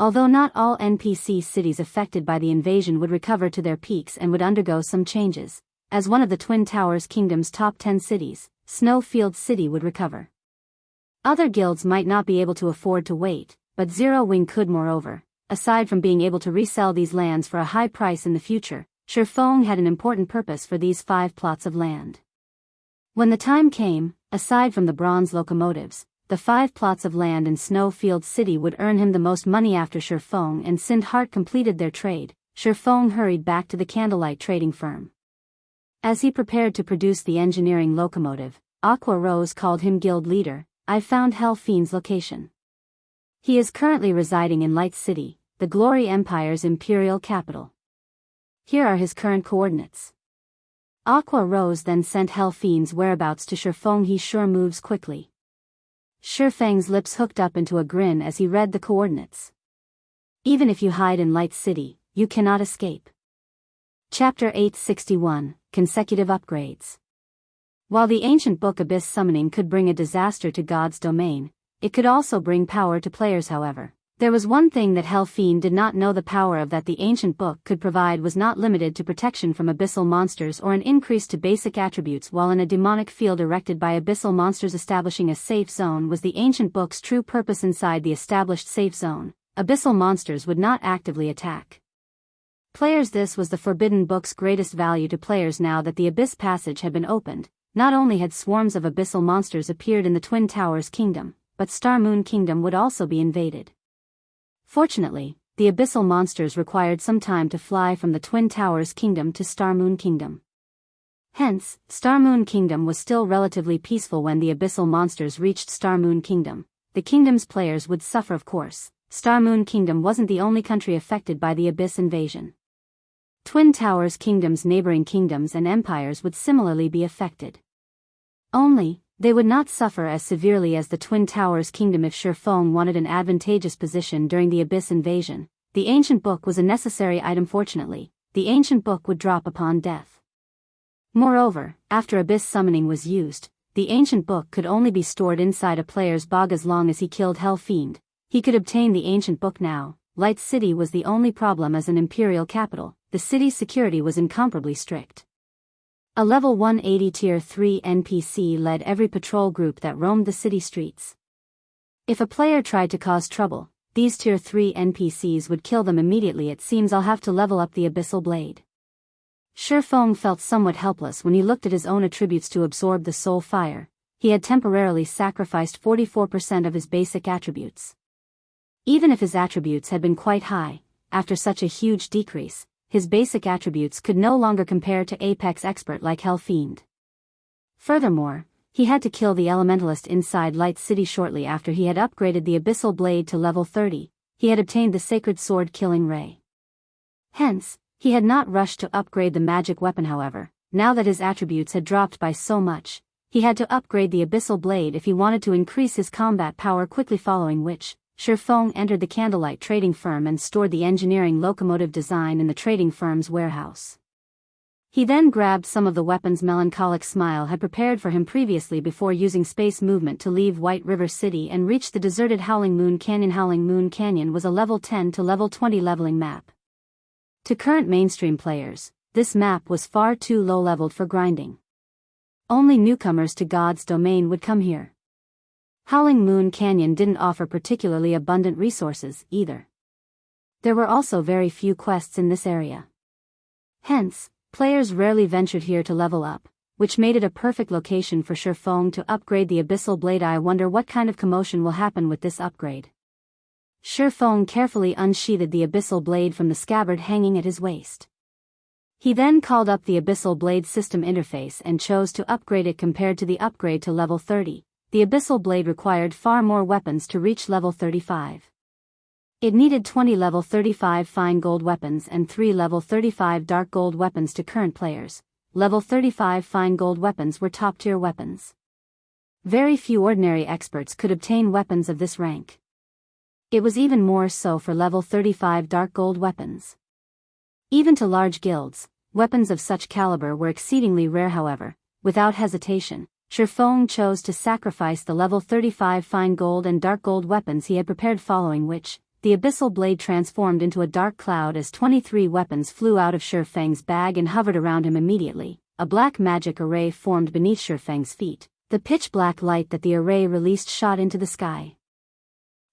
Although not all NPC cities affected by the invasion would recover to their peaks and would undergo some changes, as one of the Twin Towers Kingdom's top 10 cities, Snowfield City would recover. Other guilds might not be able to afford to wait, but Zero Wing could. Moreover, aside from being able to resell these lands for a high price in the future, Feng had an important purpose for these 5 plots of land. When the time came, aside from the bronze locomotives, the 5 plots of land in Snowfield City would earn him the most money. After Feng and Sindheart completed their trade, Feng hurried back to the Candlelight trading firm. As he prepared to produce the engineering locomotive, Aqua Rose called him guild leader. "I found Fiend's location. He is currently residing in Light City, the Glory Empire's imperial capital. Here are his current coordinates." Aqua Rose then sent Fiend's whereabouts to Feng. "He sure moves quickly." Feng's lips hooked up into a grin as he read the coordinates. "Even if you hide in Light City, you cannot escape." Chapter 861, Consecutive Upgrades. While the ancient book Abyss Summoning could bring a disaster to God's domain, it could also bring power to players. However, there was one thing that Fiend did not know: the power of that the ancient book could provide was not limited to protection from abyssal monsters or an increase to basic attributes. While in a demonic field erected by abyssal monsters, establishing a safe zone was the ancient book's true purpose. Inside the established safe zone, abyssal monsters would not actively attack players. This was the forbidden book's greatest value to players. Now that the Abyss Passage had been opened, not only had swarms of abyssal monsters appeared in the Twin Towers Kingdom, but Star Moon Kingdom would also be invaded. Fortunately, the abyssal monsters required some time to fly from the Twin Towers Kingdom to Star Moon Kingdom. Hence, Star Moon Kingdom was still relatively peaceful when the abyssal monsters reached Star Moon Kingdom. The kingdom's players would suffer, of course. Star Moon Kingdom wasn't the only country affected by the Abyss invasion. Twin Towers Kingdom's neighboring kingdoms and empires would similarly be affected. Only, they would not suffer as severely as the Twin Towers Kingdom. If Feng wanted an advantageous position during the Abyss invasion, the ancient book was a necessary item. Fortunately, the ancient book would drop upon death. Moreover, after Abyss Summoning was used, the ancient book could only be stored inside a player's bog as long as he killed Fiend. He could obtain the ancient book now. Light City was the only problem. As an imperial capital, the city's security was incomparably strict. A level 180 Tier 3 NPC led every patrol group that roamed the city streets. If a player tried to cause trouble, these Tier 3 NPCs would kill them immediately. "It seems I'll have to level up the Abyssal Blade." Feng felt somewhat helpless when he looked at his own attributes to absorb the soul fire. He had temporarily sacrificed 44% of his basic attributes. Even if his attributes had been quite high, after such a huge decrease, his basic attributes could no longer compare to Apex Expert like Fiend. Furthermore, he had to kill the Elementalist inside Light City shortly after he had upgraded the Abyssal Blade to level 30, he had obtained the Sacred Sword Killing Ray. Hence, he had not rushed to upgrade the magic weapon. However, now that his attributes had dropped by so much, he had to upgrade the Abyssal Blade if he wanted to increase his combat power quickly, following which, Feng entered the Candlelight trading firm and stored the engineering locomotive design in the trading firm's warehouse. He then grabbed some of the weapons Melancholic Smile had prepared for him previously before using space movement to leave White River City and reach the deserted Howling Moon Canyon. Howling Moon Canyon was a level 10 to level 20 leveling map. To current mainstream players, this map was far too low-leveled for grinding. Only newcomers to God's domain would come here. Howling Moon Canyon didn't offer particularly abundant resources, either. There were also very few quests in this area. Hence, players rarely ventured here to level up, which made it a perfect location for Feng to upgrade the Abyssal Blade. I wonder what kind of commotion will happen with this upgrade. Feng carefully unsheathed the Abyssal Blade from the scabbard hanging at his waist. He then called up the Abyssal Blade system interface and chose to upgrade it. Compared to the upgrade to level 30, the Abyssal Blade required far more weapons to reach level 35. It needed 20 level 35 fine gold weapons and 3 level 35 dark gold weapons to current players. Level 35 fine gold weapons were top-tier weapons. Very few ordinary experts could obtain weapons of this rank. It was even more so for level 35 dark gold weapons. Even to large guilds, weapons of such caliber were exceedingly rare. However, without hesitation, Feng chose to sacrifice the level 35 fine gold and dark gold weapons he had prepared, following which, the Abyssal Blade transformed into a dark cloud as 23 weapons flew out of Feng's bag and hovered around him immediately. A black magic array formed beneath Feng's feet. The pitch-black light that the array released shot into the sky.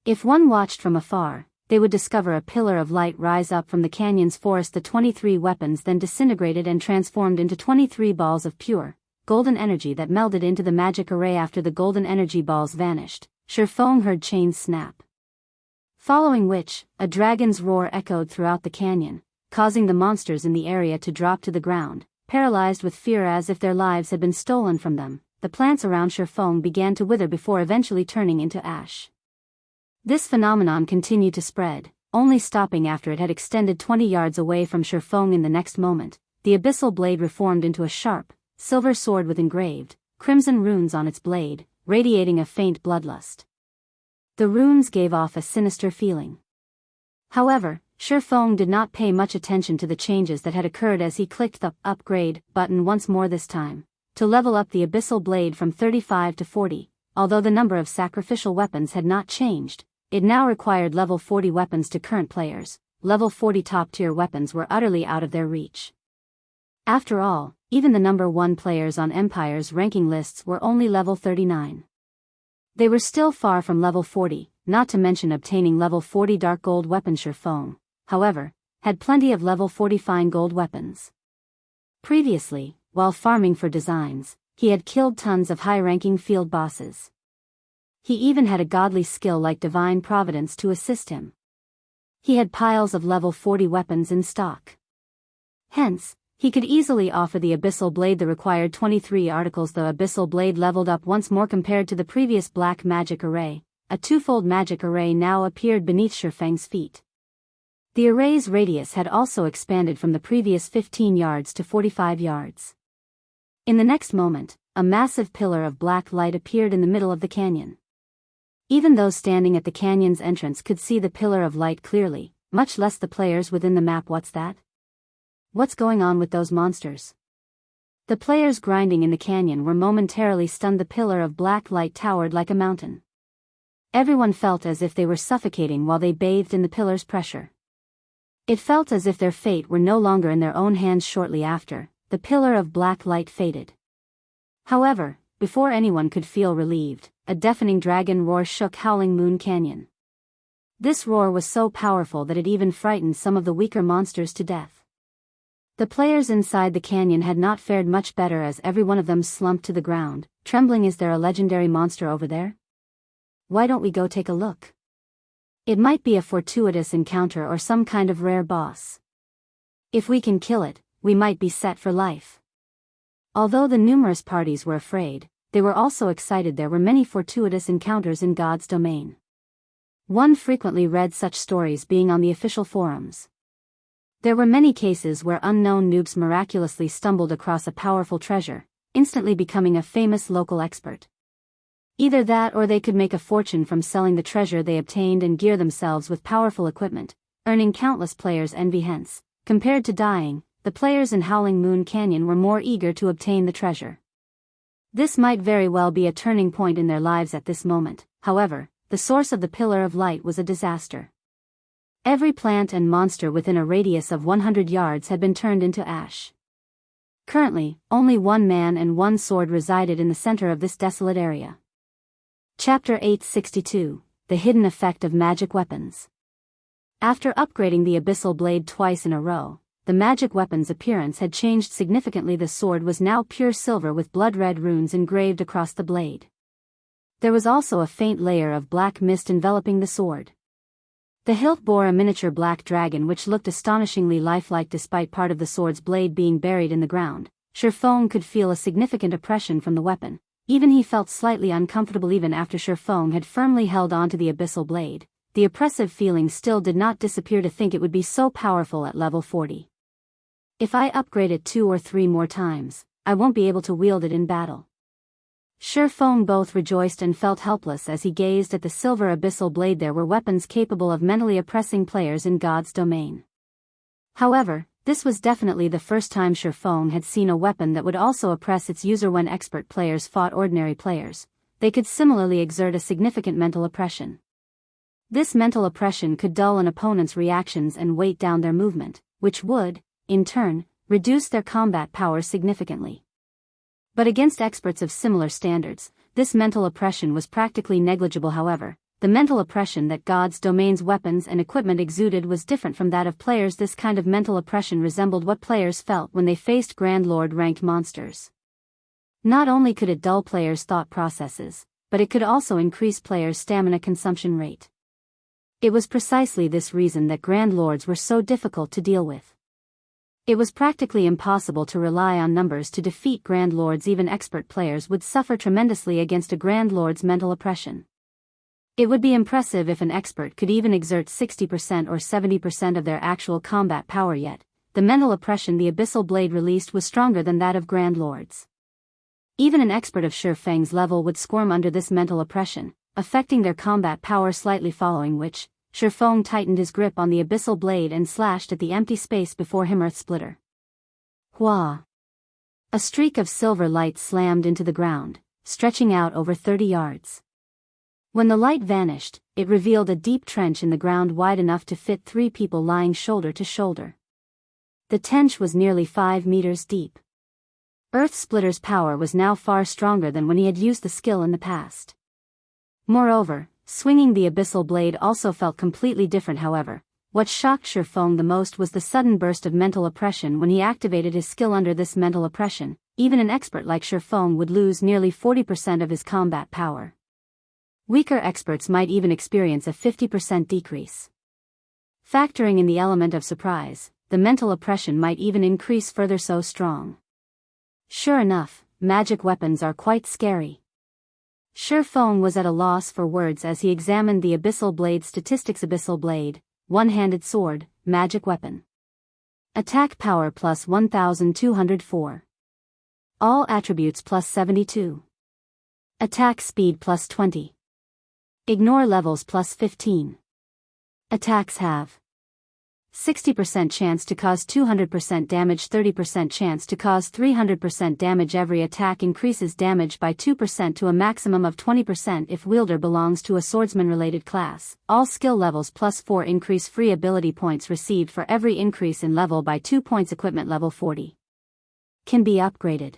If one watched from afar, they would discover a pillar of light rise up from the canyon's forest. The 23 weapons then disintegrated and transformed into 23 balls of pure, golden energy that melded into the magic array. After the golden energy balls vanished, Feng heard chains snap. Following which, a dragon's roar echoed throughout the canyon, causing the monsters in the area to drop to the ground, paralyzed with fear as if their lives had been stolen from them. The plants around Feng began to wither before eventually turning into ash. This phenomenon continued to spread, only stopping after it had extended 20 yards away from Feng. In the next moment, the Abyssal Blade reformed into a sharp, silver sword with engraved, crimson runes on its blade, radiating a faint bloodlust. The runes gave off a sinister feeling. However, Feng did not pay much attention to the changes that had occurred as he clicked the upgrade button once more, this time to level up the Abyssal Blade from 35 to 40. Although the number of sacrificial weapons had not changed, it now required level 40 weapons to current players. Level 40 top-tier weapons were utterly out of their reach. After all, even the number 1 players on Empire's ranking lists were only level 39. They were still far from level 40, not to mention obtaining level 40 dark gold weapons. Feng, however, had plenty of level 40 fine gold weapons. Previously, while farming for designs, he had killed tons of high-ranking field bosses. He even had a godly skill like Divine Providence to assist him. He had piles of level 40 weapons in stock. Hence, he could easily offer the Abyssal Blade the required 23 articles. The Abyssal Blade leveled up once more compared to the previous black magic array. A twofold magic array now appeared beneath Feng's feet. The array's radius had also expanded from the previous 15 yards to 45 yards. In the next moment, a massive pillar of black light appeared in the middle of the canyon. Even those standing at the canyon's entrance could see the pillar of light clearly, much less the players within the map. What's that? What's going on with those monsters? The players grinding in the canyon were momentarily stunned. The pillar of black light towered like a mountain. Everyone felt as if they were suffocating while they bathed in the pillar's pressure. It felt as if their fate were no longer in their own hands. Shortly after, the pillar of black light faded. However, before anyone could feel relieved, a deafening dragon roar shook Howling Moon Canyon. This roar was so powerful that it even frightened some of the weaker monsters to death. The players inside the canyon had not fared much better as every one of them slumped to the ground, trembling. Is there a legendary monster over there? Why don't we go take a look? It might be a fortuitous encounter or some kind of rare boss. If we can kill it, we might be set for life. Although the numerous parties were afraid, they were also excited. There were many fortuitous encounters in God's domain. One frequently read such stories being on the official forums. There were many cases where unknown noobs miraculously stumbled across a powerful treasure, instantly becoming a famous local expert. Either that or they could make a fortune from selling the treasure they obtained and gear themselves with powerful equipment, earning countless players' envy. Hence, compared to dying, the players in Howling Moon Canyon were more eager to obtain the treasure. This might very well be a turning point in their lives at this moment. However, the source of the pillar of light was a disaster. Every plant and monster within a radius of 100 yards had been turned into ash. Currently, only one man and one sword resided in the center of this desolate area. Chapter 862, The Hidden Effect of Magic Weapons. After upgrading the Abyssal blade twice in a row, the magic weapon's appearance had changed significantly. The sword was now pure silver with blood-red runes engraved across the blade. There was also a faint layer of black mist enveloping the sword. The hilt bore a miniature black dragon which looked astonishingly lifelike despite part of the sword's blade being buried in the ground. Feng could feel a significant oppression from the weapon. Even he felt slightly uncomfortable even after Feng had firmly held onto the Abyssal blade. The oppressive feeling still did not disappear. To think it would be so powerful at level 40. If I upgrade it 2 or 3 more times, I won't be able to wield it in battle. Feng both rejoiced and felt helpless as he gazed at the silver Abyssal blade. There were weapons capable of mentally oppressing players in God's domain. However, this was definitely the first time Feng had seen a weapon that would also oppress its user. When expert players fought ordinary players, they could similarly exert a significant mental oppression. This mental oppression could dull an opponent's reactions and weight down their movement, which would, in turn, reduce their combat power significantly. But against experts of similar standards, this mental oppression was practically negligible. However, the mental oppression that God's domain's weapons and equipment exuded was different from that of players. This kind of mental oppression resembled what players felt when they faced Grand Lord-ranked monsters. Not only could it dull players' thought processes, but it could also increase players' stamina consumption rate. It was precisely this reason that Grand Lords were so difficult to deal with. It was practically impossible to rely on numbers to defeat Grand Lords. Even expert players would suffer tremendously against a Grand Lord's mental oppression. It would be impressive if an expert could even exert 60% or 70% of their actual combat power, yet the mental oppression the Abyssal blade released was stronger than that of Grand Lords. Even an expert of Feng's level would squirm under this mental oppression, affecting their combat power slightly, following which, Feng tightened his grip on the Abyssal blade and slashed at the empty space before him. Earth Splitter. Hua! A streak of silver light slammed into the ground, stretching out over 30 yards. When the light vanished, it revealed a deep trench in the ground wide enough to fit 3 people lying shoulder to shoulder. The trench was nearly 5 meters deep. Earth Splitter's power was now far stronger than when he had used the skill in the past. Moreover, swinging the Abyssal blade also felt completely different. However, what shocked Feng the most was the sudden burst of mental oppression when he activated his skill. Under this mental oppression, even an expert like Feng would lose nearly 40% of his combat power. Weaker experts might even experience a 50% decrease. Factoring in the element of surprise, the mental oppression might even increase further. So strong. Sure enough, magic weapons are quite scary. Feng was at a loss for words as he examined the Abyssal blade statistics. Abyssal blade, one-handed sword, magic weapon. Attack power plus 1204. All attributes plus 72. Attack speed plus 20. Ignore levels plus 15. Attacks have 60% chance to cause 200% damage, 30% chance to cause 300% damage. Every attack increases damage by 2% to a maximum of 20% if wielder belongs to a swordsman-related class. All skill levels plus 4 increase free ability points received for every increase in level by 2 points. Equipment level 40. Can be upgraded.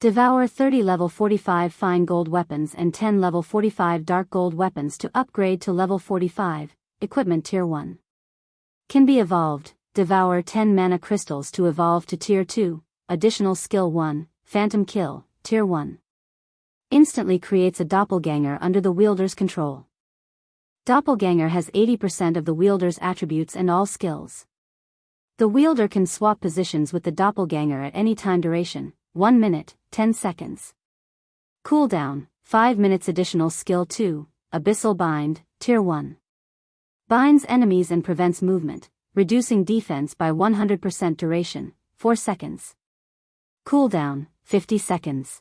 Devour 30 level 45 fine gold weapons and 10 level 45 dark gold weapons to upgrade to level 45, equipment tier 1. Can be evolved. Devour 10 mana crystals to evolve to tier 2, additional skill 1, phantom kill, tier 1. Instantly creates a doppelganger under the wielder's control. Doppelganger has 80% of the wielder's attributes and all skills. The wielder can swap positions with the doppelganger at any time. Duration, 1 minute, 10 seconds. Cooldown, 5 minutes. Additional skill 2, Abyssal Bind, tier 1. Binds enemies and prevents movement, reducing defense by 100%. Duration, 4 seconds. Cooldown, 50 seconds.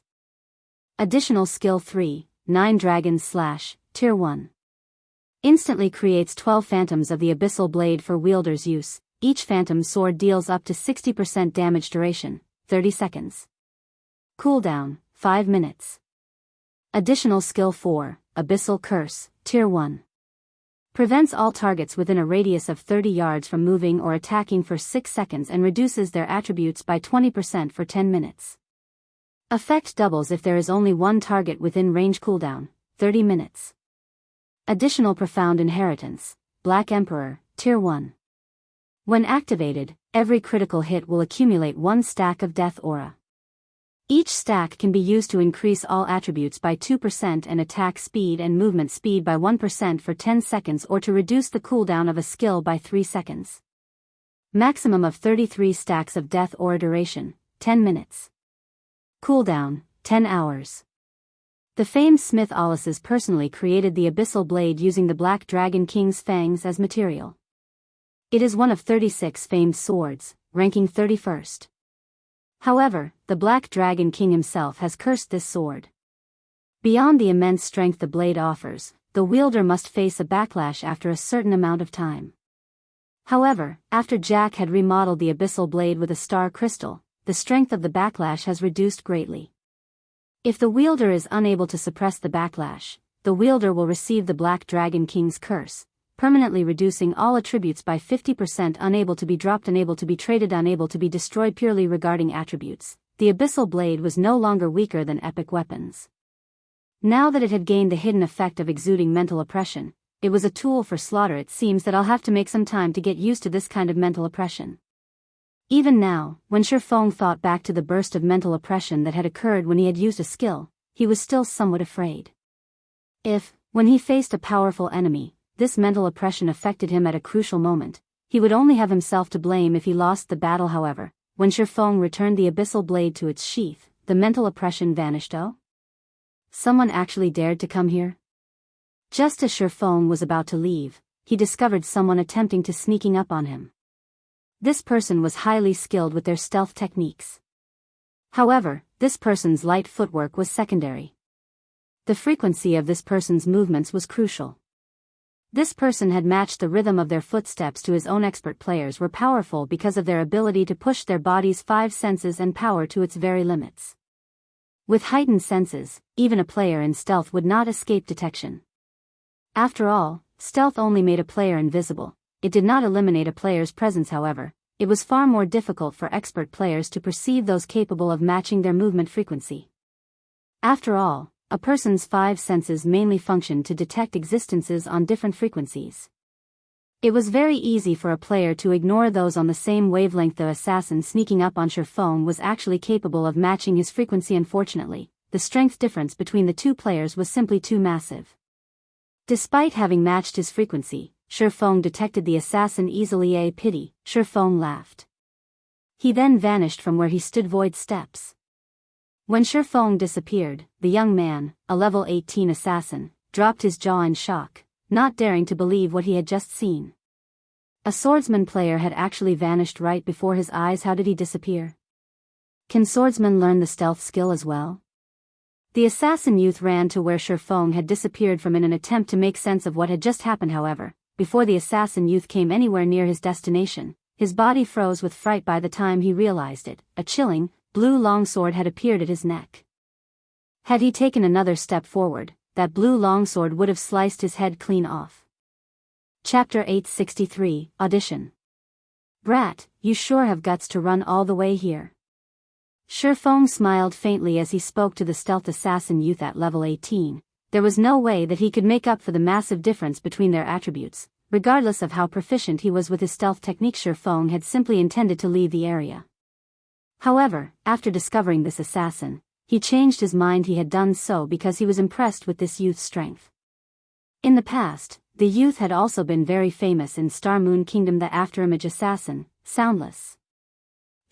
Additional skill 3, 9 Dragons Slash, tier 1. Instantly creates 12 phantoms of the Abyssal blade for wielder's use. Each phantom sword deals up to 60% damage. Duration, 30 seconds. Cooldown, 5 minutes. Additional skill 4, Abyssal Curse, tier 1. Prevents all targets within a radius of 30 yards from moving or attacking for 6 seconds and reduces their attributes by 20% for 10 minutes. Effect doubles if there is only one target within range. Cooldown, 30 minutes. Additional Profound Inheritance, Black Emperor, Tier 1. When activated, every critical hit will accumulate 1 stack of Death Aura. Each stack can be used to increase all attributes by 2% and attack speed and movement speed by 1% for 10 seconds, or to reduce the cooldown of a skill by 3 seconds. Maximum of 33 stacks of Death Aura. Duration, 10 minutes. Cooldown, 10 hours. The famed Smith Alices personally created the Abyssal Blade using the Black Dragon King's fangs as material. It is one of 36 famed swords, ranking 31st. However, the Black Dragon King himself has cursed this sword. Beyond the immense strength the blade offers, the wielder must face a backlash after a certain amount of time. However, after Jack had remodeled the Abyssal Blade with a star crystal, the strength of the backlash has reduced greatly. If the wielder is unable to suppress the backlash, the wielder will receive the Black Dragon King's curse, permanently reducing all attributes by 50%. Unable to be dropped, unable to be traded, unable to be destroyed. Purely regarding attributes, the Abyssal Blade was no longer weaker than epic weapons. Now that it had gained the hidden effect of exuding mental oppression, it was a tool for slaughter. It seems that I'll have to make some time to get used to this kind of mental oppression. Even now, when Feng thought back to the burst of mental oppression that had occurred when he had used a skill, he was still somewhat afraid. If, when he faced a powerful enemy, this mental oppression affected him at a crucial moment, he would only have himself to blame if he lost the battle. However, when Feng returned the Abyssal Blade to its sheath, the mental oppression vanished. Oh? Someone actually dared to come here? Just as Feng was about to leave, he discovered someone attempting to sneaking up on him. This person was highly skilled with their stealth techniques. However, this person's light footwork was secondary. The frequency of this person's movements was crucial. This person had matched the rhythm of their footsteps to his own. Expert players were powerful because of their ability to push their body's 5 senses and power to its very limits. With heightened senses, even a player in stealth would not escape detection. After all, stealth only made a player invisible. It did not eliminate a player's presence. However, it was far more difficult for expert players to perceive those capable of matching their movement frequency. After all, a person's 5 senses mainly function to detect existences on different frequencies. It was very easy for a player to ignore those on the same wavelength. The assassin sneaking up on Feng was actually capable of matching his frequency. Unfortunately, the strength difference between the two players was simply too massive. Despite having matched his frequency, Feng detected the assassin easily. A pity, Feng laughed. He then vanished from where he stood. Void steps. When Feng disappeared, the young man, a level 18 assassin, dropped his jaw in shock, not daring to believe what he had just seen. A swordsman player had actually vanished right before his eyes. How did he disappear? Can swordsmen learn the stealth skill as well? The assassin youth ran to where Feng had disappeared from in an attempt to make sense of what had just happened. However, before the assassin youth came anywhere near his destination, his body froze with fright. By the time he realized it, a chilling, blue longsword had appeared at his neck. Had he taken another step forward, that blue longsword would have sliced his head clean off. Chapter 863, Audition. Brat, you sure have guts to run all the way here. Feng smiled faintly as he spoke to the stealth assassin youth at level 18. There was no way that he could make up for the massive difference between their attributes, regardless of how proficient he was with his stealth technique. Feng had simply intended to leave the area. However, after discovering this assassin, he changed his mind. He had done so because he was impressed with this youth's strength. In the past, the youth had also been very famous in Star Moon Kingdom. The afterimage assassin, Soundless.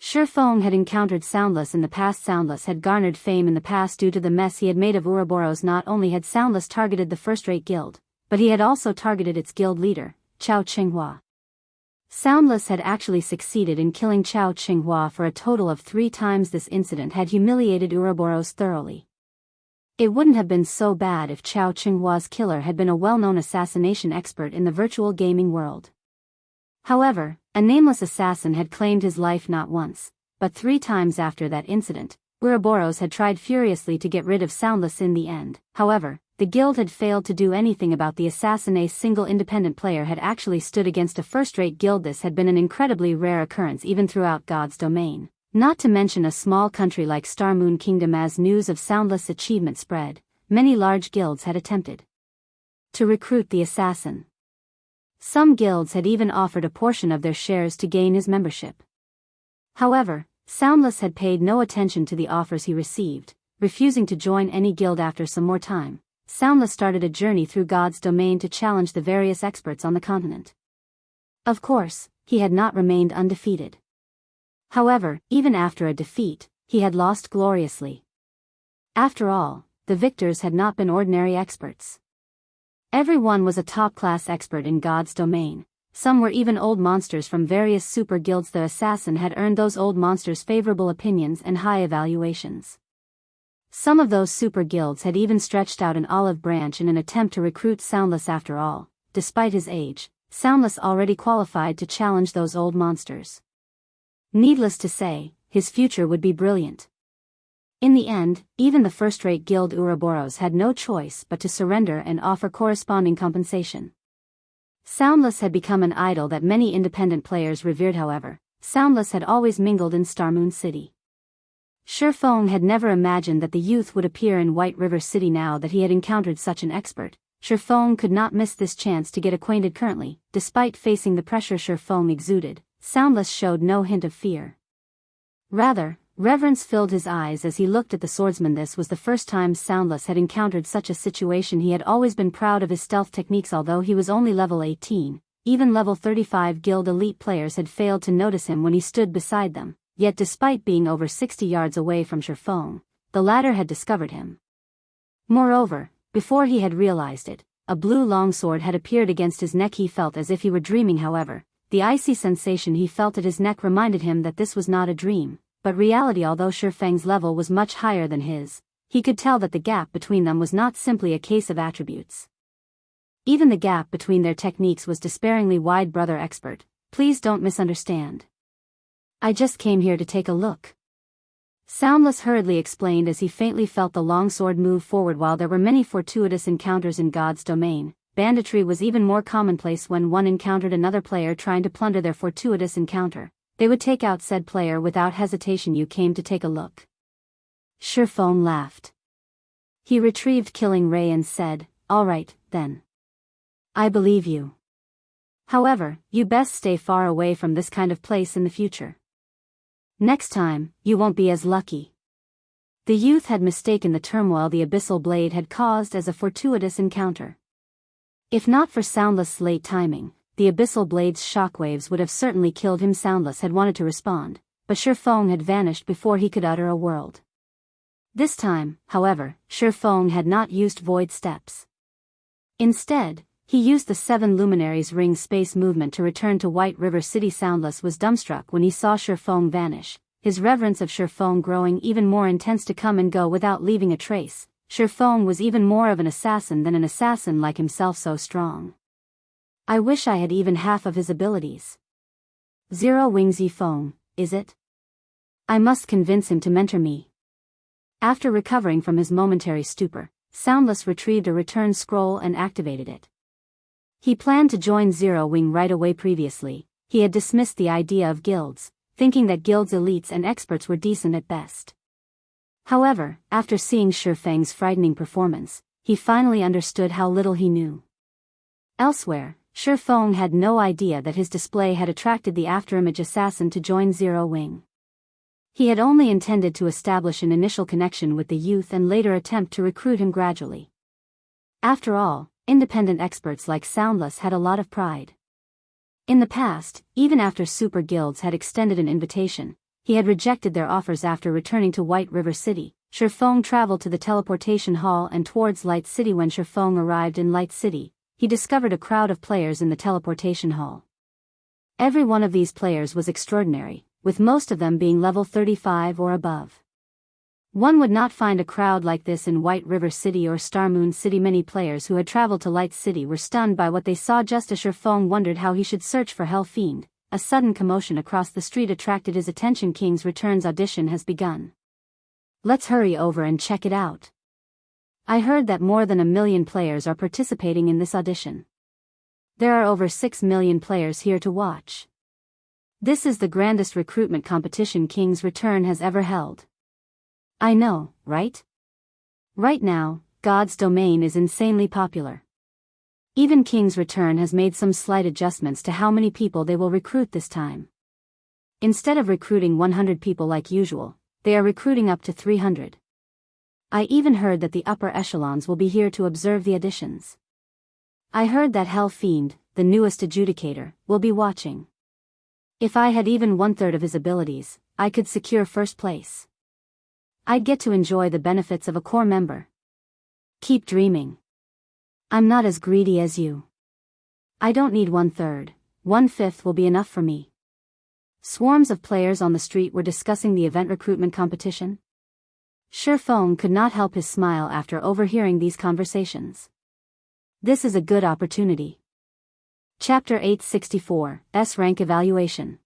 Feng had encountered Soundless in the past. Soundless had garnered fame in the past due to the mess he had made of Ouroboros. Not only had Soundless targeted the first-rate guild, but he had also targeted its guild leader, Chao Qinghua. Soundless had actually succeeded in killing Chao Qinghua for a total of 3 times. This incident had humiliated Ouroboros thoroughly. It wouldn't have been so bad if Chao Qinghua's killer had been a well-known assassination expert in the virtual gaming world. However, a nameless assassin had claimed his life not once, but 3 times. After that incident, Ouroboros had tried furiously to get rid of Soundless in the end. However, the guild had failed to do anything about the assassin. A single independent player had actually stood against a first-rate guild. This had been an incredibly rare occurrence even throughout God's domain, not to mention a small country like Starmoon Kingdom. As news of Soundless' achievement spread, many large guilds had attempted to recruit the assassin. Some guilds had even offered a portion of their shares to gain his membership. However, Soundless had paid no attention to the offers he received, refusing to join any guild. After some more time, Soundless started a journey through God's domain to challenge the various experts on the continent. Of course, he had not remained undefeated. However, even after a defeat, he had lost gloriously. After all, the victors had not been ordinary experts. Everyone was a top-class expert in God's domain. Some were even old monsters from various super guilds. The assassin had earned those old monsters' favorable opinions and high evaluations. Some of those super guilds had even stretched out an olive branch in an attempt to recruit Soundless. After all, despite his age, Soundless already qualified to challenge those old monsters. Needless to say, his future would be brilliant. In the end, even the first-rate guild Ouroboros had no choice but to surrender and offer corresponding compensation. Soundless had become an idol that many independent players revered. However, Soundless had always mingled in Starmoon City. Feng had never imagined that the youth would appear in White River City. Now that he had encountered such an expert, Feng could not miss this chance to get acquainted. Currently, despite facing the pressure Feng exuded, Soundless showed no hint of fear. Rather, reverence filled his eyes as he looked at the swordsman. This was the first time Soundless had encountered such a situation. He had always been proud of his stealth techniques. Although he was only level 18, even level 35 guild elite players had failed to notice him when he stood beside them. Yet despite being over 60 yards away from Feng, the latter had discovered him. Moreover, before he had realized it, a blue longsword had appeared against his neck. He felt as if he were dreaming. However, the icy sensation he felt at his neck reminded him that this was not a dream, but reality. Although Feng's level was much higher than his, he could tell that the gap between them was not simply a case of attributes. Even the gap between their techniques was despairingly wide. Brother expert, please don't misunderstand. I just came here to take a look. Soundless hurriedly explained as he faintly felt the longsword move forward. While there were many fortuitous encounters in God's domain, banditry was even more commonplace. When one encountered another player trying to plunder their fortuitous encounter, they would take out said player without hesitation. You came to take a look. Feng laughed. He retrieved Killing Ray and said, "All right, then. I believe you. However, you best stay far away from this kind of place in the future. Next time, you won't be as lucky." The youth had mistaken the turmoil the Abyssal blade had caused as a fortuitous encounter. If not for Soundless' late timing, the Abyssal blade's shockwaves would have certainly killed him. Soundless had wanted to respond, but Feng had vanished before he could utter a word. This time, however, Feng had not used void steps. Instead, he used the 7 Luminaries Ring space movement to return to White River City. Soundless was dumbstruck when he saw Feng vanish, his reverence of Feng growing even more intense. To come and go without leaving a trace, Feng was even more of an assassin than an assassin like himself. So strong. I wish I had even half of his abilities. Zero Wings Feng, is it? I must convince him to mentor me. After recovering from his momentary stupor, Soundless retrieved a return scroll and activated it. He planned to join Zero Wing right away. Previously, he had dismissed the idea of guilds, thinking that guilds' elites and experts were decent at best. However, after seeing Feng's frightening performance, he finally understood how little he knew. Elsewhere, Feng had no idea that his display had attracted the afterimage assassin to join Zero Wing. He had only intended to establish an initial connection with the youth and later attempt to recruit him gradually. After all, independent experts like Soundless had a lot of pride. In the past, even after super guilds had extended an invitation, he had rejected their offers. After returning to White River City, Feng traveled to the teleportation hall and towards Light City. When Feng arrived in Light City, he discovered a crowd of players in the teleportation hall. Every one of these players was extraordinary, with most of them being level 35 or above. One would not find a crowd like this in White River City or Starmoon City. Many players who had traveled to Light City were stunned by what they saw. Just as Feng wondered how he should search for Hell Fiend, a sudden commotion across the street attracted his attention. King's Return's audition has begun. Let's hurry over and check it out. I heard that more than 1 million players are participating in this audition. There are over 6 million players here to watch. This is the grandest recruitment competition King's Return has ever held. I know, right? Right now, God's Domain is insanely popular. Even King's Return has made some slight adjustments to how many people they will recruit this time. Instead of recruiting 100 people like usual, they are recruiting up to 300. I even heard that the upper echelons will be here to observe the auditions. I heard that Fiend, the newest adjudicator, will be watching. If I had even 1/3 of his abilities, I could secure first place. I'd get to enjoy the benefits of a core member. Keep dreaming. I'm not as greedy as you. I don't need 1/3, 1/5 will be enough for me. Swarms of players on the street were discussing the event recruitment competition. Feng could not help his smile after overhearing these conversations. This is a good opportunity. Chapter 864, S-Rank Evaluation.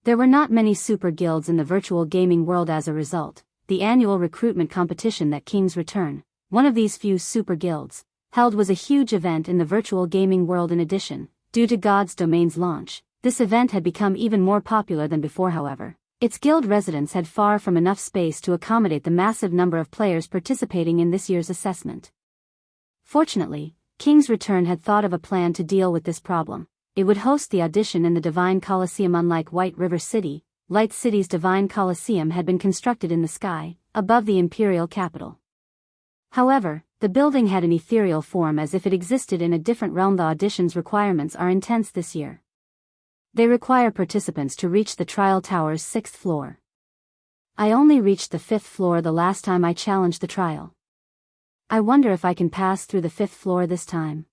There were not many super guilds in the virtual gaming world as a result. The annual recruitment competition that King's Return, one of these few super guilds, held was a huge event in the virtual gaming world. In addition, due to God's Domain's launch, this event had become even more popular than before. However, its guild residents had far from enough space to accommodate the massive number of players participating in this year's assessment. Fortunately, King's Return had thought of a plan to deal with this problem. It would host the audition in the Divine Coliseum. Unlike White River City, Light City's Divine Coliseum had been constructed in the sky, above the imperial capital. However, the building had an ethereal form as if it existed in a different realm. The audition's requirements are intense this year. They require participants to reach the trial tower's 6th floor. I only reached the 5th floor the last time I challenged the trial. I wonder if I can pass through the 5th floor this time.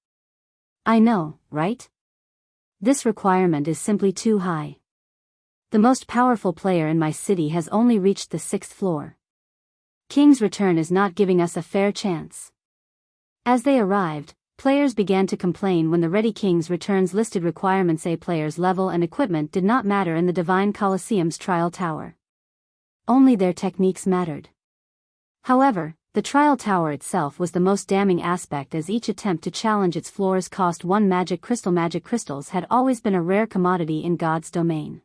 I know, right? This requirement is simply too high. The most powerful player in my city has only reached the 6th floor. King's Return is not giving us a fair chance. As they arrived, players began to complain when the Ready King's Return's listed requirements. A player's level and equipment did not matter in the Divine Coliseum's trial tower. Only their techniques mattered. However, the trial tower itself was the most damning aspect, as each attempt to challenge its floors cost 1 magic crystal. Magic crystals had always been a rare commodity in God's Domain.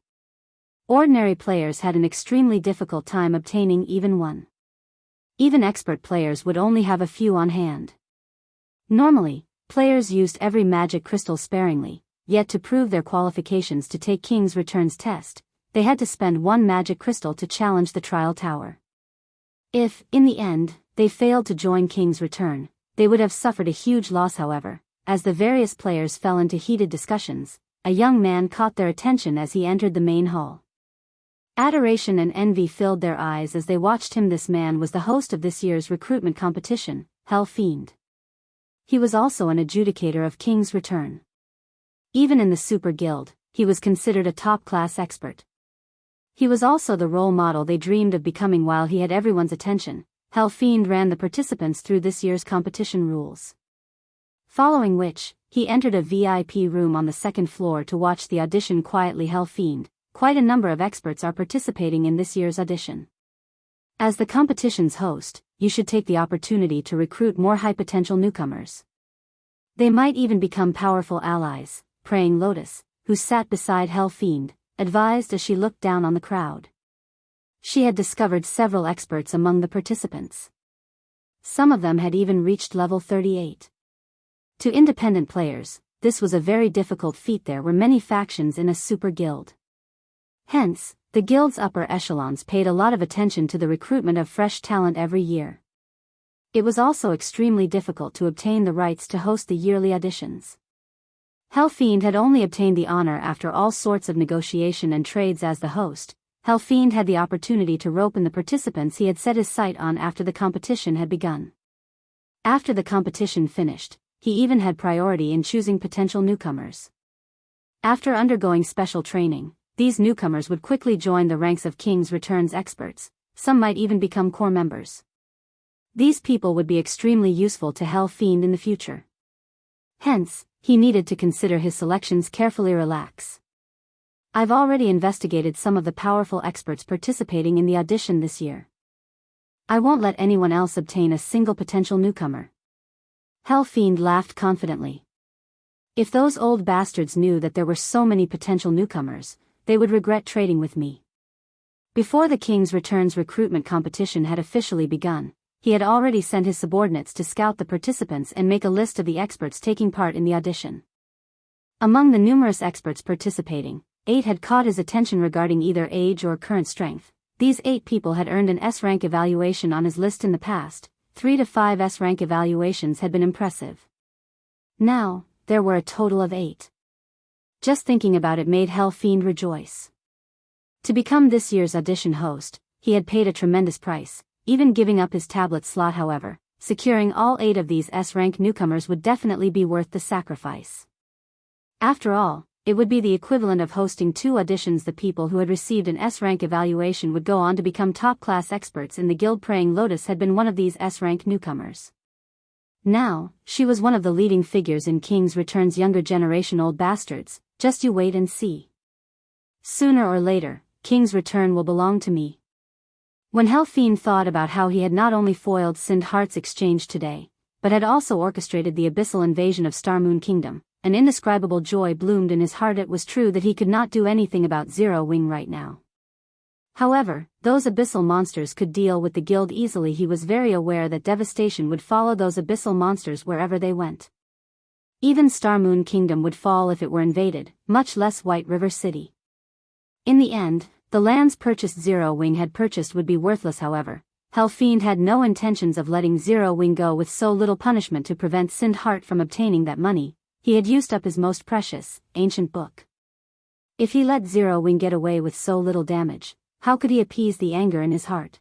Ordinary players had an extremely difficult time obtaining even one. Even expert players would only have a few on hand. Normally, players used every magic crystal sparingly, yet to prove their qualifications to take King's Return's test, they had to spend 1 magic crystal to challenge the trial tower. If, in the end, they failed to join King's Return, they would have suffered a huge loss. However, as the various players fell into heated discussions, a young man caught their attention as he entered the main hall. Adoration and envy filled their eyes as they watched him. This man was the host of this year's recruitment competition, Fiend. He was also an adjudicator of King's Return. Even in the Super Guild, he was considered a top-class expert. He was also the role model they dreamed of becoming. While he had everyone's attention, Fiend ran the participants through this year's competition rules. Following which, he entered a VIP room on the 2nd floor to watch the audition quietly. Fiend, quite a number of experts are participating in this year's audition. As the competition's host, you should take the opportunity to recruit more high-potential newcomers. They might even become powerful allies, Praying Lotus, who sat beside Fiend, advised as she looked down on the crowd. She had discovered several experts among the participants. Some of them had even reached level 38. To independent players, this was a very difficult feat. There were many factions in a super guild. Hence, the guild's upper echelons paid a lot of attention to the recruitment of fresh talent every year. It was also extremely difficult to obtain the rights to host the yearly auditions. Fiend had only obtained the honor after all sorts of negotiation and trades. As the host, Fiend had the opportunity to rope in the participants he had set his sight on after the competition had begun. After the competition finished, he even had priority in choosing potential newcomers. After undergoing special training, these newcomers would quickly join the ranks of King's Return's experts. Some might even become core members. These people would be extremely useful to Fiend in the future. Hence, he needed to consider his selections carefully. Relax. I've already investigated some of the powerful experts participating in the audition this year. I won't let anyone else obtain a single potential newcomer. Hell Fiend laughed confidently. If those old bastards knew that there were so many potential newcomers, they would regret trading with me. Before the King's Return's recruitment competition had officially begun, he had already sent his subordinates to scout the participants and make a list of the experts taking part in the audition. Among the numerous experts participating, 8 had caught his attention regarding either age or current strength. These 8 people had earned an S-rank evaluation on his list in the past. 3 to 5 S-rank evaluations had been impressive. Now, there were a total of 8. Just thinking about it made Hell Fiend rejoice. To become this year's audition host, he had paid a tremendous price, even giving up his tablet slot. However, securing all 8 of these S-rank newcomers would definitely be worth the sacrifice. After all, it would be the equivalent of hosting 2 auditions. The people who had received an S-rank evaluation would go on to become top-class experts in the guild. Praying Lotus had been one of these S-rank newcomers. Now, she was one of the leading figures in King's Return's younger generation. Old bastards, just you wait and see. Sooner or later, King's Return will belong to me. When Hell Fiend thought about how he had not only foiled Sindhart's exchange today, but had also orchestrated the abyssal invasion of Starmoon Kingdom, an indescribable joy bloomed in his heart. It was true that he could not do anything about Zero Wing right now. However, those abyssal monsters could deal with the guild easily. He was very aware that devastation would follow those abyssal monsters wherever they went. Even Starmoon Kingdom would fall if it were invaded, much less White River City. In the end, the lands purchased Zero Wing had purchased would be worthless. However, Hell Fiend had no intentions of letting Zero Wing go with so little punishment. To prevent Sindhart from obtaining that money, he had used up his most precious, ancient book. If he let Zero Wing get away with so little damage, how could he appease the anger in his heart?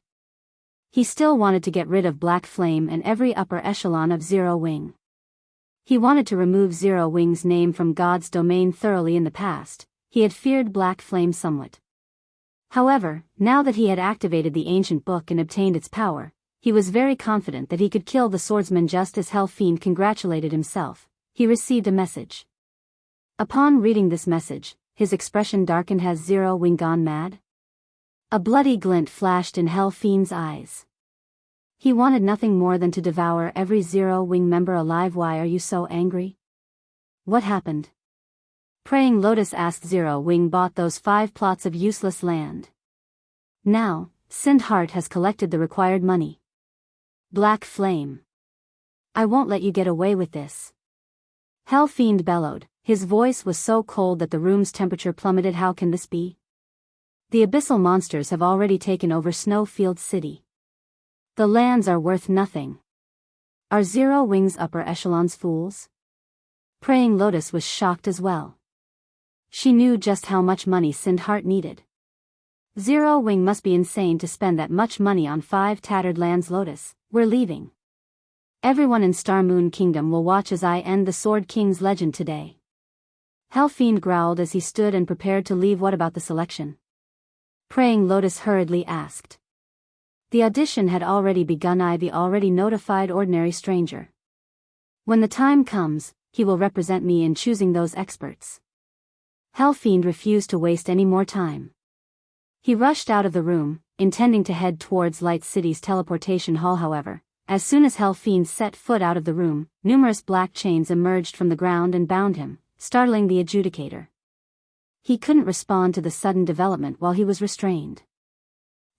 He still wanted to get rid of Black Flame and every upper echelon of Zero Wing. He wanted to remove Zero Wing's name from God's domain thoroughly. In the past, he had feared Black Flame somewhat. However, now that he had activated the ancient book and obtained its power, he was very confident that he could kill the swordsman. Just as Hell Fiend congratulated himself, he received a message. Upon reading this message, his expression darkened. Has Zero Wing gone mad? A bloody glint flashed in Hell Fiend's eyes. He wanted nothing more than to devour every Zero Wing member alive. Why are you so angry? What happened? Praying Lotus asked. Zero Wing bought those 5 plots of useless land. Now, Sindhart has collected the required money. Black Flame. I won't let you get away with this. Hell Fiend bellowed. His voice was so cold that the room's temperature plummeted. How can this be? The abyssal monsters have already taken over Snowfield City. The lands are worth nothing. Are Zero Wing's upper echelons fools? Praying Lotus was shocked as well. She knew just how much money Sindhart needed. Zero Wing must be insane to spend that much money on 5 tattered lands. Lotus, we're leaving. Everyone in Starmoon Kingdom will watch as I end the Sword King's legend today. Hell Fiend growled as he stood and prepared to leave. What about the selection? Praying Lotus hurriedly asked. The audition had already begun. I, the already notified ordinary stranger. When the time comes, he will represent me in choosing those experts. Hell Fiend refused to waste any more time. He rushed out of the room, intending to head towards Light City's teleportation hall. However, as soon as Hell Fiend set foot out of the room, numerous black chains emerged from the ground and bound him, startling the adjudicator. He couldn't respond to the sudden development while he was restrained.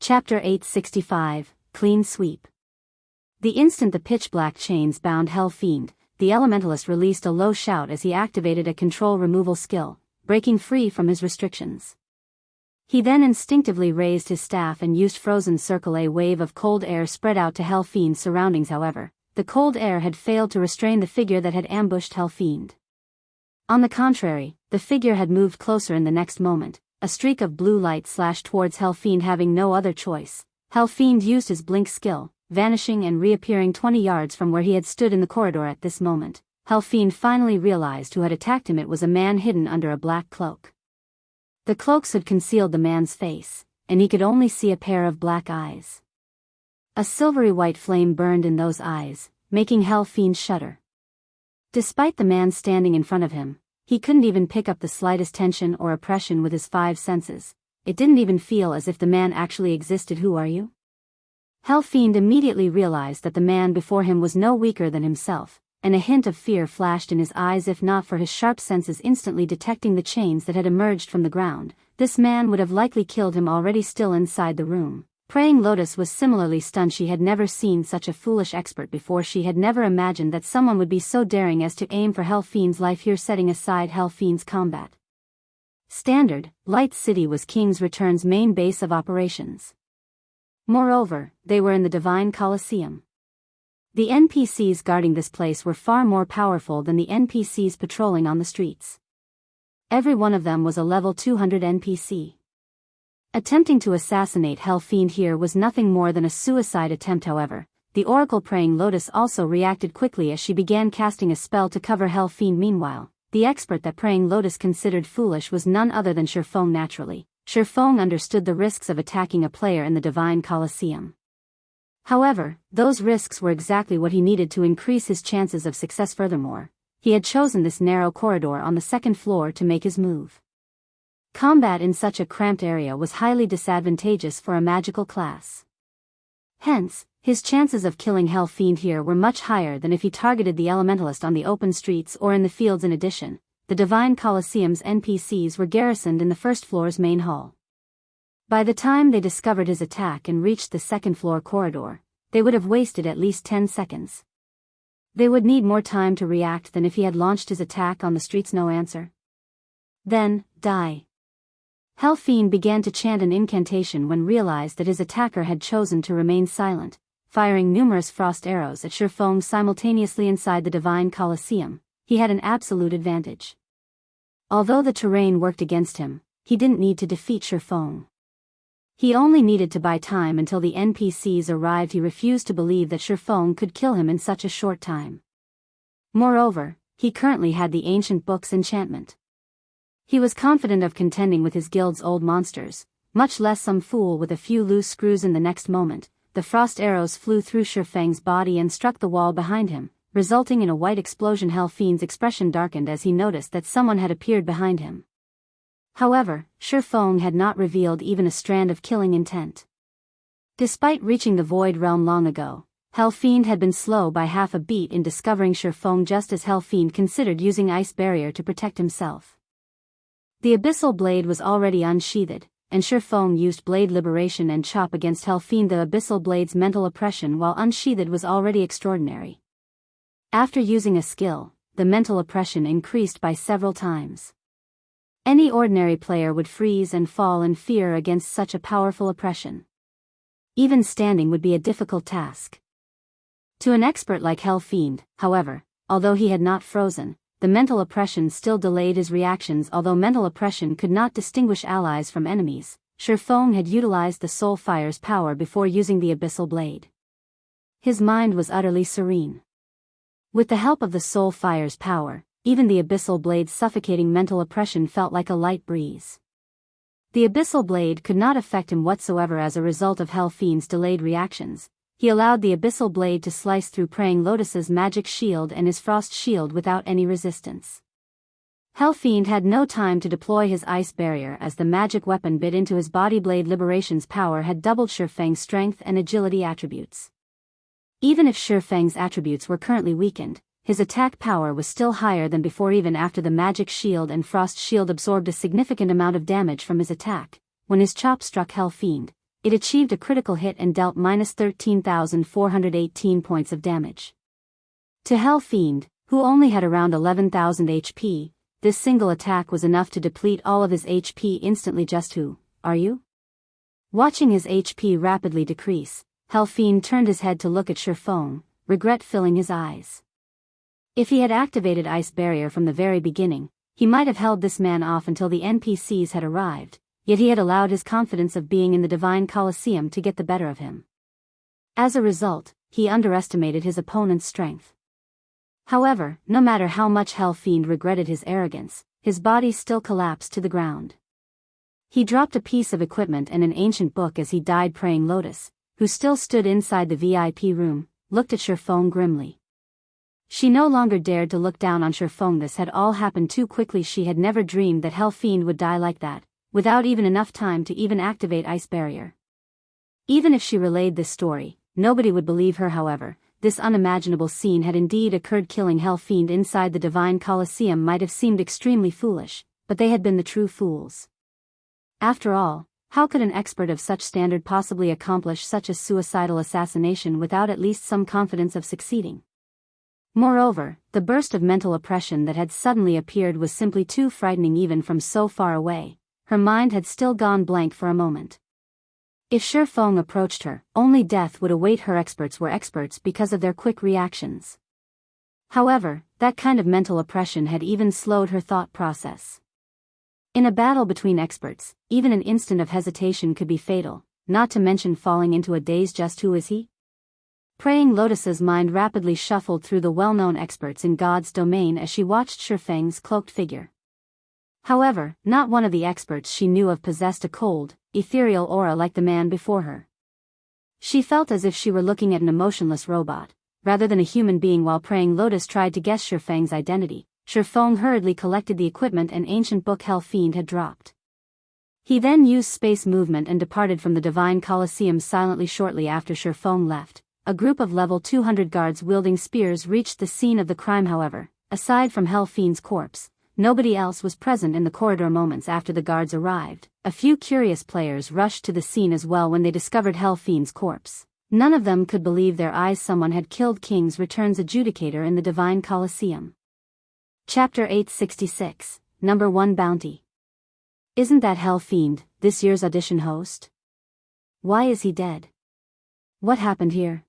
Chapter 865, Clean Sweep. The instant the pitch-black chains bound Hell Fiend, the Elementalist released a low shout as he activated a control removal skill, breaking free from his restrictions. He then instinctively raised his staff and used Frozen Circle. A wave of cold air spread out to Hell Fiend's surroundings. However, the cold air had failed to restrain the figure that had ambushed Hell Fiend. On the contrary, the figure had moved closer. In the next moment, a streak of blue light slashed towards Hell Fiend. Having no other choice, Hell Fiend used his blink skill, vanishing and reappearing 20 yards from where he had stood in the corridor. At this moment, Hell Fiend finally realized who had attacked him. It was a man hidden under a black cloak. The cloaks had concealed the man's face, and he could only see a pair of black eyes. A silvery white flame burned in those eyes, making Hell Fiend shudder. Despite the man standing in front of him, he couldn't even pick up the slightest tension or oppression with his 5 senses. It didn't even feel as if the man actually existed. Who are you? Hell Fiend immediately realized that the man before him was no weaker than himself, and a hint of fear flashed in his eyes. If not for his sharp senses instantly detecting the chains that had emerged from the ground, this man would have likely killed him already. Still inside the room, Praying Lotus was similarly stunned. She had never seen such a foolish expert before. She had never imagined that someone would be so daring as to aim for Hell Fiend's life here. Setting aside Hell Fiend's combat standard, Light City was King's Return's main base of operations. Moreover, they were in the Divine Colosseum. The NPCs guarding this place were far more powerful than the NPCs patrolling on the streets. Every one of them was a level 200 NPC. Attempting to assassinate Hell Fiend here was nothing more than a suicide attempt. However, the Oracle Praying Lotus also reacted quickly as she began casting a spell to cover Hell Fiend. Meanwhile, the expert that Praying Lotus considered foolish was none other than Feng. Naturally, Feng understood the risks of attacking a player in the Divine Colosseum. However, those risks were exactly what he needed to increase his chances of success. Furthermore, he had chosen this narrow corridor on the second floor to make his move. Combat in such a cramped area was highly disadvantageous for a magical class. Hence, his chances of killing Hell Fiend here were much higher than if he targeted the Elementalist on the open streets or in the fields. In addition, the Divine Colosseum's NPCs were garrisoned in the first floor's main hall. By the time they discovered his attack and reached the second floor corridor, they would have wasted at least 10 seconds. They would need more time to react than if he had launched his attack on the streets. No answer. Then, die. Hell Fiend began to chant an incantation when realized that his attacker had chosen to remain silent, firing numerous frost arrows at Feng simultaneously. Inside the Divine Colosseum, he had an absolute advantage. Although the terrain worked against him, he didn't need to defeat Feng. He only needed to buy time until the NPCs arrived. He refused to believe that Feng could kill him in such a short time. Moreover, he currently had the Ancient Book's enchantment. He was confident of contending with his guild's old monsters, much less some fool with a few loose screws. In the next moment, the frost arrows flew through Feng's body and struck the wall behind him, resulting in a white explosion. Hell Fiend's expression darkened as he noticed that someone had appeared behind him. However, Feng had not revealed even a strand of killing intent. Despite reaching the Void Realm long ago, Hell Fiend had been slow by half a beat in discovering Feng just as Hell Fiend considered using Ice Barrier to protect himself. The Abyssal Blade was already unsheathed, and Feng used Blade Liberation and Chop against Hell Fiend. The Abyssal Blade's mental oppression while unsheathed was already extraordinary. After using a skill, the mental oppression increased by several times. Any ordinary player would freeze and fall in fear against such a powerful oppression. Even standing would be a difficult task. To an expert like Hell Fiend, however, although he had not frozen, the mental oppression still delayed his reactions. Although mental oppression could not distinguish allies from enemies, Feng had utilized the Soul Fire's power before using the Abyssal Blade. His mind was utterly serene. With the help of the Soul Fire's power, even the Abyssal Blade's suffocating mental oppression felt like a light breeze. The Abyssal Blade could not affect him whatsoever. As a result of Hell Fiend's delayed reactions, he allowed the Abyssal Blade to slice through Praying Lotus's magic shield and his frost shield without any resistance. Hell Fiend had no time to deploy his Ice Barrier as the magic weapon bit into his body. Blade Liberation's power had doubled Feng's strength and agility attributes. Even if Feng's attributes were currently weakened, his attack power was still higher than before. Even after the magic shield and frost shield absorbed a significant amount of damage from his attack, when his chop struck Hell Fiend, it achieved a critical hit and dealt minus 13,418 points of damage. To Hell Fiend, who only had around 11,000 HP, this single attack was enough to deplete all of his HP instantly. Just who are you? Watching his HP rapidly decrease, Hell Fiend turned his head to look at Feng, regret filling his eyes. If he had activated Ice Barrier from the very beginning, he might have held this man off until the NPCs had arrived, yet he had allowed his confidence of being in the Divine Colosseum to get the better of him. As a result, he underestimated his opponent's strength. However, no matter how much Hell Fiend regretted his arrogance, his body still collapsed to the ground. He dropped a piece of equipment and an ancient book as he died. Praying Lotus, who still stood inside the VIP room, looked at Feng grimly. She no longer dared to look down on Feng. This had all happened too quickly. She had never dreamed that Hell Fiend would die like that, without even enough time to even activate Ice Barrier. Even if she relayed this story, nobody would believe her. However, this unimaginable scene had indeed occurred. Killing Hell Fiend inside the Divine Colosseum might have seemed extremely foolish, but they had been the true fools. After all, how could an expert of such standard possibly accomplish such a suicidal assassination without at least some confidence of succeeding? Moreover, the burst of mental oppression that had suddenly appeared was simply too frightening even from so far away. Her mind had still gone blank for a moment. If Feng approached her, only death would await her. Experts were experts because of their quick reactions. However, that kind of mental oppression had even slowed her thought process. In a battle between experts, even an instant of hesitation could be fatal, not to mention falling into a daze. Just who is he? Praying Lotus's mind rapidly shuffled through the well-known experts in God's domain as she watched Feng's cloaked figure. However, not one of the experts she knew of possessed a cold, ethereal aura like the man before her. She felt as if she were looking at an emotionless robot, rather than a human being. While Praying Lotus tried to guess Feng's identity, Feng hurriedly collected the equipment and ancient book Hell Fiend had dropped. He then used space movement and departed from the Divine Colosseum silently. Shortly after Feng left, a group of level 200 guards wielding spears reached the scene of the crime. However, aside from Hell Fiend's corpse, nobody else was present in the corridor. Moments after the guards arrived, a few curious players rushed to the scene as well. When they discovered Hell Fiend's corpse, none of them could believe their eyes. Someone had killed King's Return's adjudicator in the Divine Colosseum. Chapter 866, Number 1 Bounty. Isn't that Hell Fiend, this year's audition host? Why is he dead? What happened here?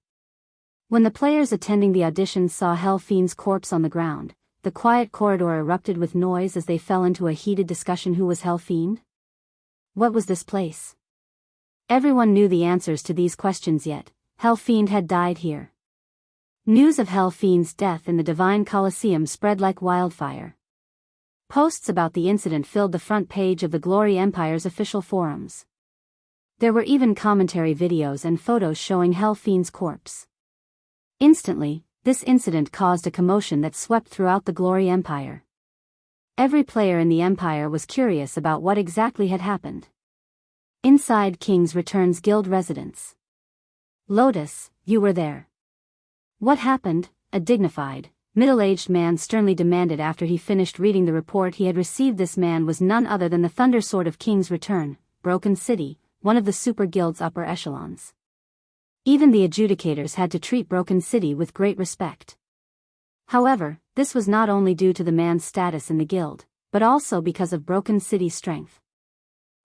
When the players attending the audition saw Hell Fiend's corpse on the ground, the quiet corridor erupted with noise as they fell into a heated discussion. Who was Hell Fiend? What was this place? Everyone knew the answers to these questions, yet Hell Fiend had died here. News of Hell Fiend's death in the Divine Colosseum spread like wildfire. Posts about the incident filled the front page of the Glory Empire's official forums. There were even commentary videos and photos showing Hell Fiend's corpse. Instantly, this incident caused a commotion that swept throughout the Glory Empire. Every player in the Empire was curious about what exactly had happened. Inside King's Return's guild residence. Lotus, you were there. What happened? A dignified, middle-aged man sternly demanded after he finished reading the report he had received. This man was none other than the Thunder Sword of King's Return, Broken City, one of the Super Guild's upper echelons. Even the adjudicators had to treat Broken City with great respect. However, this was not only due to the man's status in the guild, but also because of Broken City's strength.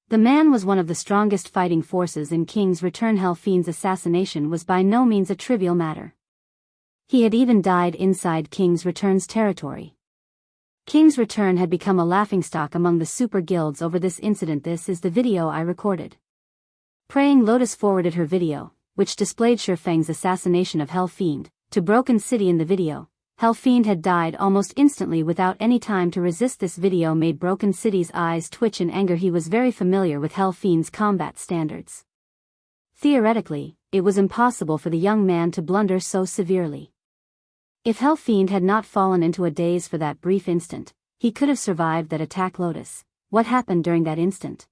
The man was one of the strongest fighting forces in King's Return. Hell Fiend's assassination was by no means a trivial matter. He had even died inside King's Return's territory. King's Return had become a laughingstock among the super guilds over this incident. This is the video I recorded. Praying Lotus forwarded her video, which displayed Feng's assassination of Hell Fiend, to Broken City. In the video, Hell Fiend had died almost instantly without any time to resist. This video made Broken City's eyes twitch in anger. He was very familiar with Hell Fiend's combat standards. Theoretically, it was impossible for the young man to blunder so severely. If Hell Fiend had not fallen into a daze for that brief instant, he could have survived that attack. Lotus, what happened during that instant?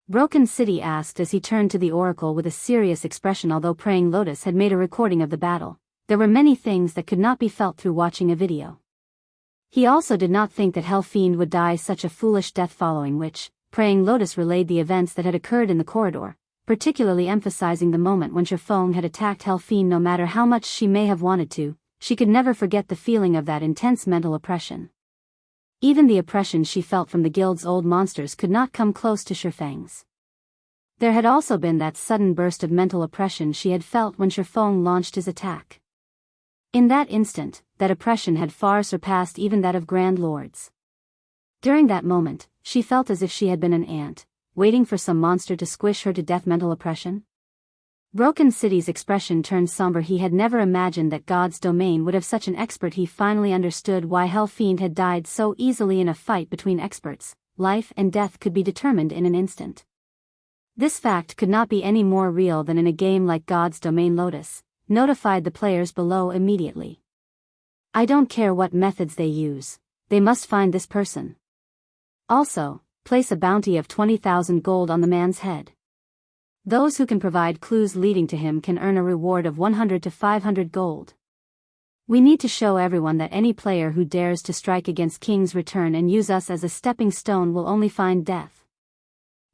Broken City asked as he turned to the Oracle with a serious expression. Although Praying Lotus had made a recording of the battle, there were many things that could not be felt through watching a video. He also did not think that Hell Fiend would die such a foolish death, following which, Praying Lotus relayed the events that had occurred in the corridor, particularly emphasizing the moment when Feng had attacked Hell Fiend. No matter how much she may have wanted to, she could never forget the feeling of that intense mental oppression. Even the oppression she felt from the guild's old monsters could not come close to Feng's. There had also been that sudden burst of mental oppression she had felt when Feng launched his attack. In that instant, that oppression had far surpassed even that of Grand Lords. During that moment, she felt as if she had been an ant, waiting for some monster to squish her to death. Mental oppression? Broken City's expression turned somber. He had never imagined that God's domain would have such an expert. He finally understood why Hell Fiend had died so easily in a fight between experts. Life and death could be determined in an instant. This fact could not be any more real than in a game like God's Domain. Lotus notified the players below immediately. I don't care what methods they use, they must find this person. Also, place a bounty of 20,000 gold on the man's head. Those who can provide clues leading to him can earn a reward of 100 to 500 gold. We need to show everyone that any player who dares to strike against King's Return and use us as a stepping stone will only find death.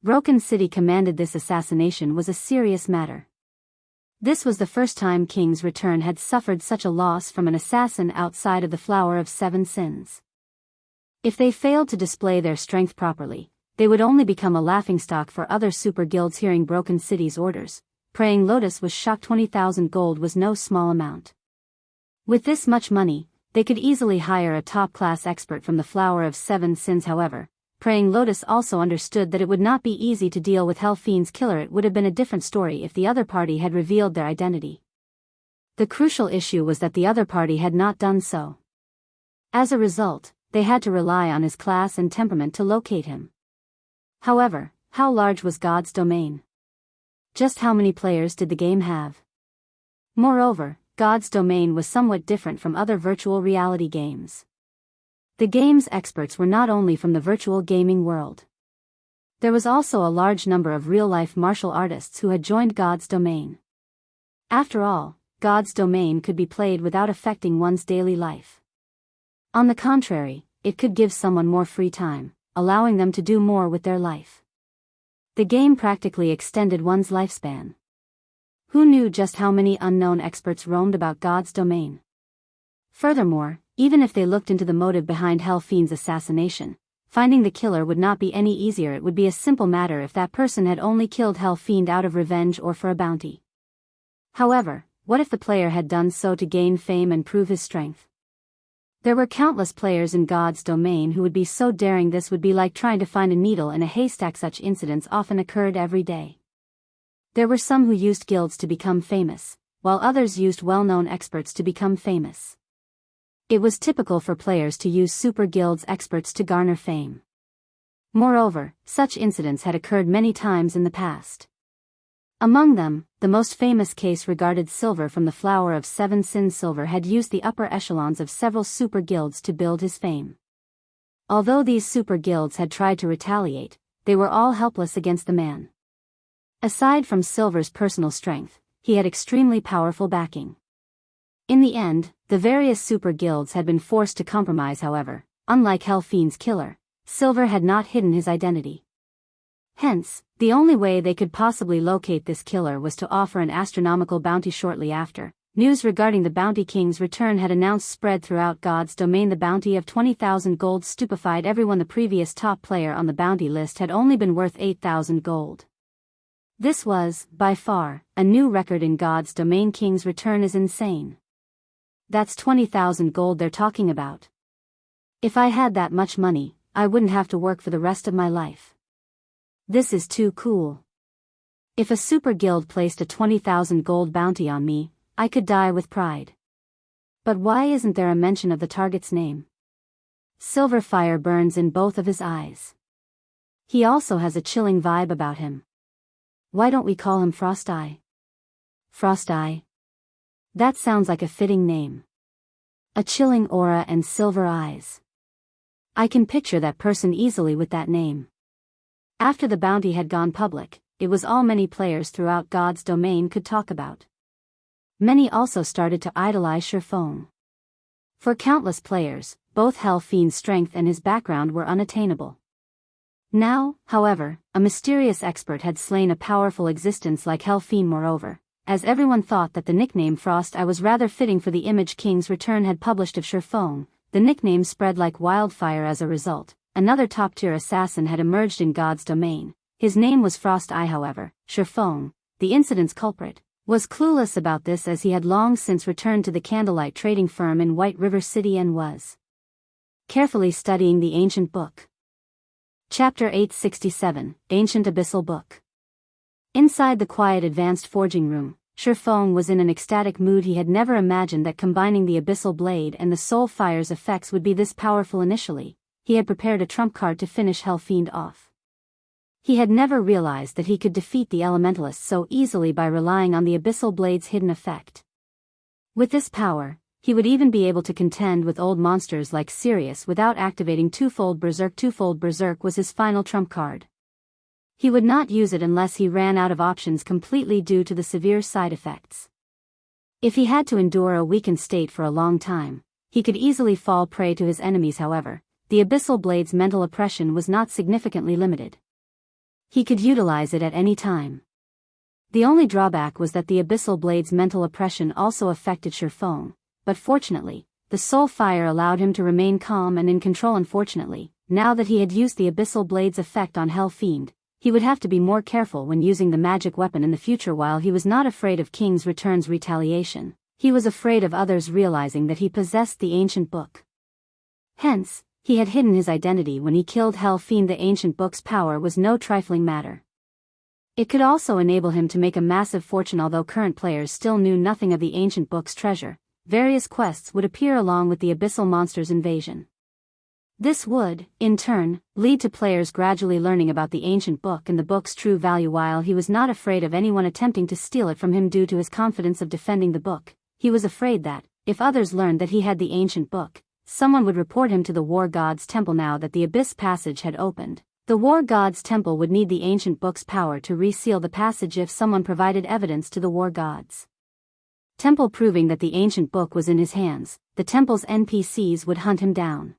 Broken City commanded this assassination was a serious matter. This was the first time King's Return had suffered such a loss from an assassin outside of the Flower of Seven Sins. If they failed to display their strength properly, they would only become a laughingstock for other super guilds hearing Broken City's orders. Praying Lotus was shocked. 20,000 gold was no small amount. With this much money, they could easily hire a top-class expert from the Flower of Seven Sins. However, Praying Lotus also understood that it would not be easy to deal with Hell Fiend's killer. It would have been a different story if the other party had revealed their identity. The crucial issue was that the other party had not done so. As a result, they had to rely on his class and temperament to locate him. However, how large was God's domain? Just how many players did the game have? Moreover, God's domain was somewhat different from other virtual reality games. The game's experts were not only from the virtual gaming world. There was also a large number of real-life martial artists who had joined God's domain. After all, God's domain could be played without affecting one's daily life. On the contrary, it could give someone more free time, allowing them to do more with their life. The game practically extended one's lifespan. Who knew just how many unknown experts roamed about God's domain? Furthermore, even if they looked into the motive behind Hell Fiend's assassination, finding the killer would not be any easier. It would be a simple matter if that person had only killed Hell Fiend out of revenge or for a bounty. However, what if the player had done so to gain fame and prove his strength? There were countless players in God's domain who would be so daring. This would be like trying to find a needle in a haystack. Such incidents often occurred every day. There were some who used guilds to become famous, while others used well-known experts to become famous. It was typical for players to use super guilds experts to garner fame. Moreover, such incidents had occurred many times in the past. Among them, the most famous case regarded Silver from the Flower of Seven Sins. Silver had used the upper echelons of several super guilds to build his fame. Although these super guilds had tried to retaliate, they were all helpless against the man. Aside from Silver's personal strength, he had extremely powerful backing. In the end, the various super guilds had been forced to compromise. However, unlike Hell Fiend's killer, Silver had not hidden his identity. Hence, the only way they could possibly locate this killer was to offer an astronomical bounty. Shortly after, news regarding the Bounty King's return had announced spread throughout God's domain. The bounty of 20,000 gold stupefied everyone. The previous top player on the bounty list had only been worth 8,000 gold. This was, by far, a new record in God's domain. King's return is insane. That's 20,000 gold they're talking about. If I had that much money, I wouldn't have to work for the rest of my life. This is too cool. If a super guild placed a 20,000 gold bounty on me, I could die with pride. But why isn't there a mention of the target's name? Silver fire burns in both of his eyes. He also has a chilling vibe about him. Why don't we call him Frost Eye? Frost Eye? That sounds like a fitting name. A chilling aura and silver eyes. I can picture that person easily with that name. After the bounty had gone public, it was all many players throughout God's domain could talk about. Many also started to idolize Feng. For countless players, both Hell Fiend's strength and his background were unattainable. Now, however, a mysterious expert had slain a powerful existence like Hell Fiend. Moreover, as everyone thought that the nickname Frost Eye was rather fitting for the image King's return had published of Feng, the nickname spread like wildfire. As a result, another top-tier assassin had emerged in God's domain. His name was Frost Eye. However, Feng, the incident's culprit, was clueless about this, as he had long since returned to the candlelight trading firm in White River City and was carefully studying the ancient book. Chapter 867, Ancient Abyssal Book. Inside the quiet advanced forging room, Feng was in an ecstatic mood. He had never imagined that combining the Abyssal Blade and the Soul Fire's effects would be this powerful. Initially, he had prepared a trump card to finish Hell Fiend off. He had never realized that he could defeat the Elementalists so easily by relying on the Abyssal Blade's hidden effect. With this power, he would even be able to contend with old monsters like Sirius without activating Twofold Berserk. Twofold Berserk was his final trump card. He would not use it unless he ran out of options completely due to the severe side effects. If he had to endure a weakened state for a long time, he could easily fall prey to his enemies. However, the Abyssal Blade's mental oppression was not significantly limited. He could utilize it at any time. The only drawback was that the Abyssal Blade's mental oppression also affected Feng, but fortunately, the soul fire allowed him to remain calm and in control. Unfortunately, now that he had used the Abyssal Blade's effect on Hell Fiend, he would have to be more careful when using the magic weapon in the future. While he was not afraid of King's Return's retaliation, he was afraid of others realizing that he possessed the ancient book. Hence, he had hidden his identity when he killed Hell Fiend. The ancient book's power was no trifling matter. It could also enable him to make a massive fortune. Although current players still knew nothing of the ancient book's treasure, various quests would appear along with the Abyssal monsters' invasion. This would, in turn, lead to players gradually learning about the ancient book and the book's true value. While he was not afraid of anyone attempting to steal it from him due to his confidence of defending the book, he was afraid that, if others learned that he had the ancient book, someone would report him to the War God's Temple. Now that the Abyss Passage had opened, the War God's Temple would need the ancient book's power to reseal the passage if someone provided evidence to the War God's Temple proving that the ancient book was in his hands. The temple's NPCs would hunt him down.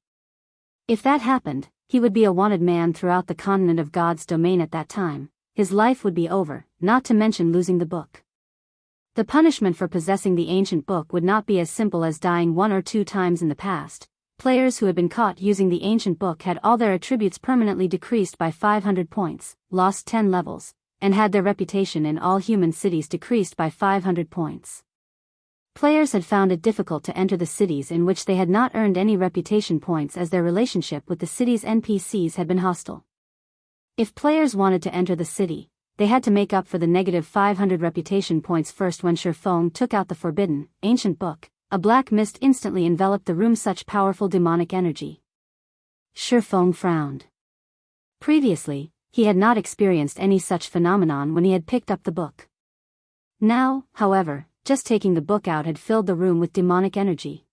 If that happened, he would be a wanted man throughout the continent of God's domain. At that time, his life would be over, not to mention losing the book. The punishment for possessing the ancient book would not be as simple as dying 1 or 2 times in the past. Players who had been caught using the ancient book had all their attributes permanently decreased by 500 points, lost 10 levels, and had their reputation in all human cities decreased by 500 points. Players had found it difficult to enter the cities in which they had not earned any reputation points, as their relationship with the city's NPCs had been hostile. If players wanted to enter the city, they had to make up for the negative 500 reputation points first. When Feng took out the forbidden, ancient book, a black mist instantly enveloped the room. Such powerful demonic energy. Feng frowned. Previously, he had not experienced any such phenomenon when he had picked up the book. Now, however, just taking the book out had filled the room with demonic energy.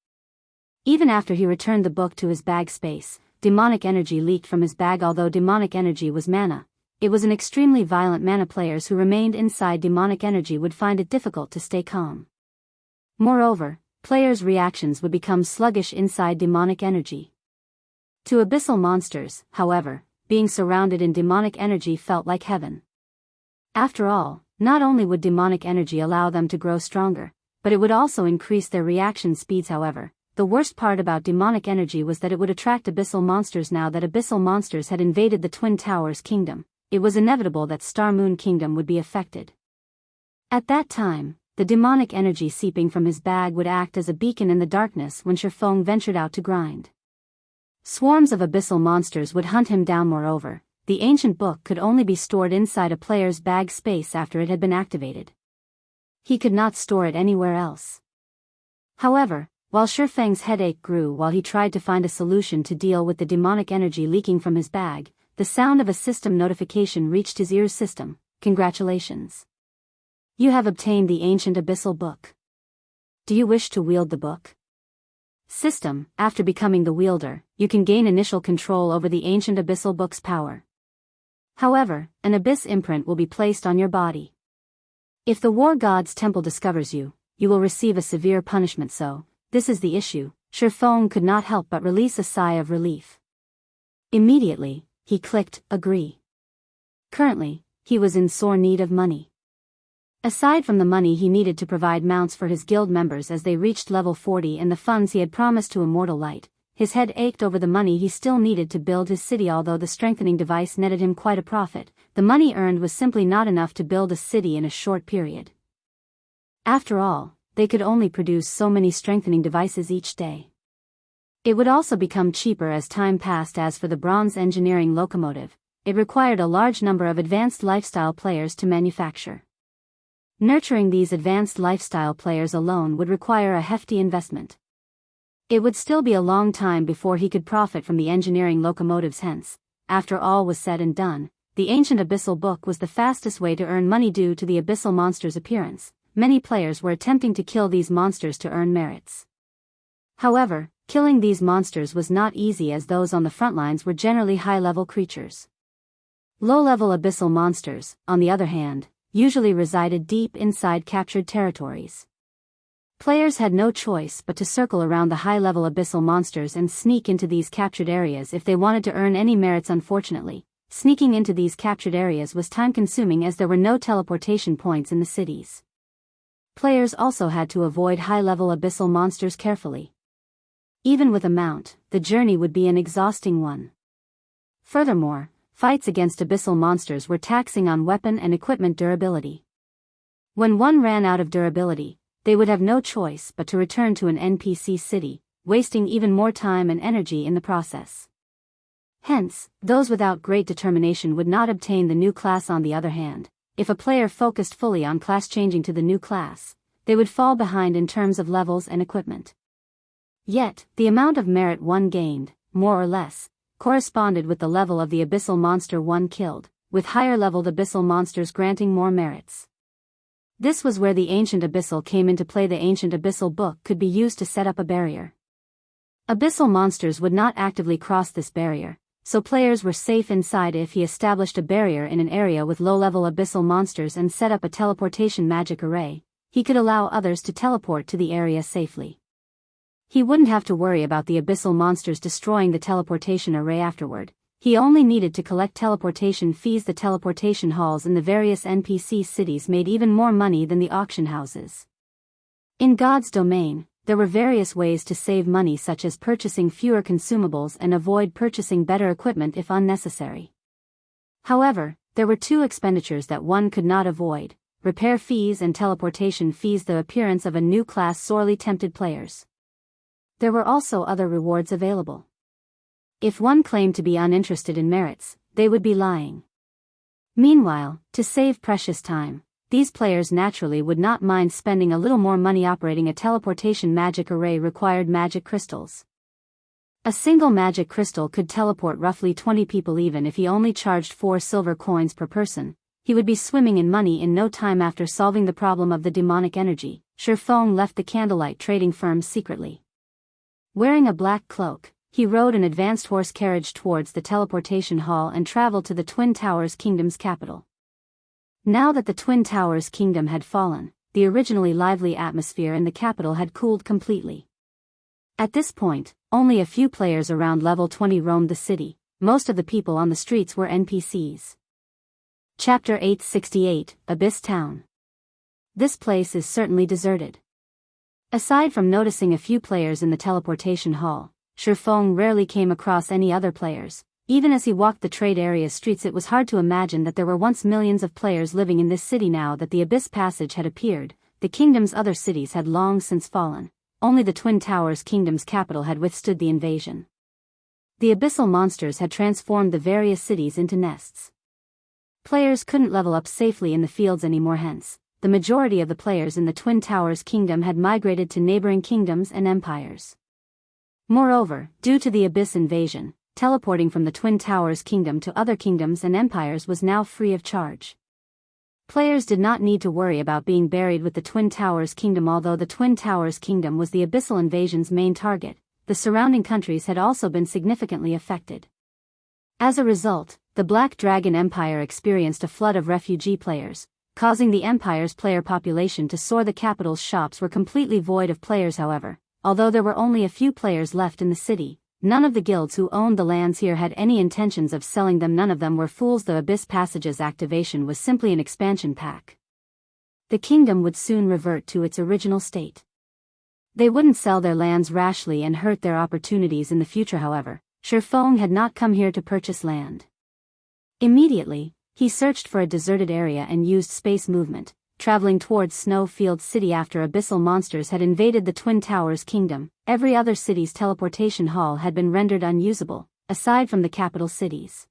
Even after he returned the book to his bag space, demonic energy leaked from his bag. Although demonic energy was mana, it was an extremely violent mana. Players who remained inside demonic energy would find it difficult to stay calm. Moreover, players' reactions would become sluggish inside demonic energy. To abyssal monsters, however, being surrounded in demonic energy felt like heaven. After all, not only would demonic energy allow them to grow stronger, but it would also increase their reaction speeds. However, the worst part about demonic energy was that it would attract abyssal monsters. Now that abyssal monsters had invaded the Twin Towers Kingdom, it was inevitable that Star Moon Kingdom would be affected. At that time, the demonic energy seeping from his bag would act as a beacon in the darkness when Feng ventured out to grind. Swarms of abyssal monsters would hunt him down. Moreover, the ancient book could only be stored inside a player's bag space after it had been activated. He could not store it anywhere else. However, while Feng's headache grew while he tried to find a solution to deal with the demonic energy leaking from his bag, the sound of a system notification reached his ears. System, congratulations. You have obtained the ancient abyssal book. Do you wish to wield the book? System, after becoming the wielder, you can gain initial control over the ancient abyssal book's power. However, an abyss imprint will be placed on your body. If the War God's Temple discovers you, you will receive a severe punishment. So, this is the issue. Feng could not help but release a sigh of relief. Immediately, he clicked agree. Currently, he was in sore need of money. Aside from the money he needed to provide mounts for his guild members as they reached level 40 and the funds he had promised to Immortal Light, his head ached over the money he still needed to build his city. Although the strengthening device netted him quite a profit, the money earned was simply not enough to build a city in a short period. After all, they could only produce so many strengthening devices each day. It would also become cheaper as time passed. As for the bronze engineering locomotive, it required a large number of advanced lifestyle players to manufacture. Nurturing these advanced lifestyle players alone would require a hefty investment. It would still be a long time before he could profit from the engineering locomotives. Hence, after all was said and done, the ancient abyssal book was the fastest way to earn money. Due to the abyssal monsters' appearance, many players were attempting to kill these monsters to earn merits. However, killing these monsters was not easy, as those on the front lines were generally high-level creatures. Low-level abyssal monsters, on the other hand, usually resided deep inside captured territories. Players had no choice but to circle around the high-level abyssal monsters and sneak into these captured areas if they wanted to earn any merits. Unfortunately, sneaking into these captured areas was time-consuming as there were no teleportation points in the cities. Players also had to avoid high-level abyssal monsters carefully. Even with a mount, the journey would be an exhausting one. Furthermore, fights against abyssal monsters were taxing on weapon and equipment durability. When one ran out of durability, they would have no choice but to return to an NPC city, wasting even more time and energy in the process. Hence, those without great determination would not obtain the new class. On the other hand, if a player focused fully on class changing to the new class, they would fall behind in terms of levels and equipment. Yet, the amount of merit one gained, more or less, corresponded with the level of the abyssal monster one killed, with higher-leveled abyssal monsters granting more merits. This was where the Ancient Abyssal came into play. The Ancient Abyssal book could be used to set up a barrier. Abyssal monsters would not actively cross this barrier, so players were safe inside. If he established a barrier in an area with low-level abyssal monsters and set up a teleportation magic array, he could allow others to teleport to the area safely. He wouldn't have to worry about the abyssal monsters destroying the teleportation array afterward. He only needed to collect teleportation fees. The teleportation halls in the various NPC cities made even more money than the auction houses. In God's domain, there were various ways to save money, such as purchasing fewer consumables and avoid purchasing better equipment if unnecessary. However, there were two expenditures that one could not avoid: repair fees and teleportation fees. The appearance of a new class sorely tempted players. There were also other rewards available. If one claimed to be uninterested in merits, they would be lying. Meanwhile, to save precious time, these players naturally would not mind spending a little more money. Operating a teleportation magic array required magic crystals. A single magic crystal could teleport roughly 20 people. Even if he only charged 4 silver coins per person, he would be swimming in money in no time. After solving the problem of the demonic energy, Feng left the candlelight trading firm secretly. Wearing a black cloak, he rode an advanced horse carriage towards the teleportation hall and traveled to the Twin Towers Kingdom's capital. Now that the Twin Towers Kingdom had fallen, the originally lively atmosphere in the capital had cooled completely. At this point, only a few players around level 20 roamed the city. Most of the people on the streets were NPCs. Chapter 868, Abyss Town. This place is certainly deserted. Aside from noticing a few players in the teleportation hall, Feng rarely came across any other players. Even as he walked the trade area streets, it was hard to imagine that there were once millions of players living in this city. Now that the Abyss Passage had appeared, the kingdom's other cities had long since fallen. Only the Twin Towers Kingdom's capital had withstood the invasion. The abyssal monsters had transformed the various cities into nests. Players couldn't level up safely in the fields anymore. Hence, the majority of the players in the Twin Towers Kingdom had migrated to neighboring kingdoms and empires. Moreover, due to the Abyss invasion, teleporting from the Twin Towers Kingdom to other kingdoms and empires was now free of charge. Players did not need to worry about being buried with the Twin Towers Kingdom. Although the Twin Towers Kingdom was the Abyssal invasion's main target, the surrounding countries had also been significantly affected. As a result, the Black Dragon Empire experienced a flood of refugee players, causing the empire's player population to soar. The capital's shops were completely void of players. However, although there were only a few players left in the city, none of the guilds who owned the lands here had any intentions of selling them. None of them were fools. The Abyss Passage's activation was simply an expansion pack. The kingdom would soon revert to its original state. They wouldn't sell their lands rashly and hurt their opportunities in the future. However, Feng had not come here to purchase land. Immediately, he searched for a deserted area and used space movement, traveling towards Snowfield City. After abyssal monsters had invaded the Twin Towers Kingdom, every other city's teleportation hall had been rendered unusable, aside from the capital cities.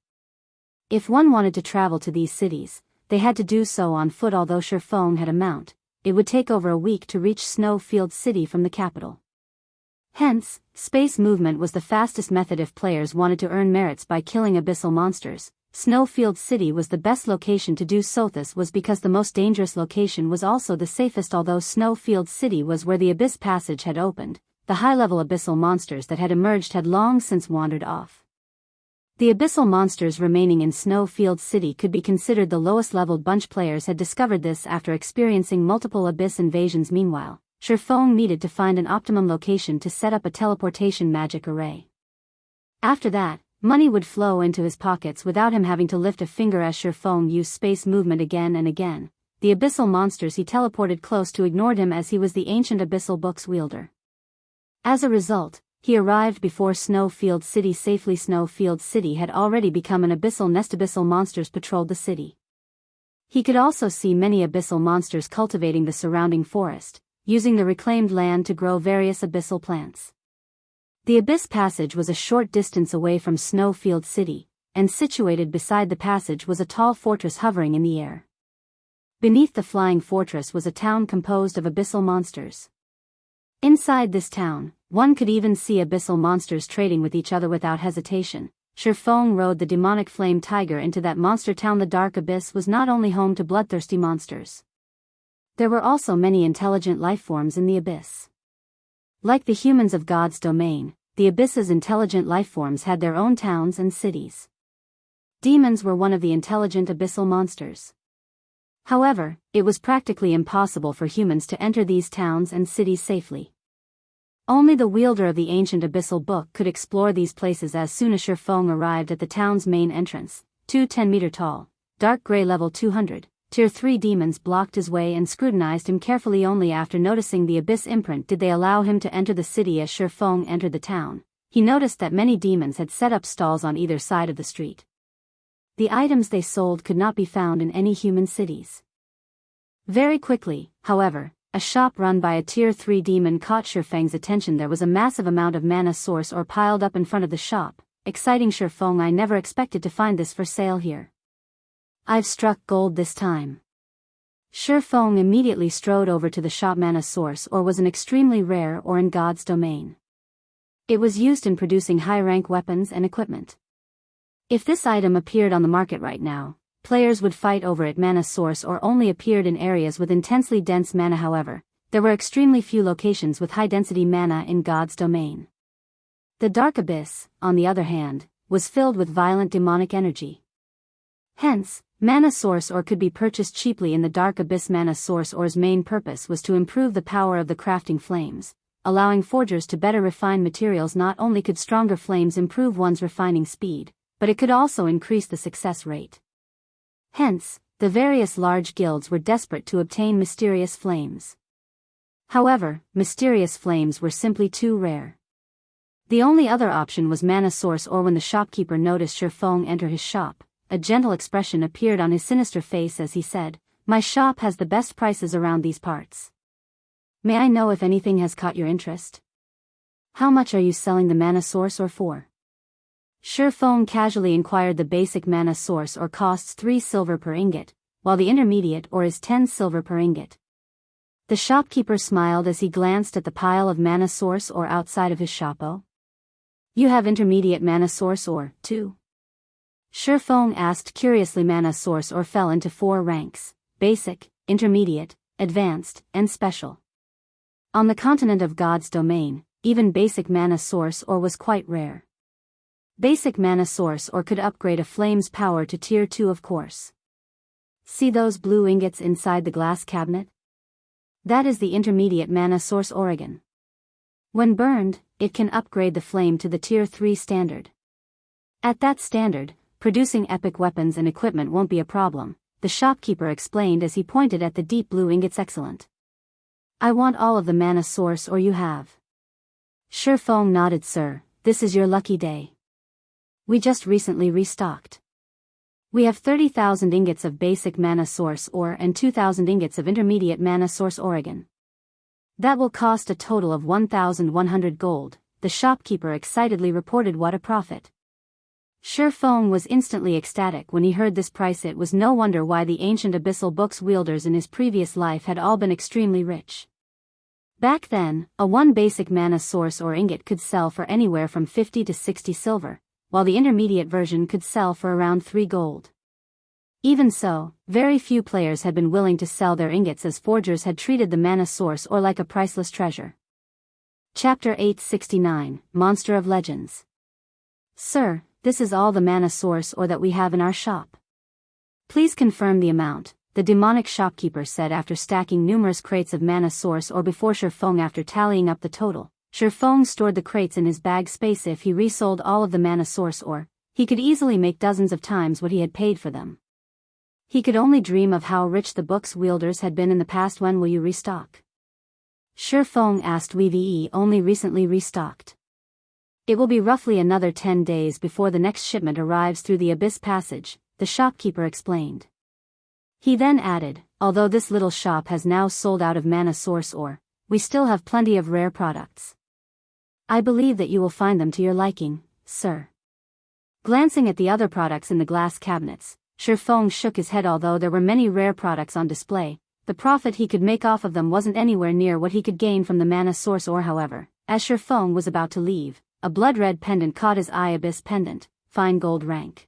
If one wanted to travel to these cities, they had to do so on foot. Although Feng had a mount, it would take over a week to reach Snowfield City from the capital. Hence, space movement was the fastest method if players wanted to earn merits by killing abyssal monsters. Snowfield City was the best location to do so. This was because the most dangerous location was also the safest. Although Snowfield City was where the Abyss Passage had opened, the high-level abyssal monsters that had emerged had long since wandered off. The abyssal monsters remaining in Snowfield City could be considered the lowest-leveled bunch. Players had discovered this after experiencing multiple abyss invasions. Meanwhile, Feng needed to find an optimum location to set up a teleportation magic array. After that, money would flow into his pockets without him having to lift a finger as Feng used space movement again and again. The abyssal monsters he teleported close to ignored him as he was the ancient abyssal book's wielder. As a result, he arrived before Snowfield City safely. Snowfield City had already become an abyssal nest. Abyssal monsters patrolled the city. He could also see many abyssal monsters cultivating the surrounding forest, using the reclaimed land to grow various abyssal plants. The Abyss Passage was a short distance away from Snowfield City, and situated beside the passage was a tall fortress hovering in the air. Beneath the flying fortress was a town composed of abyssal monsters. Inside this town, one could even see abyssal monsters trading with each other without hesitation. Feng rode the demonic flame tiger into that monster town. The Dark Abyss was not only home to bloodthirsty monsters. There were also many intelligent lifeforms in the abyss. Like the humans of God's domain, the abyss's intelligent lifeforms had their own towns and cities. Demons were one of the intelligent abyssal monsters. However, it was practically impossible for humans to enter these towns and cities safely. Only the wielder of the ancient abyssal book could explore these places. As soon as Feng arrived at the town's main entrance, two 10-meter-tall, dark gray level 200, Tier 3 demons blocked his way and scrutinized him carefully. Only after noticing the abyss imprint did they allow him to enter the city. As Feng entered the town, he noticed that many demons had set up stalls on either side of the street. The items they sold could not be found in any human cities. Very quickly, however, a shop run by a Tier 3 demon caught Feng's attention. There was a massive amount of mana source ore piled up in front of the shop, exciting Feng. I never expected to find this for sale here. I've struck gold this time. Feng immediately strode over to the shop. Mana source ore was an extremely rare ore in God's domain. It was used in producing high-rank weapons and equipment. If this item appeared on the market right now, players would fight over it. Mana source ore only appeared in areas with intensely dense mana. However, there were extremely few locations with high-density mana in God's domain. The Dark Abyss, on the other hand, was filled with violent demonic energy. Hence, mana source ore could be purchased cheaply in the Dark Abyss. Mana source ore's main purpose was to improve the power of the crafting flames, allowing forgers to better refine materials. Not only could stronger flames improve one's refining speed, but it could also increase the success rate. Hence, the various large guilds were desperate to obtain mysterious flames. However, mysterious flames were simply too rare. The only other option was mana source ore. When the shopkeeper noticed Feng enter his shop, a gentle expression appeared on his sinister face as he said, "My shop has the best prices around these parts. May I know if anything has caught your interest? How much are you selling the mana source ore for?" Feng casually inquired. The basic mana source ore costs 3 silver per ingot, while the intermediate ore is 10 silver per ingot. The shopkeeper smiled as he glanced at the pile of mana source ore outside of his shop. "Oh? You have intermediate mana source ore, too?" Feng asked curiously. Mana source ore fell into 4 ranks: basic, intermediate, advanced, and special. On the continent of God's domain, even basic mana source ore was quite rare. Basic mana source ore could upgrade a flame's power to Tier 2, of course. See those blue ingots inside the glass cabinet? That is the intermediate mana source ore. When burned, it can upgrade the flame to the Tier 3 standard. At that standard, producing epic weapons and equipment won't be a problem, the shopkeeper explained as he pointed at the deep blue ingots. "Excellent. I want all of the mana source ore you have." Feng nodded. "Sir, this is your lucky day. We just recently restocked. We have 30,000 ingots of basic mana source ore and 2,000 ingots of intermediate mana source ore. That will cost a total of 1,100 gold, the shopkeeper excitedly reported. What a profit. Feng was instantly ecstatic when he heard this price. It was no wonder why the ancient abyssal book's wielders in his previous life had all been extremely rich. Back then, a 1 basic mana source ore ingot could sell for anywhere from 50 to 60 silver, while the intermediate version could sell for around 3 gold. Even so, very few players had been willing to sell their ingots as forgers had treated the mana source ore like a priceless treasure. Chapter 869, Monster of Legends. "Sir, this is all the mana source ore that we have in our shop. Please confirm the amount, the demonic shopkeeper said after stacking numerous crates of mana source ore before Feng. After tallying up the total, Feng stored the crates in his bag space. If he resold all of the mana source ore, he could easily make dozens of times what he had paid for them. He could only dream of how rich the book's wielders had been in the past. When will you restock? Feng asked. We only recently restocked. It will be roughly another 10 days before the next shipment arrives through the Abyss Passage, the shopkeeper explained. He then added, although this little shop has now sold out of mana source ore, we still have plenty of rare products. I believe that you will find them to your liking, sir. Glancing at the other products in the glass cabinets, Feng shook his head. Although there were many rare products on display, the profit he could make off of them wasn't anywhere near what he could gain from the mana source ore. However, as Feng was about to leave, a blood-red pendant caught his eye. Abyss pendant, fine gold rank.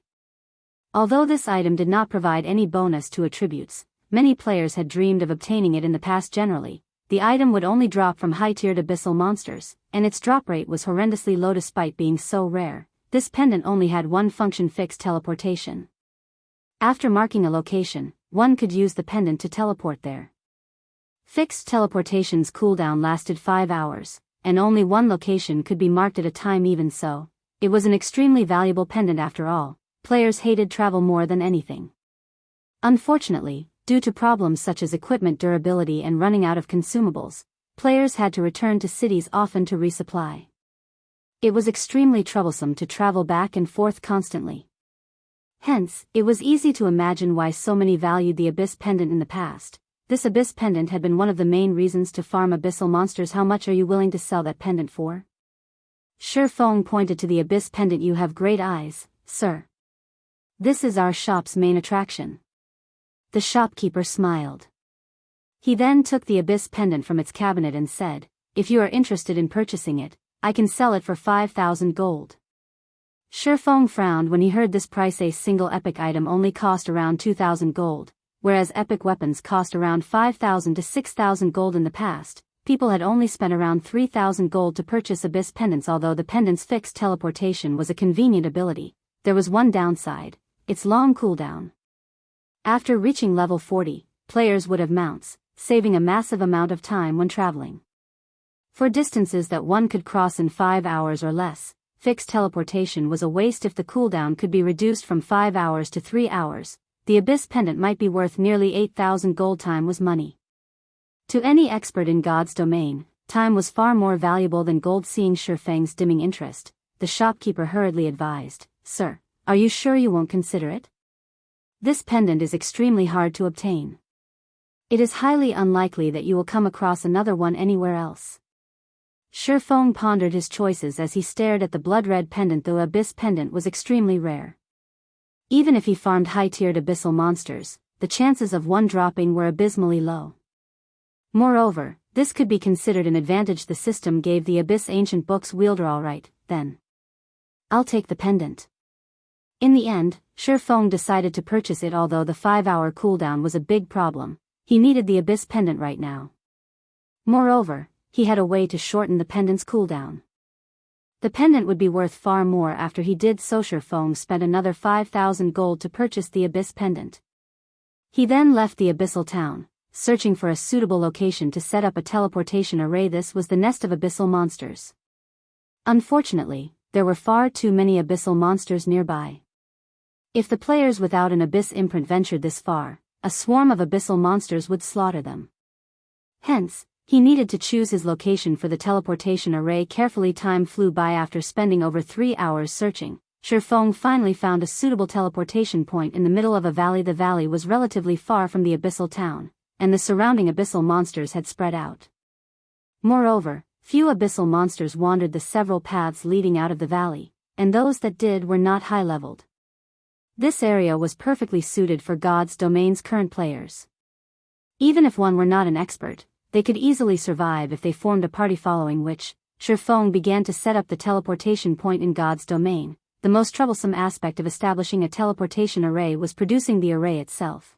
Although this item did not provide any bonus to attributes, many players had dreamed of obtaining it in the past. Generally, the item would only drop from high-tiered abyssal monsters, and its drop rate was horrendously low. Despite being so rare, this pendant only had one function: fixed teleportation. After marking a location, one could use the pendant to teleport there. Fixed teleportation's cooldown lasted 5 hours, and only one location could be marked at a time. Even so, it was an extremely valuable pendant. After all, players hated travel more than anything. Unfortunately, due to problems such as equipment durability and running out of consumables, players had to return to cities often to resupply. It was extremely troublesome to travel back and forth constantly. Hence, it was easy to imagine why so many valued the Abyss pendant in the past. This Abyss pendant had been one of the main reasons to farm abyssal monsters. How much are you willing to sell that pendant for? Feng pointed to the Abyss pendant. You have great eyes, sir. This is our shop's main attraction. The shopkeeper smiled. He then took the Abyss pendant from its cabinet and said, if you are interested in purchasing it, I can sell it for 5,000 gold. Feng frowned when he heard this price. A single epic item only cost around 2,000 gold, whereas epic weapons cost around 5,000 to 6,000 gold. In the past, people had only spent around 3,000 gold to purchase Abyss pendants. Although the pendant's fixed teleportation was a convenient ability, there was one downside: its long cooldown. After reaching level 40, players would have mounts, saving a massive amount of time when traveling. For distances that one could cross in 5 hours or less, fixed teleportation was a waste. If the cooldown could be reduced from 5 hours to 3 hours, the Abyss pendant might be worth nearly 8,000 gold. Time was money. To any expert in God's domain, time was far more valuable than gold. Seeing Feng's dimming interest, the shopkeeper hurriedly advised, Sir, are you sure you won't consider it? This pendant is extremely hard to obtain. It is highly unlikely that you will come across another one anywhere else. Feng pondered his choices as he stared at the blood-red pendant. The Abyss pendant was extremely rare. Even if he farmed high-tiered abyssal monsters, the chances of one dropping were abysmally low. Moreover, this could be considered an advantage. The system gave the Abyss ancient book's wielder. All right, then. I'll take the pendant. In the end, Feng decided to purchase it. Although the 5-hour cooldown was a big problem, he needed the Abyss pendant right now. Moreover, he had a way to shorten the pendant's cooldown. The pendant would be worth far more after he did so. Feng spent another 5,000 gold to purchase the Abyss pendant. He then left the abyssal town, searching for a suitable location to set up a teleportation array. This was the nest of abyssal monsters. Unfortunately, there were far too many abyssal monsters nearby. If the players without an abyss imprint ventured this far, a swarm of abyssal monsters would slaughter them. Hence, he needed to choose his location for the teleportation array carefully. Time flew by. After spending over 3 hours searching, Feng finally found a suitable teleportation point in the middle of a valley. The valley was relatively far from the abyssal town, and the surrounding abyssal monsters had spread out. Moreover, few abyssal monsters wandered the several paths leading out of the valley, and those that did were not high-leveled. This area was perfectly suited for God's domain's current players. Even if one were not an expert, they could easily survive if they formed a party. Following which, Feng began to set up the teleportation point in God's domain. The most troublesome aspect of establishing a teleportation array was producing the array itself.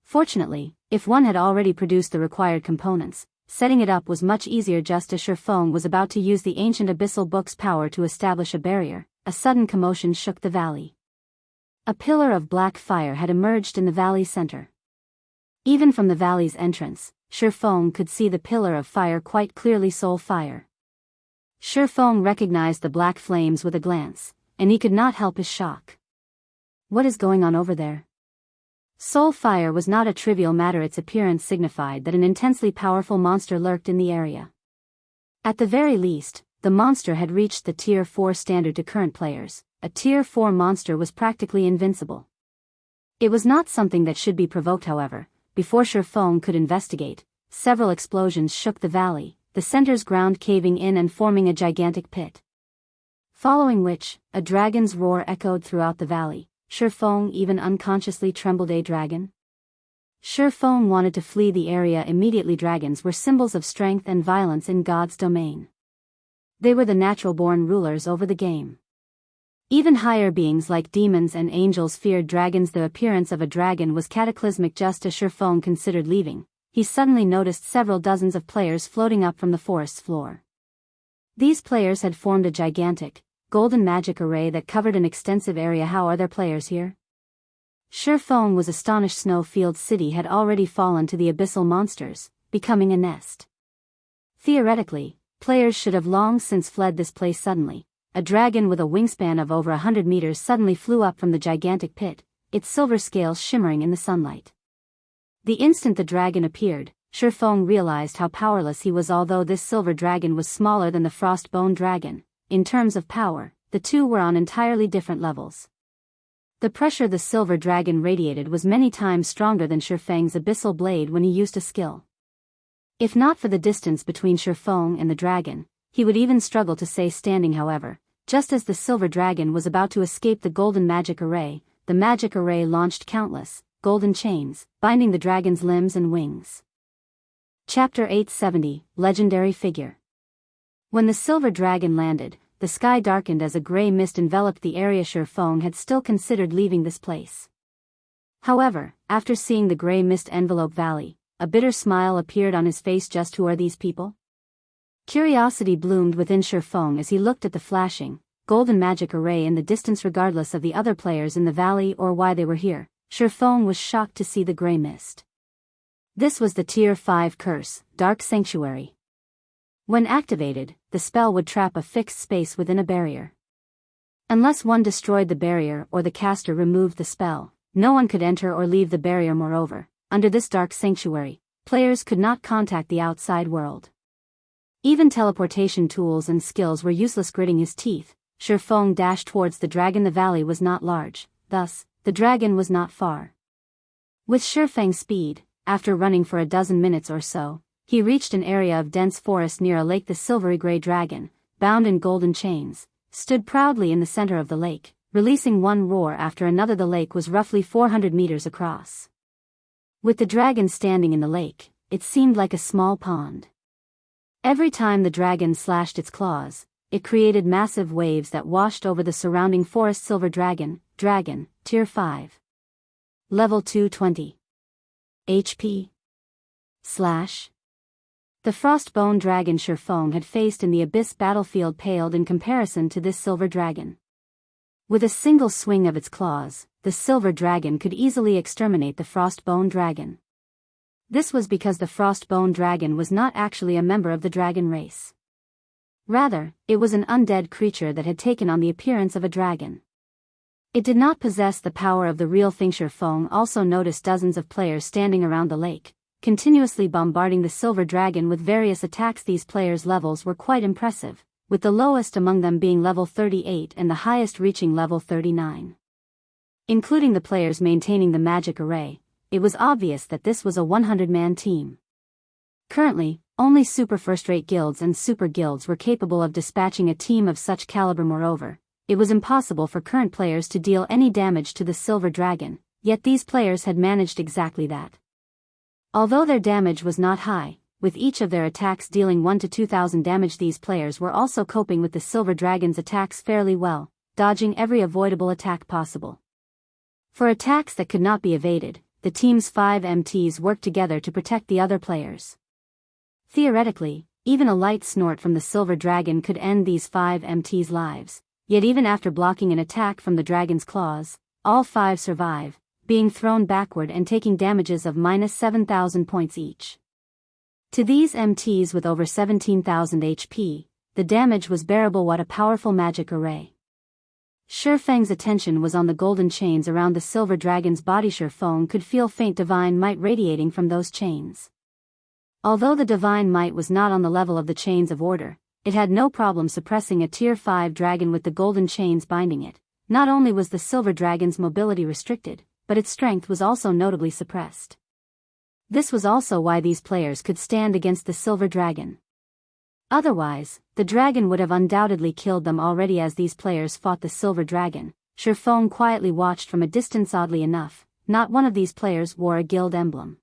Fortunately, if one had already produced the required components, setting it up was much easier. Just as Feng was about to use the ancient abyssal book's power to establish a barrier, a sudden commotion shook the valley. A pillar of black fire had emerged in the valley's center. Even from the valley's entrance, Feng could see the pillar of fire quite clearly. Soul fire. Feng recognized the black flames with a glance, and he could not help his shock. What is going on over there? Soul fire was not a trivial matter. Its appearance signified that an intensely powerful monster lurked in the area. At the very least, the monster had reached the Tier 4 standard to current players. A Tier 4 monster was practically invincible. It was not something that should be provoked, however. Before Feng could investigate, several explosions shook the valley, the center's ground caving in and forming a gigantic pit. Following which, a dragon's roar echoed throughout the valley. Feng even unconsciously trembled. A dragon? Feng wanted to flee the area immediately. Dragons were symbols of strength and violence in God's domain. They were the natural-born rulers over the game. Even higher beings like demons and angels feared dragons. The appearance of a dragon was cataclysmic. Just as Feng considered leaving, he suddenly noticed several dozens of players floating up from the forest's floor. These players had formed a gigantic, golden magic array that covered an extensive area. How are there players here? Feng was astonished. Snowfield City had already fallen to the abyssal monsters, becoming a nest. Theoretically, players should have long since fled this place. Suddenly, a dragon with a wingspan of over 100 meters suddenly flew up from the gigantic pit, its silver scales shimmering in the sunlight. The instant the dragon appeared, Feng realized how powerless he was. Although this silver dragon was smaller than the frost-bone dragon, in terms of power, the two were on entirely different levels. The pressure the silver dragon radiated was many times stronger than Feng's abyssal blade when he used a skill. If not for the distance between Feng and the dragon, he would even struggle to stay standing. However, just as the silver dragon was about to escape the golden magic array, the magic array launched countless, golden chains, binding the dragon's limbs and wings. Chapter 870, Legendary Figure. When the silver dragon landed, the sky darkened as a gray mist enveloped the area. Feng had still considered leaving this place. However, after seeing the gray mist envelope valley, a bitter smile appeared on his face. Just who are these people? Curiosity bloomed within Feng as he looked at the flashing, golden magic array in the distance. Regardless of the other players in the valley or why they were here, Feng was shocked to see the gray mist. This was the Tier 5 curse, Dark Sanctuary. When activated, the spell would trap a fixed space within a barrier. Unless one destroyed the barrier or the caster removed the spell, no one could enter or leave the barrier. Moreover, under this Dark Sanctuary, players could not contact the outside world. Even teleportation tools and skills were useless. Gritting his teeth, Feng dashed towards the dragon. The valley was not large, thus, the dragon was not far. With Feng's speed, after running for a dozen minutes or so, he reached an area of dense forest near a lake. The silvery gray dragon, bound in golden chains, stood proudly in the center of the lake, releasing one roar after another. The lake was roughly 400 meters across. With the dragon standing in the lake, it seemed like a small pond. Every time the dragon slashed its claws, it created massive waves that washed over the surrounding forest. Silver dragon, Tier 5. Level 220. HP. / The frostbone dragon Feng had faced in the Abyss battlefield paled in comparison to this silver dragon. With a single swing of its claws, the silver dragon could easily exterminate the frostbone dragon. This was because the frostbone dragon was not actually a member of the dragon race. Rather, it was an undead creature that had taken on the appearance of a dragon. It did not possess the power of the real thing. Feng also noticed dozens of players standing around the lake, continuously bombarding the silver dragon with various attacks. These players' levels were quite impressive, with the lowest among them being level 38 and the highest reaching level 39. Including the players maintaining the magic array, it was obvious that this was a 100-man team. Currently, only super first-rate guilds and super guilds were capable of dispatching a team of such caliber. Moreover, it was impossible for current players to deal any damage to the silver dragon, yet these players had managed exactly that. Although their damage was not high, with each of their attacks dealing 1 to 2,000 damage, these players were also coping with the silver dragon's attacks fairly well, dodging every avoidable attack possible. For attacks that could not be evaded, the team's 5 MTs worked together to protect the other players. Theoretically, even a light snort from the silver dragon could end these 5 MTs' lives, yet even after blocking an attack from the dragon's claws, all 5 survive, being thrown backward and taking damages of -7,000 points each. To these MTs with over 17,000 HP, the damage was bearable. What a powerful magic array. Feng's attention was on the golden chains around the silver dragon's body. Feng could feel faint divine might radiating from those chains. Although the divine might was not on the level of the chains of order, it had no problem suppressing a tier 5 dragon with the golden chains binding it. Not only was the silver dragon's mobility restricted, but its strength was also notably suppressed. This was also why these players could stand against the silver dragon. Otherwise, the dragon would have undoubtedly killed them already. As these players fought the silver dragon, Feng quietly watched from a distance. Oddly enough, not one of these players wore a guild emblem.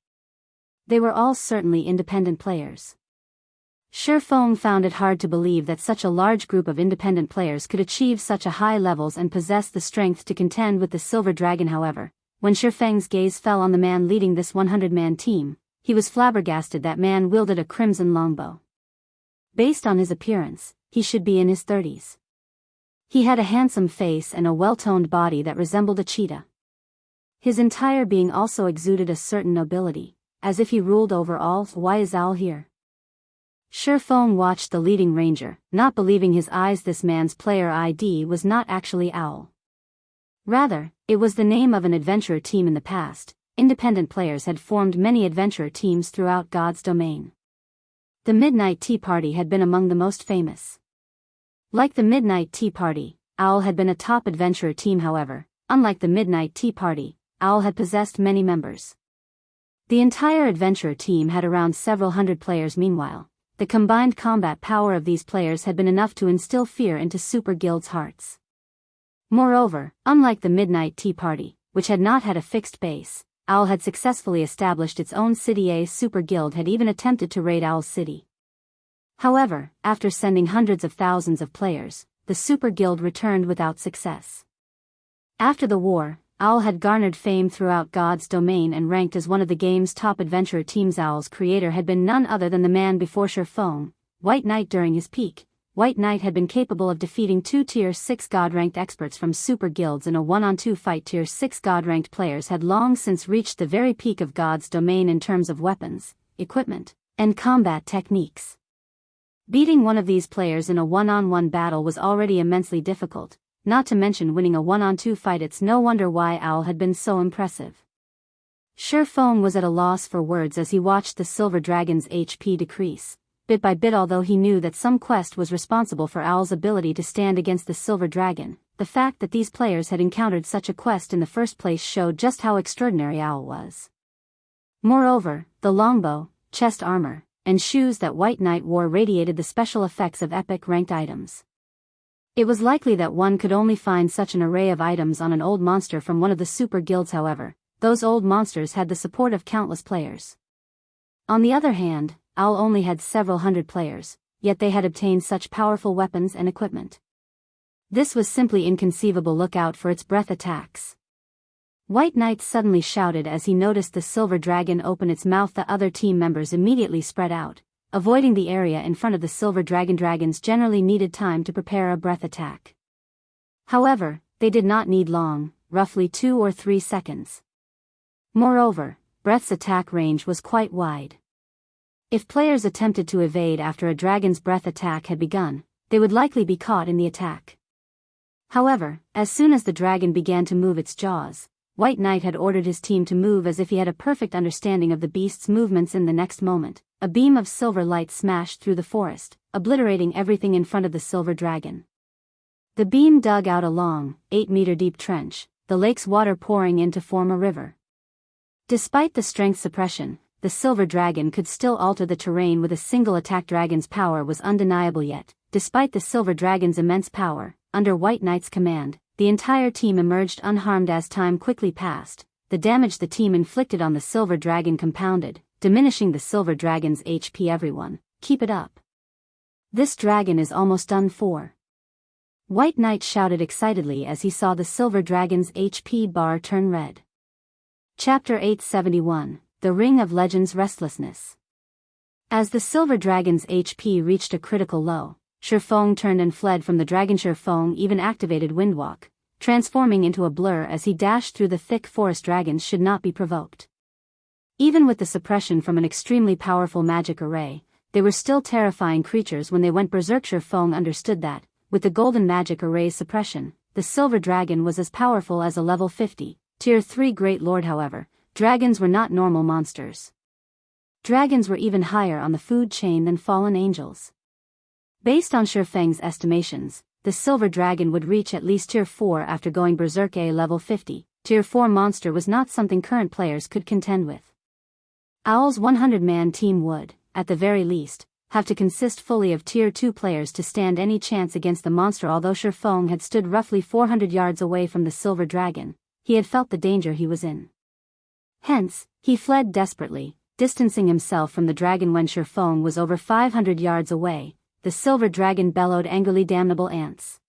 They were all certainly independent players. Feng found it hard to believe that such a large group of independent players could achieve such a high levels and possess the strength to contend with the silver dragon. However, when Feng's gaze fell on the man leading this 100-man team, he was flabbergasted. That man wielded a crimson longbow. Based on his appearance, he should be in his 30s. He had a handsome face and a well-toned body that resembled a cheetah. His entire being also exuded a certain nobility, as if he ruled over all. Why is Owl here? Feng watched the leading ranger, not believing his eyes. This man's player ID was not actually Owl. Rather, it was the name of an adventurer team. In the past, independent players had formed many adventurer teams throughout God's domain. The Midnight Tea Party had been among the most famous. Like the Midnight Tea Party, Owl had been a top adventurer team. However, unlike the Midnight Tea Party, Owl had possessed many members. The entire adventurer team had around several hundred players. Meanwhile, the combined combat power of these players had been enough to instill fear into Super Guild's hearts. Moreover, unlike the Midnight Tea Party, which had not had a fixed base, Owl had successfully established its own city. A Super Guild had even attempted to raid Owl's city. However, after sending hundreds of thousands of players, the Super Guild returned without success. After the war, Owl had garnered fame throughout God's domain and ranked as one of the game's top adventurer teams. Owl's creator had been none other than the man before Feng, White Knight. During his peak, White Knight had been capable of defeating 2 Tier 6 God-ranked experts from Super Guilds in a 1-on-2 fight. Tier 6 God-ranked players had long since reached the very peak of God's domain in terms of weapons, equipment, and combat techniques. Beating one of these players in a 1-on-1 battle was already immensely difficult, not to mention winning a 1-on-2 fight. It's no wonder why Owl had been so impressive. Feng was at a loss for words as he watched the silver dragon's HP decrease, bit by bit. Although he knew that some quest was responsible for Owl's ability to stand against the silver dragon, the fact that these players had encountered such a quest in the first place showed just how extraordinary Owl was. Moreover, the longbow, chest armor, and shoes that White Knight wore radiated the special effects of epic ranked items. It was likely that one could only find such an array of items on an old monster from one of the super guilds. However, those old monsters had the support of countless players. On the other hand, Owl only had several hundred players, yet they had obtained such powerful weapons and equipment. This was simply inconceivable. Look out for its breath attacks. White Knight suddenly shouted as he noticed the silver dragon open its mouth. The other team members immediately spread out, avoiding the area in front of the silver dragon. Dragons generally needed time to prepare a breath attack. However, they did not need long, roughly 2 or 3 seconds. Moreover, breath's attack range was quite wide. If players attempted to evade after a dragon's breath attack had begun, they would likely be caught in the attack. However, as soon as the dragon began to move its jaws, White Knight had ordered his team to move as if he had a perfect understanding of the beast's movements. In the next moment, a beam of silver light smashed through the forest, obliterating everything in front of the silver dragon. The beam dug out a long, 8-meter-deep trench, the lake's water pouring in to form a river. Despite the strength suppression, the silver dragon could still alter the terrain with a single attack. Dragon's power was undeniable, yet, despite the silver dragon's immense power, under White Knight's command, the entire team emerged unharmed. As time quickly passed, the damage the team inflicted on the silver dragon compounded, diminishing the silver dragon's HP. Everyone, keep it up. This dragon is almost done for. White Knight shouted excitedly as he saw the silver dragon's HP bar turn red. Chapter 871, The Ring of Legends. Restlessness. As the silver dragon's HP reached a critical low, Feng turned and fled from the dragon. Feng even activated Windwalk, transforming into a blur as he dashed through the thick forest. Dragons should not be provoked. Even with the suppression from an extremely powerful magic array, they were still terrifying creatures when they went berserk. Feng understood that, with the golden magic array's suppression, the silver dragon was as powerful as a level 50, tier 3 great lord. However, dragons were not normal monsters. Dragons were even higher on the food chain than fallen angels. Based on Feng's estimations, the silver dragon would reach at least tier 4 after going berserk. A level 50, tier 4 monster was not something current players could contend with. Owl's 100-man team would, at the very least, have to consist fully of tier 2 players to stand any chance against the monster. Although Feng had stood roughly 400 yards away from the silver dragon, he had felt the danger he was in. Hence, he fled desperately, distancing himself from the dragon. When Feng was over 500 yards away, the silver dragon bellowed angrily, "Damnable ants!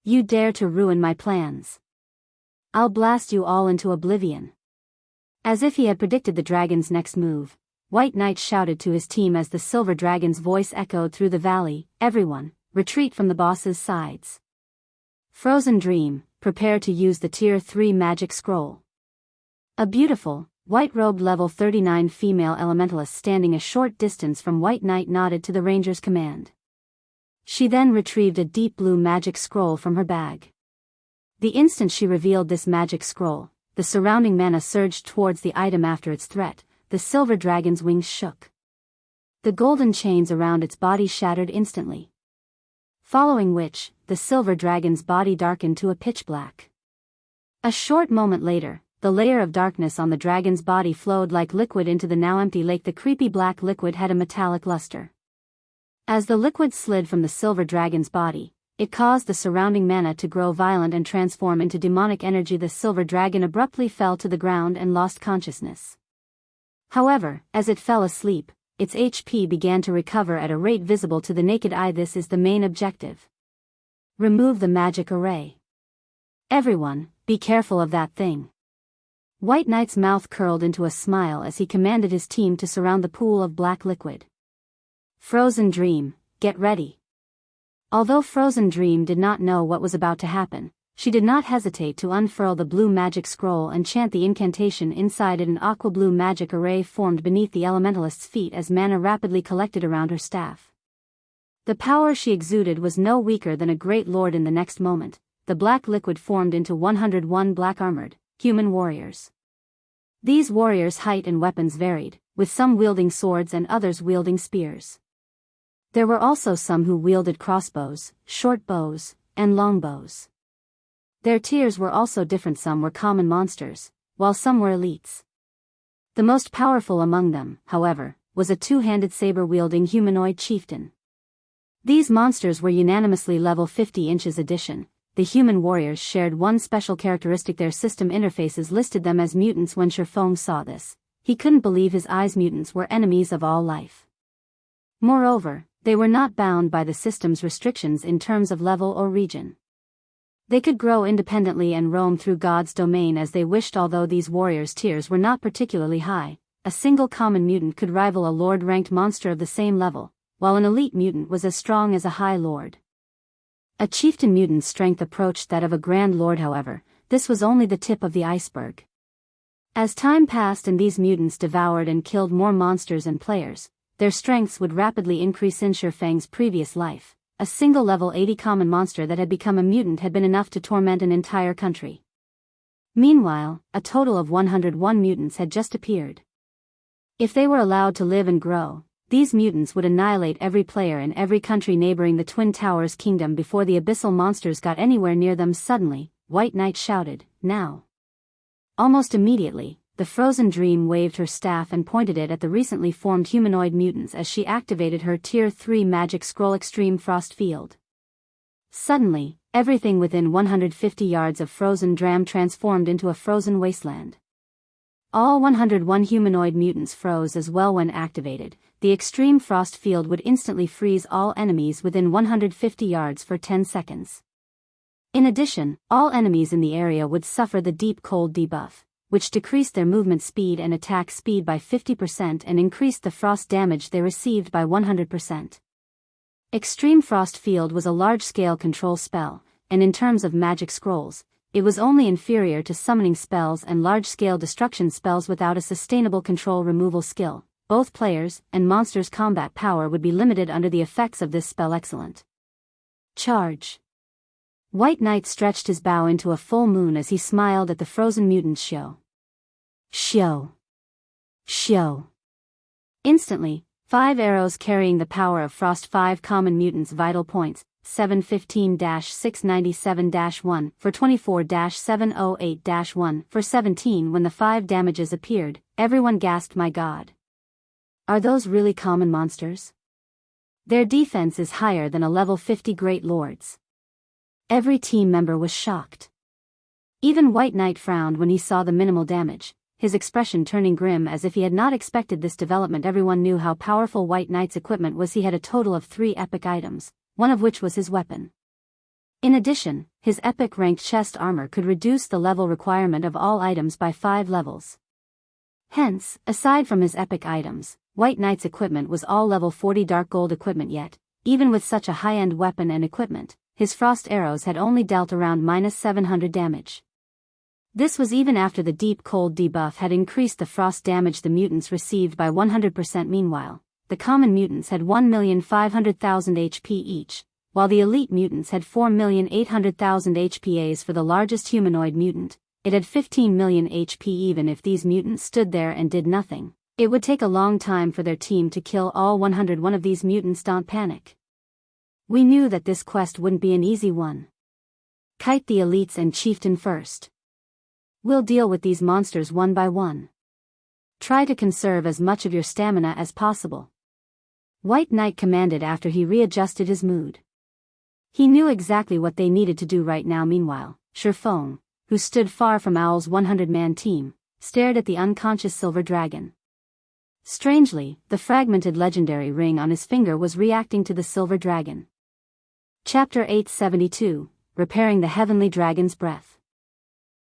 You dare to ruin my plans! I'll blast you all into oblivion!" As if he had predicted the dragon's next move, White Knight shouted to his team as the silver dragon's voice echoed through the valley, "Everyone, retreat from the boss's sides. Frozen Dream, prepare to use the tier 3 magic scroll." A beautiful, white-robed level 39 female elementalist standing a short distance from White Knight nodded to the ranger's command. She then retrieved a deep blue magic scroll from her bag. The instant she revealed this magic scroll, the surrounding mana surged towards the item. After its threat, the silver dragon's wings shook. The golden chains around its body shattered instantly. Following which, the silver dragon's body darkened to a pitch black. A short moment later, the layer of darkness on the dragon's body flowed like liquid into the now empty lake. The creepy black liquid had a metallic luster. As the liquid slid from the silver dragon's body, it caused the surrounding mana to grow violent and transform into demonic energy. The silver dragon abruptly fell to the ground and lost consciousness. However, as it fell asleep, its HP began to recover at a rate visible to the naked eye. This is the main objective. Remove the magic array. Everyone, be careful of that thing. White Knight's mouth curled into a smile as he commanded his team to surround the pool of black liquid. Frozen Dream, get ready. Although Frozen Dream did not know what was about to happen, she did not hesitate to unfurl the blue magic scroll and chant the incantation inside it. An aqua blue magic array formed beneath the elementalist's feet as mana rapidly collected around her staff. The power she exuded was no weaker than a great lord. In the next moment, the black liquid formed into 101 black-armored, human warriors. These warriors' height and weapons varied, with some wielding swords and others wielding spears. There were also some who wielded crossbows, short bows, and long bows. Their tiers were also different. Some were common monsters, while some were elites. The most powerful among them, however, was a two-handed saber-wielding humanoid chieftain. These monsters were unanimously level 50 inches addition. The human warriors shared one special characteristic: their system interfaces listed them as mutants. When Feng saw this, he couldn't believe his eyes. Mutants were enemies of all life. Moreover, they were not bound by the system's restrictions in terms of level or region. They could grow independently and roam through God's domain as they wished. Although these warriors' tiers were not particularly high, a single common mutant could rival a lord-ranked monster of the same level, while an elite mutant was as strong as a high lord. A chieftain mutant's strength approached that of a grand lord. However, this was only the tip of the iceberg. As time passed and these mutants devoured and killed more monsters and players, their strengths would rapidly increase. In Feng's previous life, a single level 80 common monster that had become a mutant had been enough to torment an entire country. Meanwhile, a total of 101 mutants had just appeared. If they were allowed to live and grow, these mutants would annihilate every player in every country neighboring the Twin Towers Kingdom before the abyssal monsters got anywhere near them. Suddenly, White Knight shouted, "Now!" Almost immediately, the Frozen Dream waved her staff and pointed it at the recently formed humanoid mutants as she activated her Tier 3 magic scroll Extreme Frost Field. Suddenly, everything within 150 yards of Frozen Dram transformed into a frozen wasteland. All 101 humanoid mutants froze as well. When activated, the Extreme Frost Field would instantly freeze all enemies within 150 yards for 10 seconds. In addition, all enemies in the area would suffer the Deep Cold debuff, which decreased their movement speed and attack speed by 50% and increased the frost damage they received by 100%. Extreme Frost Field was a large-scale control spell, and in terms of magic scrolls, it was only inferior to summoning spells and large-scale destruction spells without a sustainable control removal skill. Both players' and monsters' combat power would be limited under the effects of this spell. Excellent. Charge. White Knight stretched his bow into a full moon as he smiled at the frozen mutants. Show. Instantly, 5 arrows carrying the power of Frost 5 common mutants vital points, 715-697-1 for 24-708-1 for 17 when the 5 damages appeared, everyone gasped. My god. Are those really common monsters? Their defense is higher than a level 50 Great Lords. Every team member was shocked. Even White Knight frowned when he saw the minimal damage, his expression turning grim as if he had not expected this development. Everyone knew how powerful White Knight's equipment was. He had a total of 3 epic items, one of which was his weapon. In addition, his epic ranked chest armor could reduce the level requirement of all items by 5 levels. Hence, aside from his epic items, White Knight's equipment was all level 40 dark gold equipment. Yet, even with such a high-end weapon and equipment, his frost arrows had only dealt around -700 damage. This was even after the deep cold debuff had increased the frost damage the mutants received by 100%. Meanwhile, the common mutants had 1,500,000 HP each, while the elite mutants had 4,800,000 HPAs. For the largest humanoid mutant, it had 15 million HP. Even if these mutants stood there and did nothing, it would take a long time for their team to kill all 101 of these mutants. Don't panic. We knew that this quest wouldn't be an easy one. Kite the elites and chieftain first. We'll deal with these monsters one by one. Try to conserve as much of your stamina as possible. White Knight commanded after he readjusted his mood. He knew exactly what they needed to do right now. Meanwhile, Feng, who stood far from Owl's 100-man team, stared at the unconscious silver dragon. Strangely, the fragmented legendary ring on his finger was reacting to the silver dragon. Chapter 872, Repairing the Heavenly Dragon's Breath.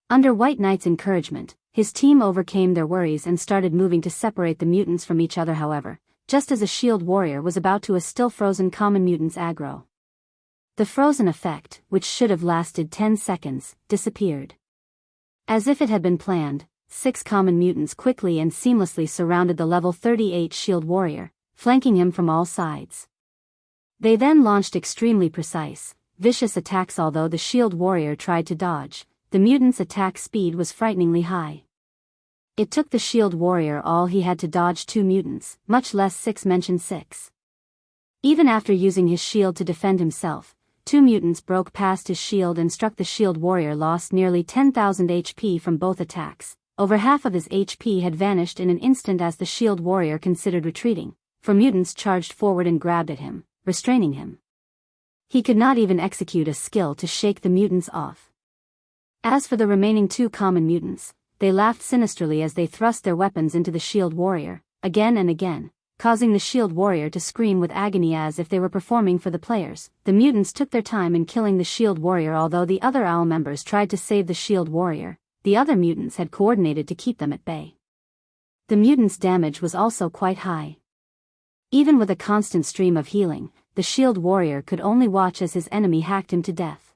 Under White Knight's encouragement, his team overcame their worries and started moving to separate the mutants from each other. However, just as a shield warrior was about to still frozen common mutants aggro, the frozen effect, which should have lasted 10 seconds, disappeared. As if it had been planned, 6 common mutants quickly and seamlessly surrounded the level 38 shield warrior, flanking him from all sides. They then launched extremely precise, vicious attacks. Although the shield warrior tried to dodge, the mutant's attack speed was frighteningly high. It took the shield warrior all he had to dodge 2 mutants, much less 6. Mention 6. Even after using his shield to defend himself, 2 mutants broke past his shield and struck the shield warrior. Lost nearly 10,000 HP from both attacks. Over half of his HP had vanished in an instant as the shield warrior considered retreating, for mutants charged forward and grabbed at him, restraining him. He could not even execute a skill to shake the mutants off. As for the remaining 2 common mutants, they laughed sinisterly as they thrust their weapons into the shield warrior, again and again, causing the shield warrior to scream with agony as if they were performing for the players. The mutants took their time in killing the shield warrior. Although the other Owl members tried to save the shield warrior, the other mutants had coordinated to keep them at bay. The mutants' damage was also quite high. Even with a constant stream of healing, the shield warrior could only watch as his enemy hacked him to death.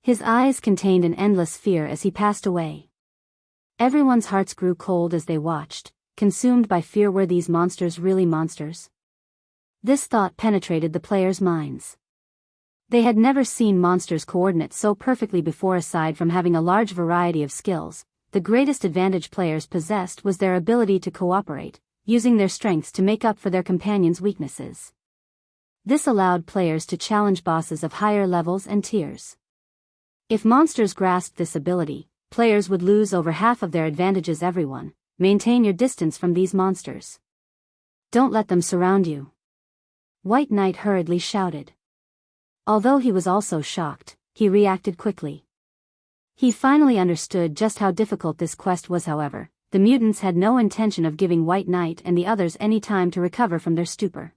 His eyes contained an endless fear as he passed away. Everyone's hearts grew cold as they watched, consumed by fear. Were these monsters really monsters? This thought penetrated the players' minds. They had never seen monsters coordinate so perfectly before. Aside from having a large variety of skills, the greatest advantage players possessed was their ability to cooperate, using their strengths to make up for their companions' weaknesses. This allowed players to challenge bosses of higher levels and tiers. If monsters grasped this ability, players would lose over half of their advantages. Everyone, maintain your distance from these monsters. Don't let them surround you. White Knight hurriedly shouted. Although he was also shocked, he reacted quickly. He finally understood just how difficult this quest was. However, the mutants had no intention of giving White Knight and the others any time to recover from their stupor.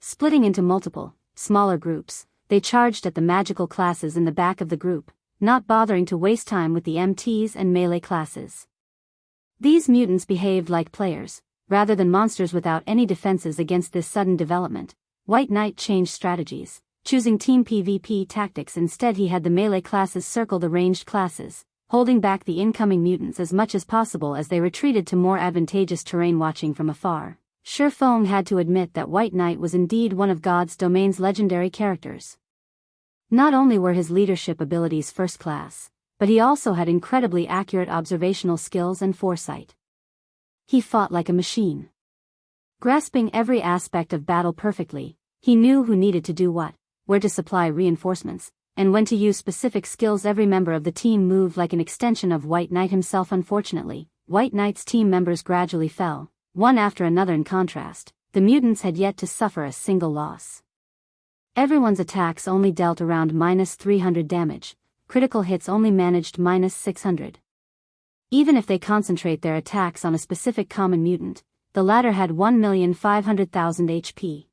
Splitting into multiple, smaller groups, they charged at the magical classes in the back of the group, not bothering to waste time with the MTs and melee classes. These mutants behaved like players, rather than monsters without any defenses against this sudden development. White Knight changed strategies. Choosing team PvP tactics instead, he had the melee classes circle the ranged classes, holding back the incoming mutants as much as possible as they retreated to more advantageous terrain. Watching from afar, Feng had to admit that White Knight was indeed one of God's Domain's legendary characters. Not only were his leadership abilities first class, but he also had incredibly accurate observational skills and foresight. He fought like a machine. Grasping every aspect of battle perfectly, he knew who needed to do what, where to supply reinforcements, and when to use specific skills. Every member of the team moved like an extension of White Knight himself. Unfortunately, White Knight's team members gradually fell, one after another. In contrast, the mutants had yet to suffer a single loss. Everyone's attacks only dealt around -300 damage, critical hits only managed -600. Even if they concentrate their attacks on a specific common mutant, the latter had 1,500,000 HP.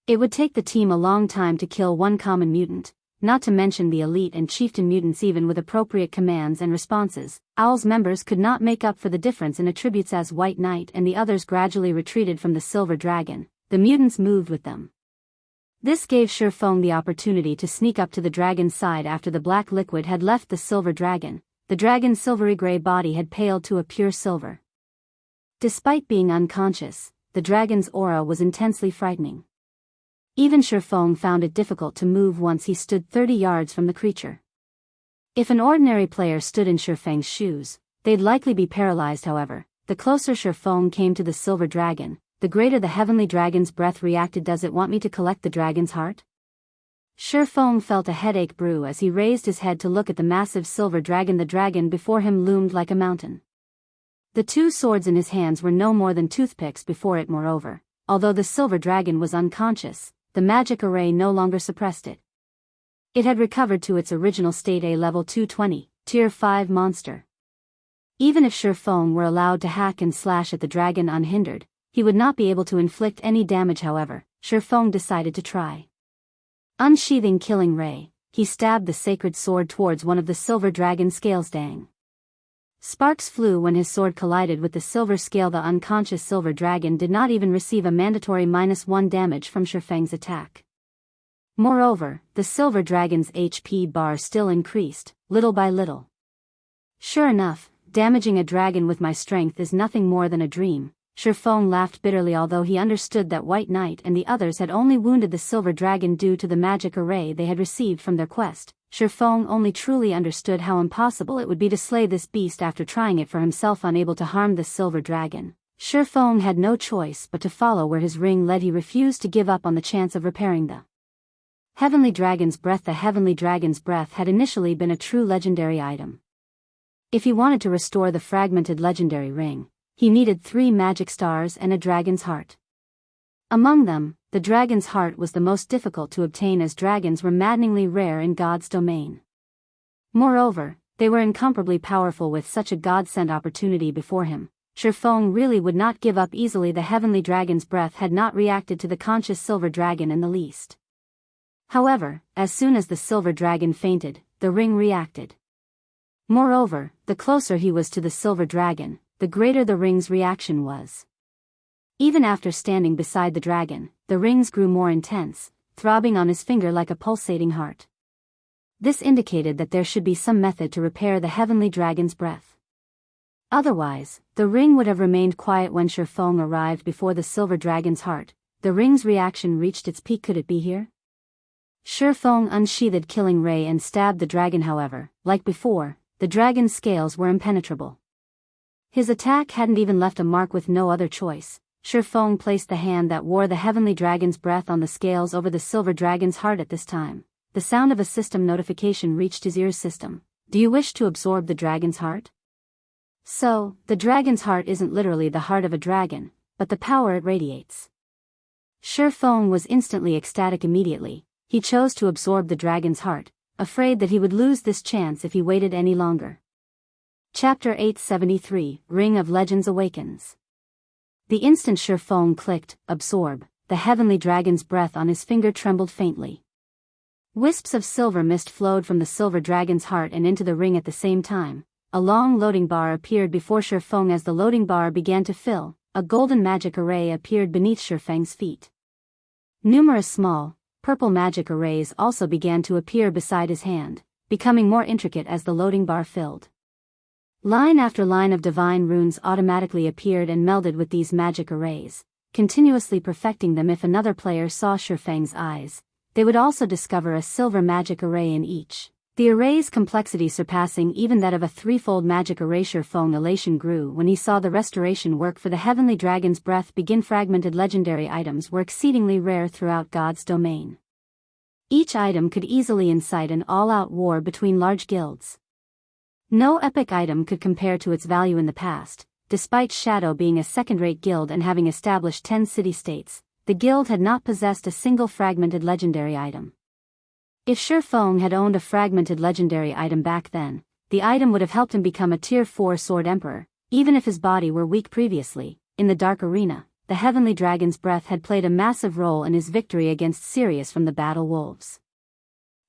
It would take the team a long time to kill one common mutant, not to mention the elite and chieftain mutants. Even with appropriate commands and responses, Owl's members could not make up for the difference in attributes. As White Knight and the others gradually retreated from the Silver Dragon, the mutants moved with them. This gave Feng the opportunity to sneak up to the dragon's side. After the black liquid had left the Silver Dragon, the dragon's silvery gray body had paled to a pure silver. Despite being unconscious, the dragon's aura was intensely frightening. Even Feng found it difficult to move once he stood 30 yards from the creature. If an ordinary player stood in Feng's shoes, they'd likely be paralyzed. However, the closer Feng came to the silver dragon, the greater the heavenly dragon's breath reacted. Does it want me to collect the dragon's heart? Feng felt a headache brew as he raised his head to look at the massive silver dragon. The dragon before him loomed like a mountain. The two swords in his hands were no more than toothpicks before it. Moreover, although the silver dragon was unconscious, the magic array no longer suppressed it. It had recovered to its original state, a level 220, tier 5 monster. Even if Feng were allowed to hack and slash at the dragon unhindered, he would not be able to inflict any damage. However, Feng decided to try. Unsheathing Killing Ray, he stabbed the sacred sword towards one of the silver dragon's scales. Dang! Sparks flew when his sword collided with the silver scale. The unconscious silver dragon did not even receive a mandatory -1 damage from Feng's attack. Moreover, the silver dragon's HP bar still increased, little by little. Sure enough, damaging a dragon with my strength is nothing more than a dream. Feng laughed bitterly. Although he understood that White Knight and the others had only wounded the silver dragon due to the magic array they had received from their quest, Feng only truly understood how impossible it would be to slay this beast after trying it for himself. Unable to harm the silver dragon, Feng had no choice but to follow where his ring led. He refused to give up on the chance of repairing the heavenly dragon's breath. The heavenly dragon's breath had initially been a true legendary item. If he wanted to restore the fragmented legendary ring, he needed 3 magic stars and a dragon's heart. Among them, the dragon's heart was the most difficult to obtain, as dragons were maddeningly rare in God's domain. Moreover, they were incomparably powerful. With such a God-sent opportunity before him, Feng really would not give up easily. The heavenly dragon's breath had not reacted to the conscious silver dragon in the least. However, as soon as the silver dragon fainted, the ring reacted. Moreover, the closer he was to the silver dragon, the greater the ring's reaction was. Even after standing beside the dragon, the rings grew more intense, throbbing on his finger like a pulsating heart. This indicated that there should be some method to repair the heavenly dragon's breath. Otherwise, the ring would have remained quiet. When Feng arrived before the silver dragon's heart, the ring's reaction reached its peak. Could it be here? Feng unsheathed Killing Ray and stabbed the dragon. However, like before, the dragon's scales were impenetrable. His attack hadn't even left a mark. With no other choice, Feng placed the hand that wore the heavenly dragon's breath on the scales over the silver dragon's heart. At this time, the sound of a system notification reached his ears. System, do you wish to absorb the dragon's heart? So, the dragon's heart isn't literally the heart of a dragon, but the power it radiates. Feng was instantly ecstatic. Immediately, he chose to absorb the dragon's heart, afraid that he would lose this chance if he waited any longer. Chapter 873, Ring of Legends Awakens. The instant Feng clicked, absorb, the heavenly dragon's breath on his finger trembled faintly. Wisps of silver mist flowed from the silver dragon's heart and into the ring at the same time. A long loading bar appeared before Feng. As the loading bar began to fill, a golden magic array appeared beneath Feng's feet. Numerous small, purple magic arrays also began to appear beside his hand, becoming more intricate as the loading bar filled. Line after line of divine runes automatically appeared and melded with these magic arrays, continuously perfecting them. If another player saw Feng's eyes, they would also discover a silver magic array in each, the array's complexity surpassing even that of a threefold magic array. Feng's elation grew when he saw the restoration work for the heavenly dragon's breath begin. Fragmented legendary items were exceedingly rare throughout God's domain. Each item could easily incite an all-out war between large guilds. No epic item could compare to its value in the past. Despite Shadow being a second-rate guild and having established 10 city-states, the guild had not possessed a single fragmented legendary item. If Feng had owned a fragmented legendary item back then, the item would have helped him become a Tier 4 Sword Emperor, even if his body were weak previously. In the Dark Arena, the Heavenly Dragon's breath had played a massive role in his victory against Sirius from the Battle Wolves.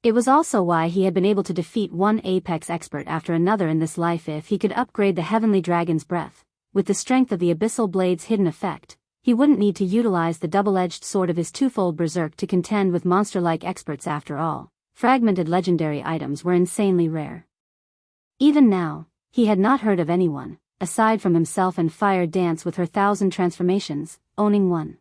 It was also why he had been able to defeat one Apex expert after another in this life. If he could upgrade the Heavenly Dragon's breath, with the strength of the Abyssal Blade's hidden effect, he wouldn't need to utilize the double-edged sword of his twofold berserk to contend with monster-like experts. After all, fragmented legendary items were insanely rare. Even now, he had not heard of anyone, aside from himself and Fire Dance with her 1,000 transformations, owning one.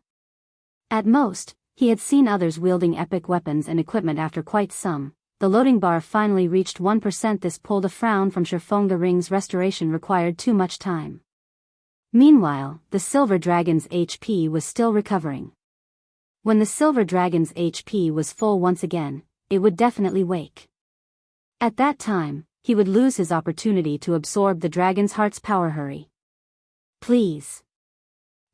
At most, he had seen others wielding epic weapons and equipment. After quite some, the loading bar finally reached 1%. This pulled a frown from Feng. The ring's restoration required too much time. Meanwhile, the Silver Dragon's HP was still recovering. When the Silver Dragon's HP was full once again, it would definitely wake. At that time, he would lose his opportunity to absorb the Dragon's Heart's power. Hurry. Please.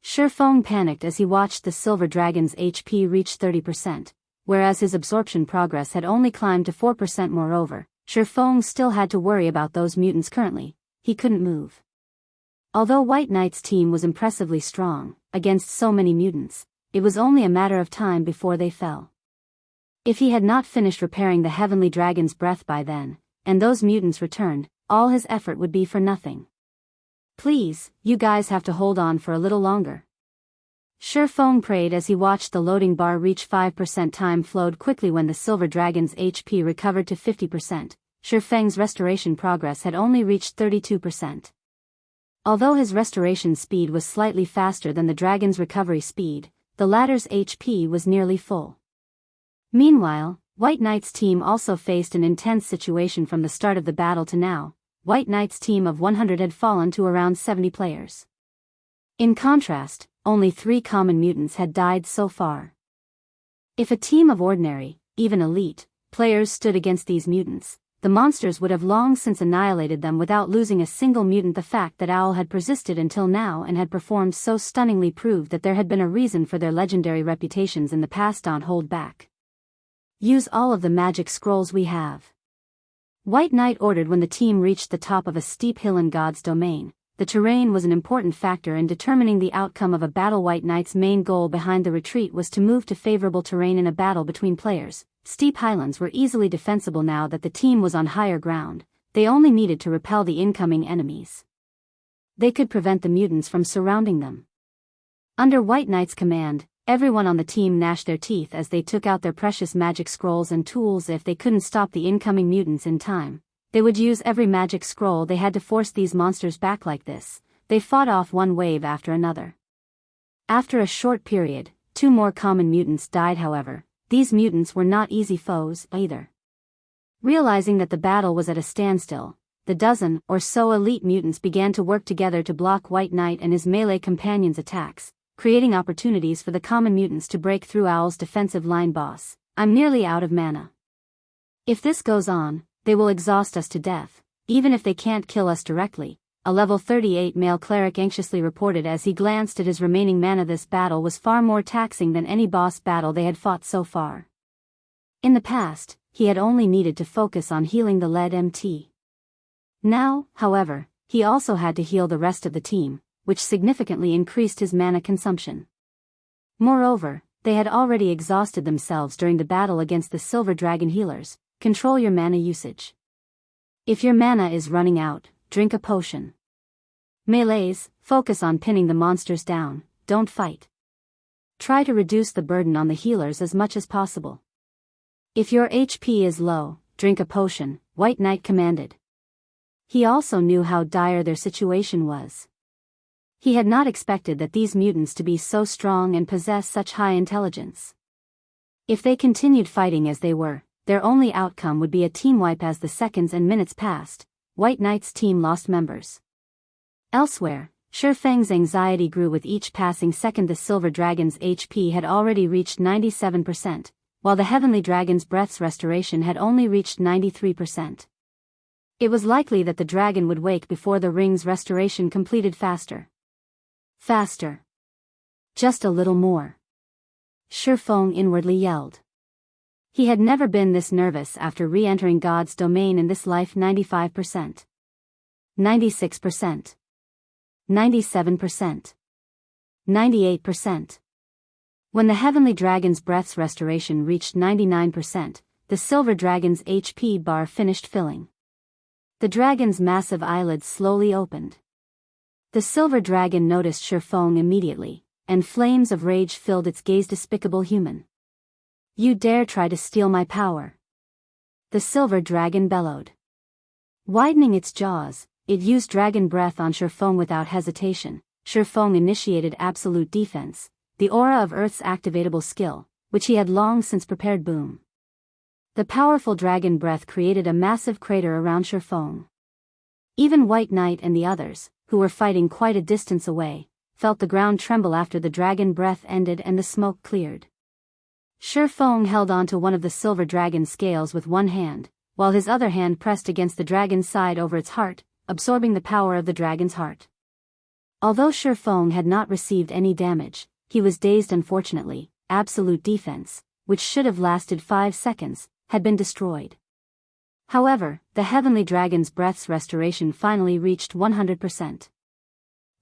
Feng panicked as he watched the Silver Dragon's HP reach 30%, whereas his absorption progress had only climbed to 4%. Moreover, Feng still had to worry about those mutants. Currently, he couldn't move. Although White Knight's team was impressively strong, against so many mutants, it was only a matter of time before they fell. If he had not finished repairing the Heavenly Dragon's breath by then, and those mutants returned, all his effort would be for nothing. Please, you guys have to hold on for a little longer. Feng prayed as he watched the loading bar reach 5%. Time flowed quickly when the Silver Dragon's HP recovered to 50%. Feng's restoration progress had only reached 32%. Although his restoration speed was slightly faster than the dragon's recovery speed, the latter's HP was nearly full. Meanwhile, White Knight's team also faced an intense situation. From the start of the battle to now, White Knight's team of 100 had fallen to around 70 players. In contrast, only 3 common mutants had died so far. If a team of ordinary, even elite, players stood against these mutants, the monsters would have long since annihilated them without losing a single mutant. The fact that Owl had persisted until now and had performed so stunningly proved that there had been a reason for their legendary reputations in the past. Don't hold back. Use all of the magic scrolls we have. White Knight ordered when the team reached the top of a steep hill in God's domain. The terrain was an important factor in determining the outcome of a battle. White Knight's main goal behind the retreat was to move to favorable terrain in a battle between players. Steep highlands were easily defensible. Now that the team was on higher ground, they only needed to repel the incoming enemies. They could prevent the mutants from surrounding them. Under White Knight's command, everyone on the team gnashed their teeth as they took out their precious magic scrolls and tools. If they couldn't stop the incoming mutants in time, they would use every magic scroll they had to force these monsters back. Like this, they fought off one wave after another. After a short period, 2 more common mutants died. However, these mutants were not easy foes either. Realizing that the battle was at a standstill, the dozen or so elite mutants began to work together to block White Knight and his melee companions' attacks, creating opportunities for the common mutants to break through Owl's defensive line. Boss, I'm nearly out of mana. If this goes on, they will exhaust us to death, even if they can't kill us directly, a level 38 male cleric anxiously reported as he glanced at his remaining mana. This battle was far more taxing than any boss battle they had fought so far. In the past, he had only needed to focus on healing the lead MT. Now, however, he also had to heal the rest of the team, which significantly increased his mana consumption. Moreover, they had already exhausted themselves during the battle against the Silver Dragon healers. Control your mana usage. If your mana is running out, drink a potion. Melees, focus on pinning the monsters down, don't fight. Try to reduce the burden on the healers as much as possible. If your HP is low, drink a potion, White Knight commanded. He also knew how dire their situation was. He had not expected that these mutants to be so strong and possess such high intelligence. If they continued fighting as they were, their only outcome would be a team wipe. As the seconds and minutes passed, White Knight's team lost members. Elsewhere, Feng's anxiety grew with each passing second. The Silver Dragon's HP had already reached 97%, while the Heavenly Dragon's breath's restoration had only reached 93%. It was likely that the dragon would wake before the ring's restoration completed. Faster. Faster. Just a little more. Feng inwardly yelled. He had never been this nervous after re-entering God's domain in this life. 95%. 96%. 97%. 98%. When the Heavenly Dragon's breath's restoration reached 99%, the Silver Dragon's HP bar finished filling. The dragon's massive eyelids slowly opened. The Silver Dragon noticed Feng immediately, and flames of rage filled its gaze. Despicable human. You dare try to steal my power. The Silver Dragon bellowed. Widening its jaws, it used dragon breath on Feng without hesitation. Feng initiated absolute defense, the aura of Earth's activatable skill, which he had long since prepared. Boom. The powerful dragon breath created a massive crater around Feng. Even White Knight and the others, who were fighting quite a distance away, felt the ground tremble after the dragon breath ended and the smoke cleared. Feng held onto one of the Silver Dragon's scales with one hand, while his other hand pressed against the dragon's side over its heart, absorbing the power of the dragon's heart. Although Feng had not received any damage, he was dazed. Unfortunately, absolute defense, which should have lasted 5 seconds, had been destroyed. However, the Heavenly Dragon's breath's restoration finally reached 100%.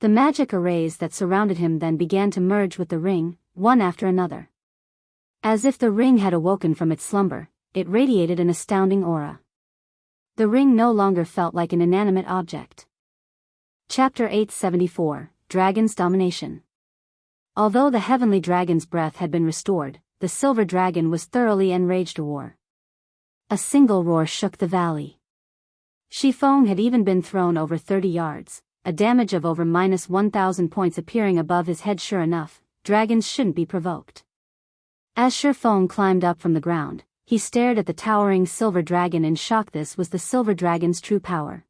The magic arrays that surrounded him then began to merge with the ring, one after another. As if the ring had awoken from its slumber, it radiated an astounding aura. The ring no longer felt like an inanimate object. Chapter 874, Dragon's Domination. Although the Heavenly Dragon's breath had been restored, the Silver Dragon was thoroughly enraged. A single roar shook the valley. Feng had even been thrown over 30 yards, a damage of over -1,000 points appearing above his head. Sure enough, dragons shouldn't be provoked. As Feng climbed up from the ground, he stared at the towering Silver Dragon in shock. This was the Silver Dragon's true power.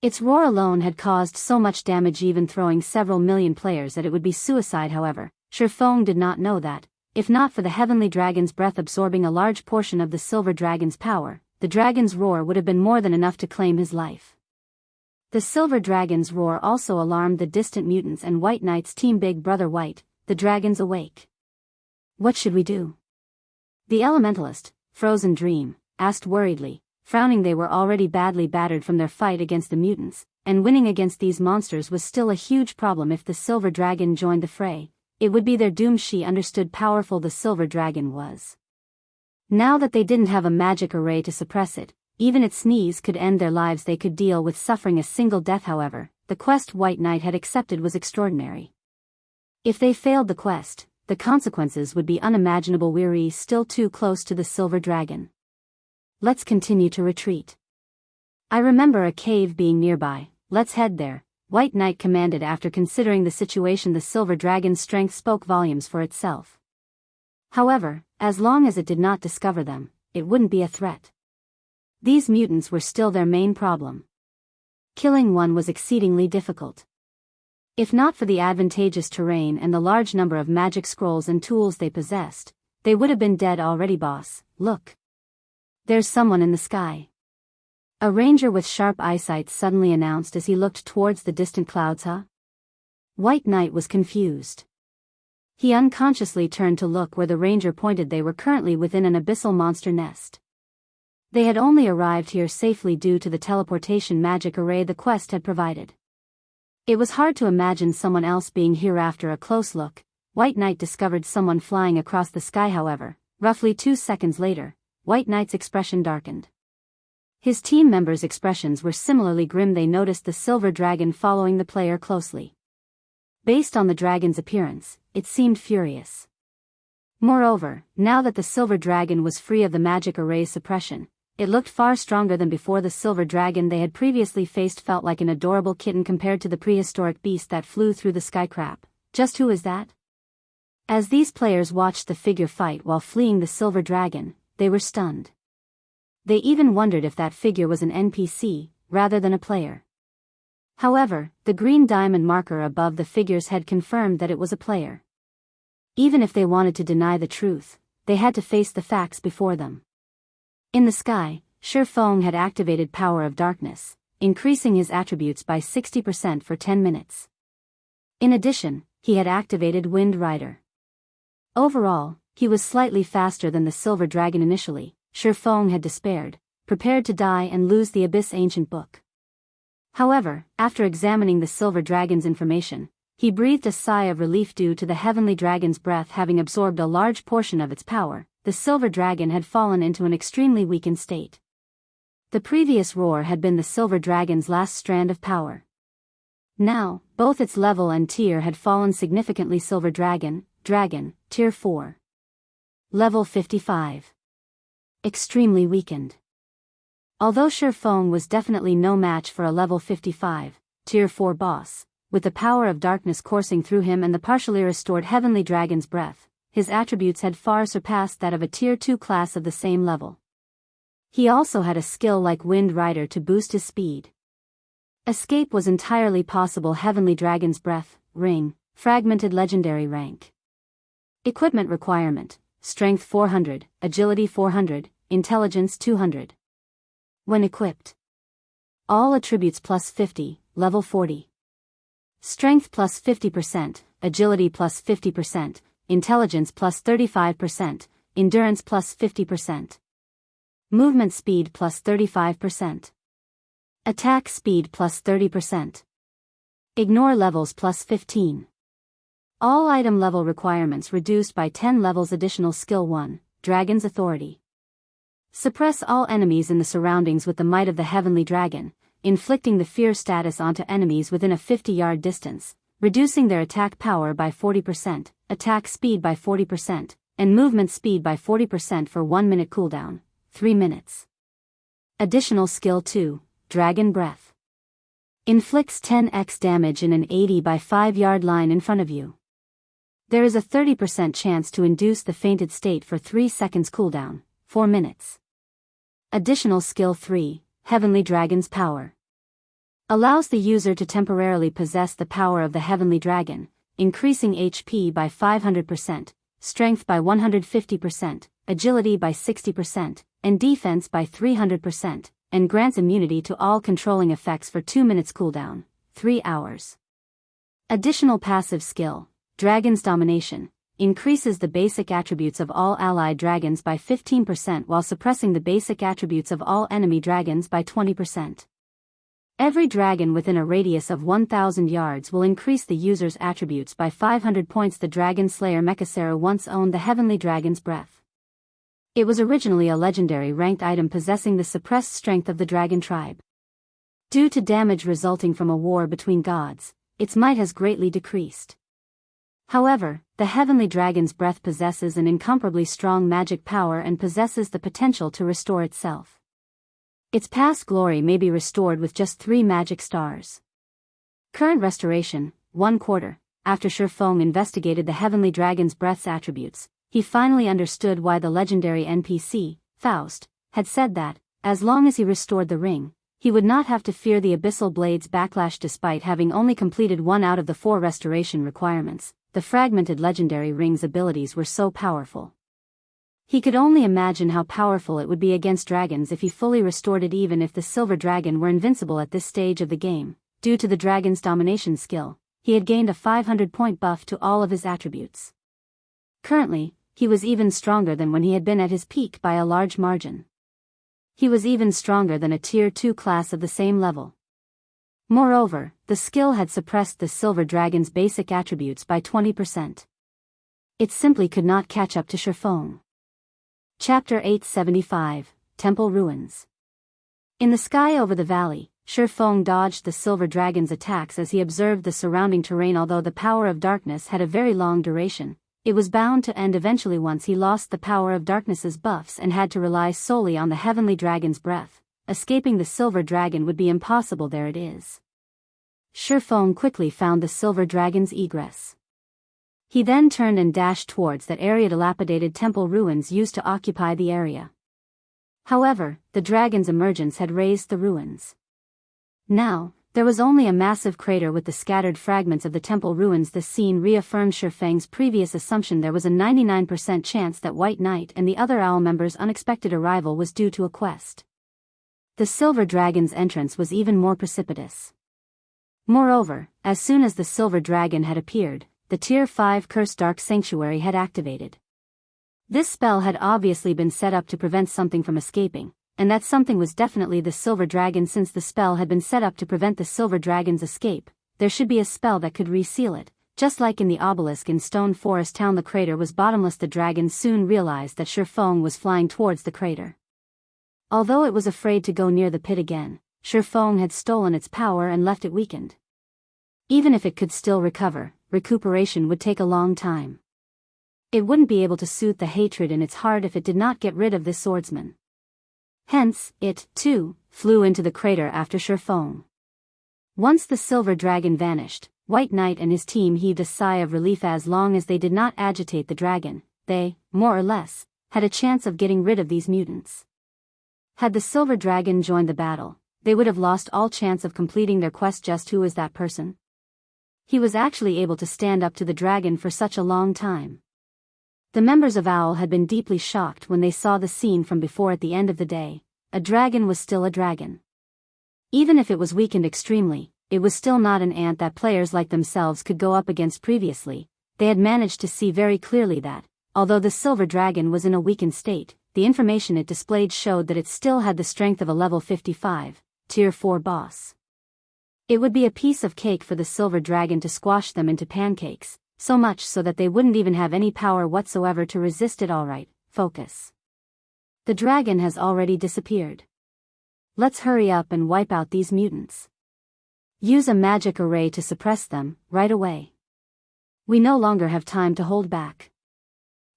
Its roar alone had caused so much damage, even throwing several million players, that it would be suicide. However, Feng did not know that, if not for the Heavenly Dragon's breath absorbing a large portion of the Silver Dragon's power, the dragon's roar would have been more than enough to claim his life. The Silver Dragon's roar also alarmed the distant mutants and White Knight's team. Big Brother White, the dragons awake. What should we do? The Elementalist, Frozen Dream, asked worriedly, frowning. They were already badly battered from their fight against the mutants, and winning against these monsters was still a huge problem. If the Silver Dragon joined the fray, it would be their doom. She understood powerful the Silver Dragon was. Now that they didn't have a magic array to suppress it, even its sneeze could end their lives. They could deal with suffering a single death. However, the quest White Knight had accepted was extraordinary. If they failed the quest, the consequences would be unimaginable. We're still too close to the Silver Dragon. Let's continue to retreat. I remember a cave being nearby. Let's head there, White Knight commanded. After considering the situation, the Silver Dragon's strength spoke volumes for itself. However, as long as it did not discover them, it wouldn't be a threat. These mutants were still their main problem. Killing one was exceedingly difficult. If not for the advantageous terrain and the large number of magic scrolls and tools they possessed, they would have been dead already. Boss, look. There's someone in the sky. A ranger with sharp eyesight suddenly announced as he looked towards the distant clouds. White Knight was confused. He unconsciously turned to look where the ranger pointed. They were currently within an abyssal monster nest. They had only arrived here safely due to the teleportation magic array the quest had provided. It was hard to imagine someone else being here. After a close look, White Knight discovered someone flying across the sky. However, roughly 2 seconds later, White Knight's expression darkened. His team members' expressions were similarly grim. They noticed the Silver Dragon following the player closely. Based on the dragon's appearance, it seemed furious. Moreover, now that the silver dragon was free of the magic array's suppression, it looked far stronger than before. The silver dragon they had previously faced felt like an adorable kitten compared to the prehistoric beast that flew through the sky. Crap. Just who is that? As these players watched the figure fight while fleeing the silver dragon, they were stunned. They even wondered if that figure was an NPC, rather than a player. However, the green diamond marker above the figure's head confirmed that it was a player. Even if they wanted to deny the truth, they had to face the facts before them. In the sky, Feng had activated Power of Darkness, increasing his attributes by 60% for 10 minutes. In addition, he had activated Wind Rider. Overall, he was slightly faster than the silver dragon initially. Feng had despaired, prepared to die and lose the Abyss Ancient Book. However, after examining the silver dragon's information, he breathed a sigh of relief due to the heavenly dragon's breath having absorbed a large portion of its power. The silver dragon had fallen into an extremely weakened state. The previous roar had been the silver dragon's last strand of power. Now, both its level and tier had fallen significantly. Silver dragon, tier 4. Level 55. Extremely weakened. Although Feng was definitely no match for a level 55, tier 4 boss, with the power of darkness coursing through him and the partially restored heavenly dragon's breath, his attributes had far surpassed that of a tier 2 class of the same level. He also had a skill like Wind Rider to boost his speed. Escape was entirely possible. Heavenly dragon's breath, ring, fragmented legendary rank. Equipment requirement, strength 400, agility 400, intelligence 200. When equipped, all attributes plus 50, level 40. Strength plus 50%, agility plus 50%, intelligence plus 35%, endurance plus 50%. Movement speed plus 35%. Attack speed plus 30%. Ignore levels plus 15. All item level requirements reduced by 10 levels. Additional skill 1, Dragon's Authority. Suppress all enemies in the surroundings with the might of the heavenly dragon, inflicting the fear status onto enemies within a 50-yard distance, reducing their attack power by 40%, attack speed by 40%, and movement speed by 40% for 1 minute cooldown, 3 minutes. Additional skill 2, Dragon Breath. Inflicts 10x damage in an 80 by 5-yard line in front of you. There is a 30% chance to induce the fainted state for 3 seconds cooldown, 4 minutes. Additional skill 3, Heavenly Dragon's Power. Allows the user to temporarily possess the power of the heavenly dragon, increasing HP by 500%, strength by 150%, agility by 60%, and defense by 300%, and grants immunity to all controlling effects for 2 minutes cooldown, 3 hours. Additional passive skill, Dragon's Domination, increases the basic attributes of all allied dragons by 15% while suppressing the basic attributes of all enemy dragons by 20%. Every dragon within a radius of 1,000 yards will increase the user's attributes by 500 points. The Dragon Slayer Massacre once owned the Heavenly Dragon's Breath. It was originally a legendary ranked item possessing the suppressed strength of the dragon tribe. Due to damage resulting from a war between gods, its might has greatly decreased. However, the Heavenly Dragon's Breath possesses an incomparably strong magic power and possesses the potential to restore itself. Its past glory may be restored with just 3 magic stars. Current restoration, 1/4. After Feng investigated the Heavenly Dragon's Breath's attributes, he finally understood why the legendary NPC, Faust, had said that, as long as he restored the ring, he would not have to fear the Abyssal Blade's backlash. Despite having only completed 1 out of the 4 restoration requirements, the fragmented legendary ring's abilities were so powerful. He could only imagine how powerful it would be against dragons if he fully restored it. Even if the silver dragon were invincible at this stage of the game, due to the dragon's domination skill, he had gained a 500-point buff to all of his attributes. Currently, he was even stronger than when he had been at his peak by a large margin. He was even stronger than a tier 2 class of the same level. Moreover, the skill had suppressed the silver dragon's basic attributes by 20%. It simply could not catch up to Feng. Chapter 875, Temple Ruins. In the sky over the valley, Feng dodged the silver dragon's attacks as he observed the surrounding terrain. Although the power of darkness had a very long duration, it was bound to end eventually once he lost the power of darkness's buffs and had to rely solely on the heavenly dragon's breath. Escaping the silver dragon would be impossible. There it is. Feng quickly found the silver dragon's egress. He then turned and dashed towards that area. Dilapidated temple ruins used to occupy the area. However, the dragon's emergence had raised the ruins. Now, there was only a massive crater with the scattered fragments of the temple ruins. This scene reaffirmed Feng's previous assumption. There was a 99% chance that White Knight and the other owl members' unexpected arrival was due to a quest. The silver dragon's entrance was even more precipitous. Moreover, as soon as the silver dragon had appeared, the Tier 5 Cursed Dark Sanctuary had activated. This spell had obviously been set up to prevent something from escaping, and that something was definitely the silver dragon. Since the spell had been set up to prevent the silver dragon's escape, there should be a spell that could reseal it, just like in the obelisk in Stone Forest Town. The crater was bottomless. The dragon soon realized that Feng was flying towards the crater. Although it was afraid to go near the pit again, Feng had stolen its power and left it weakened. Even if it could still recover, recuperation would take a long time. It wouldn't be able to soothe the hatred in its heart if it did not get rid of this swordsman. Hence, it, too, flew into the crater after Feng. Once the silver dragon vanished, White Knight and his team heaved a sigh of relief. As long as they did not agitate the dragon, they, more or less, had a chance of getting rid of these mutants. Had the silver dragon joined the battle, they would have lost all chance of completing their quest. Just who is that person? He was actually able to stand up to the dragon for such a long time. The members of OWL had been deeply shocked when they saw the scene from before. At the end of the day, a dragon was still a dragon. Even if it was weakened extremely, it was still not an ant that players like themselves could go up against. Previously, they had managed to see very clearly that, although the silver dragon was in a weakened state, the information it displayed showed that it still had the strength of a level 55, Tier 4 boss. It would be a piece of cake for the silver dragon to squash them into pancakes, so much so that they wouldn't even have any power whatsoever to resist it. Alright, focus. The dragon has already disappeared. Let's hurry up and wipe out these mutants. Use a magic array to suppress them, right away. We no longer have time to hold back.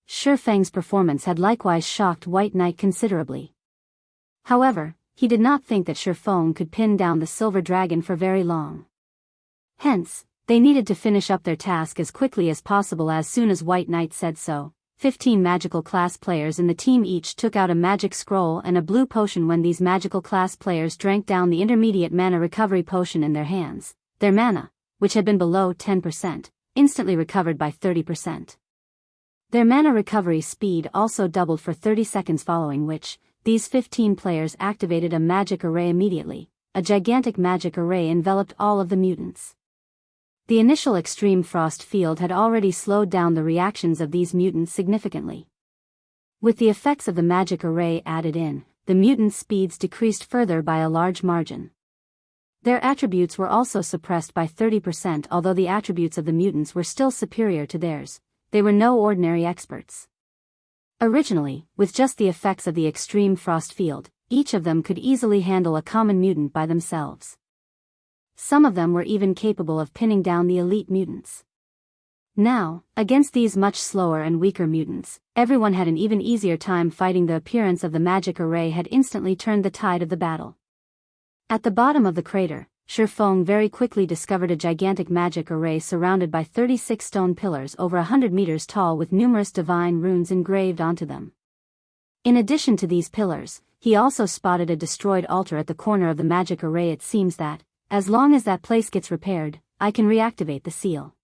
Feng's performance had likewise shocked White Knight considerably. However, he did not think that Feng could pin down the silver dragon for very long. Hence, they needed to finish up their task as quickly as possible. As soon as White Knight said so, 15 magical class players in the team each took out a magic scroll and a blue potion. When these magical class players drank down the intermediate mana recovery potion in their hands, their mana, which had been below 10%, instantly recovered by 30%. Their mana recovery speed also doubled for 30 seconds, following which, these 15 players activated a magic array immediately. A gigantic magic array enveloped all of the mutants. The initial extreme frost field had already slowed down the reactions of these mutants significantly. With the effects of the magic array added in, the mutants' speeds decreased further by a large margin. Their attributes were also suppressed by 30%. Although the attributes of the mutants were still superior to theirs, they were no ordinary experts. Originally, with just the effects of the extreme frost field, each of them could easily handle a common mutant by themselves. Some of them were even capable of pinning down the elite mutants. Now, against these much slower and weaker mutants, everyone had an even easier time fighting. The appearance of the magic array had instantly turned the tide of the battle. At the bottom of the crater, Feng very quickly discovered a gigantic magic array surrounded by 36 stone pillars over 100 meters tall with numerous divine runes engraved onto them. In addition to these pillars, he also spotted a destroyed altar at the corner of the magic array. It seems that, as long as that place gets repaired, I can reactivate the seal.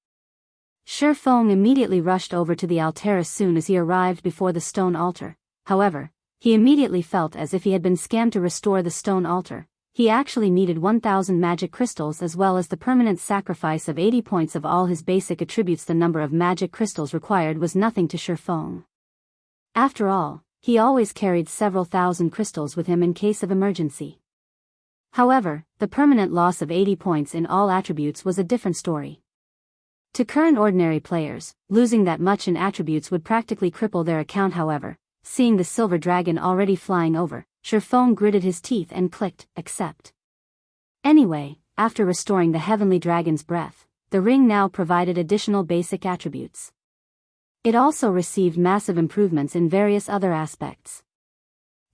Feng immediately rushed over to the altar as soon as he arrived before the stone altar. However, he immediately felt as if he had been scammed. To restore the stone altar, he actually needed 1,000 magic crystals as well as the permanent sacrifice of 80 points of all his basic attributes. The number of magic crystals required was nothing to Feng. After all, he always carried several thousand crystals with him in case of emergency. However, the permanent loss of 80 points in all attributes was a different story. To current ordinary players, losing that much in attributes would practically cripple their account. However, seeing the silver dragon already flying over, Feng gritted his teeth and clicked, accept. Anyway, after restoring the heavenly dragon's breath, the ring now provided additional basic attributes. It also received massive improvements in various other aspects.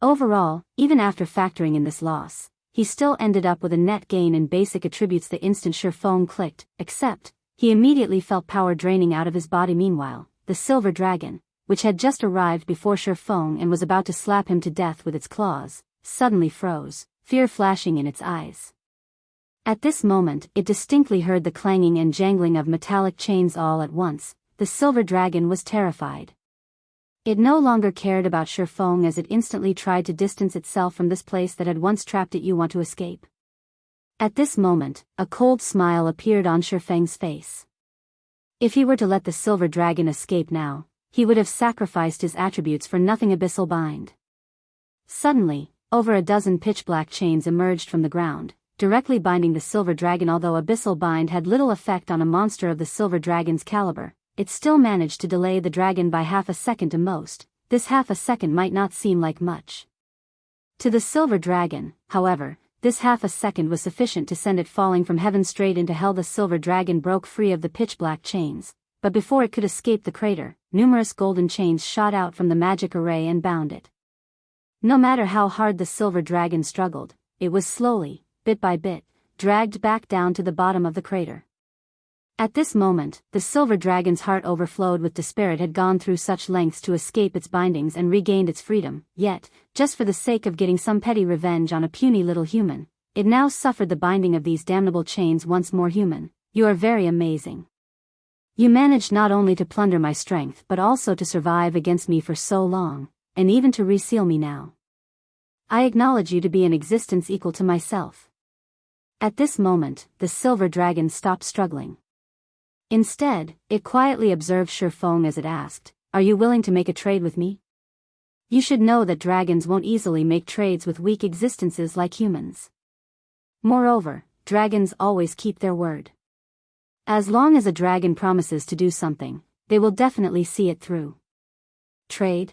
Overall, even after factoring in this loss, he still ended up with a net gain in basic attributes the instant Feng clicked, except, he immediately felt power draining out of his body. Meanwhile, the silver dragon, which had just arrived before Feng and was about to slap him to death with its claws, suddenly froze, fear flashing in its eyes. At this moment, it distinctly heard the clanging and jangling of metallic chains all at once. The silver dragon was terrified. It no longer cared about Feng as it instantly tried to distance itself from this place that had once trapped it. You want to escape? At this moment, a cold smile appeared on Feng's face. If he were to let the silver dragon escape now, he would have sacrificed his attributes for nothing. Abyssal bind. Suddenly, over a dozen pitch-black chains emerged from the ground, directly binding the silver dragon. Although abyssal bind had little effect on a monster of the silver dragon's caliber, it still managed to delay the dragon by half a second to most. This half a second might not seem like much to the silver dragon, however, this half a second was sufficient to send it falling from heaven straight into hell. The silver dragon broke free of the pitch-black chains, but before it could escape the crater, numerous golden chains shot out from the magic array and bound it. No matter how hard the silver dragon struggled, it was slowly, bit by bit, dragged back down to the bottom of the crater. At this moment, the silver dragon's heart overflowed with despair. It had gone through such lengths to escape its bindings and regained its freedom, yet, just for the sake of getting some petty revenge on a puny little human, it now suffered the binding of these damnable chains once more. Human, you are very amazing. You managed not only to plunder my strength but also to survive against me for so long, and even to reseal me now. I acknowledge you to be an existence equal to myself. At this moment, the silver dragon stopped struggling. Instead, it quietly observed Feng as it asked, "Are you willing to make a trade with me? You should know that dragons won't easily make trades with weak existences like humans. Moreover, dragons always keep their word. As long as a dragon promises to do something, they will definitely see it through." Trade?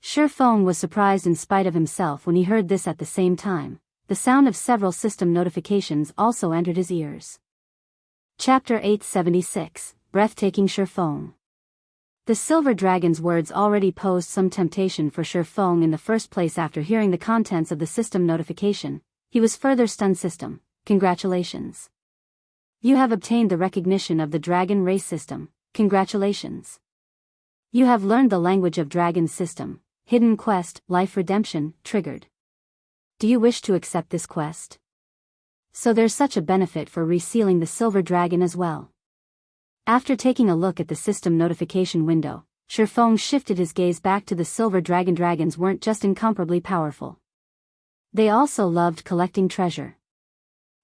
Feng was surprised in spite of himself when he heard this. At the same time, the sound of several system notifications also entered his ears. Chapter 876, Breathtaking. Feng. The silver dragon's words already posed some temptation for Feng in the first place. After hearing the contents of the system notification, he was further stunned. System, congratulations. You have obtained the recognition of the dragon race system. Congratulations. You have learned the language of dragon system. Hidden quest, life redemption, triggered. Do you wish to accept this quest? So there's such a benefit for resealing the silver dragon as well. After taking a look at the system notification window, Feng shifted his gaze back to the silver dragon. Dragons weren't just incomparably powerful. They also loved collecting treasure.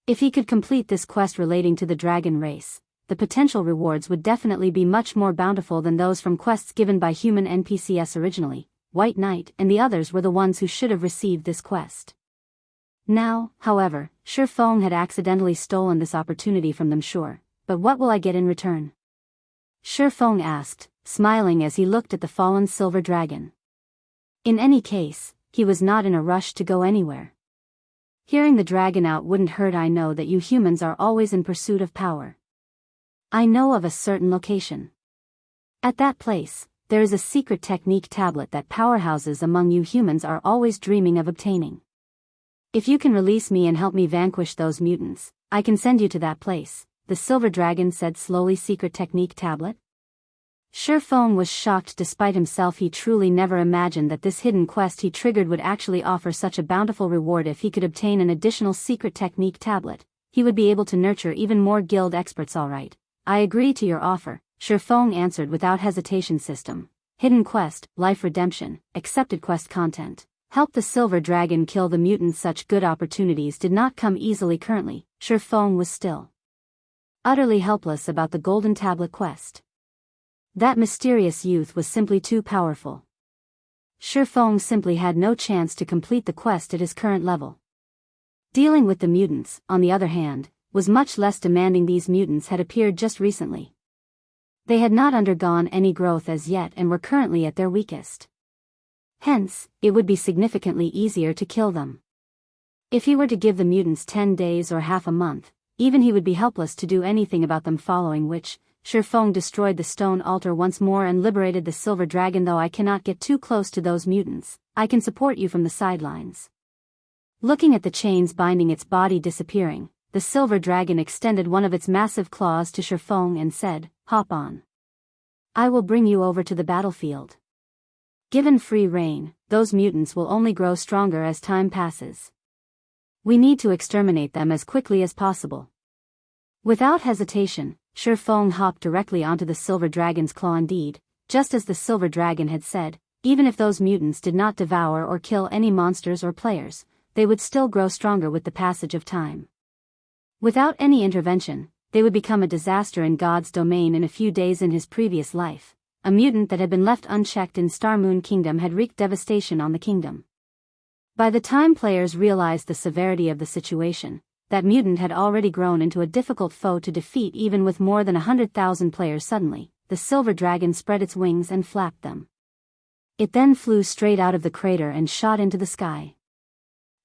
If he could complete this quest relating to the dragon race, the potential rewards would definitely be much more bountiful than those from quests given by human NPCs originally. White Knight and the others were the ones who should have received this quest. Now, however, Feng had accidentally stolen this opportunity from them. Sure, but what will I get in return? Feng asked, smiling as he looked at the fallen silver dragon. In any case, he was not in a rush to go anywhere. Hearing the dragon out wouldn't hurt. I know that you humans are always in pursuit of power. I know of a certain location. At that place, there is a secret technique tablet that powerhouses among you humans are always dreaming of obtaining. If you can release me and help me vanquish those mutants, I can send you to that place, the silver dragon said slowly. Secret technique tablet? Feng was shocked despite himself. He truly never imagined that this hidden quest he triggered would actually offer such a bountiful reward. If he could obtain an additional secret technique tablet, he would be able to nurture even more guild experts. All right, I agree to your offer, Feng answered without hesitation. System, hidden quest, life redemption, accepted quest content. Help the silver dragon kill the mutants. Such good opportunities did not come easily currently. Feng was still utterly helpless about the golden tablet quest. That mysterious youth was simply too powerful. Feng simply had no chance to complete the quest at his current level. Dealing with the mutants, on the other hand, was much less demanding. These mutants had appeared just recently. They had not undergone any growth as yet and were currently at their weakest. Hence, it would be significantly easier to kill them. If he were to give the mutants 10 days or half a month, even he would be helpless to do anything about them, following which, Feng destroyed the stone altar once more and liberated the silver dragon. Though I cannot get too close to those mutants, I can support you from the sidelines. Looking at the chains binding its body disappearing, the silver dragon extended one of its massive claws to Feng and said, "Hop on. I will bring you over to the battlefield." Given free rein, those mutants will only grow stronger as time passes. We need to exterminate them as quickly as possible. Without hesitation, Feng hopped directly onto the silver dragon's claw. Indeed, just as the silver dragon had said, even if those mutants did not devour or kill any monsters or players, they would still grow stronger with the passage of time. Without any intervention, they would become a disaster in God's domain in a few days. In his previous life, a mutant that had been left unchecked in Star Moon Kingdom had wreaked devastation on the kingdom. By the time players realized the severity of the situation, that mutant had already grown into a difficult foe to defeat. Even with more than 100,000 players, suddenly, the silver dragon spread its wings and flapped them. It then flew straight out of the crater and shot into the sky.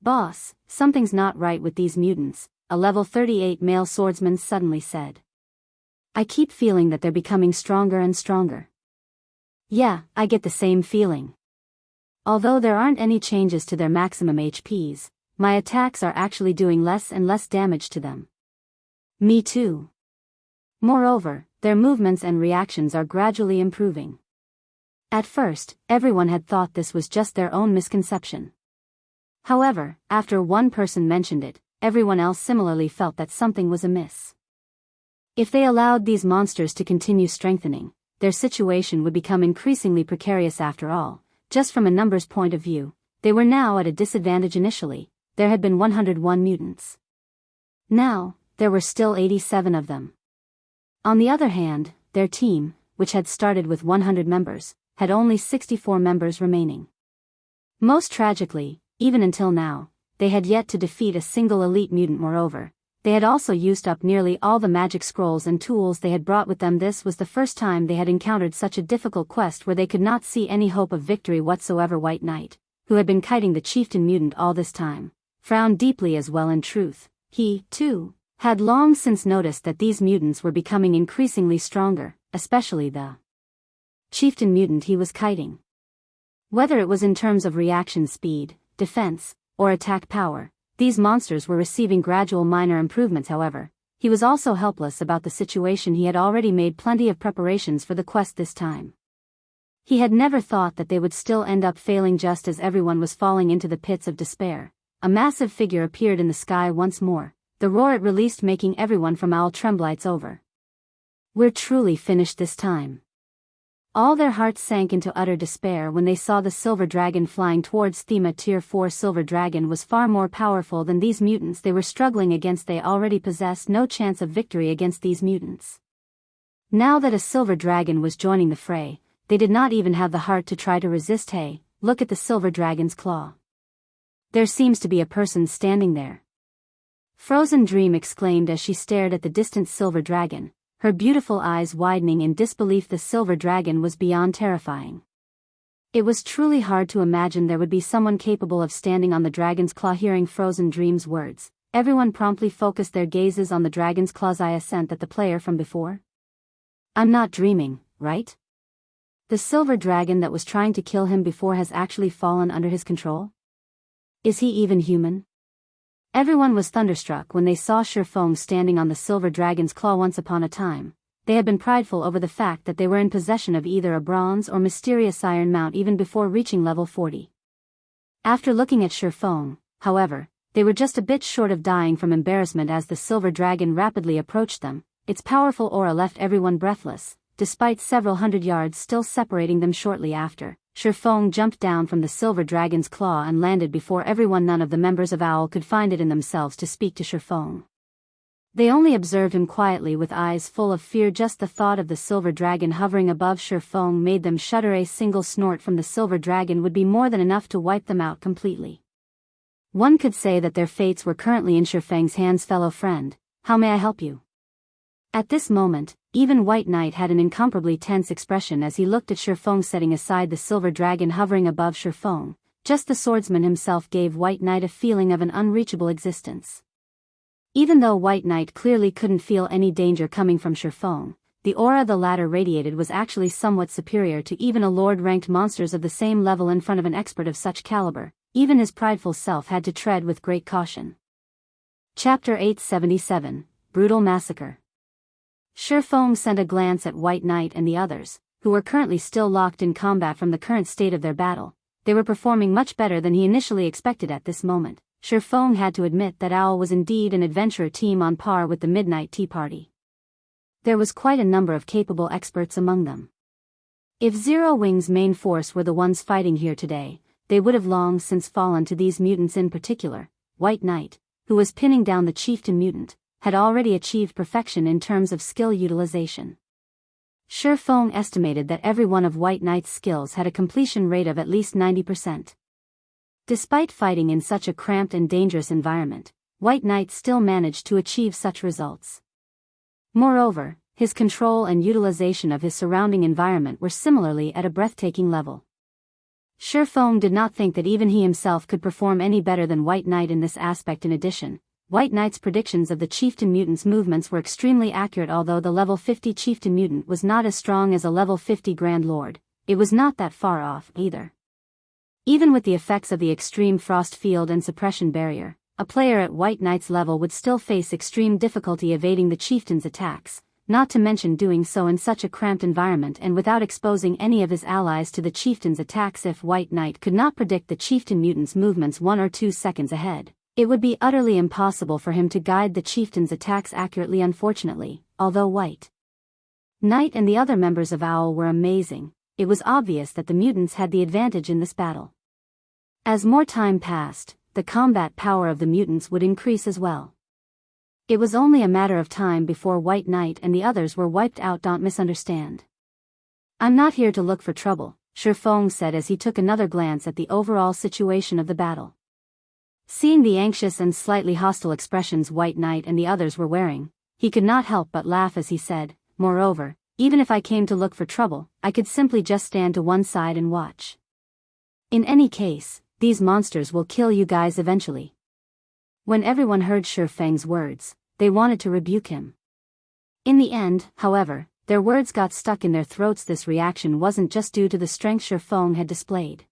"Boss, something's not right with these mutants," a level 38 male swordsman suddenly said. "I keep feeling that they're becoming stronger and stronger." "Yeah, I get the same feeling. Although there aren't any changes to their maximum HPs, my attacks are actually doing less and less damage to them." "Me too. Moreover, their movements and reactions are gradually improving." At first, everyone had thought this was just their own misconception. However, after one person mentioned it, everyone else similarly felt that something was amiss. If they allowed these monsters to continue strengthening, their situation would become increasingly precarious. After all, just from a numbers point of view, they were now at a disadvantage. Initially, there had been 101 mutants. Now, there were still 87 of them. On the other hand, their team, which had started with 100 members, had only 64 members remaining. Most tragically, even until now, they had yet to defeat a single elite mutant. Moreover, they had also used up nearly all the magic scrolls and tools they had brought with them. This was the first time they had encountered such a difficult quest where they could not see any hope of victory whatsoever. White Knight, who had been kiting the chieftain mutant all this time, frowned deeply as well. In truth, he, too, had long since noticed that these mutants were becoming increasingly stronger, especially the chieftain mutant he was kiting. Whether it was in terms of reaction speed, defense, or attack power, these monsters were receiving gradual minor improvements. However, he was also helpless about the situation. He had already made plenty of preparations for the quest this time. He had never thought that they would still end up failing. Just as everyone was falling into the pits of despair, a massive figure appeared in the sky once more, the roar it released making everyone from Owl tremble. "It's over. We're truly finished this time." All their hearts sank into utter despair when they saw the silver dragon flying towards them. A tier 4 silver dragon was far more powerful than these mutants they were struggling against. They already possessed no chance of victory against these mutants. Now that a silver dragon was joining the fray, they did not even have the heart to try to resist. "Hey, look at the silver dragon's claw. There seems to be a person standing there." Frozen Dream exclaimed as she stared at the distant silver dragon, her beautiful eyes widening in disbelief. The silver dragon was beyond terrifying. It was truly hard to imagine there would be someone capable of standing on the dragon's claw. Hearing Frozen Dream's words, everyone promptly focused their gazes on the dragon's claws. "I assent that the player from before. I'm not dreaming, right? The silver dragon that was trying to kill him before has actually fallen under his control? Is he even human?" Everyone was thunderstruck when they saw Feng standing on the silver dragon's claw. Once upon a time, they had been prideful over the fact that they were in possession of either a bronze or mysterious iron mount even before reaching level 40. After looking at Feng, however, they were just a bit short of dying from embarrassment as the silver dragon rapidly approached them. Its powerful aura left everyone breathless, despite several hundred yards still separating them. Shortly after, Feng jumped down from the silver dragon's claw and landed before everyone. None of the members of Owl could find it in themselves to speak to Feng. They only observed him quietly with eyes full of fear. Just the thought of the silver dragon hovering above Feng made them shudder. A single snort from the silver dragon would be more than enough to wipe them out completely. One could say that their fates were currently in Feng's hands. "Fellow friend, how may I help you?" At this moment, even White Knight had an incomparably tense expression as he looked at Feng. Setting aside the silver dragon hovering above Feng, Just the swordsman himself gave White Knight a feeling of an unreachable existence. Even though White Knight clearly couldn't feel any danger coming from Feng, the aura the latter radiated was actually somewhat superior to even a lord-ranked monsters of the same level. In front of an expert of such caliber, even his prideful self had to tread with great caution. Chapter 877, Brutal Massacre. Feng sent a glance at White Knight and the others, who were currently still locked in combat from the current state of their battle. They were performing much better than he initially expected at this moment. Feng had to admit that Owl was indeed an adventurer team on par with the Midnight Tea Party. There was quite a number of capable experts among them. If Zero Wing's main force were the ones fighting here today, they would have long since fallen to these mutants. In particular, White Knight, who was pinning down the chieftain mutant, had already achieved perfection in terms of skill utilization. Feng estimated that every one of White Knight's skills had a completion rate of at least 90%. Despite fighting in such a cramped and dangerous environment, White Knight still managed to achieve such results. Moreover, his control and utilization of his surrounding environment were similarly at a breathtaking level. Feng did not think that even he himself could perform any better than White Knight in this aspect. In addition, White Knight's predictions of the chieftain mutant's movements were extremely accurate. Although the level 50 chieftain mutant was not as strong as a level 50 Grand Lord, it was not that far off either. Even with the effects of the extreme frost field and suppression barrier, a player at White Knight's level would still face extreme difficulty evading the chieftain's attacks, not to mention doing so in such a cramped environment and without exposing any of his allies to the chieftain's attacks. If White Knight could not predict the chieftain mutant's movements 1 or 2 seconds ahead, it would be utterly impossible for him to guide the chieftain's attacks accurately. Unfortunately, although White Knight and the other members of Owl were amazing, it was obvious that the mutants had the advantage in this battle. As more time passed, the combat power of the mutants would increase as well. It was only a matter of time before White Knight and the others were wiped out. Don't misunderstand. I'm not here to look for trouble, Feng said as he took another glance at the overall situation of the battle. Seeing the anxious and slightly hostile expressions White Knight and the others were wearing, he could not help but laugh as he said, "Moreover, even if I came to look for trouble, I could simply just stand to one side and watch. In any case, these monsters will kill you guys eventually." When everyone heard Feng's words, they wanted to rebuke him. In the end, however, their words got stuck in their throats. This reaction wasn't just due to the strength Feng had displayed.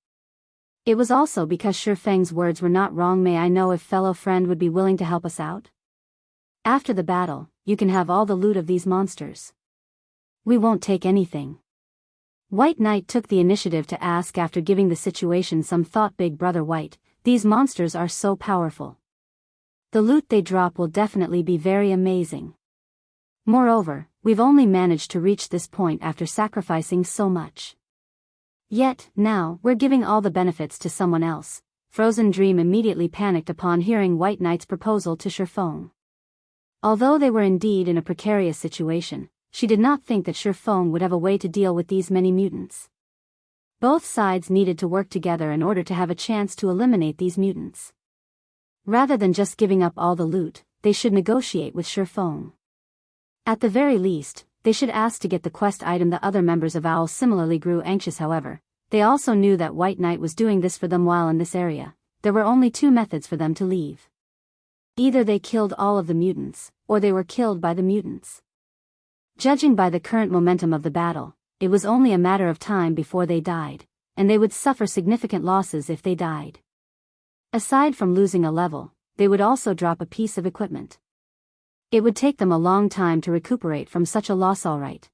It was also because Feng's words were not wrong. "May I know if fellow friend would be willing to help us out? After the battle, you can have all the loot of these monsters. We won't take anything." White Knight took the initiative to ask after giving the situation some thought. "Big Brother White, these monsters are so powerful. The loot they drop will definitely be very amazing. Moreover, we've only managed to reach this point after sacrificing so much. Yet, now, we're giving all the benefits to someone else." Frozen Dream immediately panicked upon hearing White Knight's proposal to Feng. Although they were indeed in a precarious situation, she did not think that Feng would have a way to deal with these many mutants. Both sides needed to work together in order to have a chance to eliminate these mutants. Rather than just giving up all the loot, they should negotiate with Feng. At the very least, they should ask to get the quest item. The other members of Owl similarly grew anxious. However, they also knew that White Knight was doing this for them. While in this area, there were only 2 methods for them to leave. Either they killed all of the mutants, or they were killed by the mutants. Judging by the current momentum of the battle, it was only a matter of time before they died, and they would suffer significant losses if they died. Aside from losing a level, they would also drop a piece of equipment. It would take them a long time to recuperate from such a loss. All right.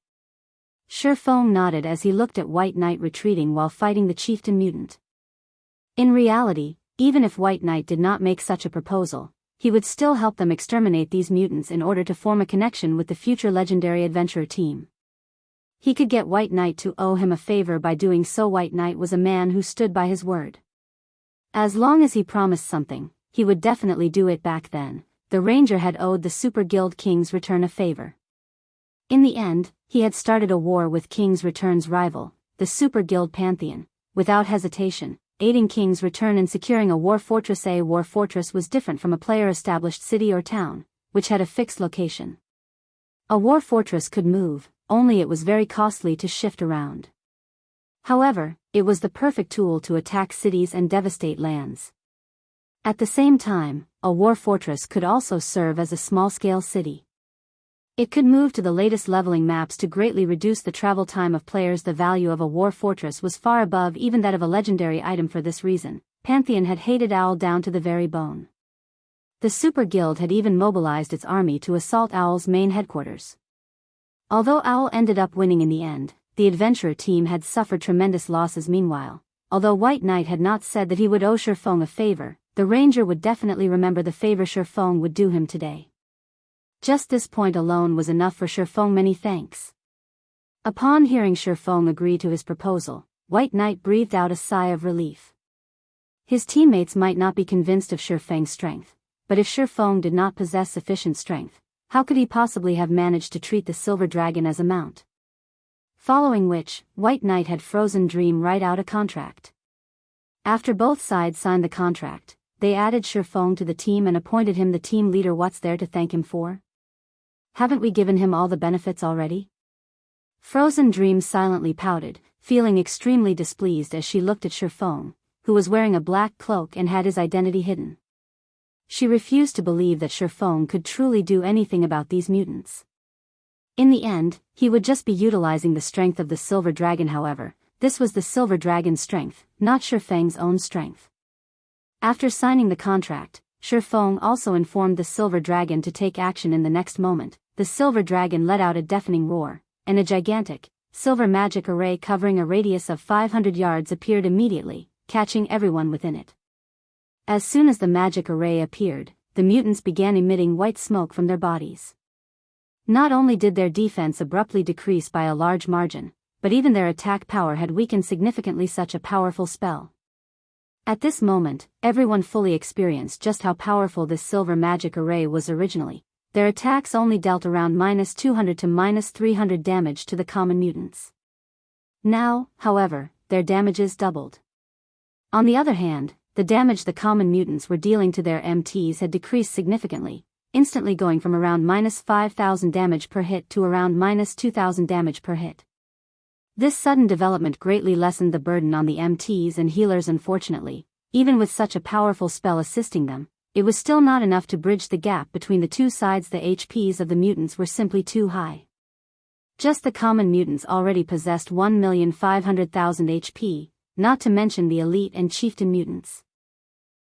Feng nodded as he looked at White Knight retreating while fighting the chieftain mutant. In reality, even if White Knight did not make such a proposal, he would still help them exterminate these mutants in order to form a connection with the future legendary adventurer team. He could get White Knight to owe him a favor by doing so. White Knight was a man who stood by his word. As long as he promised something, he would definitely do it. Back then, the Ranger had owed the Super Guild King's Return a favor. In the end, he had started a war with King's Return's rival, the Super Guild Pantheon, without hesitation, aiding King's Return in securing a war fortress. A war fortress was different from a player-established city or town, which had a fixed location. A war fortress could move, only it was very costly to shift around. However, it was the perfect tool to attack cities and devastate lands. At the same time, a war fortress could also serve as a small-scale city. It could move to the latest leveling maps to greatly reduce the travel time of players. The value of a war fortress was far above even that of a legendary item. For this reason, Pantheon had hated Owl down to the very bone. The Super Guild had even mobilized its army to assault Owl's main headquarters. Although Owl ended up winning in the end, the adventurer team had suffered tremendous losses. Meanwhile, although White Knight had not said that he would owe Feng a favor, the ranger would definitely remember the favor Feng would do him today. Just this point alone was enough for Feng. Many thanks. Upon hearing Feng agree to his proposal, White Knight breathed out a sigh of relief. His teammates might not be convinced of Feng's strength, but if Feng did not possess sufficient strength, how could he possibly have managed to treat the silver dragon as a mount? Following which, White Knight had frozen Dream write out a contract. After both sides signed the contract, they added Feng to the team and appointed him the team leader. What's there to thank him for? Haven't we given him all the benefits already? Frozen Dream silently pouted, feeling extremely displeased as she looked at Feng, who was wearing a black cloak and had his identity hidden. She refused to believe that Feng could truly do anything about these mutants. In the end, he would just be utilizing the strength of the silver dragon. However, this was the silver dragon's strength, not Feng's own strength. After signing the contract, Feng also informed the silver dragon to take action. In the next moment, the silver dragon let out a deafening roar, and a gigantic, silver magic array covering a radius of 500 yards appeared immediately, catching everyone within it. As soon as the magic array appeared, the mutants began emitting white smoke from their bodies. Not only did their defense abruptly decrease by a large margin, but even their attack power had weakened significantly. Such a powerful spell. At this moment, everyone fully experienced just how powerful this silver magic array was. Originally, their attacks only dealt around -200 to -300 damage to the common mutants. Now, however, their damages doubled. On the other hand, the damage the common mutants were dealing to their MTs had decreased significantly, instantly going from around -5,000 damage per hit to around -2,000 damage per hit. This sudden development greatly lessened the burden on the MTs and healers. Unfortunately, even with such a powerful spell assisting them, it was still not enough to bridge the gap between the two sides. The HPs of the mutants were simply too high. Just the common mutants already possessed 1,500,000 HP, not to mention the elite and chieftain mutants.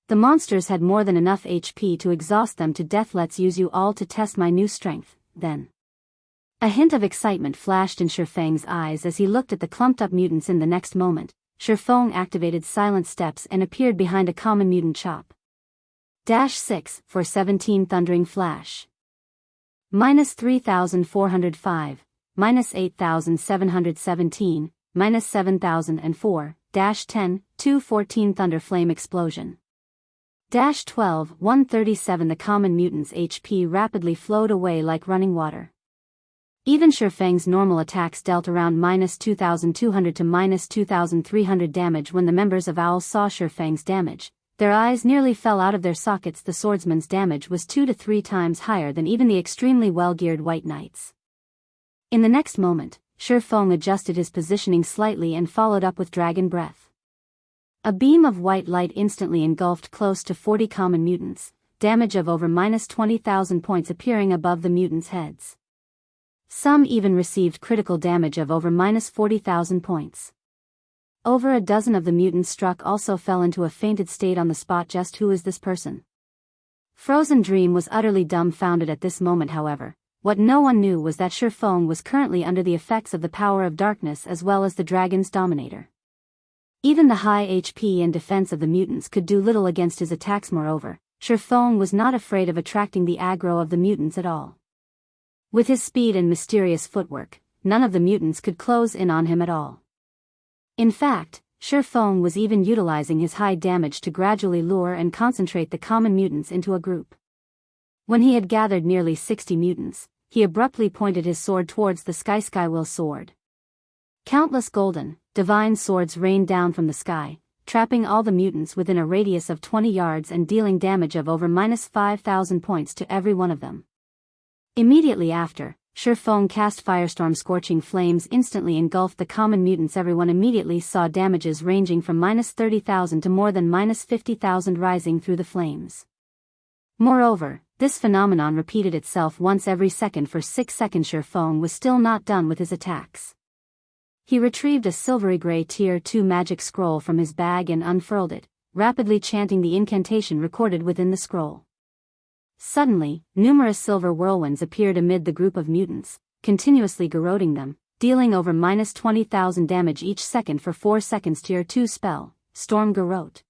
The monsters had more than enough HP to exhaust them to death. Let's use you all to test my new strength, then. A hint of excitement flashed in Feng's eyes as he looked at the clumped-up mutants. In the next moment, Feng activated silent steps and appeared behind a common mutant chop. -6 for 17 Thundering Flash. -3,405, -8,717, -7,004, -10, 214 Thunder Flame Explosion. -12, 137 The common mutant's HP rapidly flowed away like running water. Even Feng's normal attacks dealt around -2,200 to -2,300 damage. When the members of Owl saw Feng's damage, their eyes nearly fell out of their sockets. The swordsman's damage was 2 to 3 times higher than even the extremely well-geared White Knights. In the next moment, Feng adjusted his positioning slightly and followed up with Dragon Breath. A beam of white light instantly engulfed close to 40 common mutants, damage of over -20,000 points appearing above the mutants' heads. Some even received critical damage of over -40,000 points. Over a dozen of the mutants struck also fell into a fainted state on the spot. Just who is this person? Frozen Dream was utterly dumbfounded at this moment. However, what no one knew was that Feng was currently under the effects of the power of darkness as well as the dragon's dominator. Even the high HP and defense of the mutants could do little against his attacks. Moreover, Feng was not afraid of attracting the aggro of the mutants at all. With his speed and mysterious footwork, none of the mutants could close in on him at all. In fact, Feng was even utilizing his high damage to gradually lure and concentrate the common mutants into a group. When he had gathered nearly 60 mutants, he abruptly pointed his sword towards the Skywill sword. Countless golden, divine swords rained down from the sky, trapping all the mutants within a radius of 20 yards and dealing damage of over -5,000 points to every one of them. Immediately after, Feng cast Firestorm. Scorching flames instantly engulfed the common mutants. Everyone immediately saw damages ranging from -30,000 to more than -50,000 rising through the flames. Moreover, this phenomenon repeated itself once every second for 6 seconds. Feng was still not done with his attacks. He retrieved a silvery gray Tier 2 magic scroll from his bag and unfurled it, rapidly chanting the incantation recorded within the scroll. Suddenly, numerous silver whirlwinds appeared amid the group of mutants, continuously garroting them, dealing over -20,000 damage each second for 4 seconds. Tier 2 spell, Storm Garrote.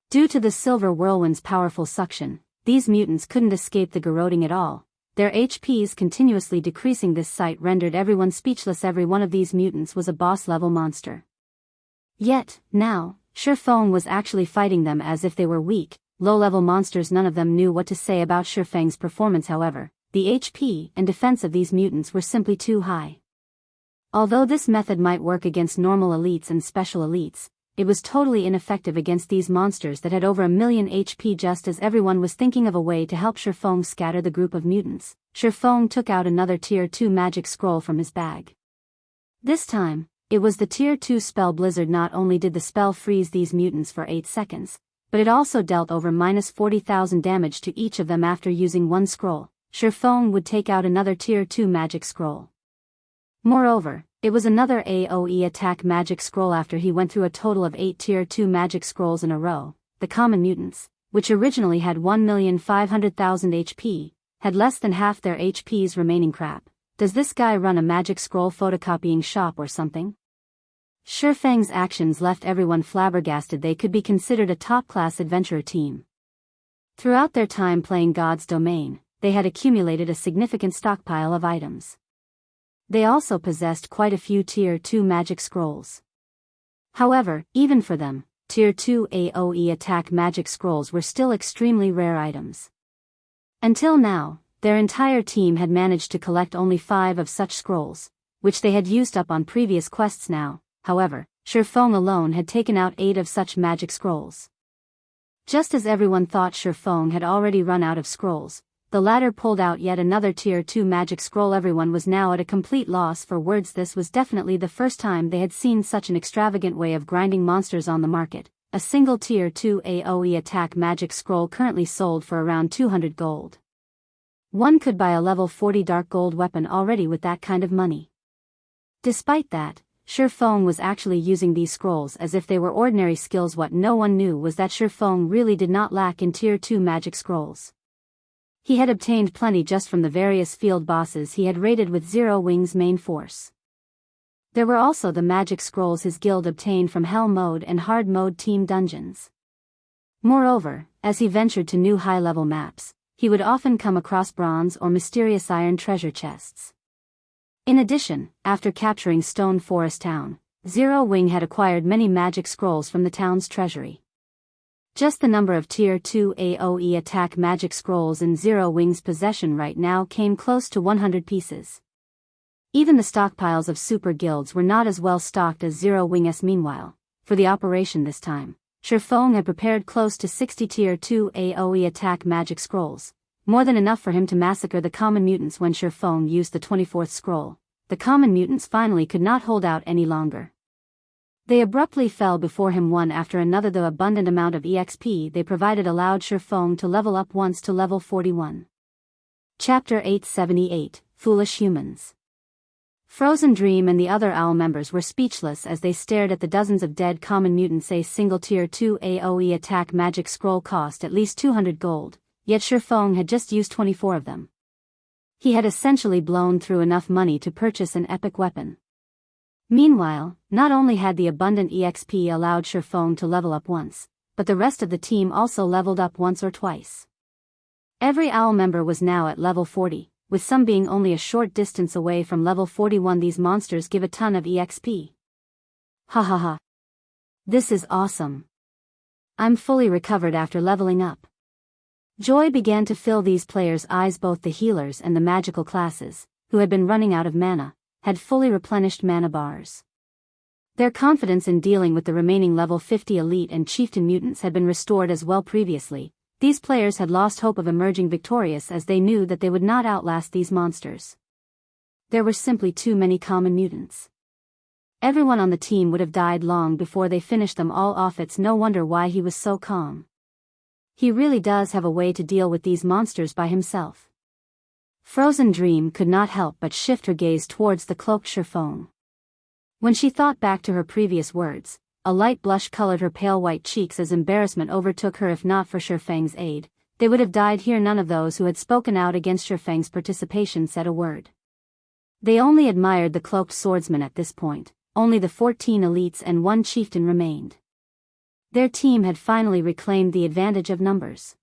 Due to the silver whirlwind's powerful suction, these mutants couldn't escape the garroting at all, their HPs continuously decreasing. This sight rendered everyone speechless. Every one of these mutants was a boss-level monster. Yet, now, Feng was actually fighting them as if they were weak, low-level monsters. None of them knew what to say about Feng's performance. However, the HP and defense of these mutants were simply too high. Although this method might work against normal elites and special elites, it was totally ineffective against these monsters that had over 1,000,000 HP. Just as everyone was thinking of a way to help Feng scatter the group of mutants, Feng took out another Tier 2 magic scroll from his bag. This time, it was the Tier 2 spell Blizzard. Not only did the spell freeze these mutants for 8 seconds, but it also dealt over -40,000 damage to each of them. After using one scroll, Feng would take out another Tier 2 magic scroll. Moreover, it was another AoE attack magic scroll. After he went through a total of 8 Tier 2 magic scrolls in a row, the common mutants, which originally had 1,500,000 HP, had less than half their HPs remaining. Crap, does this guy run a magic scroll photocopying shop or something? Feng's actions left everyone flabbergasted. They could be considered a top-class adventurer team. Throughout their time playing God's Domain, they had accumulated a significant stockpile of items. They also possessed quite a few Tier 2 magic scrolls. However, even for them, Tier 2 AoE attack magic scrolls were still extremely rare items. Until now, their entire team had managed to collect only 5 of such scrolls, which they had used up on previous quests. Now, however, Feng alone had taken out 8 of such magic scrolls. Just as everyone thought Feng had already run out of scrolls, the latter pulled out yet another Tier 2 magic scroll. Everyone was now at a complete loss for words. This was definitely the first time they had seen such an extravagant way of grinding monsters on the market. A single Tier 2 AoE attack magic scroll currently sold for around 200 gold. One could buy a level 40 dark gold weapon already with that kind of money. Despite that, Feng was actually using these scrolls as if they were ordinary skills. What no one knew was that Feng really did not lack in Tier 2 magic scrolls. He had obtained plenty just from the various field bosses he had raided with Zero Wing's main force. There were also the magic scrolls his guild obtained from Hell Mode and Hard Mode team dungeons. Moreover, as he ventured to new high-level maps, he would often come across bronze or mysterious iron treasure chests. In addition, after capturing Stone Forest Town, Zero Wing had acquired many magic scrolls from the town's treasury. Just the number of Tier 2 AoE attack magic scrolls in Zero Wing's possession right now came close to 100 pieces. Even the stockpiles of super guilds were not as well stocked as Zero Wing's. Meanwhile, for the operation this time, Feng had prepared close to 60 Tier 2 AoE attack magic scrolls, more than enough for him to massacre the common mutants. When Feng used the 24th scroll, the common mutants finally could not hold out any longer. They abruptly fell before him one after another. The abundant amount of EXP they provided allowed Feng to level up once to level 41. Chapter 878, Foolish Humans. Frozen Dream and the other OWL members were speechless as they stared at the dozens of dead common mutants. A single Tier 2 AoE attack magic scroll cost at least 200 gold, yet Feng had just used 24 of them. He had essentially blown through enough money to purchase an epic weapon. Meanwhile, not only had the abundant EXP allowed Feng to level up once, but the rest of the team also leveled up once or twice. Every OWL member was now at level 40, with some being only a short distance away from level 41. These monsters give a ton of EXP. Ha ha ha. This is awesome. I'm fully recovered after leveling up. Joy began to fill these players' eyes. Both the healers and the magical classes, who had been running out of mana, had fully replenished mana bars. Their confidence in dealing with the remaining level 50 elite and chieftain mutants had been restored as well. Previously, these players had lost hope of emerging victorious as they knew that they would not outlast these monsters. There were simply too many common mutants. Everyone on the team would have died long before they finished them all off. It's no wonder why he was so calm. He really does have a way to deal with these monsters by himself. Frozen Dream could not help but shift her gaze towards the cloaked Feng. When she thought back to her previous words, a light blush colored her pale white cheeks as embarrassment overtook her. If not for Feng's aid, they would have died here. None of those who had spoken out against Feng's participation said a word. They only admired the cloaked swordsman at this point. Only the 14 elites and one chieftain remained. Their team had finally reclaimed the advantage of numbers.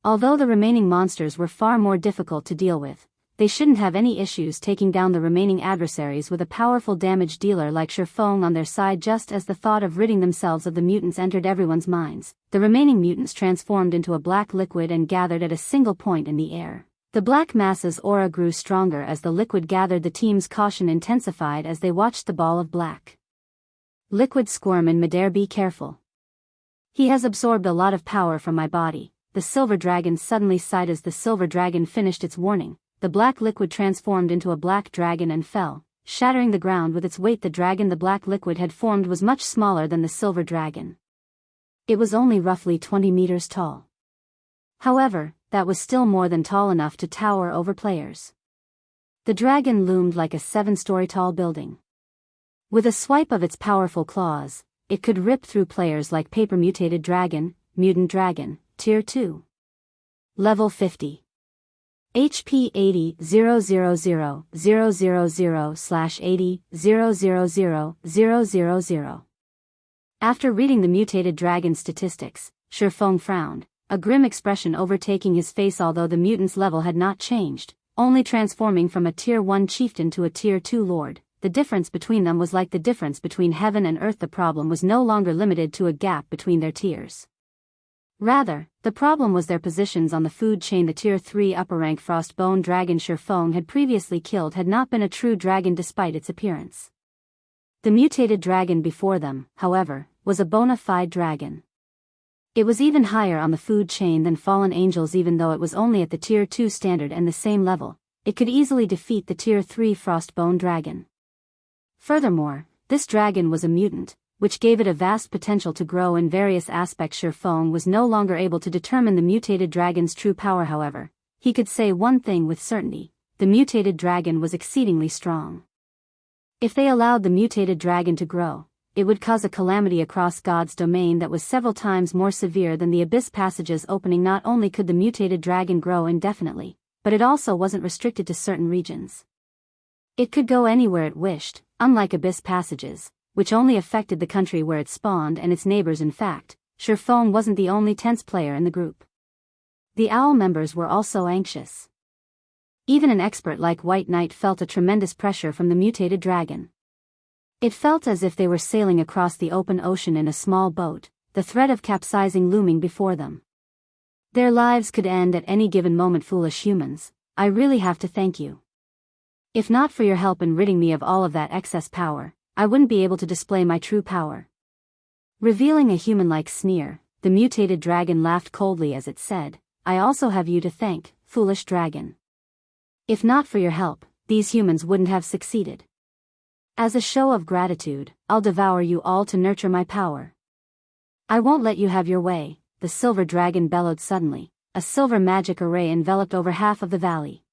Although the remaining monsters were far more difficult to deal with, they shouldn't have any issues taking down the remaining adversaries with a powerful damage dealer like Feng on their side. Just as the thought of ridding themselves of the mutants entered everyone's minds, the remaining mutants transformed into a black liquid and gathered at a single point in the air. The black mass's aura grew stronger as the liquid gathered. The team's caution intensified as they watched the ball of black liquid squirm in midair. Be careful. He has absorbed a lot of power from my body. The silver dragon suddenly sighed as the silver dragon finished its warning. The black liquid transformed into a black dragon and fell, shattering the ground with its weight. The dragon the black liquid had formed was much smaller than the silver dragon. It was only roughly 20 meters tall. However, that was still more than tall enough to tower over players. The dragon loomed like a 7-story tall building. With a swipe of its powerful claws, it could rip through players like paper. Mutated dragon, mutant dragon, tier 2. Level 50. HP 80,000,000/80,000,000. After reading the mutated dragon statistics, Feng frowned, a grim expression overtaking his face. Although the mutant's level had not changed, only transforming from a tier 1 chieftain to a tier 2 lord, the difference between them was like the difference between heaven and earth. The problem was no longer limited to a gap between their tiers. Rather, the problem was their positions on the food chain. The tier 3 upper rank frostbone dragon Feng had previously killed had not been a true dragon despite its appearance. The mutated dragon before them, however, was a bona fide dragon. It was even higher on the food chain than fallen angels. Even though it was only at the tier 2 standard and the same level, it could easily defeat the tier 3 frostbone dragon. Furthermore, this dragon was a mutant, which gave it a vast potential to grow in various aspects. Feng was no longer able to determine the mutated dragon's true power. However, he could say one thing with certainty: the mutated dragon was exceedingly strong. If they allowed the mutated dragon to grow, it would cause a calamity across God's domain that was several times more severe than the Abyss passage's opening. Not only could the mutated dragon grow indefinitely, but it also wasn't restricted to certain regions. It could go anywhere it wished, unlike Abyss passages, which only affected the country where it spawned and its neighbors. In fact, Feng wasn't the only tense player in the group. The Owl members were also anxious. Even an expert like White Knight felt a tremendous pressure from the mutated dragon. It felt as if they were sailing across the open ocean in a small boat, the threat of capsizing looming before them. Their lives could end at any given moment. Foolish humans, I really have to thank you. If not for your help in ridding me of all of that excess power, I wouldn't be able to display my true power. Revealing a human-like sneer, the mutated dragon laughed coldly as it said, I also have you to thank, foolish dragon. If not for your help, these humans wouldn't have succeeded. As a show of gratitude, I'll devour you all to nurture my power. I won't let you have your way, the silver dragon bellowed suddenly. A silver magic array enveloped over half of the valley.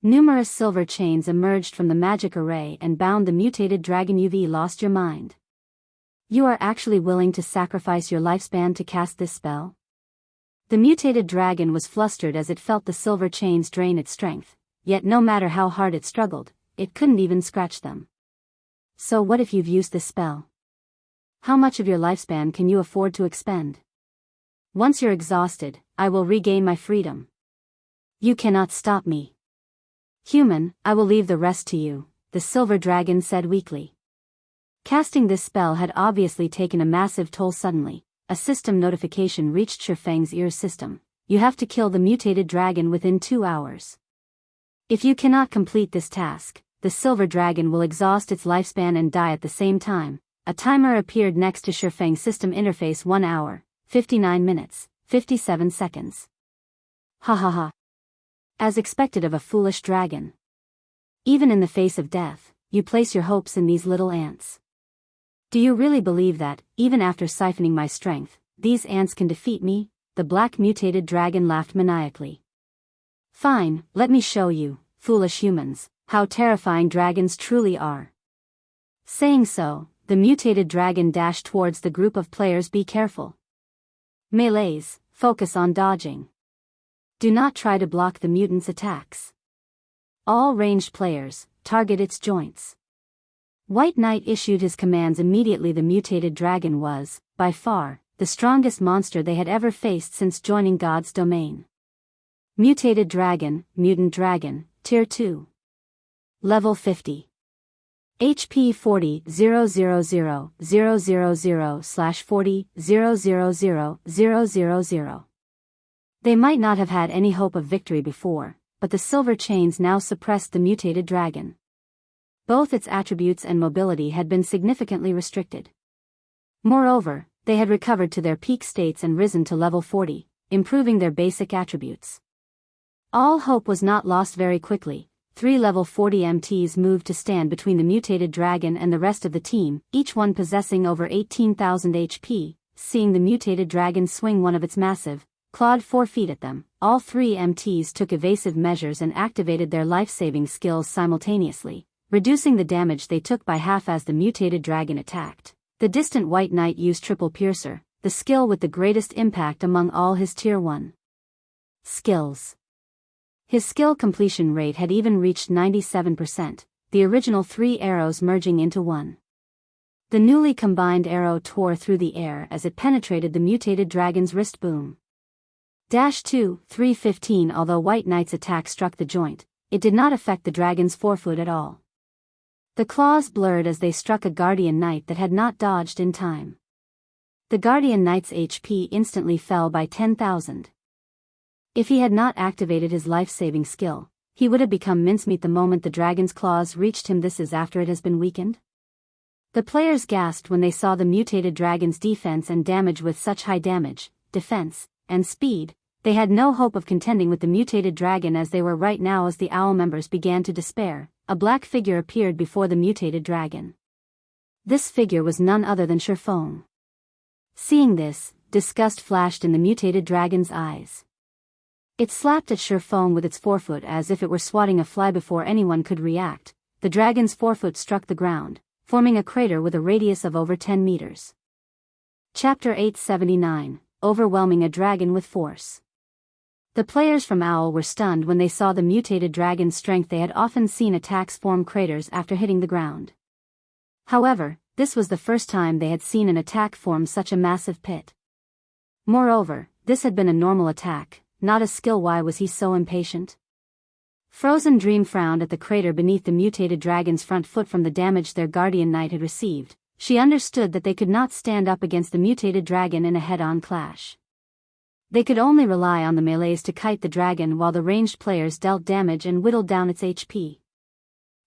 Numerous silver chains emerged from the magic array and bound the mutated dragon. You've lost your mind. You are actually willing to sacrifice your lifespan to cast this spell? The mutated dragon was flustered as it felt the silver chains drain its strength, yet no matter how hard it struggled, it couldn't even scratch them. So what if you've used this spell? How much of your lifespan can you afford to expend? Once you're exhausted, I will regain my freedom. You cannot stop me. Human, I will leave the rest to you, the silver dragon said weakly. Casting this spell had obviously taken a massive toll. Suddenly, a system notification reached Feng's ear system. You have to kill the mutated dragon within 2 hours. If you cannot complete this task, the silver dragon will exhaust its lifespan and die at the same time. A timer appeared next to Feng's system interface. 1 hour, 59 minutes, 57 seconds. Ha ha ha. As expected of a foolish dragon. Even in the face of death, you place your hopes in these little ants. Do you really believe that, even after siphoning my strength, these ants can defeat me? The black mutated dragon laughed maniacally. Fine, let me show you, foolish humans, how terrifying dragons truly are. Saying so, the mutated dragon dashed towards the group of players. Be careful. Melees, focus on dodging. Do not try to block the mutant's attacks. All ranged players, target its joints. White Knight issued his commands immediately. The mutated dragon was, by far, the strongest monster they had ever faced since joining God's domain. Mutated Dragon, Mutant Dragon, Tier 2. Level 50. HP 40,000,000/40,000,000. They might not have had any hope of victory before, but the silver chains now suppressed the mutated dragon. Both its attributes and mobility had been significantly restricted. Moreover, they had recovered to their peak states and risen to level 40, improving their basic attributes. All hope was not lost very quickly. 3 level 40 MTs moved to stand between the mutated dragon and the rest of the team, each one possessing over 18,000 HP. Seeing the mutated dragon swing one of its massive, clawed 4 feet at them, all 3 MTs took evasive measures and activated their life-saving skills simultaneously, reducing the damage they took by half as the mutated dragon attacked. The distant White Knight used Triple Piercer, the skill with the greatest impact among all his Tier 1 skills. His skill completion rate had even reached 97%, the original 3 arrows merging into one. The newly combined arrow tore through the air as it penetrated the mutated dragon's wrist. Boom. -2, 315. Although White Knight's attack struck the joint, it did not affect the dragon's forefoot at all. The claws blurred as they struck a Guardian Knight that had not dodged in time. The Guardian Knight's HP instantly fell by 10,000. If he had not activated his life-saving skill, he would have become mincemeat the moment the dragon's claws reached him. This is after it has been weakened. The players gasped when they saw the mutated dragon's defense and damage. With such high damage, defense, and speed, they had no hope of contending with the mutated dragon as they were right now. As the owl members began to despair, a black figure appeared before the mutated dragon. This figure was none other than Feng. Seeing this, disgust flashed in the mutated dragon's eyes. It slapped at Feng with its forefoot as if it were swatting a fly. Before anyone could react, the dragon's forefoot struck the ground, forming a crater with a radius of over 10 meters. Chapter 879, Overwhelming a Dragon with Force. The players from Owl were stunned when they saw the mutated dragon's strength. They had often seen attacks form craters after hitting the ground. However, this was the first time they had seen an attack form such a massive pit. Moreover, this had been a normal attack, not a skill. Why was he so impatient? Frozen Dream frowned at the crater beneath the mutated dragon's front foot from the damage their Guardian Knight had received. She understood that they could not stand up against the mutated dragon in a head-on clash. They could only rely on the melees to kite the dragon while the ranged players dealt damage and whittled down its HP.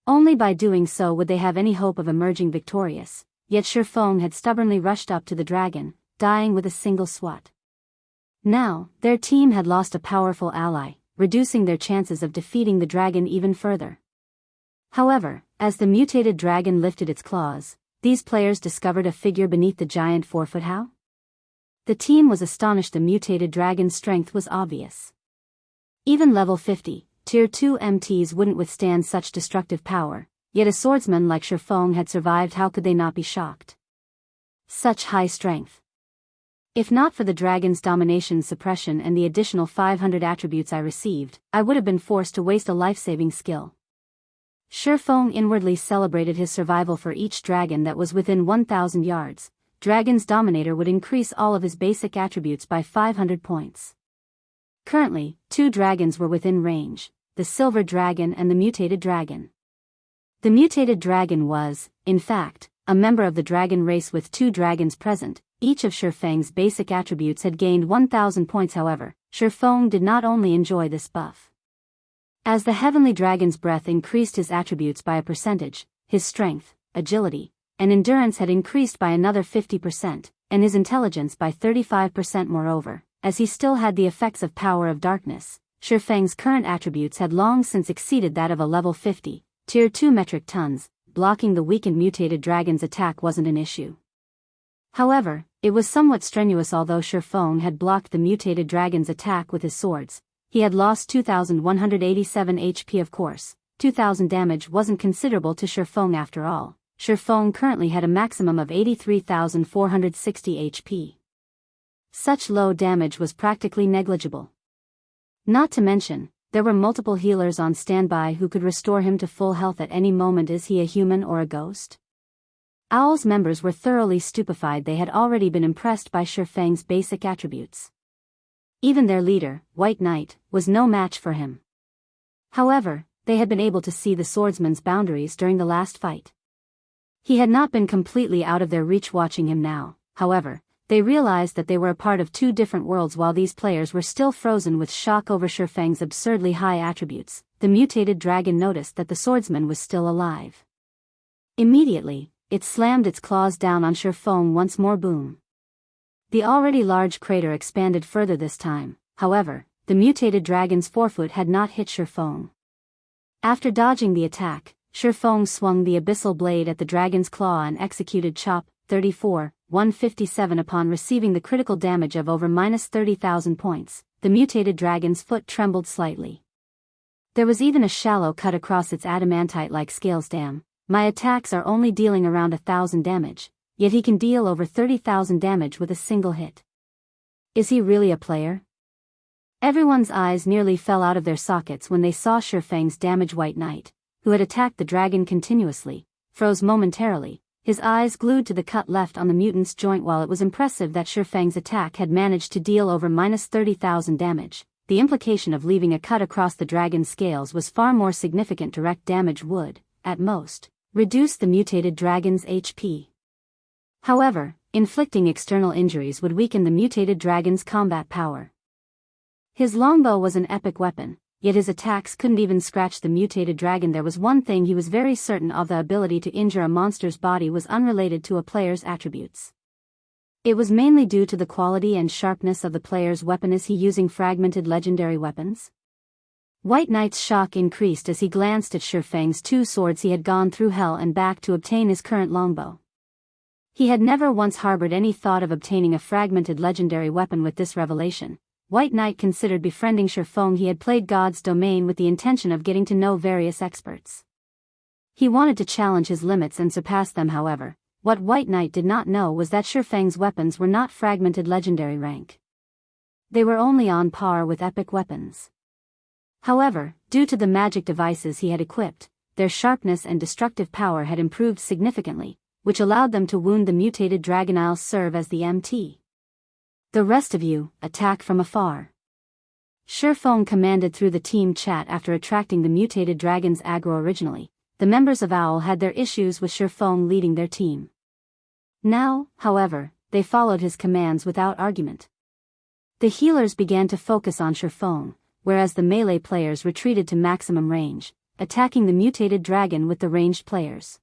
Only by doing so would they have any hope of emerging victorious, yet Feng had stubbornly rushed up to the dragon, dying with a single swat. Now, their team had lost a powerful ally, reducing their chances of defeating the dragon even further. However, as the mutated dragon lifted its claws, these players discovered a figure beneath the giant forefoot. How? The team was astonished. The mutated dragon's strength was obvious. Even level 50, Tier 2 MTs wouldn't withstand such destructive power, yet a swordsman like Feng had survived. How could they not be shocked? Such high strength. If not for the dragon's domination suppression and the additional 500 attributes I received, I would have been forced to waste a life-saving skill. Feng inwardly celebrated his survival. For each dragon that was within 1,000 yards, Dragon's Dominator would increase all of his basic attributes by 500 points. Currently, 2 dragons were within range, the Silver Dragon and the Mutated Dragon. The Mutated Dragon was, in fact, a member of the dragon race with 2 dragons present. Each of Feng's basic attributes had gained 1,000 points. However, Feng did not only enjoy this buff. As the heavenly dragon's breath increased his attributes by a percentage, his strength, agility, and endurance had increased by another 50%, and his intelligence by 35%. Moreover, as he still had the effects of Power of Darkness, Feng's current attributes had long since exceeded that of a level 50, Tier 2 metric tons, blocking the weakened mutated dragon's attack wasn't an issue. However, it was somewhat strenuous. Although Feng had blocked the mutated dragon's attack with his swords, he had lost 2,187 HP. Of course, 2,000 damage wasn't considerable to Feng after all. Feng currently had a maximum of 83,460 HP. Such low damage was practically negligible. Not to mention, there were multiple healers on standby who could restore him to full health at any moment. Is he a human or a ghost? Owl's members were thoroughly stupefied. They had already been impressed by Feng's basic attributes. Even their leader, White Knight, was no match for him. However, they had been able to see the swordsman's boundaries during the last fight. He had not been completely out of their reach. Watching him now, however, they realized that they were a part of two different worlds. While these players were still frozen with shock over Feng's absurdly high attributes, the mutated dragon noticed that the swordsman was still alive. Immediately, it slammed its claws down on Feng once more. Boom. The already large crater expanded further this time. However, the mutated dragon's forefoot had not hit Feng. After dodging the attack, Feng swung the abyssal blade at the dragon's claw and executed Chop 34,157. Upon receiving the critical damage of over -30,000 points, the mutated dragon's foot trembled slightly. There was even a shallow cut across its adamantite-like scales. Damn, my attacks are only dealing around 1,000 damage, yet he can deal over 30,000 damage with a single hit. Is he really a player? Everyone's eyes nearly fell out of their sockets when they saw Feng's damage. White Knight, who had attacked the dragon continuously, froze momentarily, his eyes glued to the cut left on the mutant's joint. While it was impressive that Feng's attack had managed to deal over -30,000 damage, the implication of leaving a cut across the dragon's scales was far more significant. Direct damage would, at most, reduce the mutated dragon's HP. However, inflicting external injuries would weaken the mutated dragon's combat power. His longbow was an epic weapon, yet his attacks couldn't even scratch the mutated dragon. There was one thing he was very certain of: the ability to injure a monster's body was unrelated to a player's attributes. It was mainly due to the quality and sharpness of the player's weapon. Is he using fragmented legendary weapons? White Knight's shock increased as he glanced at Feng's two swords. He had gone through hell and back to obtain his current longbow. He had never once harbored any thought of obtaining a fragmented legendary weapon. With this revelation, White Knight considered befriending Feng. He had played God's Domain with the intention of getting to know various experts. He wanted to challenge his limits and surpass them. However, what White Knight did not know was that Feng's weapons were not fragmented legendary rank. They were only on par with epic weapons. However, due to the magic devices he had equipped, their sharpness and destructive power had improved significantly, which allowed them to wound the mutated dragon. I'll serve as the MT. The rest of you, attack from afar. Feng commanded through the team chat. After attracting the mutated dragon's aggro originally, the members of Owl had their issues with Feng leading their team. Now, however, they followed his commands without argument. The healers began to focus on Feng, whereas the melee players retreated to maximum range, attacking the mutated dragon with the ranged players.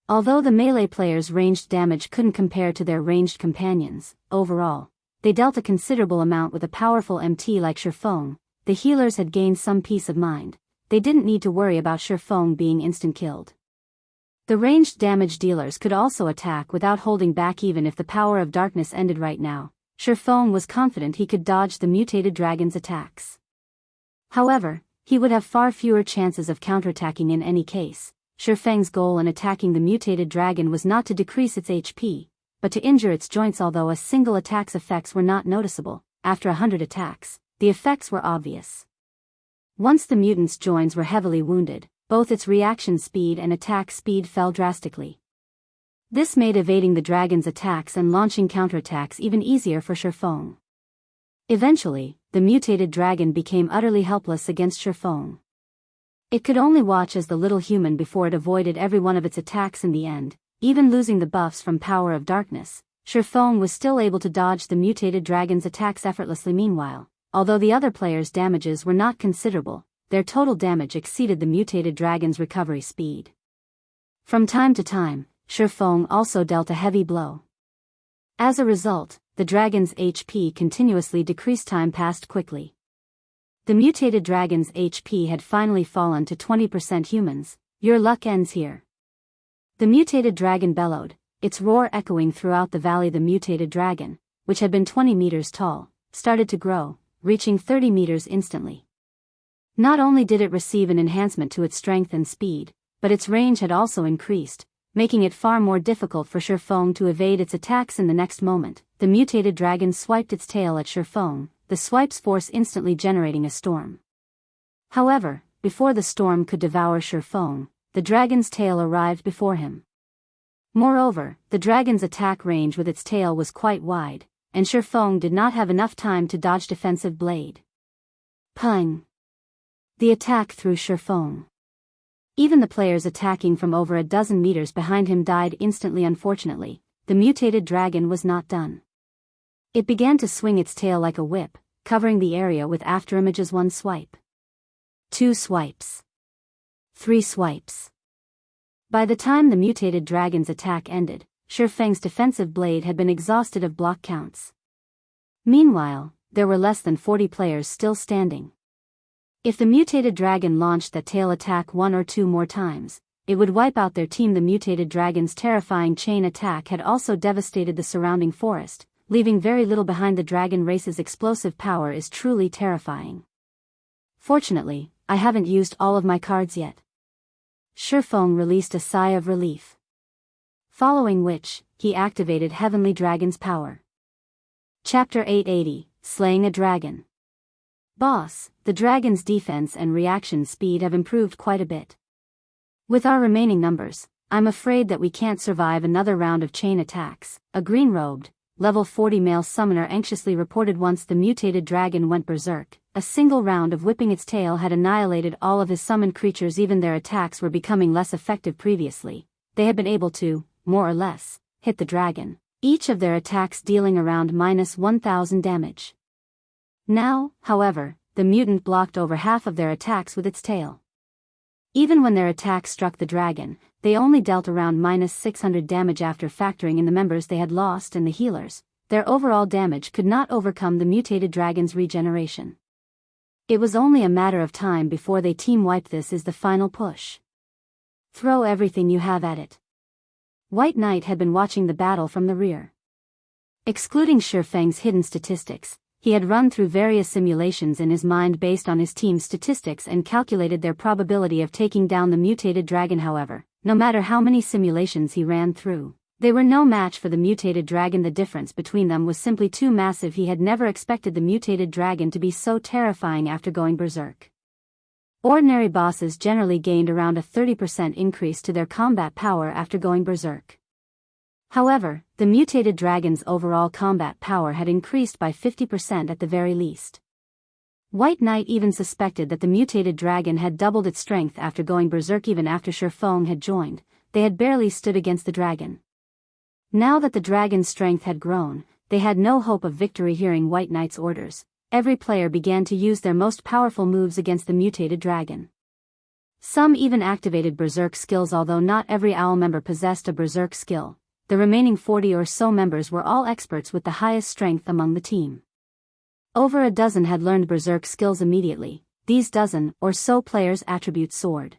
Although the melee players' ranged damage couldn't compare to their ranged companions, overall, they dealt a considerable amount with a powerful MT like Feng. The healers had gained some peace of mind. They didn't need to worry about Feng being instant-killed. The ranged damage dealers could also attack without holding back. Even if the power of darkness ended right now, Feng was confident he could dodge the mutated dragon's attacks. However, he would have far fewer chances of counterattacking in any case. Feng's goal in attacking the mutated dragon was not to decrease its HP, but to injure its joints. Although a single attack's effects were not noticeable, after 100 attacks, the effects were obvious. Once the mutant's joints were heavily wounded, both its reaction speed and attack speed fell drastically. This made evading the dragon's attacks and launching counterattacks even easier for Feng. Eventually, the mutated dragon became utterly helpless against Feng. It could only watch as the little human before it avoided every one of its attacks. In the end, even losing the buffs from Power of Darkness, Feng was still able to dodge the mutated dragon's attacks effortlessly. Meanwhile, although the other players' damages were not considerable, their total damage exceeded the mutated dragon's recovery speed. From time to time, Feng also dealt a heavy blow. As a result, the dragon's HP continuously decreased. Time passed quickly. The mutated dragon's HP had finally fallen to 20% humans, Your luck ends here. The mutated dragon bellowed, its roar echoing throughout the valley. The mutated dragon, which had been 20 meters tall, started to grow, reaching 30 meters instantly. Not only did it receive an enhancement to its strength and speed, but its range had also increased, making it far more difficult for Feng to evade its attacks. In the next moment, the mutated dragon swiped its tail at Feng, the swipe's force instantly generating a storm. However, before the storm could devour Feng, the dragon's tail arrived before him. Moreover, the dragon's attack range with its tail was quite wide, and Feng did not have enough time to dodge defensive blade. Peng! The attack threw Feng. Even the players attacking from over a dozen meters behind him died instantly. Unfortunately, the mutated dragon was not done. It began to swing its tail like a whip, covering the area with afterimages. 1 swipe. 2 swipes. 3 swipes. By the time the mutated dragon's attack ended, Feng's defensive blade had been exhausted of block counts. Meanwhile, there were less than 40 players still standing. If the mutated dragon launched that tail attack 1 or 2 more times, it would wipe out their team. The mutated dragon's terrifying chain attack had also devastated the surrounding forest, leaving very little behind. The dragon race's explosive power is truly terrifying. Fortunately, I haven't used all of my cards yet. Feng released a sigh of relief. Following which, he activated Heavenly Dragon's power. Chapter 880, Slaying a Dragon. Boss, the dragon's defense and reaction speed have improved quite a bit. With our remaining numbers, I'm afraid that we can't survive another round of chain attacks, a green-robed, level 40 male summoner anxiously reported. Once the mutated dragon went berserk, a single round of whipping its tail had annihilated all of his summoned creatures. Even their attacks were becoming less effective. Previously, they had been able to, more or less, hit the dragon, each of their attacks dealing around -1000 damage. Now, however, the mutant blocked over half of their attacks with its tail. Even when their attacks struck the dragon, they only dealt around -600 damage. After factoring in the members they had lost and the healers, their overall damage could not overcome the mutated dragon's regeneration. It was only a matter of time before they team-wiped. This is the final push. Throw everything you have at it. White Knight had been watching the battle from the rear. Excluding Feng's hidden statistics, he had run through various simulations in his mind based on his team's statistics and calculated their probability of taking down the mutated dragon. However, no matter how many simulations he ran through, they were no match for the mutated dragon. The difference between them was simply too massive. He had never expected the mutated dragon to be so terrifying after going berserk. Ordinary bosses generally gained around a 30% increase to their combat power after going berserk. However, the mutated dragon's overall combat power had increased by 50% at the very least. White Knight even suspected that the mutated dragon had doubled its strength after going berserk. Even after Feng had joined, they had barely stood against the dragon. Now that the dragon's strength had grown, they had no hope of victory. Hearing White Knight's orders, every player began to use their most powerful moves against the mutated dragon. Some even activated berserk skills. Although not every owl member possessed a berserk skill, the remaining 40 or so members were all experts with the highest strength among the team. Over a dozen had learned berserk skills immediately. These dozen or so players attribute sword.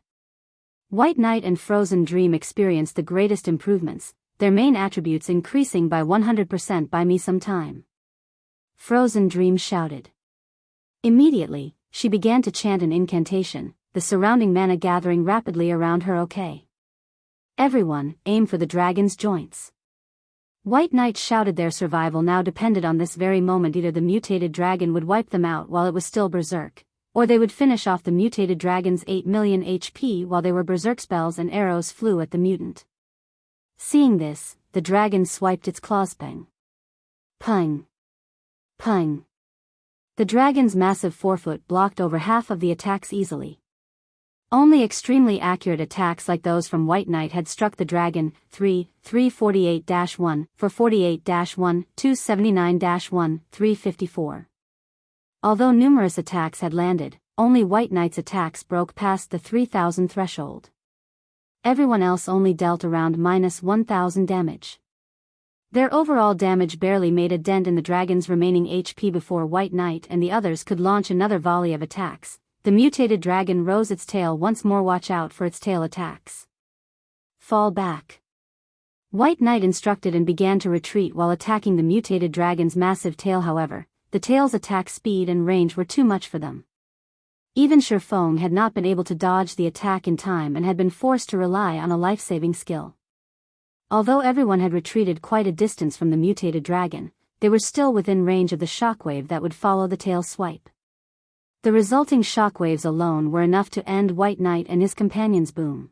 White Knight and Frozen Dream experienced the greatest improvements, their main attributes increasing by 100%. Buy me some time. Frozen Dream shouted. Immediately, she began to chant an incantation, the surrounding mana gathering rapidly around her. Okay. Everyone, aim for the dragon's joints. White Knight shouted. Their survival now depended on this very moment. Either the mutated dragon would wipe them out while it was still berserk, or they would finish off the mutated dragon's 8 million HP while they were berserk. Spells and arrows flew at the mutant. Seeing this, the dragon swiped its claws. Peng. Peng. Peng. The dragon's massive forefoot blocked over half of the attacks easily. Only extremely accurate attacks like those from White Knight had struck the dragon. 348-1, 448-1, 279-1, 354. Although numerous attacks had landed, only White Knight's attacks broke past the 3000 threshold. Everyone else only dealt around -1000 damage. Their overall damage barely made a dent in the dragon's remaining HP before White Knight and the others could launch another volley of attacks. the mutated dragon rose its tail once more. Watch out for its tail attacks. Fall back. White Knight instructed and began to retreat while attacking the mutated dragon's massive tail. However, the tail's attack speed and range were too much for them. Even Feng had not been able to dodge the attack in time and had been forced to rely on a life-saving skill. Although everyone had retreated quite a distance from the mutated dragon, they were still within range of the shockwave that would follow the tail swipe. The resulting shockwaves alone were enough to end White Knight and his companion's boom.